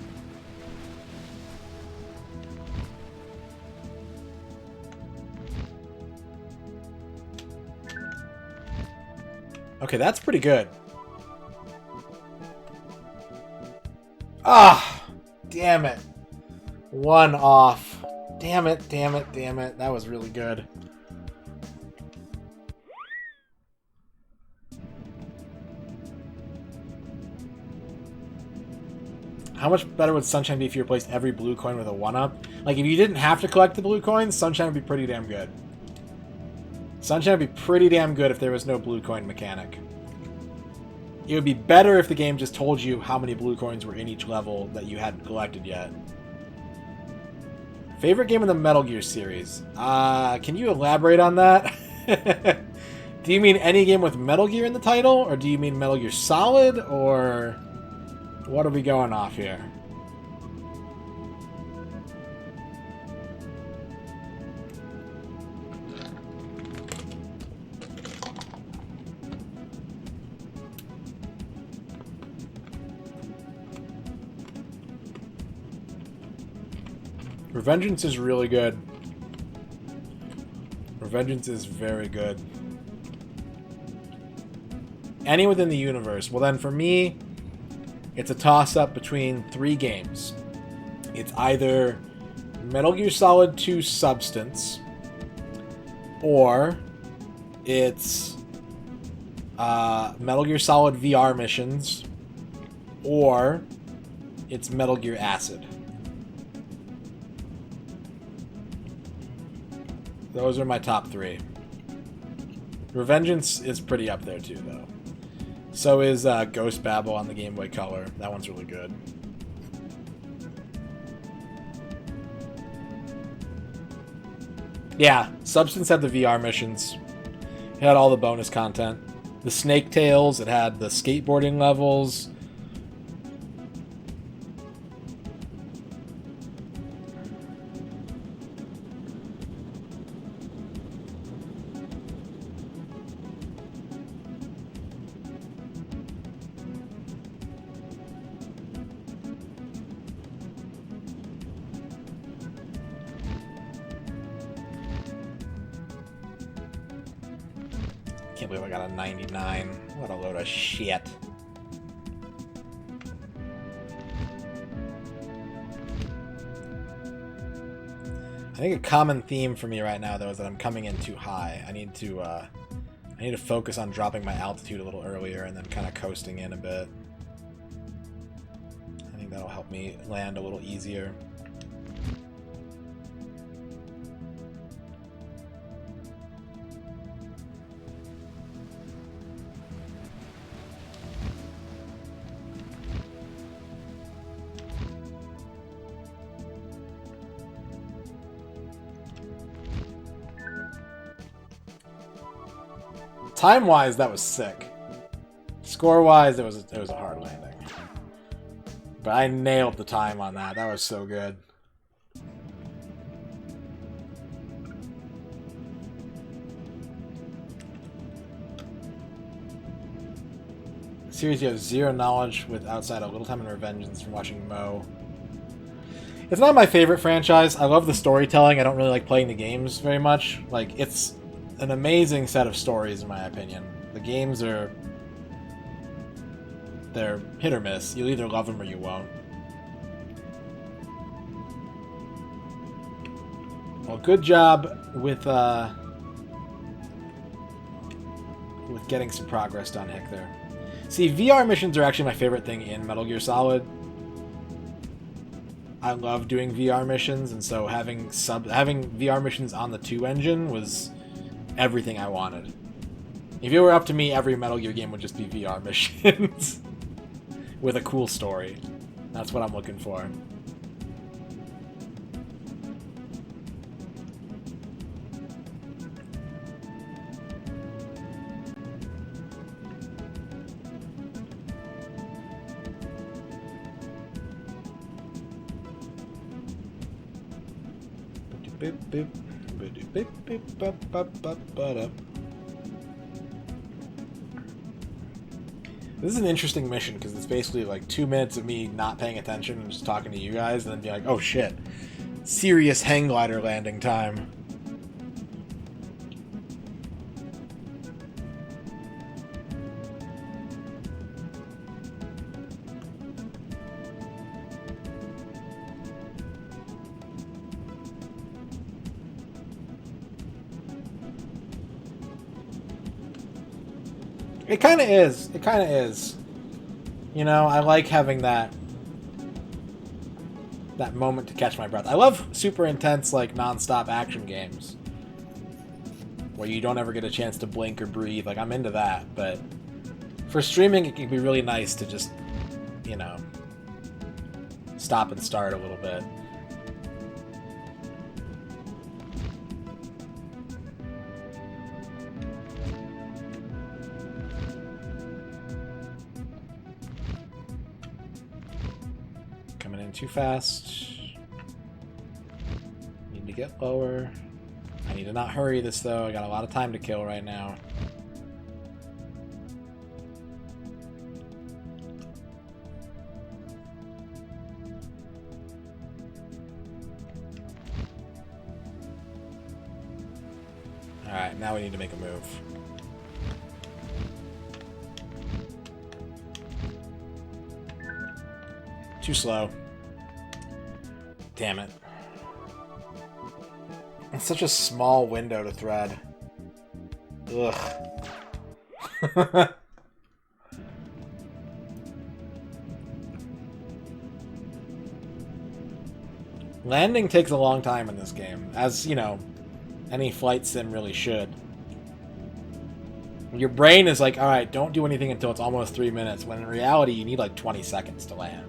Okay, that's pretty good. Ah! Damn it. One off. Damn it, damn it, damn it. That was really good. How much better would Sunshine be if you replaced every blue coin with a 1-up? Like, if you didn't have to collect the blue coins, Sunshine would be pretty damn good. Sunshine would be pretty damn good if there was no blue coin mechanic. It would be better if the game just told you how many blue coins were in each level that you hadn't collected yet. Favorite game in the Metal Gear series? Can you elaborate on that? Do you mean any game with Metal Gear in the title? Or do you mean Metal Gear Solid? Or what are we going off here? Revengeance is really good. Revengeance is very good. Any within the universe. Well, then for me, it's a toss-up between 3 games. It's either Metal Gear Solid 2 Substance, or it's Metal Gear Solid VR Missions, or it's Metal Gear Acid. Those are my top 3. Revengeance is pretty up there too, though. So is Ghost Babel on the Game Boy Color. That one's really good. Yeah, Substance had the VR missions. It had all the bonus content. The Snake Tales, it had the skateboarding levels. Can't believe I got a 99. What a load of shit. I think a common theme for me right now, though, is that I'm coming in too high. I need to focus on dropping my altitude a little earlier and then kind of coasting in a bit. I think that'll help me land a little easier. Time-wise, that was sick. Score-wise, it was a hard landing. But I nailed the time on that. That was so good. Series you have zero knowledge with outside a little time and revengeance from watching Mo. It's not my favorite franchise. I love the storytelling. I don't really like playing the games very much. Like, it's an amazing set of stories, in my opinion. The games they're hit or miss. You'll either love them or you won't. Well, good job with getting some progress done, Hick, there. See, VR missions are actually my favorite thing in Metal Gear Solid. I love doing VR missions, and so having VR missions on the 2 engine was everything I wanted. If it were up to me, every Metal Gear game would just be VR missions with a cool story. That's what I'm looking for. This is an interesting mission because it's basically like 2 minutes of me not paying attention and just talking to you guys, and then be like, oh shit, serious hang glider landing time. It kind of is. It kind of is. You know, I like having that moment to catch my breath. I love super intense, like, non-stop action games where you don't ever get a chance to blink or breathe. Like, I'm into that, but for streaming, it can be really nice to just, you know, stop and start a little bit. Too fast. Need to get lower. I need to not hurry this though. I got a lot of time to kill right now. Alright, now we need to make a move. Too slow. Damn it. It's such a small window to thread. Ugh. Landing takes a long time in this game, as, you know, any flight sim really should. Your brain is like, alright, don't do anything until it's almost 3 minutes, when in reality you need like 20 seconds to land.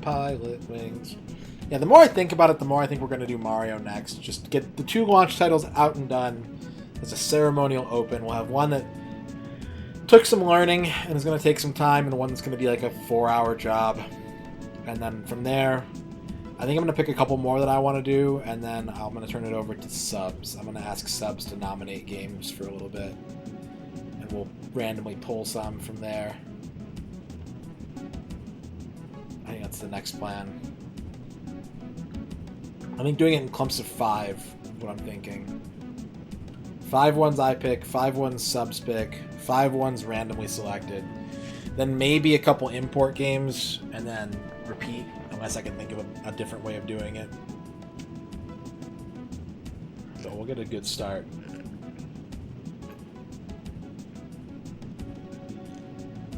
Pilotwings. Yeah, the more I think about it, the more I think we're going to do Mario next. Just get the 2 launch titles out and done as a ceremonial open. We'll have one that took some learning and is going to take some time, and one that's going to be like a 4-hour job. And then from there, I think I'm going to pick a couple more that I want to do, and then I'm going to turn it over to subs. I'm going to ask subs to nominate games for a little bit, and we'll randomly pull some from there. I think that's the next plan. I think doing it in clumps of 5 is what I'm thinking. 5 ones I pick, 5 ones subs pick, 5 ones randomly selected. Then maybe a couple import games, and then repeat, unless I can think of a different way of doing it. So we'll get a good start.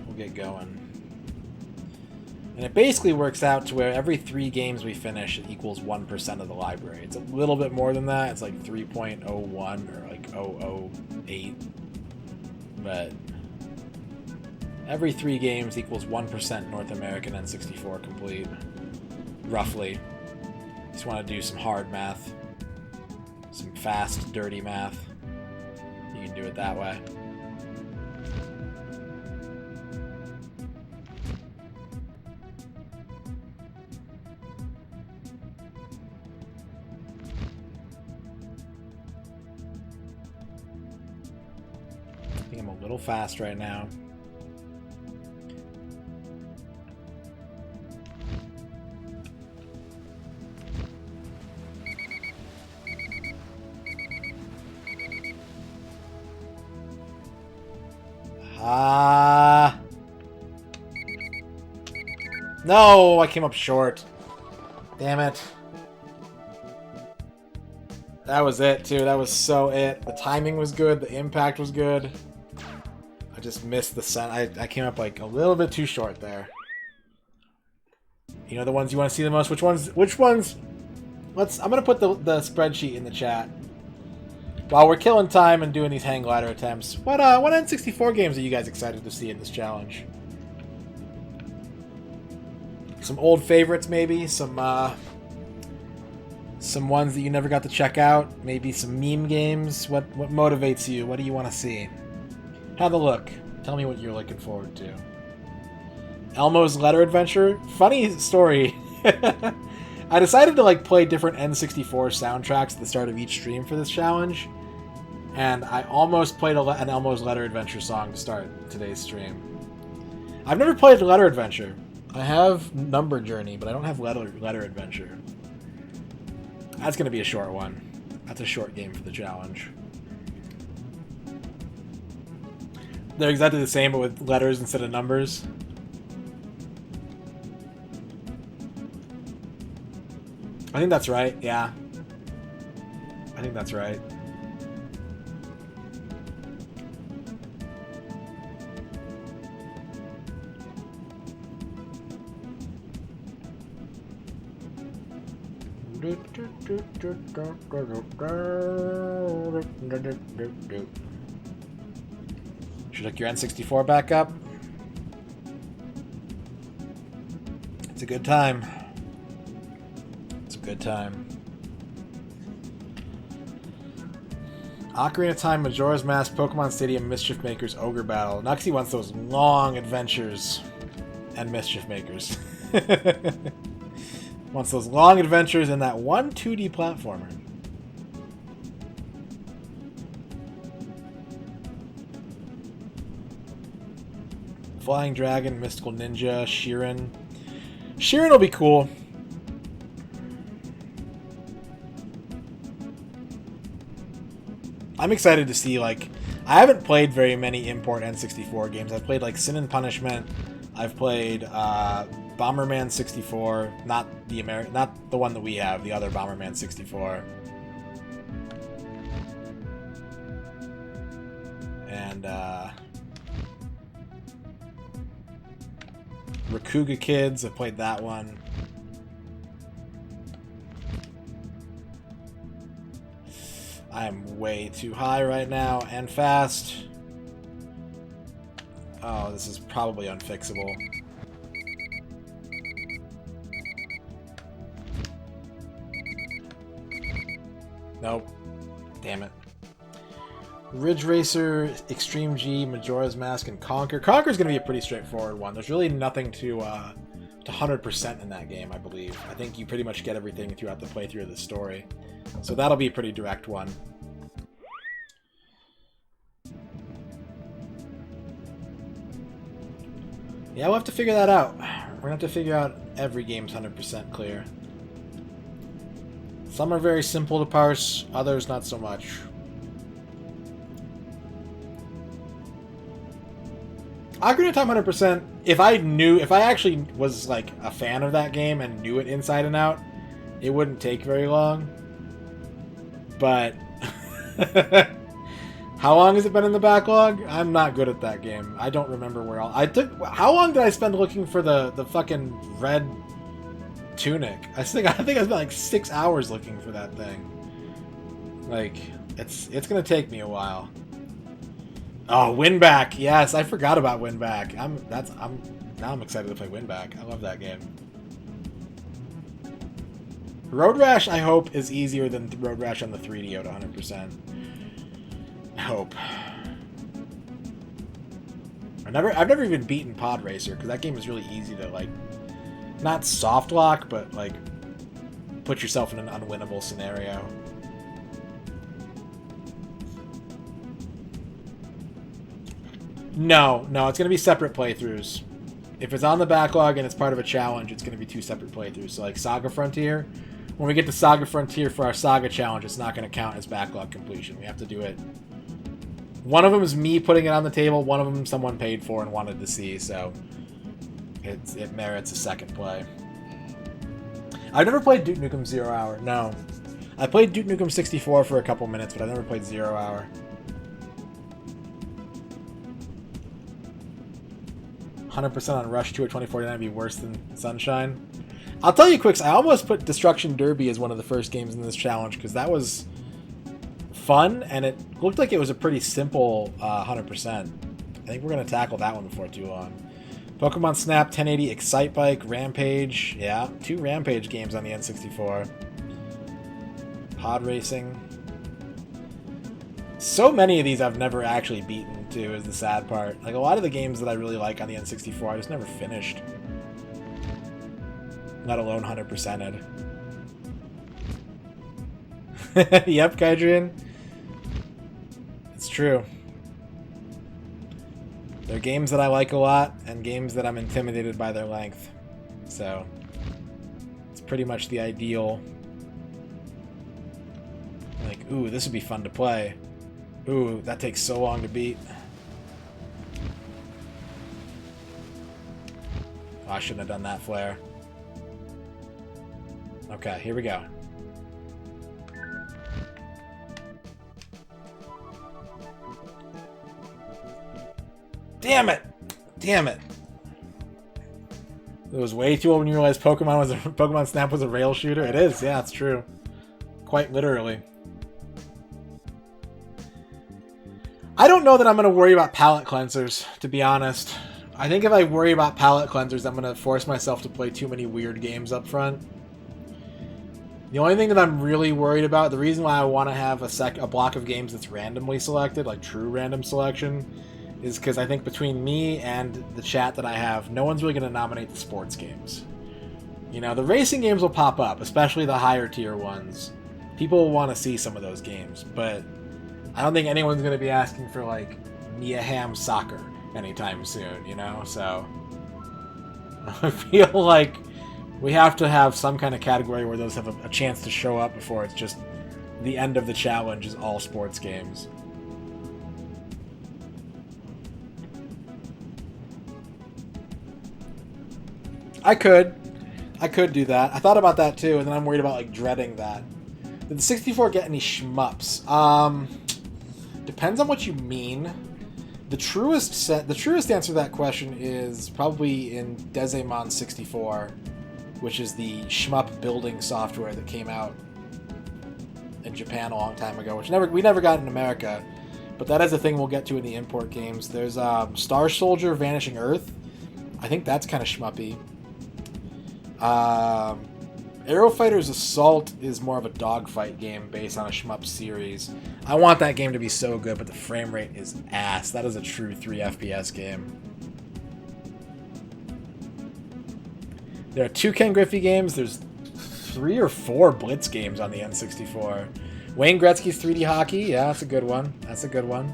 We'll get going. And it basically works out to where every 3 games we finish, it equals 1% of the library. It's a little bit more than that. It's like 3.01 or like 0.008. But every 3 games equals 1% North American N64 complete. Roughly. Just want to do some hard math. Some fast, dirty math. You can do it that way. I think I'm a little fast right now. No, I came up short. Damn it. That was it, too. That was so it. The timing was good. The impact was good. I just missed the sun. I came up like a little bit too short there. You know the ones you want to see the most? Which ones? I'm going to put the spreadsheet in the chat. While we're killing time and doing these hang glider attempts, what N64 games are you guys excited to see in this challenge? Some old favorites, maybe? Some ones that you never got to check out? Maybe some meme games? What motivates you? What do you want to see? Have a look. Tell me what you're looking forward to. Elmo's Letter Adventure? Funny story. I decided to play different N64 soundtracks at the start of each stream for this challenge. And I almost played an Elmo's Letter Adventure song to start today's stream. I've never played Letter Adventure. I have Number Journey, but I don't have Letter Adventure. That's going to be a short one. That's a short game for the challenge. They're exactly the same, but with letters instead of numbers. I think that's right, yeah. I think that's right. Should hook your N64 back up. It's a good time. It's a good time. Ocarina of Time, Majora's Mask, Pokemon Stadium, Mischief Makers, Ogre Battle. Nuxie wants those long adventures and Mischief Makers. Wants those long adventures and that one 2D platformer. Flying Dragon, Mystical Ninja, Sheeran. Sheeran will be cool. I'm excited to see, I haven't played very many import N64 games. I've played, Sin and Punishment. I've played, Bomberman 64, not the one that we have, the other Bomberman 64. And Rakuga Kids, I played that one. I am way too high right now and fast. Oh, this is probably unfixable. Nope. Damn it. Ridge Racer, Extreme G, Majora's Mask, and Conquer. Conquer's going to be a pretty straightforward one. There's really nothing to 100% in that game, I believe. I think you pretty much get everything throughout the playthrough of the story. So that'll be a pretty direct one. Yeah, we'll have to figure that out. We're going to have to figure out every game's 100% clear. Some are very simple to parse, others not so much. Ocarina of Time 100%, if I actually was like a fan of that game and knew it inside and out, it wouldn't take very long. But how long has it been in the backlog? I'm not good at that game. I don't remember where how long did I spend looking for the fucking red tunic? I think I spent like 6 hours looking for that thing. Like, it's gonna take me a while. Oh, Winback! Yes, I forgot about Winback. Now I'm excited to play Winback. I love that game. Road Rash, I hope, is easier than Road Rash on the 3DO to 100%. I hope. I've never even beaten Pod Racer because that game is really easy to like, not soft lock, but like put yourself in an unwinnable scenario. No, it's going to be separate playthroughs. If it's on the backlog and it's part of a challenge, it's going to be 2 separate playthroughs. So like Saga Frontier, when we get to Saga Frontier for our Saga challenge, it's not going to count as backlog completion. We have to do it. One of them is me putting it on the table, one of them someone paid for and wanted to see, so it merits a second play. I've never played Duke Nukem 0 Hour, no. I played Duke Nukem 64 for a couple minutes, but I've never played 0 Hour. 100% on Rush 2 at 2049 would be worse than Sunshine. I'll tell you quick, I almost put Destruction Derby as one of the first games in this challenge because that was fun and it looked like it was a pretty simple 100%. I think we're going to tackle that one before too long. Pokemon Snap, 1080, Excite Bike, Rampage. Yeah, 2 Rampage games on the N64. Pod Racing. So many of these I've never actually beaten, too, is the sad part. Like, a lot of the games that I really like on the N64, I just never finished. Let alone 100%ed. Yep, Kydrian. It's true. They're games that I like a lot, and games that I'm intimidated by their length. So, it's pretty much the ideal. Like, ooh, this would be fun to play. Ooh, that takes so long to beat. Oh, I shouldn't have done that flare. Okay, here we go. Damn it! Damn it! It was way too old when you realized Pokemon Snap was a rail shooter. It is, yeah, it's true. Quite literally. I don't know that I'm going to worry about palate cleansers, to be honest. I think if I worry about palate cleansers, I'm going to force myself to play too many weird games up front. The only thing that I'm really worried about, the reason why I want to have a block of games that's randomly selected, like true random selection, is because I think between me and the chat that I have, no one's really going to nominate the sports games. You know, the racing games will pop up, especially the higher tier ones. People will want to see some of those games, but I don't think anyone's going to be asking for, like, Mia Hamm Soccer anytime soon, you know? So, I feel like we have to have some kind of category where those have a chance to show up before it's just the end of the challenge is all sports games. I could do that. I thought about that too, and then I'm worried about, like, dreading that. Did the 64 get any shmups? Depends on what you mean. The truest answer to that question is probably in Desemon 64, which is the shmup building software that came out in Japan a long time ago, which we never got in America. But that is a thing we'll get to in the import games. There's Star Soldier Vanishing Earth. I think that's kind of shmuppy. Aero Fighters Assault is more of a dogfight game based on a shmup series. I want that game to be so good, but the frame rate is ass. That is a true 3 FPS game. There are 2 Ken Griffey games. There's 3 or 4 Blitz games on the N64. Wayne Gretzky's 3D Hockey. Yeah, that's a good one. That's a good one.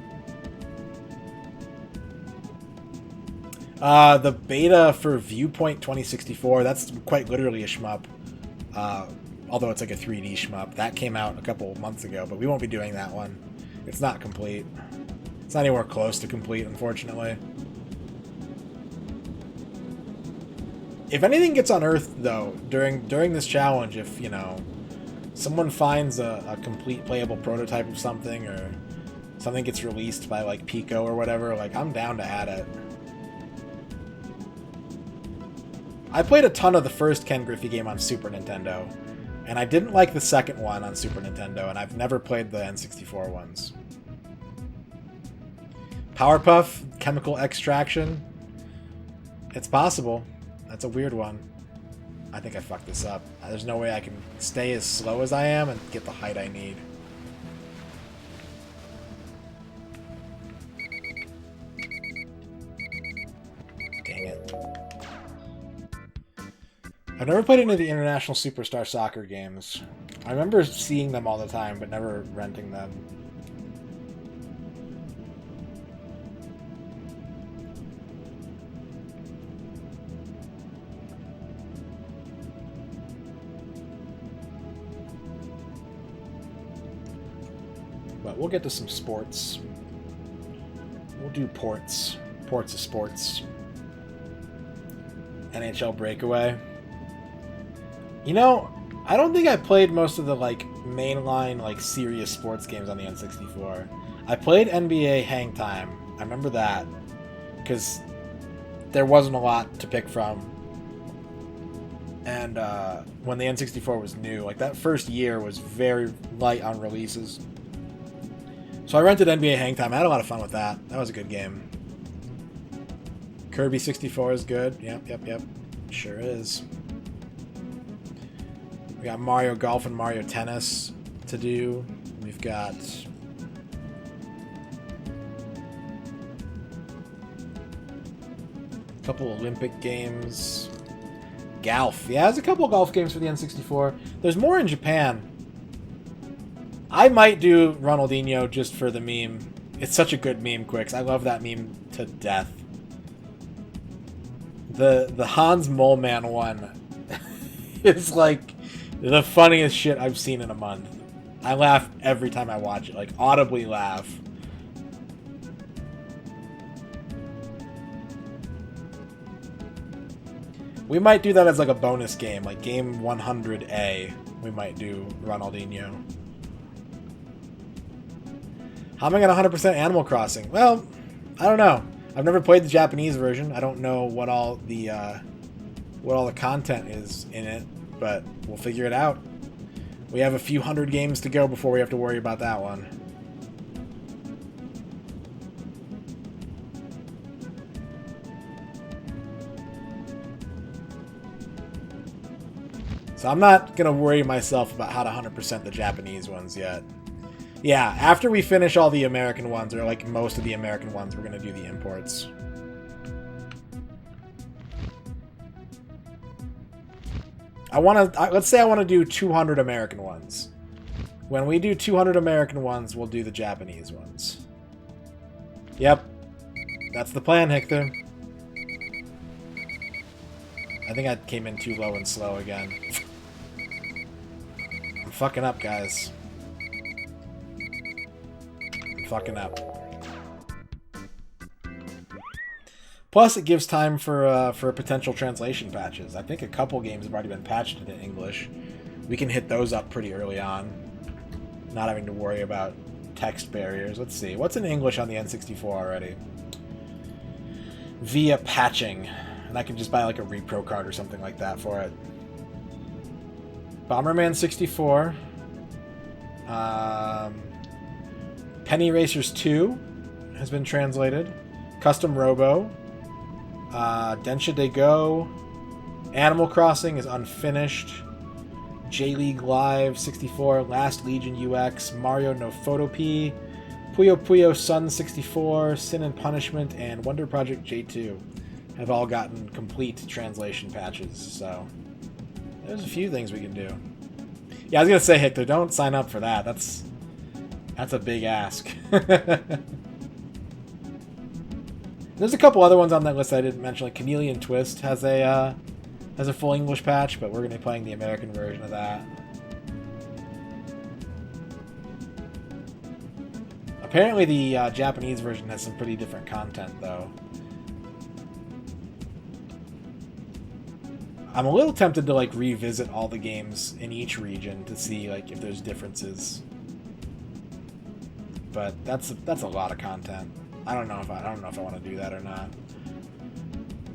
The beta for Viewpoint 2064, that's quite literally a shmup. Although it's like a 3D shmup. That came out a couple months ago, but we won't be doing that one. It's not complete. It's not anywhere close to complete, unfortunately. If anything gets unearthed, though, during this challenge, if, you know, someone finds a complete playable prototype of something, or something gets released by, like, Pico or whatever, like, I'm down to add it. I played a ton of the first Ken Griffey game on Super Nintendo, and I didn't like the second one on Super Nintendo, and I've never played the N64 ones. Powerpuff, Chemical Extraction. It's possible. That's a weird one. I think I fucked this up. There's no way I can stay as slow as I am and get the height I need. Dang it. I've never played any of the International Superstar Soccer games. I remember seeing them all the time, but never renting them. But we'll get to some sports. We'll do ports. Ports of sports. NHL Breakaway. You know, I don't think I played most of the, like, mainline, like, serious sports games on the N64. I played NBA Hang Time. I remember that. Because there wasn't a lot to pick from. And when the N64 was new, like, that first year was very light on releases. So I rented NBA Hang Time. I had a lot of fun with that. That was a good game. Kirby 64 is good. Yep. Sure is. We got Mario Golf and Mario Tennis to do. We've got a couple Olympic games. Golf. Yeah, there's a couple golf games for the N64. There's more in Japan. I might do Ronaldinho just for the meme. It's such a good meme, Quicks. I love that meme to death. The Hans Moleman one is like the funniest shit I've seen in a month. I laugh every time I watch it, like audibly laugh. We might do that as like a bonus game, like game 100A. We might do Ronaldinho. How am I going to 100% Animal Crossing? Well, I don't know. I've never played the Japanese version. I don't know what all the content is in it, but we'll figure it out. We have a few hundred games to go before we have to worry about that one. So I'm not going to worry myself about how to 100% the Japanese ones yet. Yeah, after we finish all the American ones, or like most of the American ones, we're going to do the imports. Let's say I want to do 200 American ones. When we do 200 American ones, we'll do the Japanese ones. Yep. That's the plan, Hector. I think I came in too low and slow again. I'm fucking up, guys. Fucking up. Plus, it gives time for potential translation patches. I think a couple games have already been patched into English. We can hit those up pretty early on, not having to worry about text barriers. Let's see. What's in English on the N64 already? Via patching. And I can just buy like a repro card or something like that for it. Bomberman 64. Penny Racers 2 has been translated. Custom Robo. Densha de Go. Animal Crossing is unfinished. J-League Live 64. Last Legion UX. Mario no Photopea. Puyo Puyo Sun 64. Sin and Punishment. And Wonder Project J2 have all gotten complete translation patches. So there's a few things we can do. Yeah, I was going to say, Hector, don't sign up for that. That's a big ask. There's a couple other ones on that list I didn't mention. Like Chameleon Twist has a full English patch, but we're going to be playing the American version of that. Apparently the Japanese version has some pretty different content, though. I'm a little tempted to like revisit all the games in each region to see like if there's differences. But that's a lot of content. I don't know if I want to do that or not.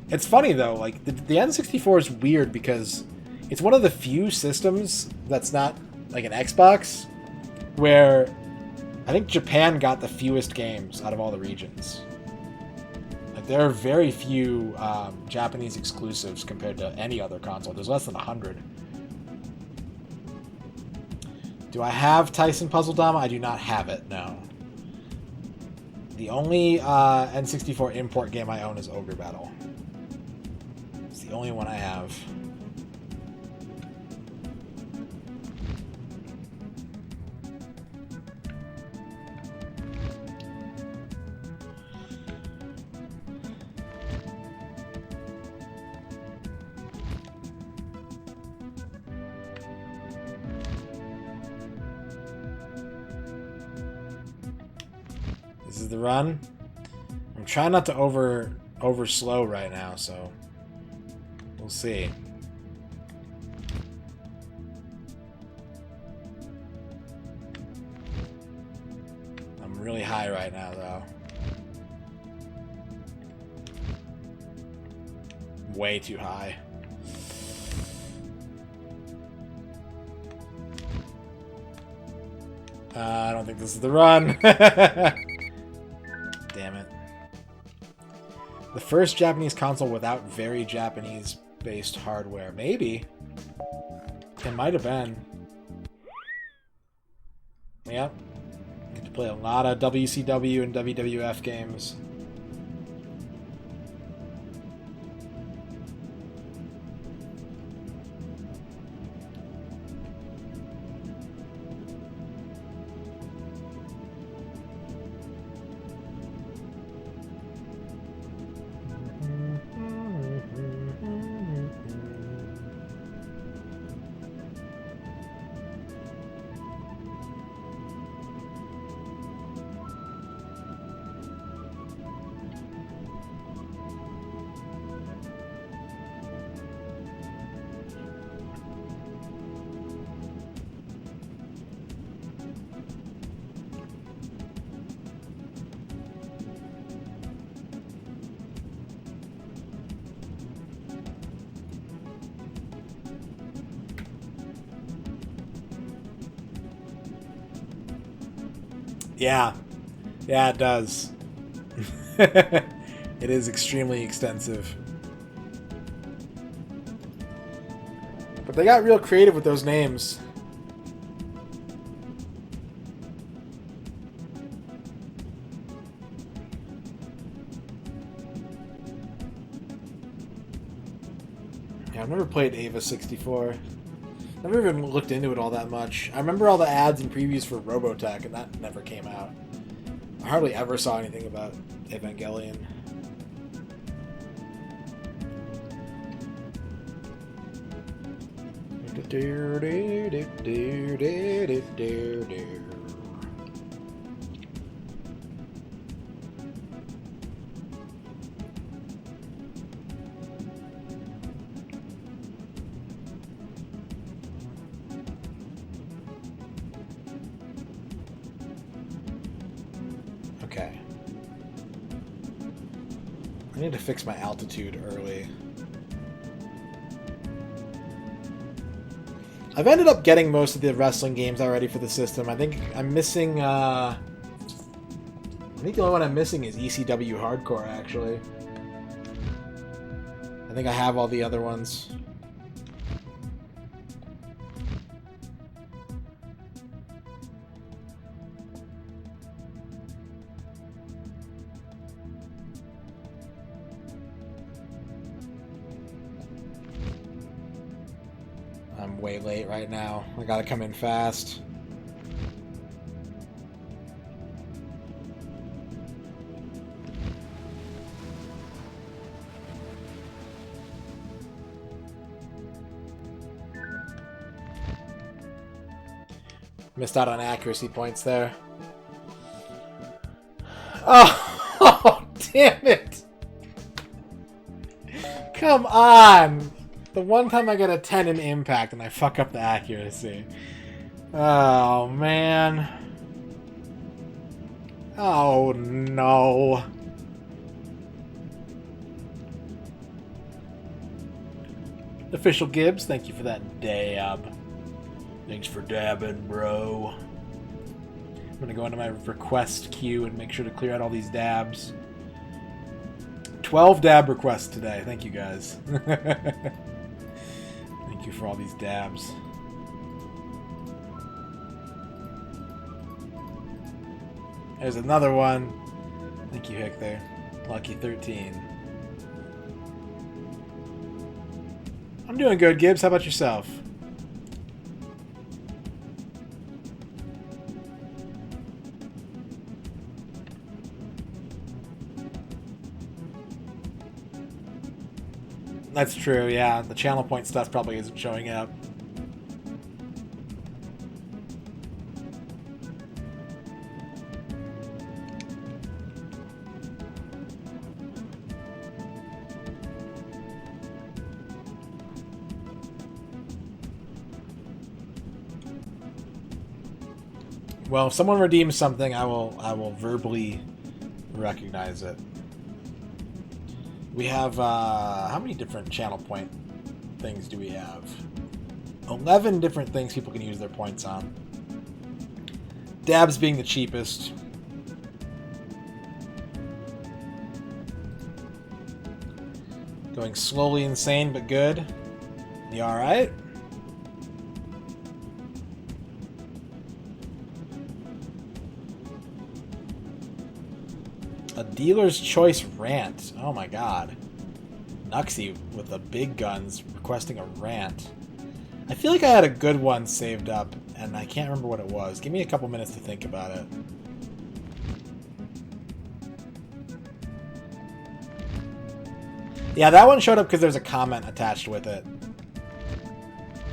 It's funny though, like the N64 is weird because it's one of the few systems that's not like an Xbox where I think Japan got the fewest games out of all the regions. Like there are very few Japanese exclusives compared to any other console. There's less than 100. Do I have Tyson Puzzle Drama? I do not have it, no. The only N64 import game I own is Ogre Battle. It's the only one I have. This is the run. I'm trying not to over slow right now, so we'll see. I'm really high right now, though. Way too high. I don't think this is the run. Damn it. The first Japanese console without very Japanese-based hardware. Maybe. It might have been. Yep. Get to play a lot of WCW and WWF games. Yeah. Yeah, it does. It is extremely extensive. But they got real creative with those names. Yeah, I've never played Ava 64. Never even looked into it all that much. I remember all the ads and previews for Robotech, and that never came out. I hardly ever saw anything about Evangelion. Okay. I need to fix my altitude early. I've ended up getting most of the wrestling games already for the system. I think I'm missing think the only one I'm missing is ECW Hardcore, actually. I think I have all the other ones. I'm way late right now. I gotta come in fast. Missed out on accuracy points there. Oh, damn it! Come on! The one time I get a 10 in impact and I fuck up the accuracy. Oh, man. Oh, no. Official Gibbs, thank you for that dab. Thanks for dabbing, bro. I'm gonna go into my request queue and make sure to clear out all these dabs. 12 dab requests today. Thank you, guys. Thank you for all these dabs. There's another one. Thank you, Hector. Lucky 13. I'm doing good, Gibbs. How about yourself? That's true, yeah. The channel point stuff probably isn't showing up. Well, if someone redeems something, I will verbally recognize it. We have, how many different channel point things do we have? 11 different things people can use their points on. Dabs being the cheapest. Going slowly insane, but good. You alright? A dealer's choice rant. Oh my god. Nuxie with the big guns requesting a rant. I feel like I had a good one saved up, and I can't remember what it was. Give me a couple minutes to think about it. Yeah, that one showed up because there's a comment attached with it.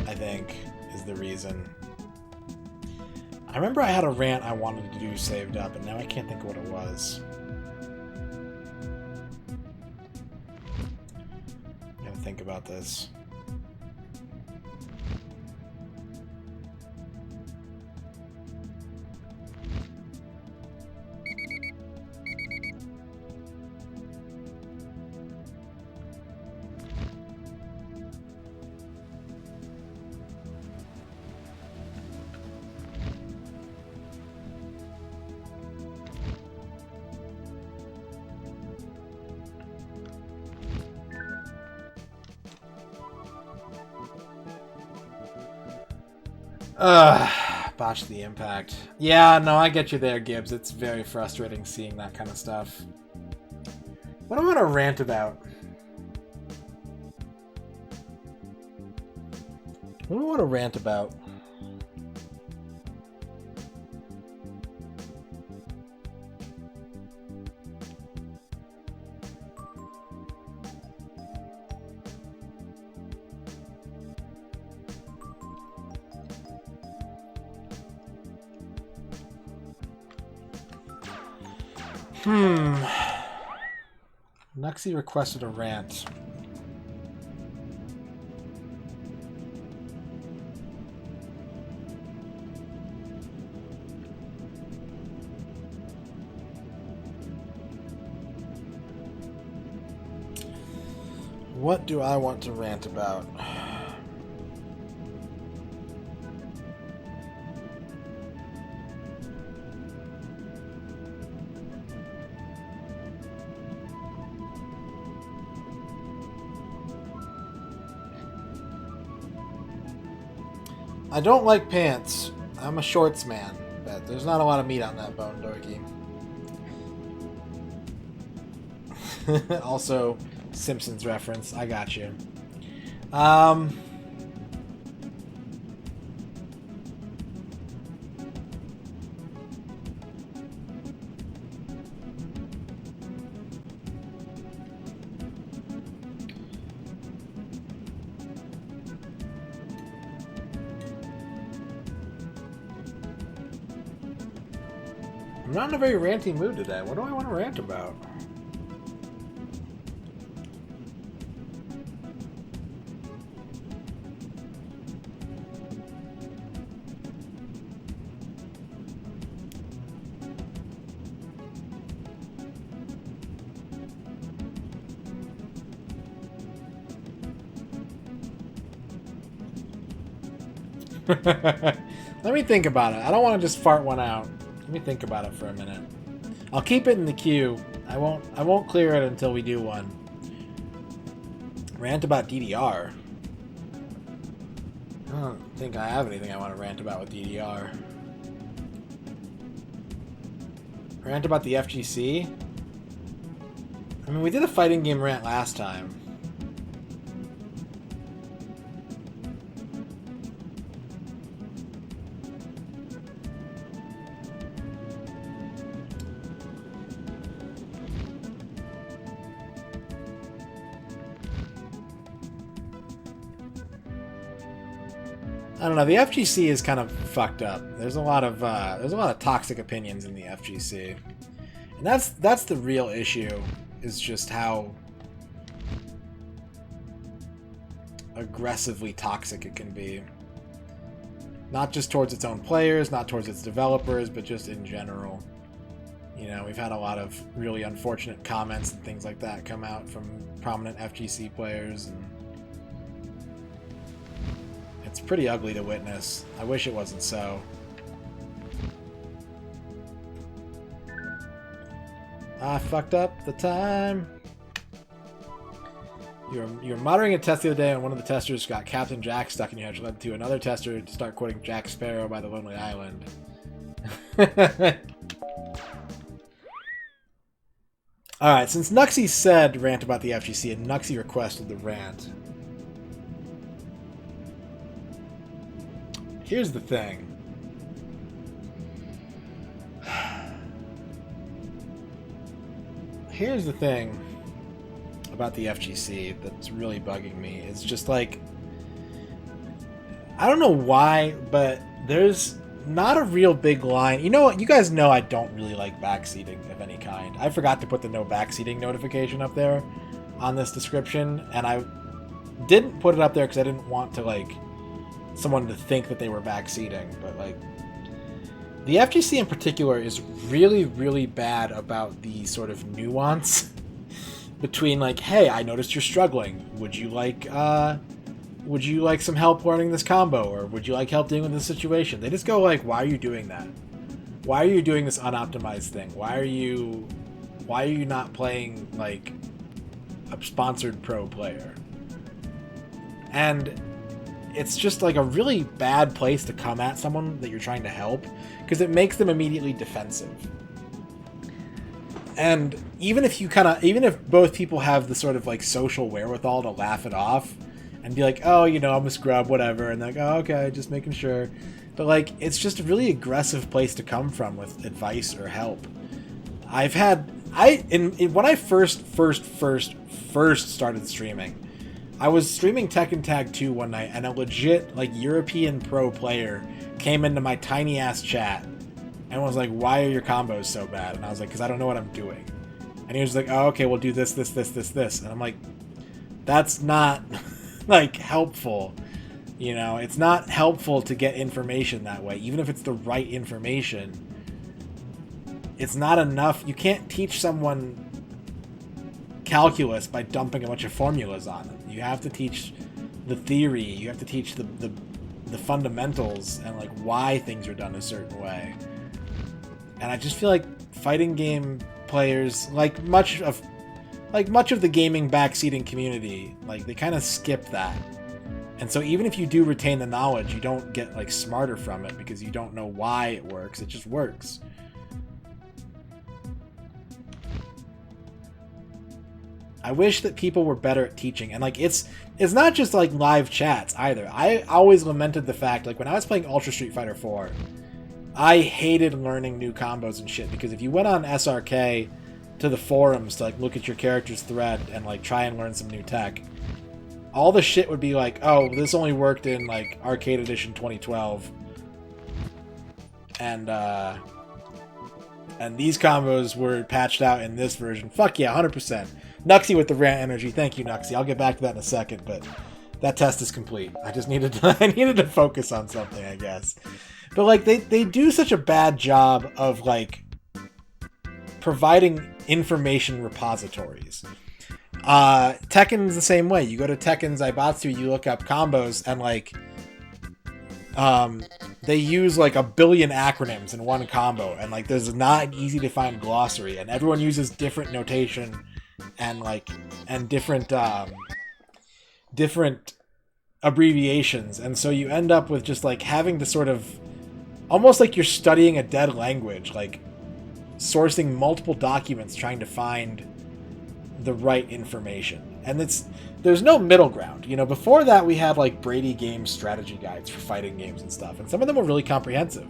I think is the reason. I remember I had a rant I wanted to do saved up, and now I can't think of what it was. Think about this. Botched the impact. Yeah, no, I get you there, Gibbs. It's very frustrating seeing that kind of stuff. What do I want to rant about? What do I want to rant about? Nuxie requested a rant. What do I want to rant about? I don't like pants. I'm a shorts man, but there's not a lot of meat on that bone, Dorky. Also, Simpsons reference. I got you. I'm not in a very ranty mood today. What do I want to rant about? Let me think about it. I don't want to just fart one out. Let me think about it for a minute. I'll keep it in the queue. I won't clear it until we do one. Rant about DDR. I don't think I have anything I want to rant about with DDR. Rant about the FGC? I mean, we did a fighting game rant last time. I don't know. The FGC is kind of fucked up. There's a lot of toxic opinions in the FGC, and that's the real issue. Is just how aggressively toxic it can be. Not just towards its own players, not towards its developers, but just in general. You know, we've had a lot of really unfortunate comments and things like that come out from prominent FGC players, and it's pretty ugly to witness. I wish it wasn't so. I fucked up the time. You were moderating a test the other day, and one of the testers got Captain Jack stuck in your head, which led to another tester to start quoting Jack Sparrow by the Lonely Island. Alright, since Nuxie said rant about the FGC, and Nuxie requested the rant, here's the thing. Here's the thing about the FGC that's really bugging me. It's just like, I don't know why, but there's not a real big line. You know what? You guys know I don't really like backseating of any kind. I forgot to put the no backseating notification up there on this description, and I didn't put it up there because I didn't want to, like, someone to think that they were backseating, but, like, the FGC in particular is really, really bad about the sort of nuance between, like, hey, I noticed you're struggling. Would you like some help learning this combo, or would you like help dealing with this situation? They just go like, why are you doing that? Why are you doing this unoptimized thing? Why are you not playing like a sponsored pro player? And it's just like a really bad place to come at someone that you're trying to help, because it makes them immediately defensive. And even if both people have the sort of like social wherewithal to laugh it off and be like, oh, you know, I'm a scrub, whatever, and like, oh, okay, just making sure. But like, it's just a really aggressive place to come from with advice or help. When I first started streaming, I was streaming Tekken Tag 2 one night, and a legit, like, European pro player came into my tiny-ass chat and was like, why are your combos so bad? And I was like, because I don't know what I'm doing. And he was like, oh, okay, we'll do this. And I'm like, that's not, like, helpful. You know, it's not helpful to get information that way. Even if it's the right information, it's not enough. You can't teach someone calculus by dumping a bunch of formulas on them. You have to teach the theory. You have to teach the fundamentals and like why things are done a certain way. And I just feel like fighting game players, like much of the gaming backseating community, like they kind of skip that. And so even if you do retain the knowledge, you don't get like smarter from it because you don't know why it works. It just works. I wish that people were better at teaching. And like it's not just like live chats either. I always lamented the fact, like when I was playing Ultra Street Fighter 4, I hated learning new combos and shit because if you went on SRK to the forums to like look at your character's thread and like try and learn some new tech, all the shit would be like, oh, this only worked in like Arcade Edition 2012. And these combos were patched out in this version. Fuck yeah, 100%. Nuxie with the rant energy. Thank you, Nuxie. I'll get back to that in a second, but that test is complete. I just needed to, I needed to focus on something, I guess. But like they do such a bad job of like providing information repositories. Tekken's the same way. You go to Tekken's Zaibatsu, you look up combos, and like they use like a billion acronyms in one combo, and like there's not an easy to find glossary, and everyone uses different notation and like different abbreviations, and so you end up with just like having to sort of almost like you're studying a dead language, like sourcing multiple documents trying to find the right information. And there's no middle ground. You know, before that we had like Brady Games strategy guides for fighting games and stuff, and some of them were really comprehensive.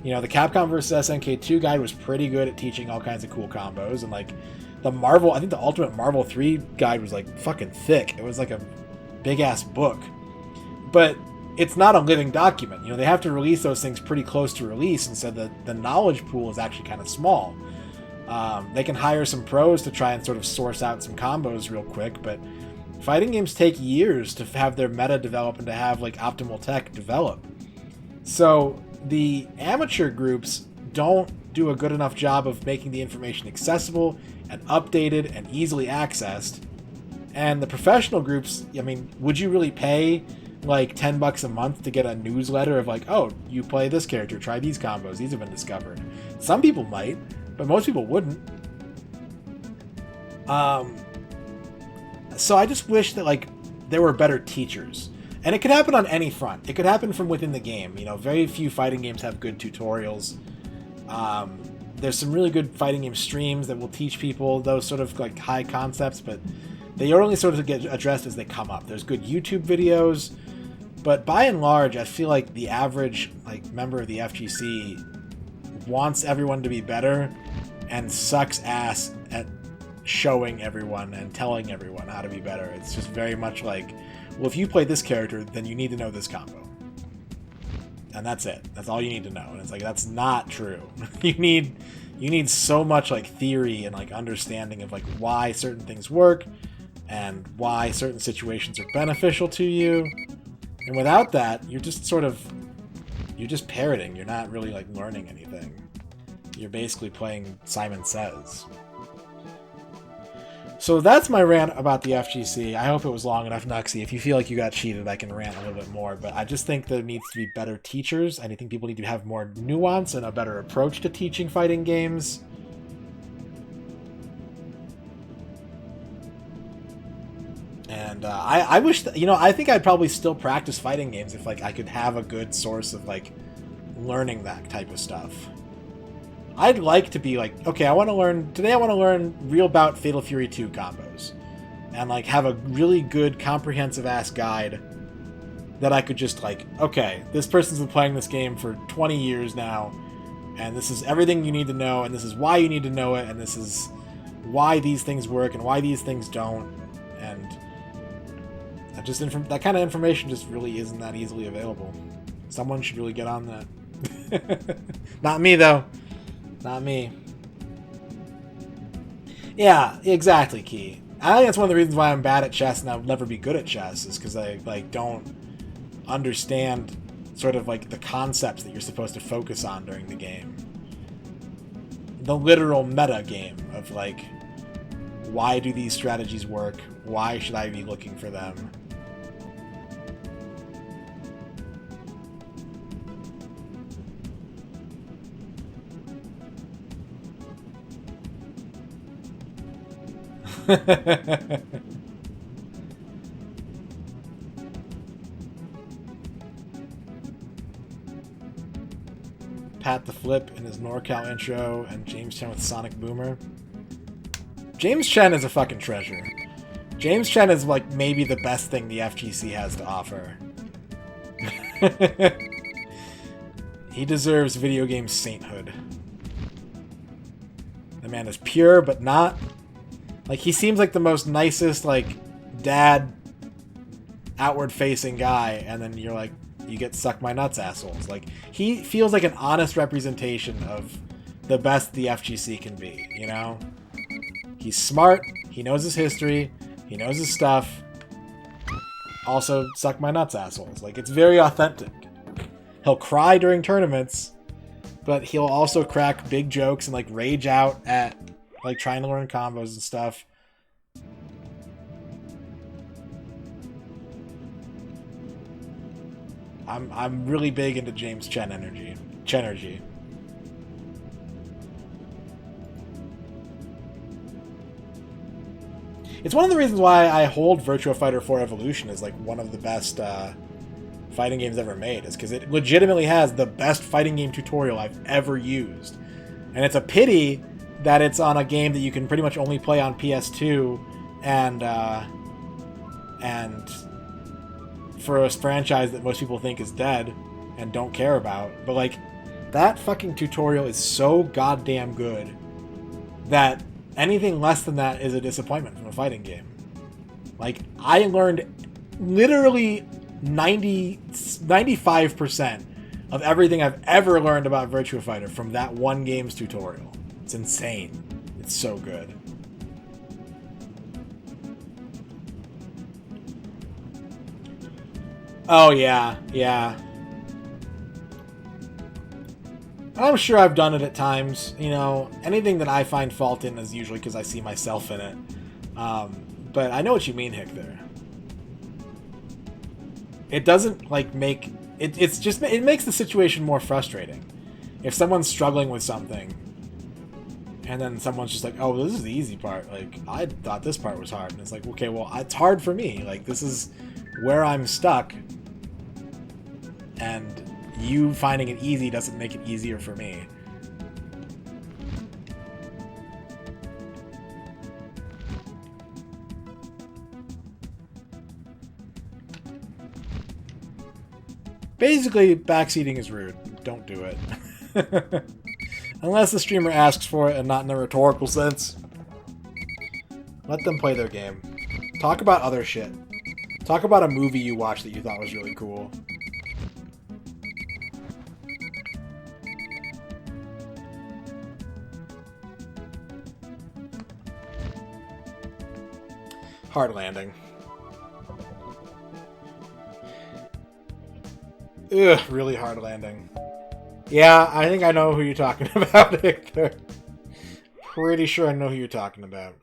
You know, the Capcom vs SNK2 guide was pretty good at teaching all kinds of cool combos, and like the Marvel, I think the Ultimate Marvel 3 guide was like fucking thick. It was like a big ass book. But it's not a living document. You know, they have to release those things pretty close to release, and so the knowledge pool is actually kind of small. They can hire some pros to try and sort of source out some combos real quick, but fighting games take years to have their meta develop and to have like optimal tech develop. So the amateur groups don't do a good enough job of making the information accessible and updated and easily accessed. And the professional groups, I mean, would you really pay like $10 a month to get a newsletter of like, oh, you play this character, try these combos, these have been discovered? Some people might, but most people wouldn't. So I just wish that like there were better teachers. And it could happen on any front. It could happen from within the game. You know, very few fighting games have good tutorials. There's some really good fighting game streams that will teach people those sort of like high concepts, but they only sort of get addressed as they come up. There's good YouTube videos, but by and large, I feel like the average like member of the FGC wants everyone to be better and sucks ass at showing everyone and telling everyone how to be better. It's just very much like, well, if you play this character, then you need to know this combo. And that's it. That's all you need to know. And it's like, that's not true. You need so much like theory and like understanding of like why certain things work and why certain situations are beneficial to you. And without that, you're just parroting. You're not really like learning anything. You're basically playing Simon Says. So that's my rant about the FGC. I hope it was long enough, Nuxie. If you feel like you got cheated, I can rant a little bit more. But I just think there needs to be better teachers. And I think people need to have more nuance and a better approach to teaching fighting games. And I wish that, you know, I think I'd probably still practice fighting games if like I could have a good source of like learning that type of stuff. I'd like to be like, okay, today I want to learn real bout Fatal Fury 2 combos. And like have a really good comprehensive ass guide that I could just like, okay, this person's been playing this game for 20 years now, and this is everything you need to know, and this is why you need to know it, and this is why these things work and why these things don't. And that kind of information just really isn't that easily available. Someone should really get on that. Not me, though. Not me. Yeah, exactly, Key. I think that's one of the reasons why I'm bad at chess and I'll never be good at chess, is because I like don't understand sort of like the concepts that you're supposed to focus on during the game. The literal meta game of like, why do these strategies work? Why should I be looking for them? Pat the Flip in his NorCal intro, and James Chen with Sonic Boomer. James Chen is a fucking treasure. James Chen is like maybe the best thing the FGC has to offer. He deserves video game sainthood. The man is pure, but not. Like, he seems like the most nicest, like, dad, outward-facing guy, and then you're like, you get suck my nuts assholes. Like, he feels like an honest representation of the best the FGC can be, you know? He's smart, he knows his history, he knows his stuff. Also, suck my nuts assholes. Like, it's very authentic. He'll cry during tournaments, but he'll also crack big jokes and, like, rage out at, like, trying to learn combos and stuff. I'm really big into James Chen energy. Chenergy. It's one of the reasons why I hold Virtua Fighter 4 Evolution as like one of the best fighting games ever made, is because it legitimately has the best fighting game tutorial I've ever used. And it's a pity that it's on a game that you can pretty much only play on PS2 and for a franchise that most people think is dead and don't care about. But like, that fucking tutorial is so goddamn good that anything less than that is a disappointment from a fighting game. Like, I learned literally 95% of everything I've ever learned about Virtua Fighter from that one game's tutorial. It's insane. It's so good. Oh, yeah. Yeah. I'm sure I've done it at times. You know, anything that I find fault in is usually because I see myself in it. But I know what you mean, Hector. It doesn't, like, make... It's just... It makes the situation more frustrating. If someone's struggling with something, and then someone's just like, oh, this is the easy part. Like, I thought this part was hard. And it's like, okay, well, it's hard for me. Like, this is where I'm stuck. And you finding it easy doesn't make it easier for me. Basically, backseating is rude. Don't do it. Unless the streamer asks for it and not in a rhetorical sense. Let them play their game. Talk about other shit. Talk about a movie you watched that you thought was really cool. Hard landing. Ugh, really hard landing. Yeah, I think I know who you're talking about, Victor. Pretty sure I know who you're talking about.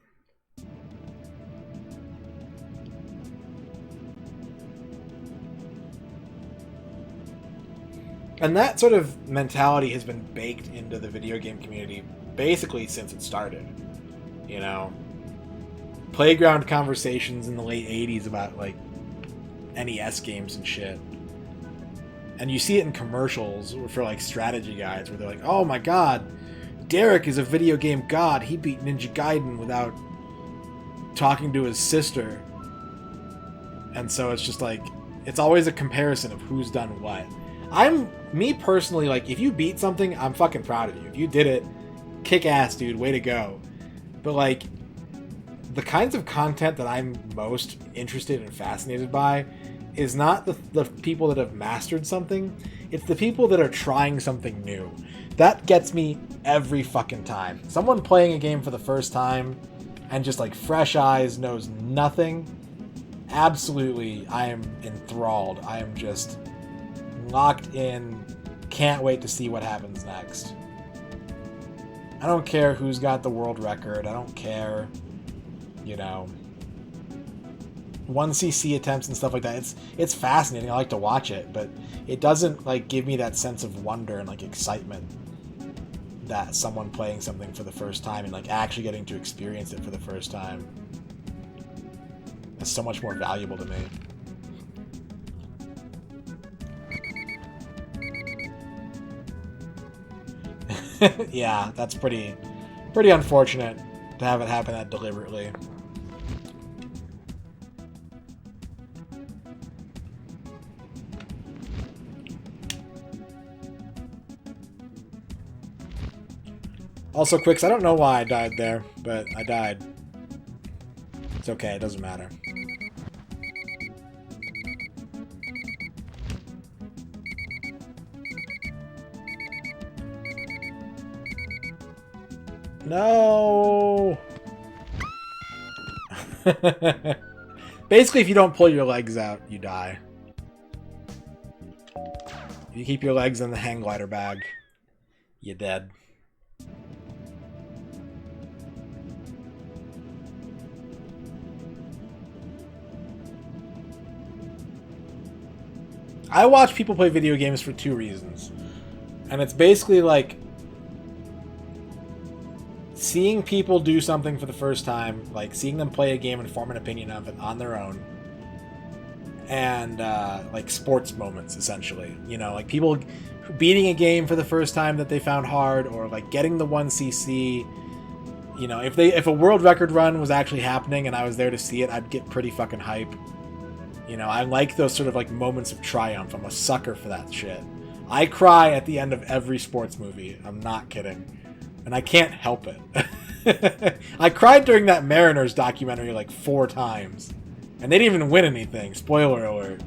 And that sort of mentality has been baked into the video game community basically since it started. You know? Playground conversations in the late 80s about, like, NES games and shit. And you see it in commercials for, like, strategy guides where they're like, oh my god, Derek is a video game god. He beat Ninja Gaiden without talking to his sister. And so it's just like, it's always a comparison of who's done what. Me personally, like, if you beat something, I'm fucking proud of you. If you did it, kick ass, dude, way to go. But, like, the kinds of content that I'm most interested and fascinated by is not the people that have mastered something. It's the people that are trying something new. That gets me every fucking time. Someone playing a game for the first time and just, like, fresh eyes, knows nothing. Absolutely, I am enthralled. I am just locked in. Can't wait to see what happens next. I don't care who's got the world record. I don't care, you know, 1cc attempts and stuff like that. It's fascinating. I like to watch it, but it doesn't, like, give me that sense of wonder and, like, excitement that someone playing something for the first time and, like, actually getting to experience it for the first time is so much more valuable to me. Yeah, that's pretty unfortunate to have it happen that deliberately. Also, Quicks, I don't know why I died there, but I died. It's okay, it doesn't matter. No! Basically, if you don't pull your legs out, you die. If you keep your legs in the hang glider bag, you're dead. I watch people play video games for two reasons. And it's basically like seeing people do something for the first time, like seeing them play a game and form an opinion of it on their own, and like sports moments, essentially. You know, like people beating a game for the first time that they found hard, or like getting the 1cc. You know, if a world record run was actually happening and I was there to see it, I'd get pretty fucking hype. You know, I like those sort of like moments of triumph. I'm a sucker for that shit. I cry at the end of every sports movie. I'm not kidding. And I can't help it. I cried during that Mariners documentary like 4 times. And they didn't even win anything. Spoiler alert.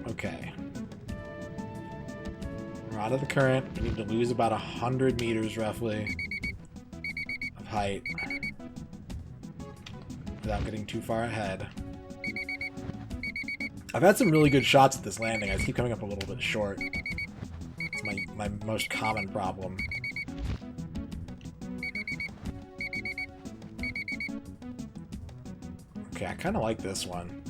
Okay. We're out of the current. We need to lose about 100 meters, roughly, of height without getting too far ahead. I've had some really good shots at this landing. I just keep coming up a little bit short. It's my most common problem. Okay, I kind of like this one.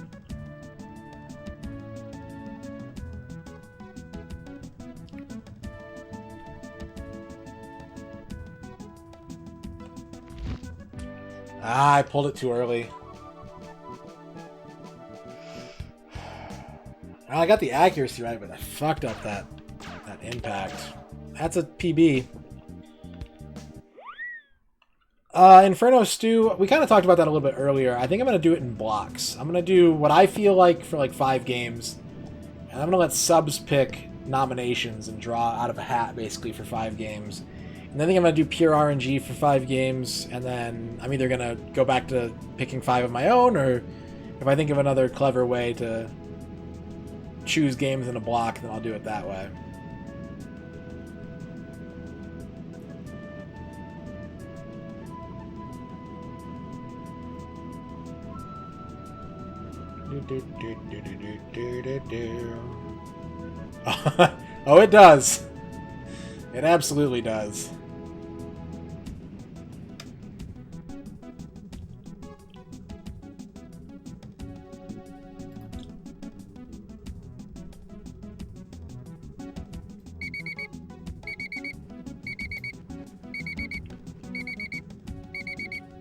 Ah, I pulled it too early. I got the accuracy right, but I fucked up that impact. That's a PB. Inferno Stew, we kind of talked about that a little bit earlier. I think I'm going to do it in blocks. I'm going to do what I feel like for like 5 games. And I'm going to let subs pick nominations and draw out of a hat, basically, for 5 games. And then I think I'm going to do pure RNG for 5 games. And then I'm either going to go back to picking 5 of my own, or if I think of another clever way to choose games in a block, then I'll do it that way. Oh, it does. It absolutely does.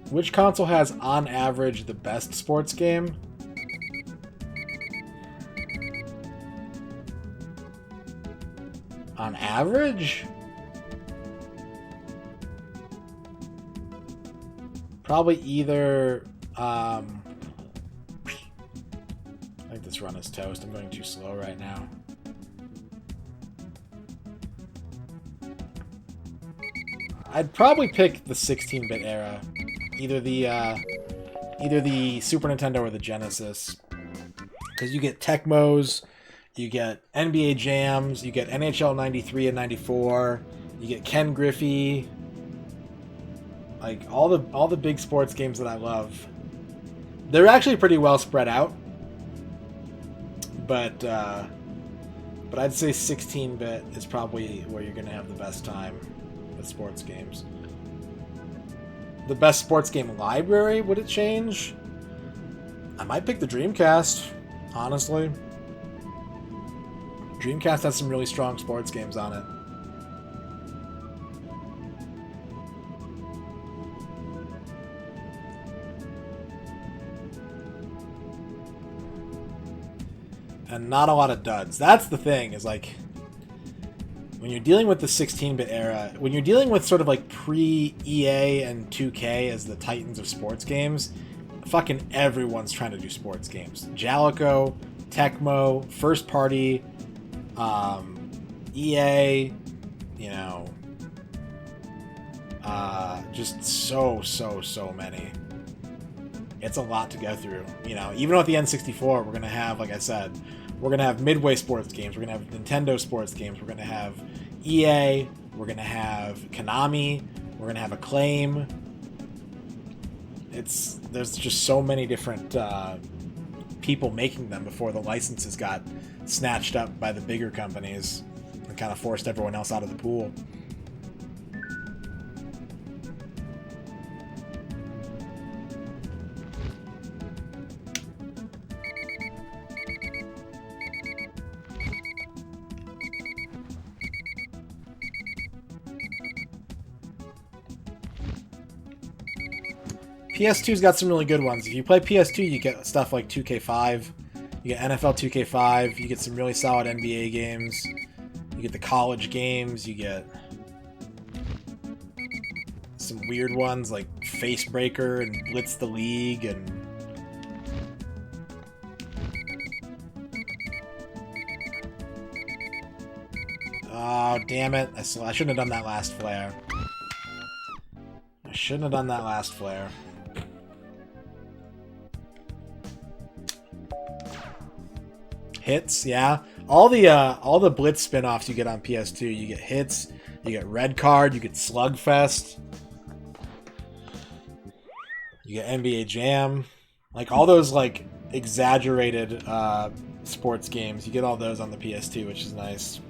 Which console has, on average, the best sports game? On average? Probably either... I think this run is toast. I'm going too slow right now. I'd probably pick the 16-bit era. Either the Super Nintendo or the Genesis. Because you get Tecmos, you get NBA Jams, you get NHL 93 and 94, You get Ken Griffey. Like all the big sports games that I love. They're actually pretty well spread out. But I'd say 16-bit is probably where you're going to have the best time with sports games. The best sports game library, would it change? I might pick the Dreamcast, honestly. Dreamcast has some really strong sports games on it. And not a lot of duds. That's the thing, is like, when you're dealing with the 16-bit era, when you're dealing with sort of like pre-EA and 2K as the titans of sports games, fucking everyone's trying to do sports games. Jaleco, Tecmo, First Party, EA, you know, just so many. It's a lot to go through. You know, even with the N64, we're going to have, like I said, we're going to have Midway sports games, we're going to have Nintendo sports games, we're going to have EA, we're going to have Konami, we're going to have Acclaim. There's just so many different people making them before the licenses got snatched up by the bigger companies and kind of forced everyone else out of the pool. PS2's got some really good ones. If you play PS2, you get stuff like 2K5, you get NFL 2K5, you get some really solid NBA games, you get the college games, you get some weird ones like Facebreaker and Blitz the League and oh, damn it. I shouldn't have done that last flare. I shouldn't have done that last flare. Hits, yeah. All the Blitz spin-offs you get on PS2, you get Hits, you get Red Card, you get Slugfest, you get NBA Jam, like all those like exaggerated sports games. You get all those on the PS2, which is nice.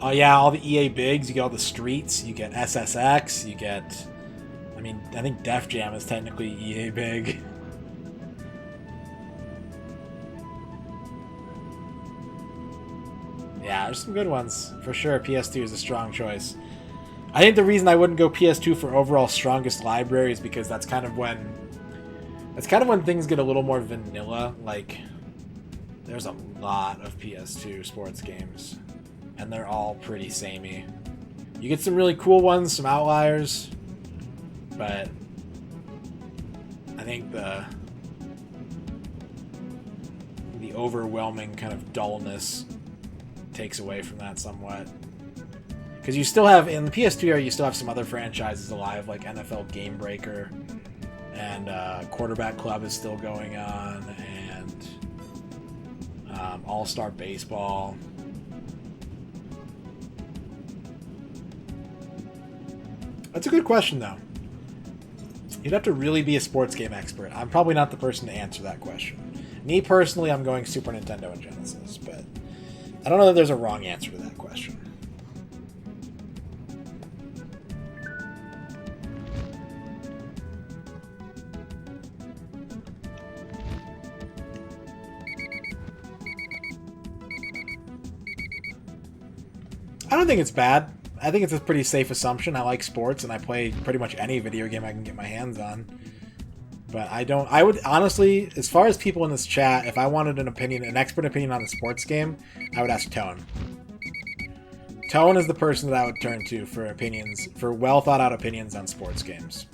Oh yeah, all the EA bigs, you get all the Streets, you get SSX, you get... I mean, I think Def Jam is technically EA big. Yeah, there's some good ones. For sure, PS2 is a strong choice. I think the reason I wouldn't go PS2 for overall strongest library is because that's kind of when things get a little more vanilla. Like, there's a lot of PS2 sports games. And they're all pretty samey. You get some really cool ones, some outliers, but I think the overwhelming kind of dullness takes away from that somewhat. Because you still have, in the PS2 era, you still have some other franchises alive, like NFL Game Breaker, and Quarterback Club is still going on, and All-Star Baseball. That's a good question, though. You'd have to really be a sports game expert. I'm probably not the person to answer that question. Me, personally, I'm going Super Nintendo and Genesis, but I don't know that there's a wrong answer to that question. I don't think it's bad. I think it's a pretty safe assumption. I like sports, and I play pretty much any video game I can get my hands on. But I would, honestly, as far as people in this chat, if I wanted an expert opinion on a sports game, I would ask Tone. Tone is the person that I would turn to for opinions, for well thought out opinions on sports games.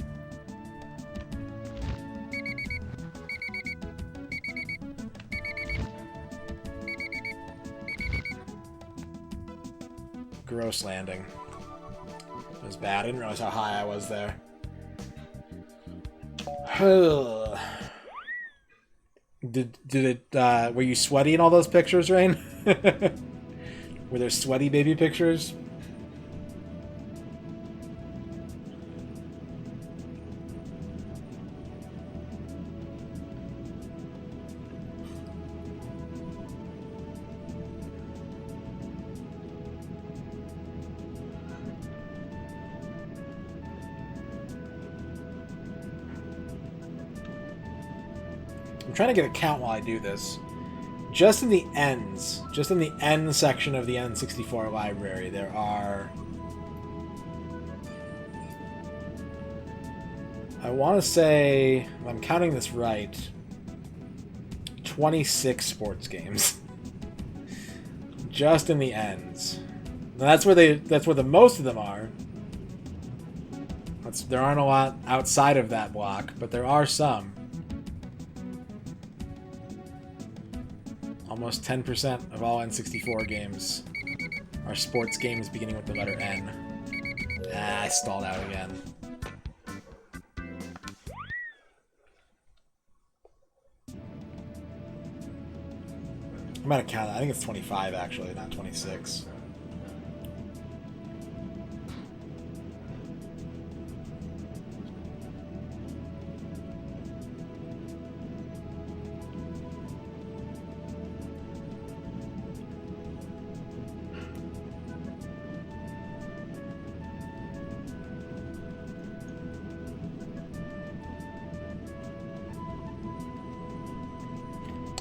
Gross landing. It was bad. I didn't realize how high I was there. Did it? Were you sweaty in all those pictures, Rain? Were there sweaty baby pictures? I'm trying to get a count while I do this. Just in the ends, just in the end section of the N64 library, there are... I want to say, if I'm counting this right, 26 sports games. Just in the ends. Now that's where the most of them are. There aren't a lot outside of that block, but there are some. Almost 10% of all N64 games are sports games beginning with the letter N. Ah, I stalled out again. I'm gonna count it. I think it's 25 actually, not 26.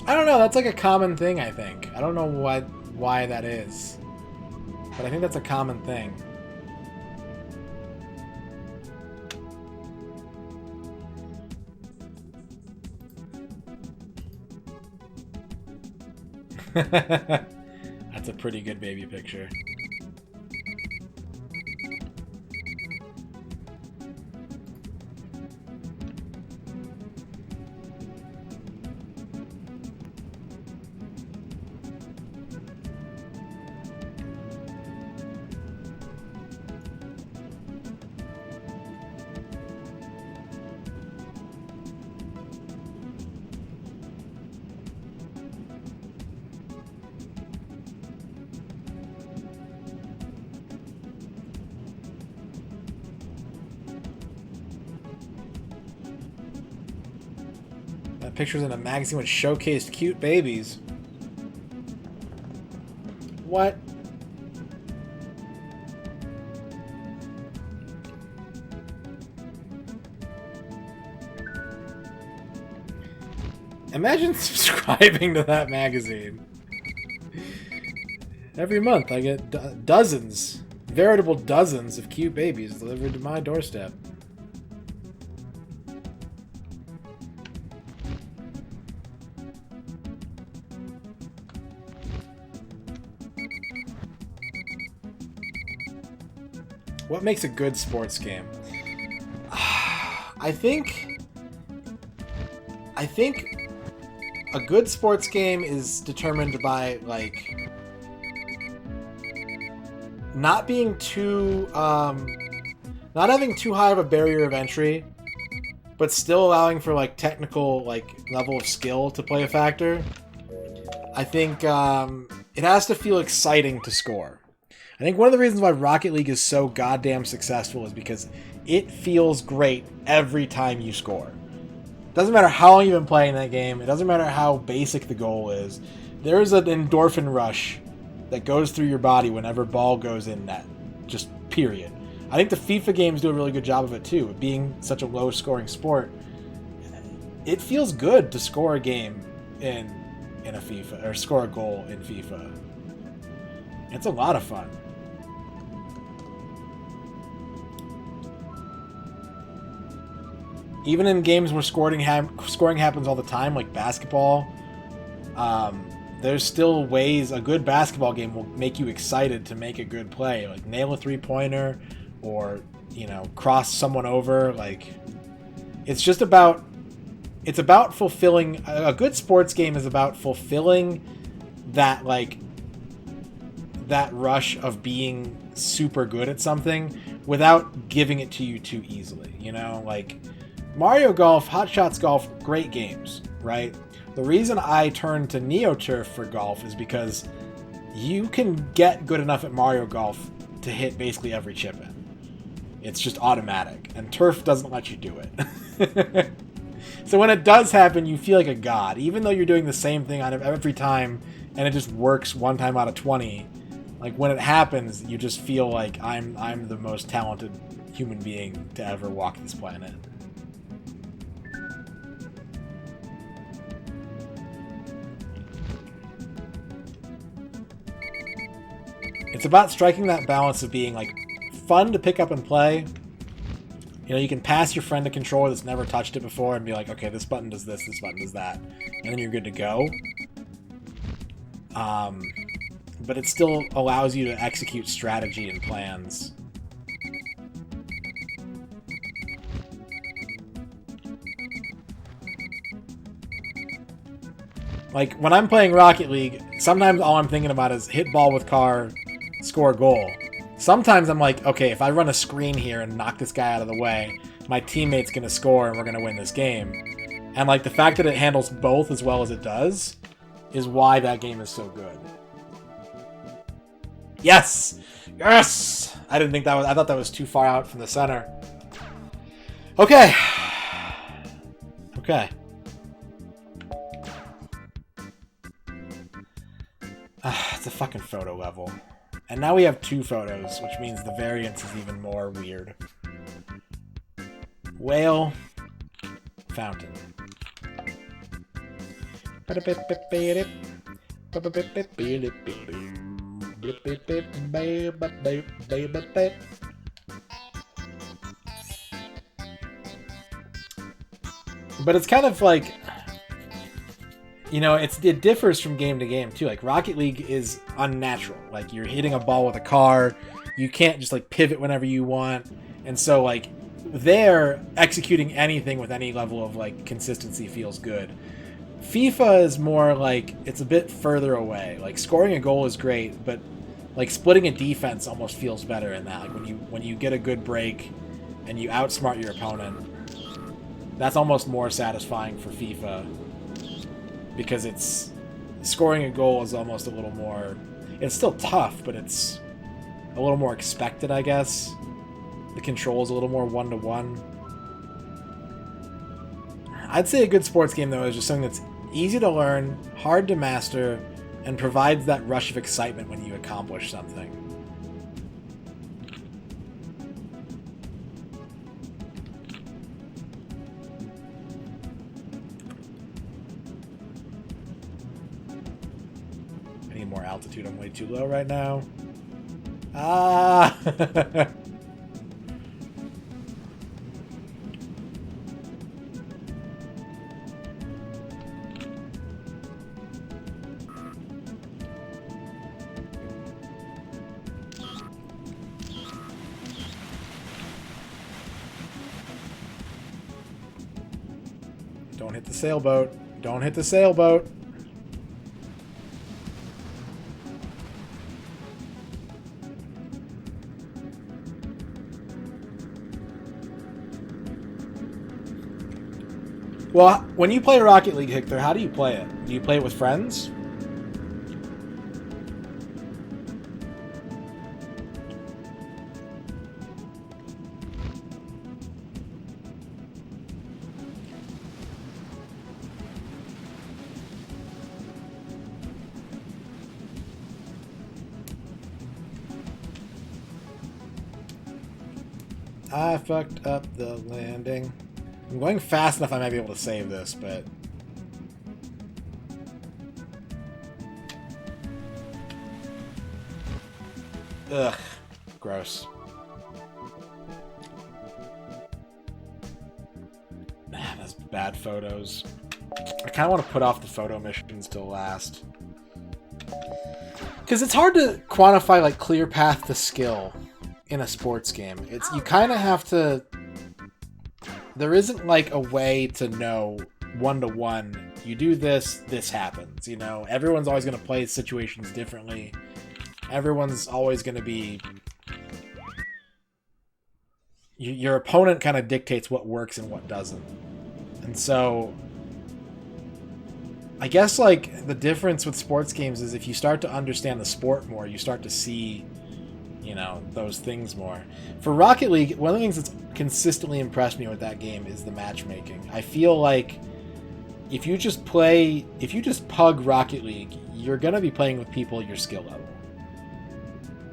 I don't know, that's like a common thing, I think. I don't know why that is. But I think that's a common thing. That's a pretty good baby picture. Pictures in a magazine which showcased cute babies. What? Imagine subscribing to that magazine. Every month I get dozens, veritable dozens of cute babies delivered to my doorstep. What makes a good sports game? I think a good sports game is determined by, like, not being too, not having too high of a barrier of entry, but still allowing for, like, technical, like, level of skill to play a factor. I think it has to feel exciting to score. I think one of the reasons why Rocket League is so goddamn successful is because it feels great every time you score. Doesn't matter how long you've been playing that game. It doesn't matter how basic the goal is. There's an endorphin rush that goes through your body whenever ball goes in net. Just period. I think the FIFA games do a really good job of it too. Being such a low-scoring sport, it feels good to score a game in a FIFA, or score a goal in FIFA. It's a lot of fun. Even in games where scoring happens all the time, like basketball, there's still ways a good basketball game will make you excited to make a good play. Like nail a three-pointer or, you know, cross someone over. Like, it's just about... It's about fulfilling... A good sports game is about fulfilling that, like... that rush of being super good at something without giving it to you too easily, you know? Like... Mario Golf, Hot Shots Golf, great games, right? The reason I turned to NeoTurf for golf is because you can get good enough at Mario Golf to hit basically every chip in. It's just automatic, and Turf doesn't let you do it. So when it does happen, you feel like a god, even though you're doing the same thing on every time, and it just works one time out of 20. Like when it happens, you just feel like I'm the most talented human being to ever walk this planet. It's about striking that balance of being like fun to pick up and play. You know, you can pass your friend a controller that's never touched it before and be like, okay, this button does this button does that, and then you're good to go. But it still allows you to execute strategy and plans. Like, when I'm playing Rocket League, sometimes all I'm thinking about is hit ball with car, score a goal. Sometimes I'm like, okay, if I run a screen here and knock this guy out of the way, my teammate's going to score and we're going to win this game. And, like, the fact that it handles both as well as it does is why that game is so good. Yes! Yes! I didn't think that was... I thought that was too far out from the center. Okay. Okay. It's a fucking photo level. And now we have 2 photos, which means the variance is even more weird. Whale. Fountain. But it's kind of like, you know, it differs from game to game too. Like Rocket League is unnatural. Like you're hitting a ball with a car, you can't just like pivot whenever you want, and so like there executing anything with any level of like consistency feels good. FIFA is more like it's a bit further away. Like scoring a goal is great, but like splitting a defense almost feels better in that. Like when you get a good break and you outsmart your opponent, that's almost more satisfying for FIFA because it's scoring a goal is almost a little more. It's still tough, but it's a little more expected, I guess. The control is a little more one-to-one. I'd say a good sports game, though, is just something that's easy to learn, hard to master, and provides that rush of excitement when you accomplish something. I need more altitude. I'm way too low right now. Ah! Don't hit the sailboat. Don't hit the sailboat. Well, when you play Rocket League, Hector, how do you play it? Do you play it with friends? I fucked up the landing. I'm going fast enough I might be able to save this, but... Ugh. Gross. Man, that's bad photos. I kind of want to put off the photo missions till last. Because it's hard to quantify, like, clear path to skill in a sports game. It's you kind of have to... There isn't, like, a way to know one-to-one, you do this, this happens, you know? Everyone's always going to play situations differently. Everyone's always going to be... your opponent kind of dictates what works and what doesn't. And so I guess like the difference with sports games is if you start to understand the sport more, you start to see, you know, those things more. For Rocket League, one of the things that's consistently impressed me with that game is the matchmaking. I feel like if you just pug Rocket League, you're going to be playing with people at your skill level.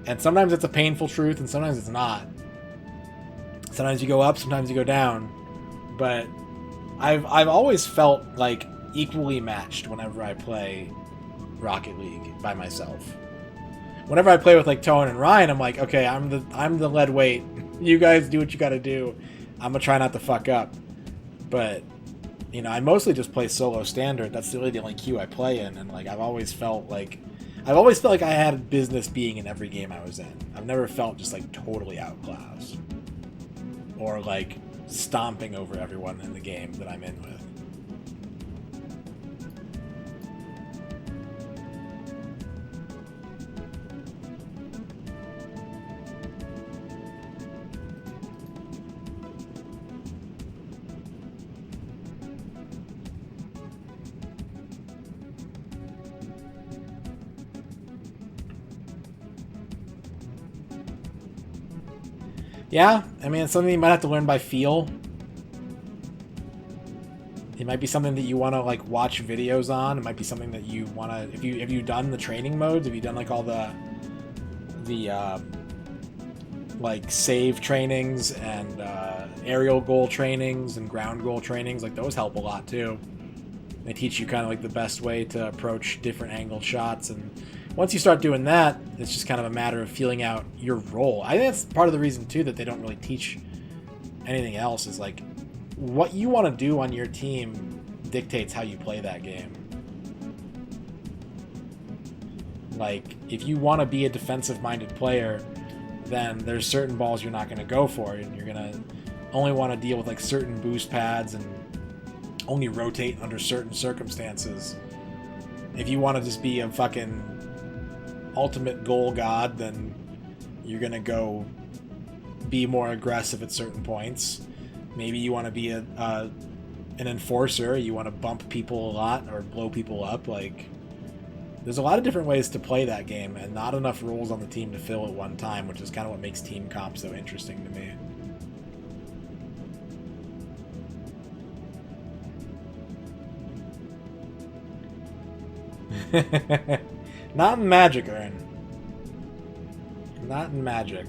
And sometimes it's a painful truth and sometimes it's not. Sometimes you go up, sometimes you go down. But I've always felt like equally matched whenever I play Rocket League by myself. Whenever I play with like Tone and Ryan, I'm like, okay, I'm the lead weight. You guys do what you got to do. I'm gonna try not to fuck up. But you know, I mostly just play solo standard. That's really the only queue I play in, and like I've always felt like I had business being in every game I was in. I've never felt just like totally outclassed or like stomping over everyone in the game that I'm in with. Yeah, I mean, it's something you might have to learn by feel. It might be something that you want to like watch videos on. It might be something that you want to. Have you done the training modes? Have you done like all the like save trainings and aerial goal trainings and ground goal trainings? Like those help a lot too. They teach you kind of like the best way to approach different angled shots, and once you start doing that, it's just kind of a matter of feeling out your role. I think that's part of the reason too that they don't really teach anything else, is like what you want to do on your team dictates how you play that game. Like if you want to be a defensive minded player, then there's certain balls you're not going to go for, and you're going to only want to deal with like certain boost pads and only rotate under certain circumstances. If you want to just be a fucking ultimate goal god, then you're gonna go be more aggressive at certain points. Maybe you want to be an enforcer. You want to bump people a lot or blow people up. Like there's a lot of different ways to play that game, and not enough roles on the team to fill at one time, which is kind of what makes team comp so interesting to me. Not in Magic, Aaron. Not in Magic.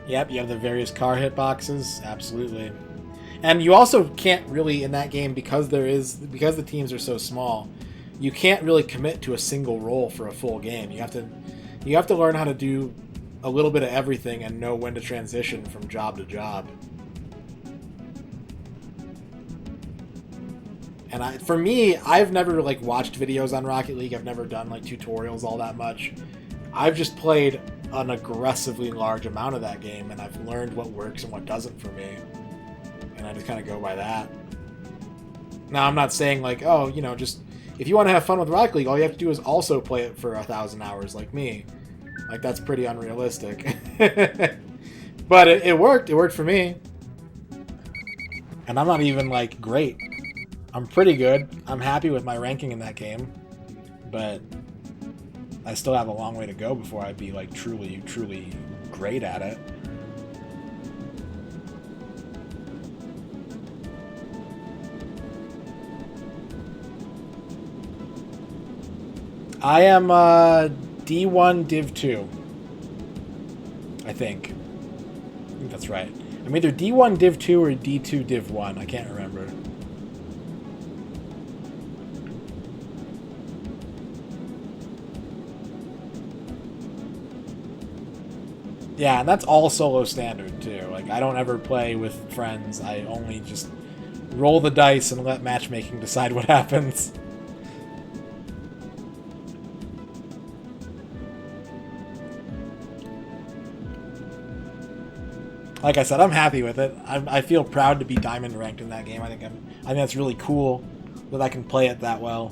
Yep, you have the various car hitboxes. Absolutely. And you also can't really, in that game, because the teams are so small, you can't really commit to a single role for a full game. You have to learn how to do a little bit of everything and know when to transition from job to job. And for me, I've never like watched videos on Rocket League. I've never done like tutorials all that much. I've just played an aggressively large amount of that game, and I've learned what works and what doesn't for me. And I just kind of go by that. Now, I'm not saying like, oh, you know, just if you want to have fun with Rocket League, all you have to do is also play it for 1,000 hours like me. Like, that's pretty unrealistic. But it worked. It worked for me. And I'm not even, like, great. I'm pretty good. I'm happy with my ranking in that game. But I still have a long way to go before I'd be, like, truly, truly great at it. I am D1 Div 2. I think that's right. I'm either D1 Div 2 or D2 Div 1. I can't remember. Yeah, and that's all solo standard too. Like, I don't ever play with friends. I only just roll the dice and let matchmaking decide what happens. Like I said, I'm happy with it. I feel proud to be diamond ranked in that game. I think that's really cool that I can play it that well.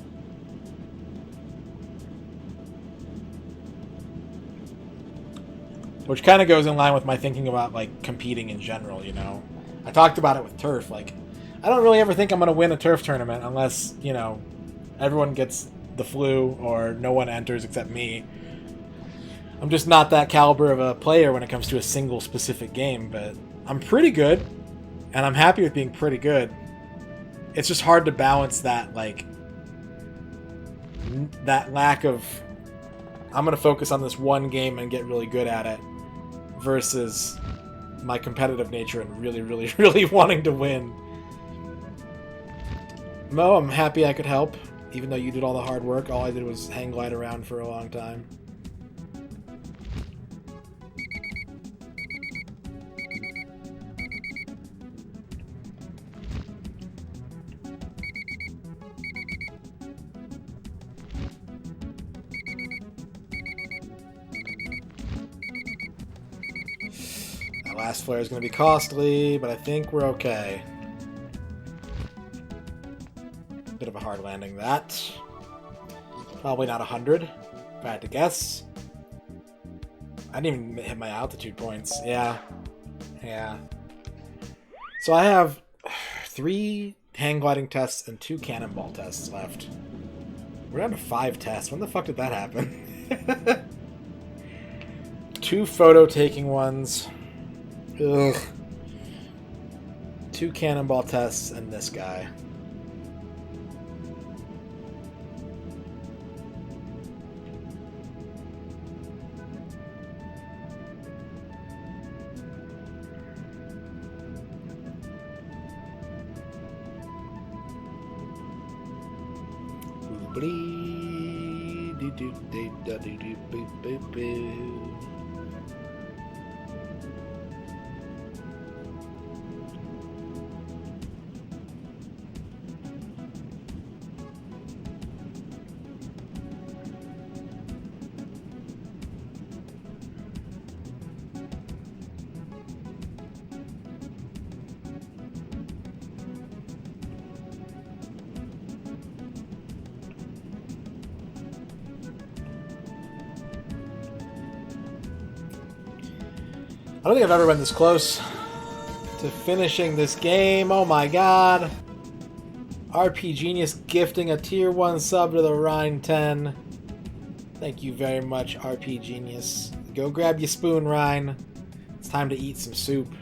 Which kind of goes in line with my thinking about like competing in general, you know. I talked about it with turf. Like, I don't really ever think I'm going to win a turf tournament unless, you know, everyone gets the flu or no one enters except me. I'm just not that caliber of a player when it comes to a single specific game, but I'm pretty good, and I'm happy with being pretty good. It's just hard to balance that, like, that lack of, I'm going to focus on this one game and get really good at it, versus my competitive nature and really, really, really wanting to win. Mo, I'm happy I could help, even though you did all the hard work. All I did was hang glide around for a long time. Last flare is going to be costly, but I think we're okay. Bit of a hard landing, that. Probably not 100, if I had to guess. I didn't even hit my altitude points. Yeah. Yeah. So I have 3 hang gliding tests and 2 cannonball tests left. We're down to 5 tests. When the fuck did that happen? 2 photo taking ones. Ugh. 2 cannonball tests and this guy. I don't think I've ever been this close to finishing this game. Oh my god. RP Genius gifting a tier 1 sub to the Rhine 10. Thank you very much, RP Genius. Go grab your spoon, Rhine. It's time to eat some soup.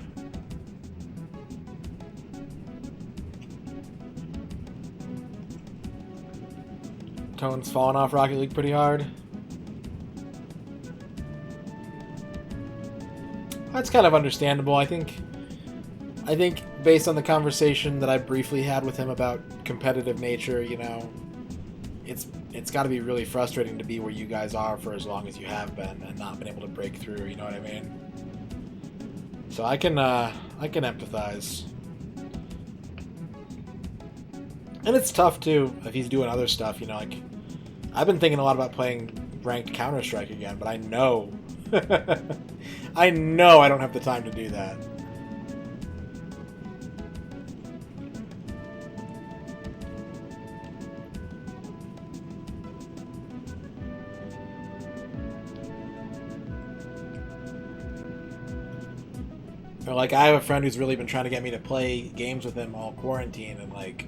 Tone's falling off Rocket League pretty hard. That's kind of understandable. I think based on the conversation that I briefly had with him about competitive nature, you know, it's got to be really frustrating to be where you guys are for as long as you have been and not been able to break through, you know what I mean? So I can empathize. And it's tough too if he's doing other stuff, you know, like I've been thinking a lot about playing ranked Counter-Strike again, but I know I know I don't have the time to do that. Or like I have a friend who's really been trying to get me to play games with him all quarantine, and like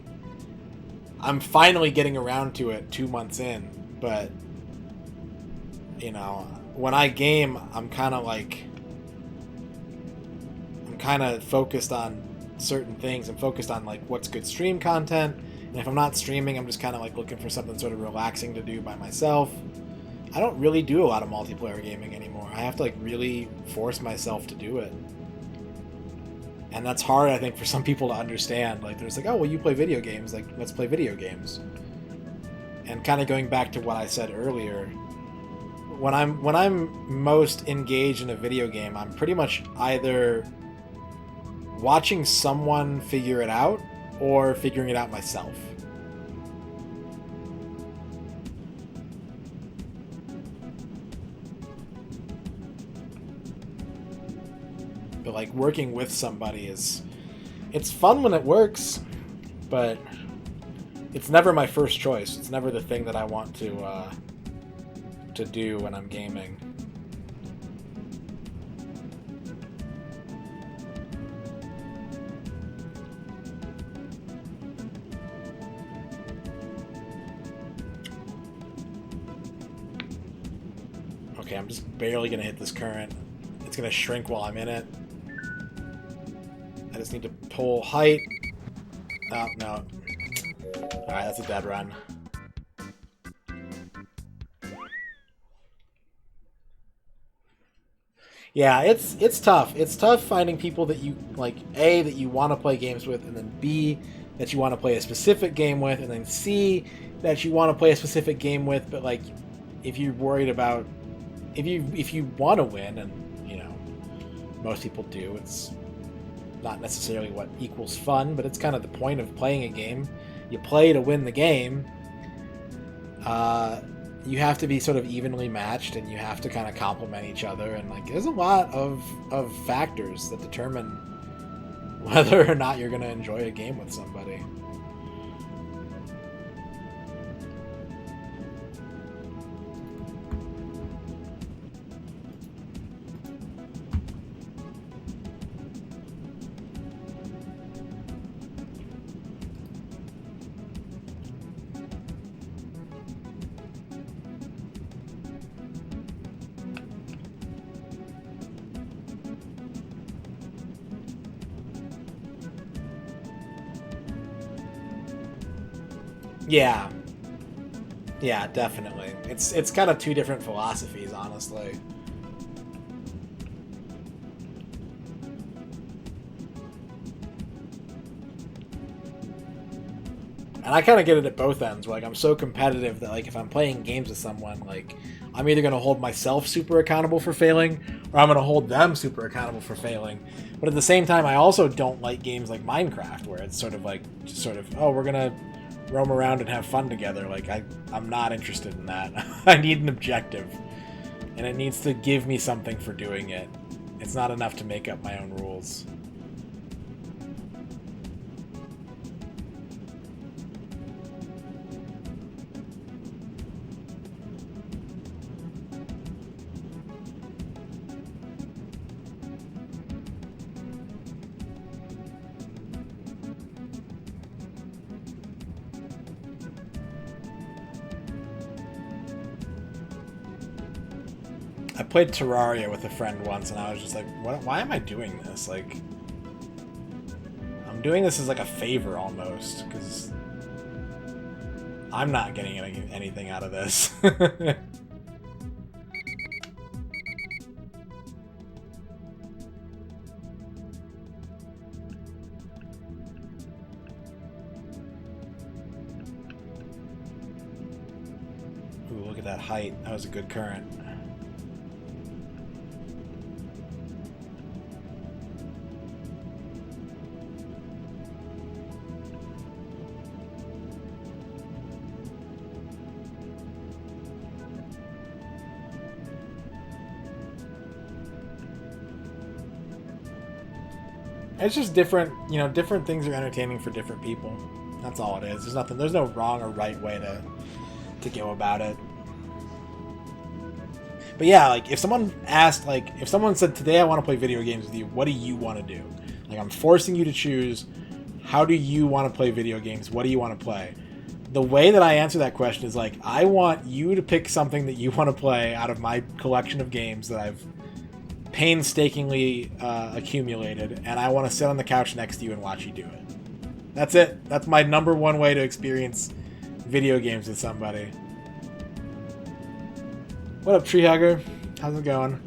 I'm finally getting around to it 2 months in, but you know, when I game, I'm kind of focused on certain things. I'm focused on like what's good stream content, and if I'm not streaming, I'm just kind of like looking for something sort of relaxing to do by myself. I don't really do a lot of multiplayer gaming anymore. I have to like really force myself to do it, and that's hard, I think, for some people to understand. Like there's like, oh well, you play video games, like let's play video games. And kind of going back to what I said earlier, when I'm most engaged in a video game, I'm pretty much either watching someone figure it out or figuring it out myself. but like working with somebody it's fun when it works, but it's never my first choice. It's never the thing that I want to do when I'm gaming. Okay, I'm just barely gonna hit this current. It's gonna shrink while I'm in it. I just need to pull height. Oh, no. Alright, that's a dead run. Yeah, it's tough. It's tough finding people that you, like, A, that you want to play games with, and then B, that you want to play a specific game with, and then C, that you want to play a specific game with, but, like, if you're worried about... If you want to win, and, you know, most people do, it's not necessarily what equals fun, but it's kind of the point of playing a game. You play to win the game. You have to be sort of evenly matched, and you have to kind of complement each other, and, like, there's a lot of factors that determine whether or not you're going to enjoy a game with somebody. Yeah. Yeah, definitely. It's kind of two different philosophies, honestly. And I kind of get it at both ends, where, like, I'm so competitive that, like, if I'm playing games with someone, like, I'm either going to hold myself super accountable for failing, or I'm going to hold them super accountable for failing. But at the same time, I also don't like games like Minecraft, where it's sort of like, just sort of, oh, we're going to roam around and have fun together. Like, I'm not interested in that. I need an objective, and it needs to give me something for doing it. It's not enough to make up my own rules. I played Terraria with a friend once, and I was just like, why am I doing this? Like, I'm doing this as, like, a favor, almost, because I'm not getting anything out of this. Ooh, look at that height. That was a good current. It's just different, you know, different things are entertaining for different people. That's all it is. There's no wrong or right way to go about it. But yeah, like, if someone asked, like, if someone said, today I want to play video games with you, what do you want to do? Like, I'm forcing you to choose, how do you want to play video games? What do you want to play? The way that I answer that question is, like, I want you to pick something that you want to play out of my collection of games that I've painstakingly accumulated, and I want to sit on the couch next to you and watch you do it. That's it. That's my number one way to experience video games with somebody. What up, Tree Hugger? How's it going?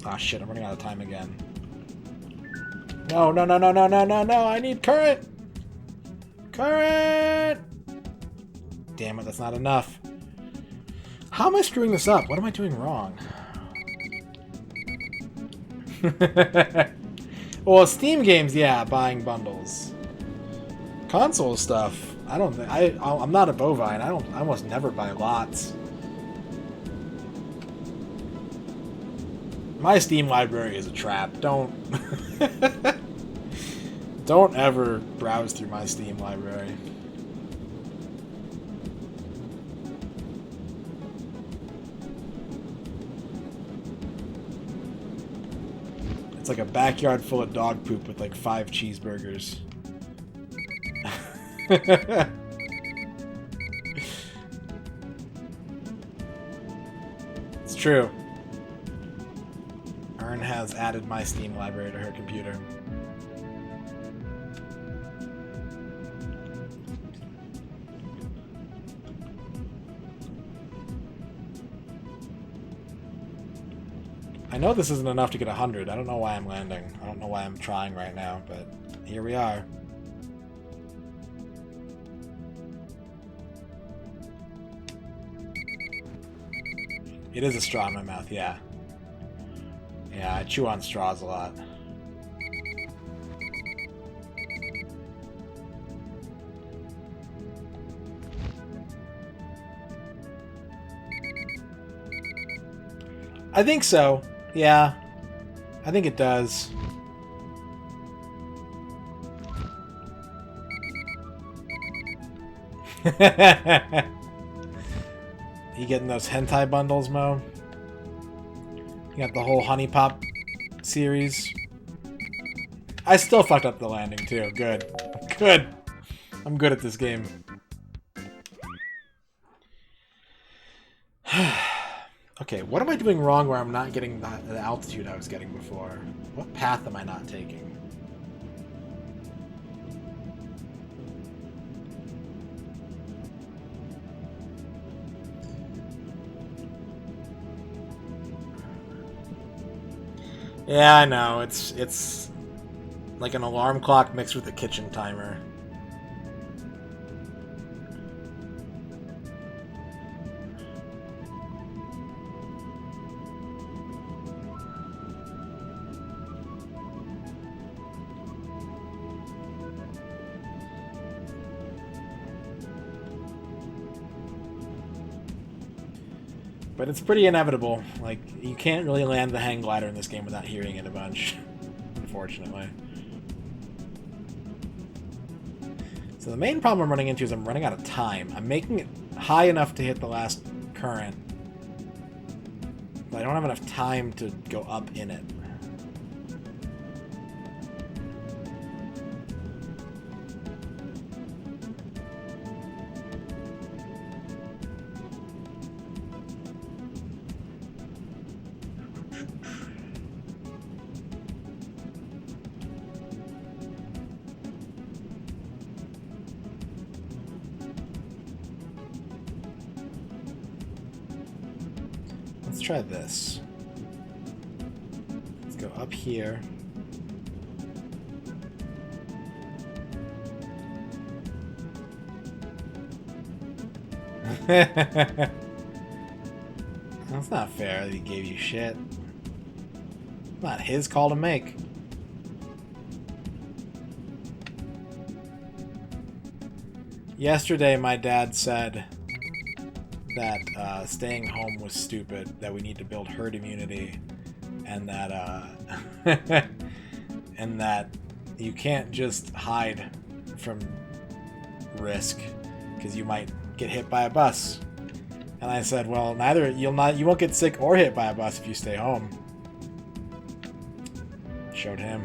Ah, shit, I'm running out of time again. No, no, no, no, no, no, no, no, I need current! Current! Damn it, that's not enough. How am I screwing this up? What am I doing wrong? Well, Steam games, yeah, buying bundles. Console stuff, I don't think I'm not a bovine. I almost never buy lots. My Steam library is a trap. Don't don't ever browse through my Steam library. It's like a backyard full of dog poop with like 5 cheeseburgers. It's true. Ern has added my Steam library to her computer. I know this isn't enough to get 100. I don't know why I'm landing. I don't know why I'm trying right now, but here we are. It is a straw in my mouth, yeah. Yeah, I chew on straws a lot. I think so. Yeah. I think it does. You getting those hentai bundles, Mo? You got the whole Honey Pop series. I still fucked up the landing, too. Good. Good. I'm good at this game. Okay, what am I doing wrong where I'm not getting the altitude I was getting before? What path am I not taking? Yeah, I know. It's like an alarm clock mixed with a kitchen timer. But it's pretty inevitable. Like, you can't really land the hang glider in this game without hearing it a bunch, unfortunately. So the main problem I'm running into is I'm running out of time. I'm making it high enough to hit the last current, but I don't have enough time to go up in it. Let's try this. Let's go up here. That's not fair that he gave you shit. Not his call to make. Yesterday, my dad said that staying home was stupid, that we need to build herd immunity, and that and that you can't just hide from risk because you might get hit by a bus. And I said, well, you won't get sick or hit by a bus if you stay home. Showed him.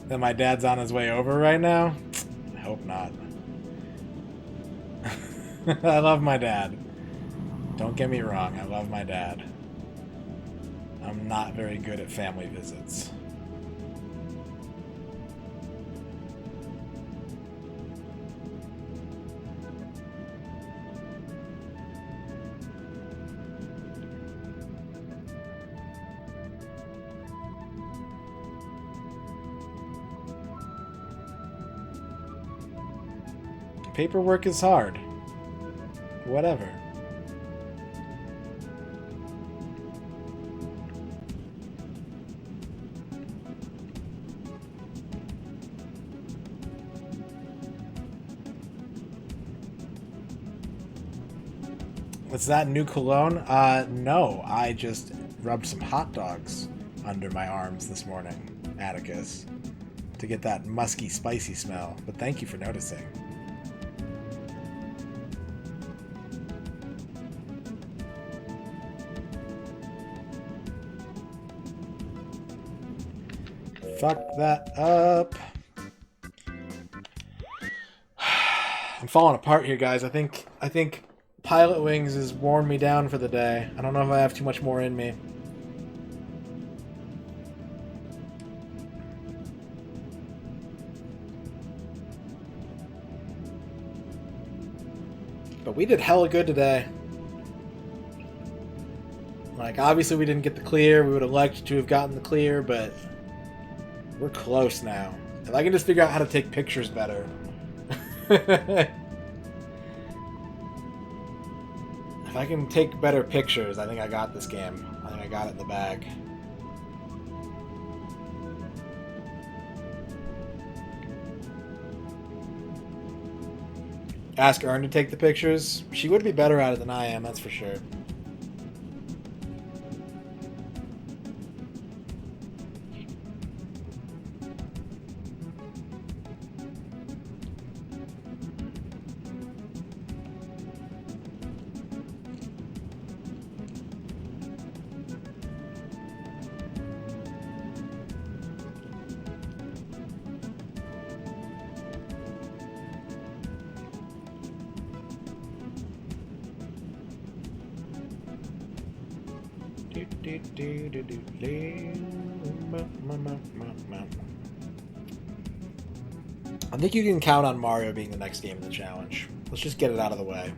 Then my dad's on his way over right now? I hope not. I love my dad. Don't get me wrong, I love my dad. I'm not very good at family visits. Paperwork is hard. Whatever. What's that, new cologne? No. I just rubbed some hot dogs under my arms this morning, Atticus, to get that musky, spicy smell. But thank you for noticing. Fuck that up. I'm falling apart here, guys. I think Pilotwings has worn me down for the day. I don't know if I have too much more in me. But we did hella good today. Like, obviously we didn't get the clear. We would have liked to have gotten the clear, but we're close now. If I can just figure out how to take pictures better. If I can take better pictures, I think I got this game. I think I got it in the bag. Ask Erin to take the pictures. She would be better at it than I am, that's for sure. I think you can count on Mario being the next game of the challenge. Let's just get it out of the way.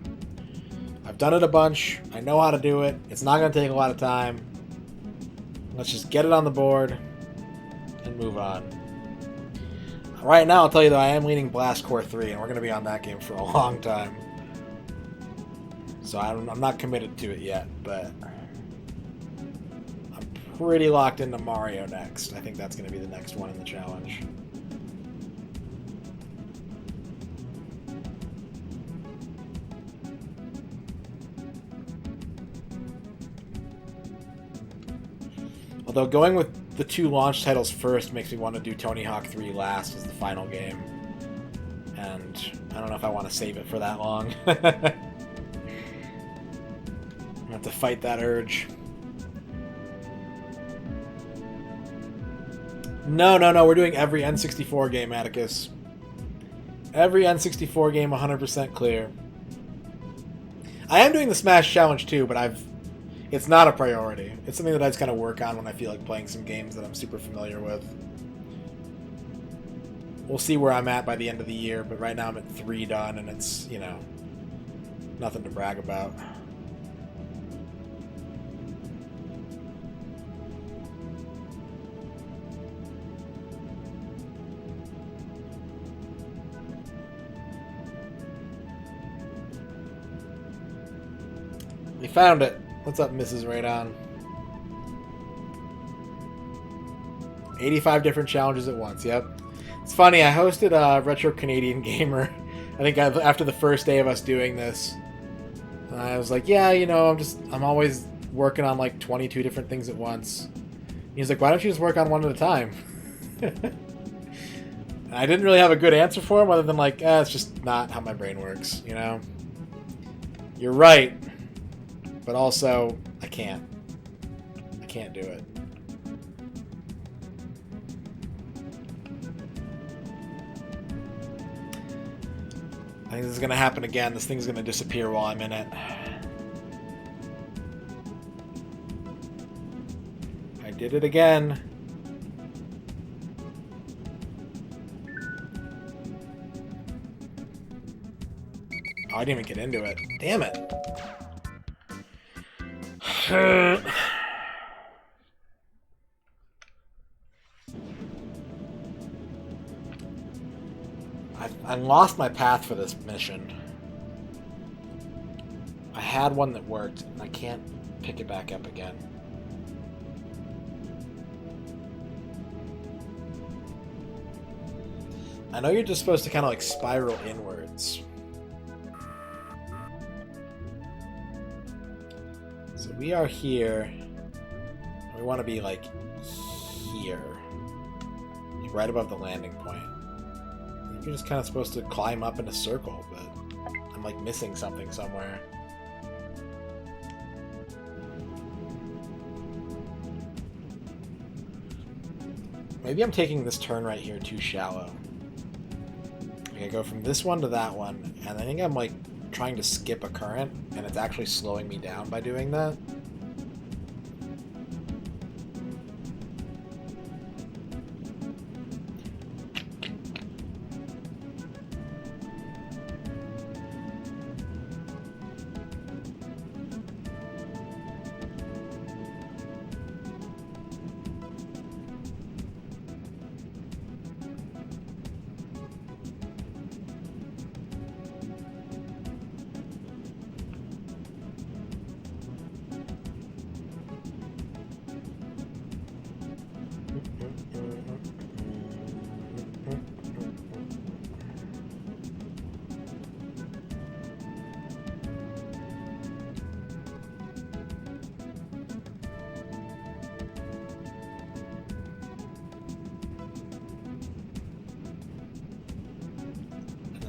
I've done it a bunch. I know how to do it. It's not going to take a lot of time. Let's just get it on the board and move on. Right now, I'll tell you that I am leaning Blast Core 3, and we're going to be on that game for a long time. So I'm not committed to it yet, but I'm pretty locked into Mario next. I think that's going to be the next one in the challenge. Although going with the two launch titles first makes me want to do Tony Hawk 3 last as the final game. And I don't know if I want to save it for that long. I have to fight that urge. No, we're doing every N64 game, Atticus. Every N64 game 100% clear. I am doing the Smash Challenge too, but it's not a priority. It's something that I just kind of work on when I feel like playing some games that I'm super familiar with. We'll see where I'm at by the end of the year, but right now I'm at 3 done, and it's, you know, nothing to brag about. We found it. What's up, MisterRadon? 85 different challenges at once, yep. It's funny, I hosted a Retro Canadian Gamer, I think after the first day of us doing this. I was like, yeah, you know, I'm always working on like 22 different things at once. He's like, why don't you just work on one at a time? I didn't really have a good answer for him other than like, it's just not how my brain works, you know? You're right. But also, I can't do it. I think this is going to happen again. This thing's going to disappear while I'm in it. I did it again. Oh, I didn't even get into it. Damn it. I lost my path for this mission. I had one that worked, and I can't pick it back up again. I know you're just supposed to kind of like spiral inwards. So we are here. We want to be like here. Right above the landing point. I think you're just kind of supposed to climb up in a circle, but I'm like missing something somewhere. Maybe I'm taking this turn right here too shallow. I go from this one to that one, and I think I'm like trying to skip a current, and it's actually slowing me down by doing that.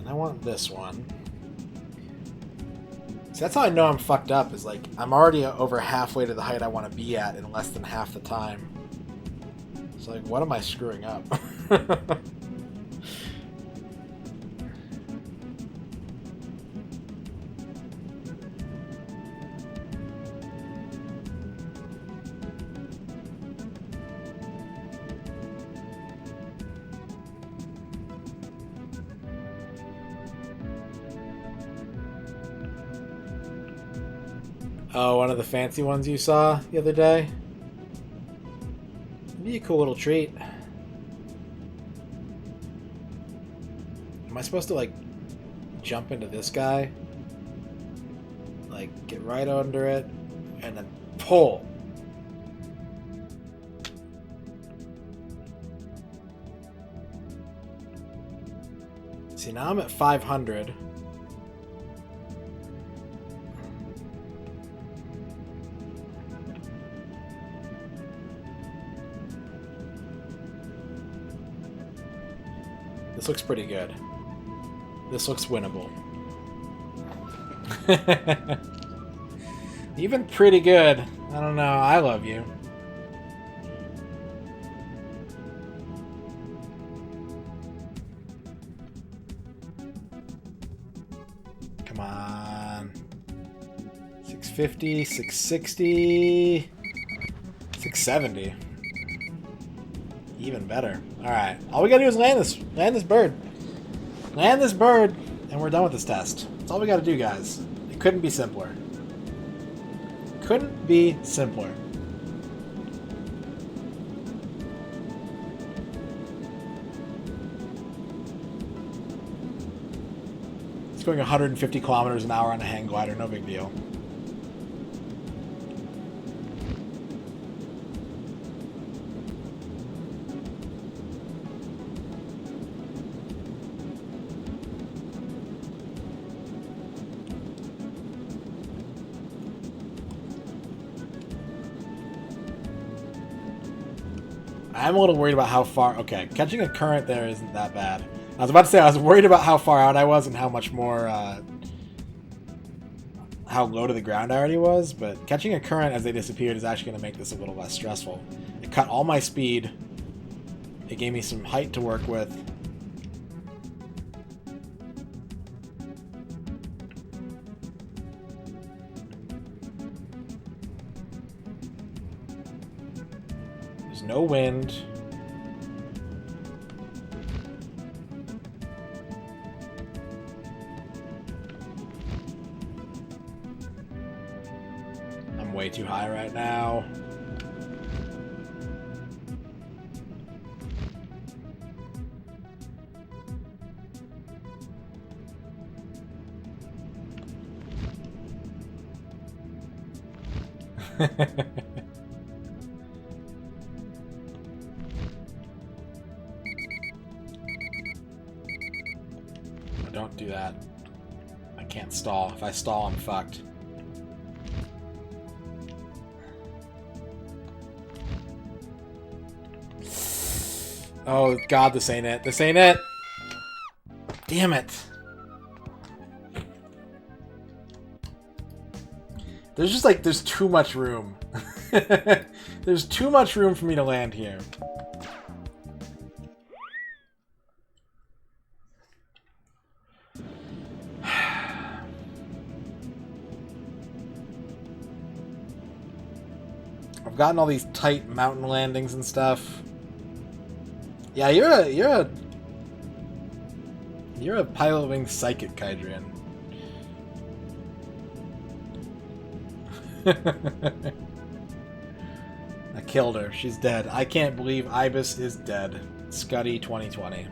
I want this one. So that's how I know I'm fucked up, is like I'm already over halfway to the height I want to be at in less than half the time. So like, what am I screwing up? Oh, one of the fancy ones you saw the other day? It'd be a cool little treat. Am I supposed to, like, jump into this guy? Like, get right under it, and then pull. See, now I'm at 500. This looks pretty good. This looks winnable. Even pretty good. I don't know. I love you. Come on. 650, 660, 670. Even better. Alright. All we gotta do is land this bird. Land this bird, and we're done with this test. That's all we gotta do, guys. It couldn't be simpler. Couldn't be simpler. It's going 150 kilometers an hour on a hang glider, no big deal. I'm a little worried about how far... Okay, catching a current there isn't that bad. I was about to say, I was worried about how far out I was and how much more... how low to the ground I already was, but catching a current as they disappeared is actually going to make this a little less stressful. It cut all my speed. It gave me some height to work with. There's no wind. I'm way too high right now. Don't do that. I can't stall. If I stall, I'm fucked. Oh god, this ain't it. This ain't it! Damn it! There's just like, there's too much room. There's too much room for me to land here. I've gotten all these tight mountain landings and stuff. Yeah, you're a Pilotwings psychic, Kydrian. I killed her. She's dead. I can't believe Ibis is dead. Scuddy 2020.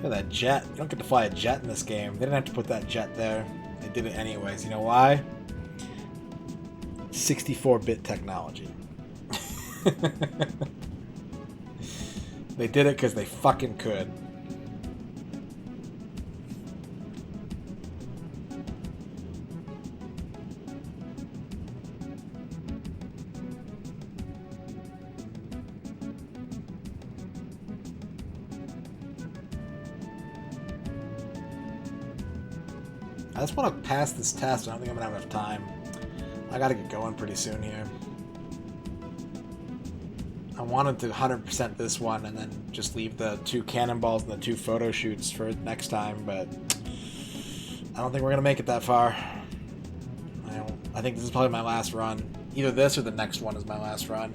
Look at that jet. You don't get to fly a jet in this game. They didn't have to put that jet there. They did it anyways. You know why? 64-bit technology. They did it because they fucking could. I just want to pass this test. I don't think I'm going to have enough time. I got to get going pretty soon here. I wanted to 100% this one and then just leave the 2 cannonballs and the 2 photo shoots for next time, but I don't think we're going to make it that far. I think this is probably my last run. Either this or the next one is my last run.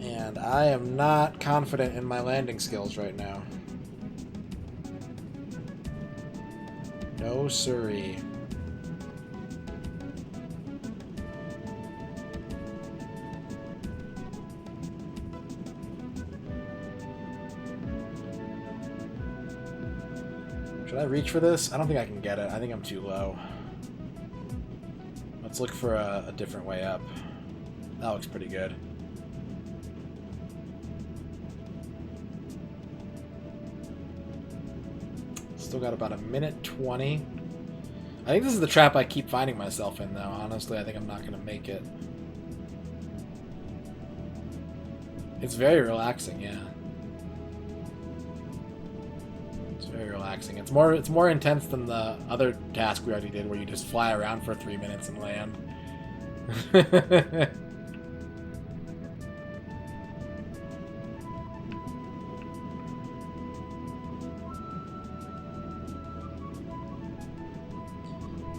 And I am not confident in my landing skills right now. No siree. Should I reach for this? I don't think I can get it. I think I'm too low. Let's look for a different way up. That looks pretty good. Still got about a minute 20. I think this is the trap I keep finding myself in, though. Honestly, I think I'm not going to make it. It's very relaxing, yeah. It's very relaxing. It's more intense than the other task we already did, where you just fly around for 3 minutes and land.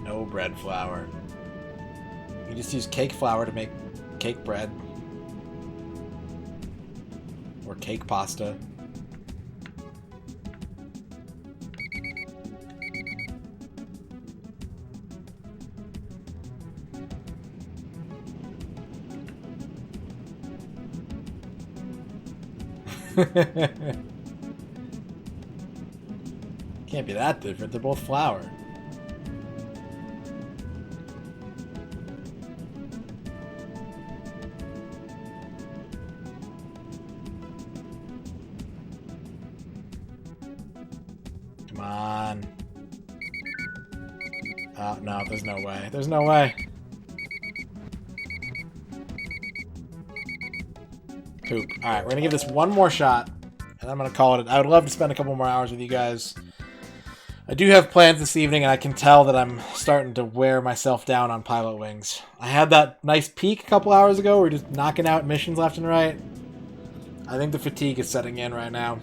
No bread flour. You just use cake flour to make cake bread. Or cake pasta. Can't be that different. They're both flour. Come on. Oh, no, there's no way. There's no way. Poop. Alright, we're gonna give this one more shot, and I'm gonna call it. I would love to spend a couple more hours with you guys. I do have plans this evening, and I can tell that I'm starting to wear myself down on Pilotwings. I had that nice peak a couple hours ago where we're just knocking out missions left and right. I think the fatigue is setting in right now.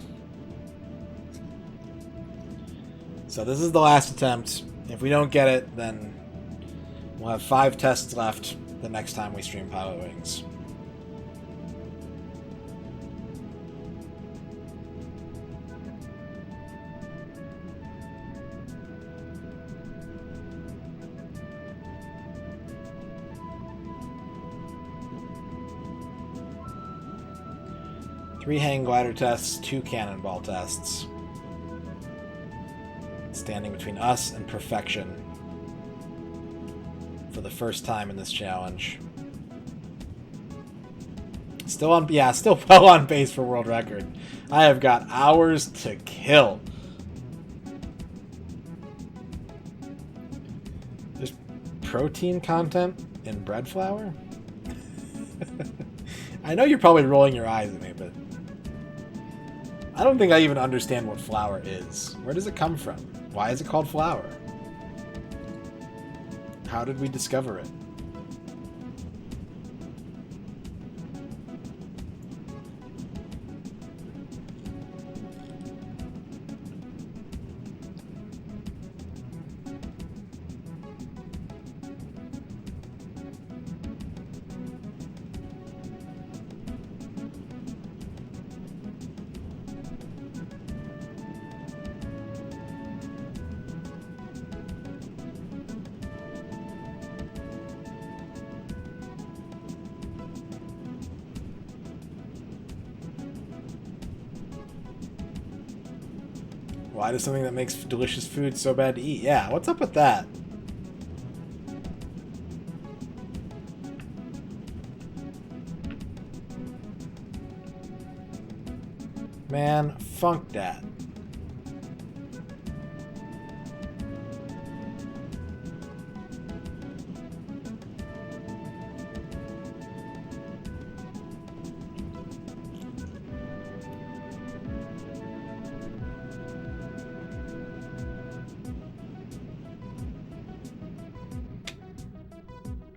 So this is the last attempt. If we don't get it, then we'll have 5 tests left the next time we stream Pilotwings. Three hang glider tests, 2 cannonball tests. Standing between us and perfection for the first time in this challenge. Still well on pace for world record. I have got hours to kill. There's protein content in bread flour? I know you're probably rolling your eyes at me, but I don't think I even understand what flour is. Where does it come from? Why is it called flour? How did we discover it? Why does something that makes delicious food so bad to eat? Yeah, what's up with that? Man, funk that.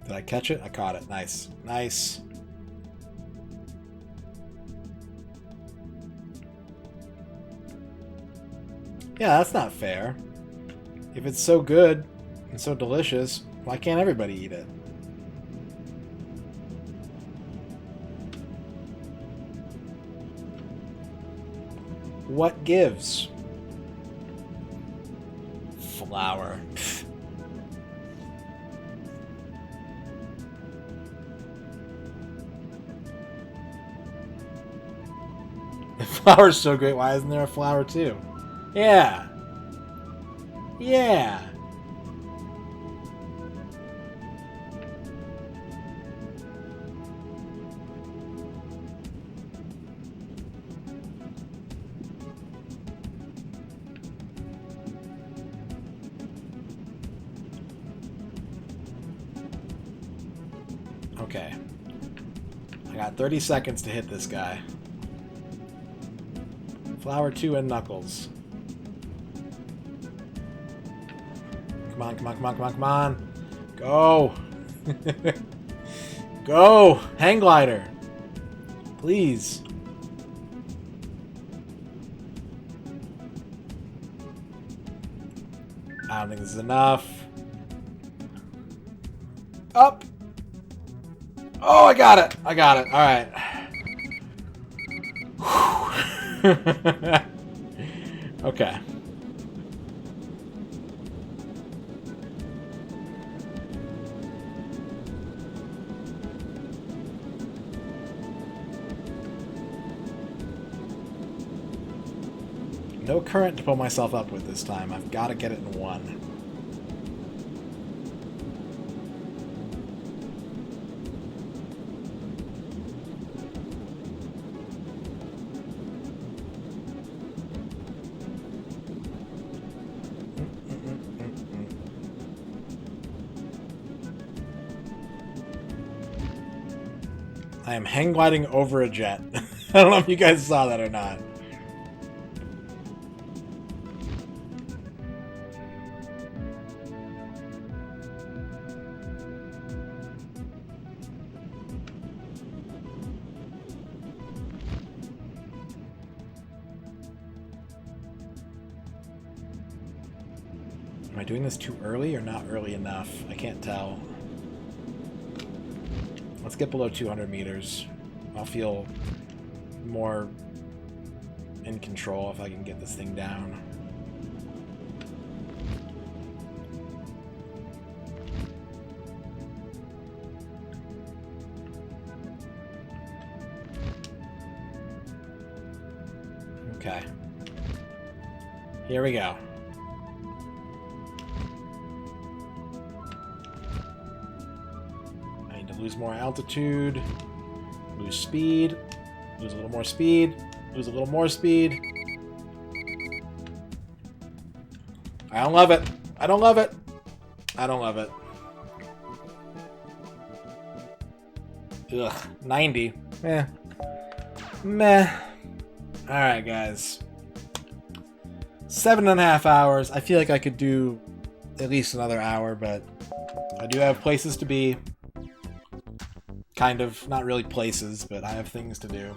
Did I catch it? I caught it. Nice. Nice. Yeah, that's not fair. If it's so good and so delicious, why can't everybody eat it? What gives? Flour. If flour's so great, why isn't there a flour too? Yeah. Yeah. Okay. I got 30 seconds to hit this guy. Flower 2 and Knuckles. Come on, come on, come on, come on, come on. Go. Go. Hang glider. Please. I don't think this is enough. Up. Oh, I got it. I got it. All right. Okay. No current to pull myself up with this time. I've got to get it in 1. I am hang gliding over a jet. I don't know if you guys saw that or not. Am I doing this too early or not early enough? I can't tell. Let's get below 200 meters. I'll feel more in control if I can get this thing down. Okay. Here we go. I need to lose more altitude, lose speed, lose a little more speed, lose a little more speed. I don't love it. I don't love it. I don't love it. Ugh, 90. Meh. Meh. Alright, guys. 7.5 hours. I feel like I could do at least another hour, but I do have places to be. Kind of. Not really places, but I have things to do.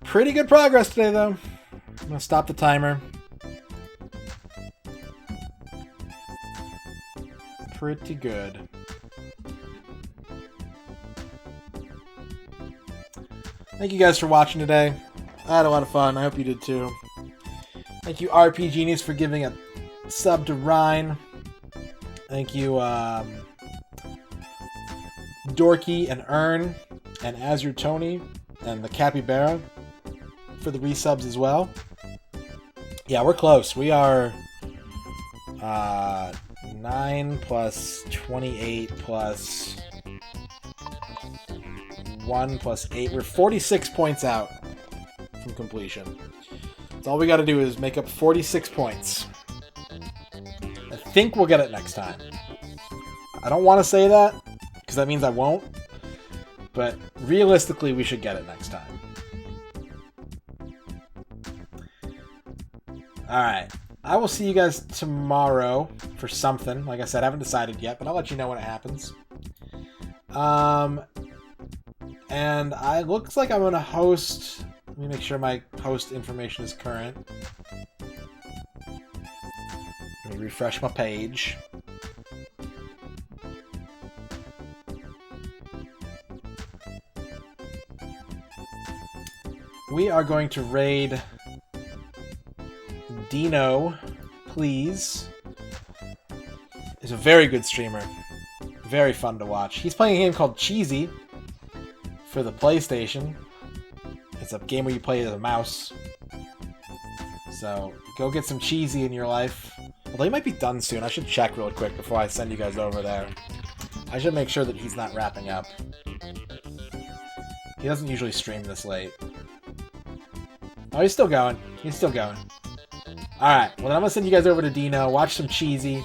Pretty good progress today, though. I'm going to stop the timer. Pretty good. Thank you guys for watching today. I had a lot of fun. I hope you did too. Thank you, RP Genius, for giving a sub to Ryan. Thank you, Dorky and Ern and Azure Tony and the Capybara for the resubs as well. Yeah, we're close. We are 9 plus 28 plus 1 plus 8. We're 46 points out from completion. So all we got to do is make up 46 points. I think we'll get it next time. I don't want to say that, because that means I won't. But realistically, we should get it next time. Alright. I will see you guys tomorrow for something. Like I said, I haven't decided yet, but I'll let you know when it happens. And I looks like I'm going to host... Let me make sure my host information is current. Let me refresh my page. We are going to raid Dino, please. He's a very good streamer. Very fun to watch. He's playing a game called Cheesy for the PlayStation. It's a game where you play as a mouse. So, go get some Cheesy in your life. Although he might be done soon. I should check real quick before I send you guys over there. I should make sure that he's not wrapping up. He doesn't usually stream this late. Oh, he's still going. He's still going. Alright, well then I'm going to send you guys over to Dino. Watch some Cheesy.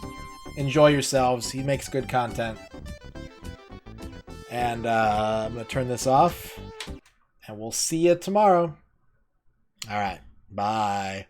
Enjoy yourselves. He makes good content. And I'm going to turn this off. And we'll see you tomorrow. Alright, bye.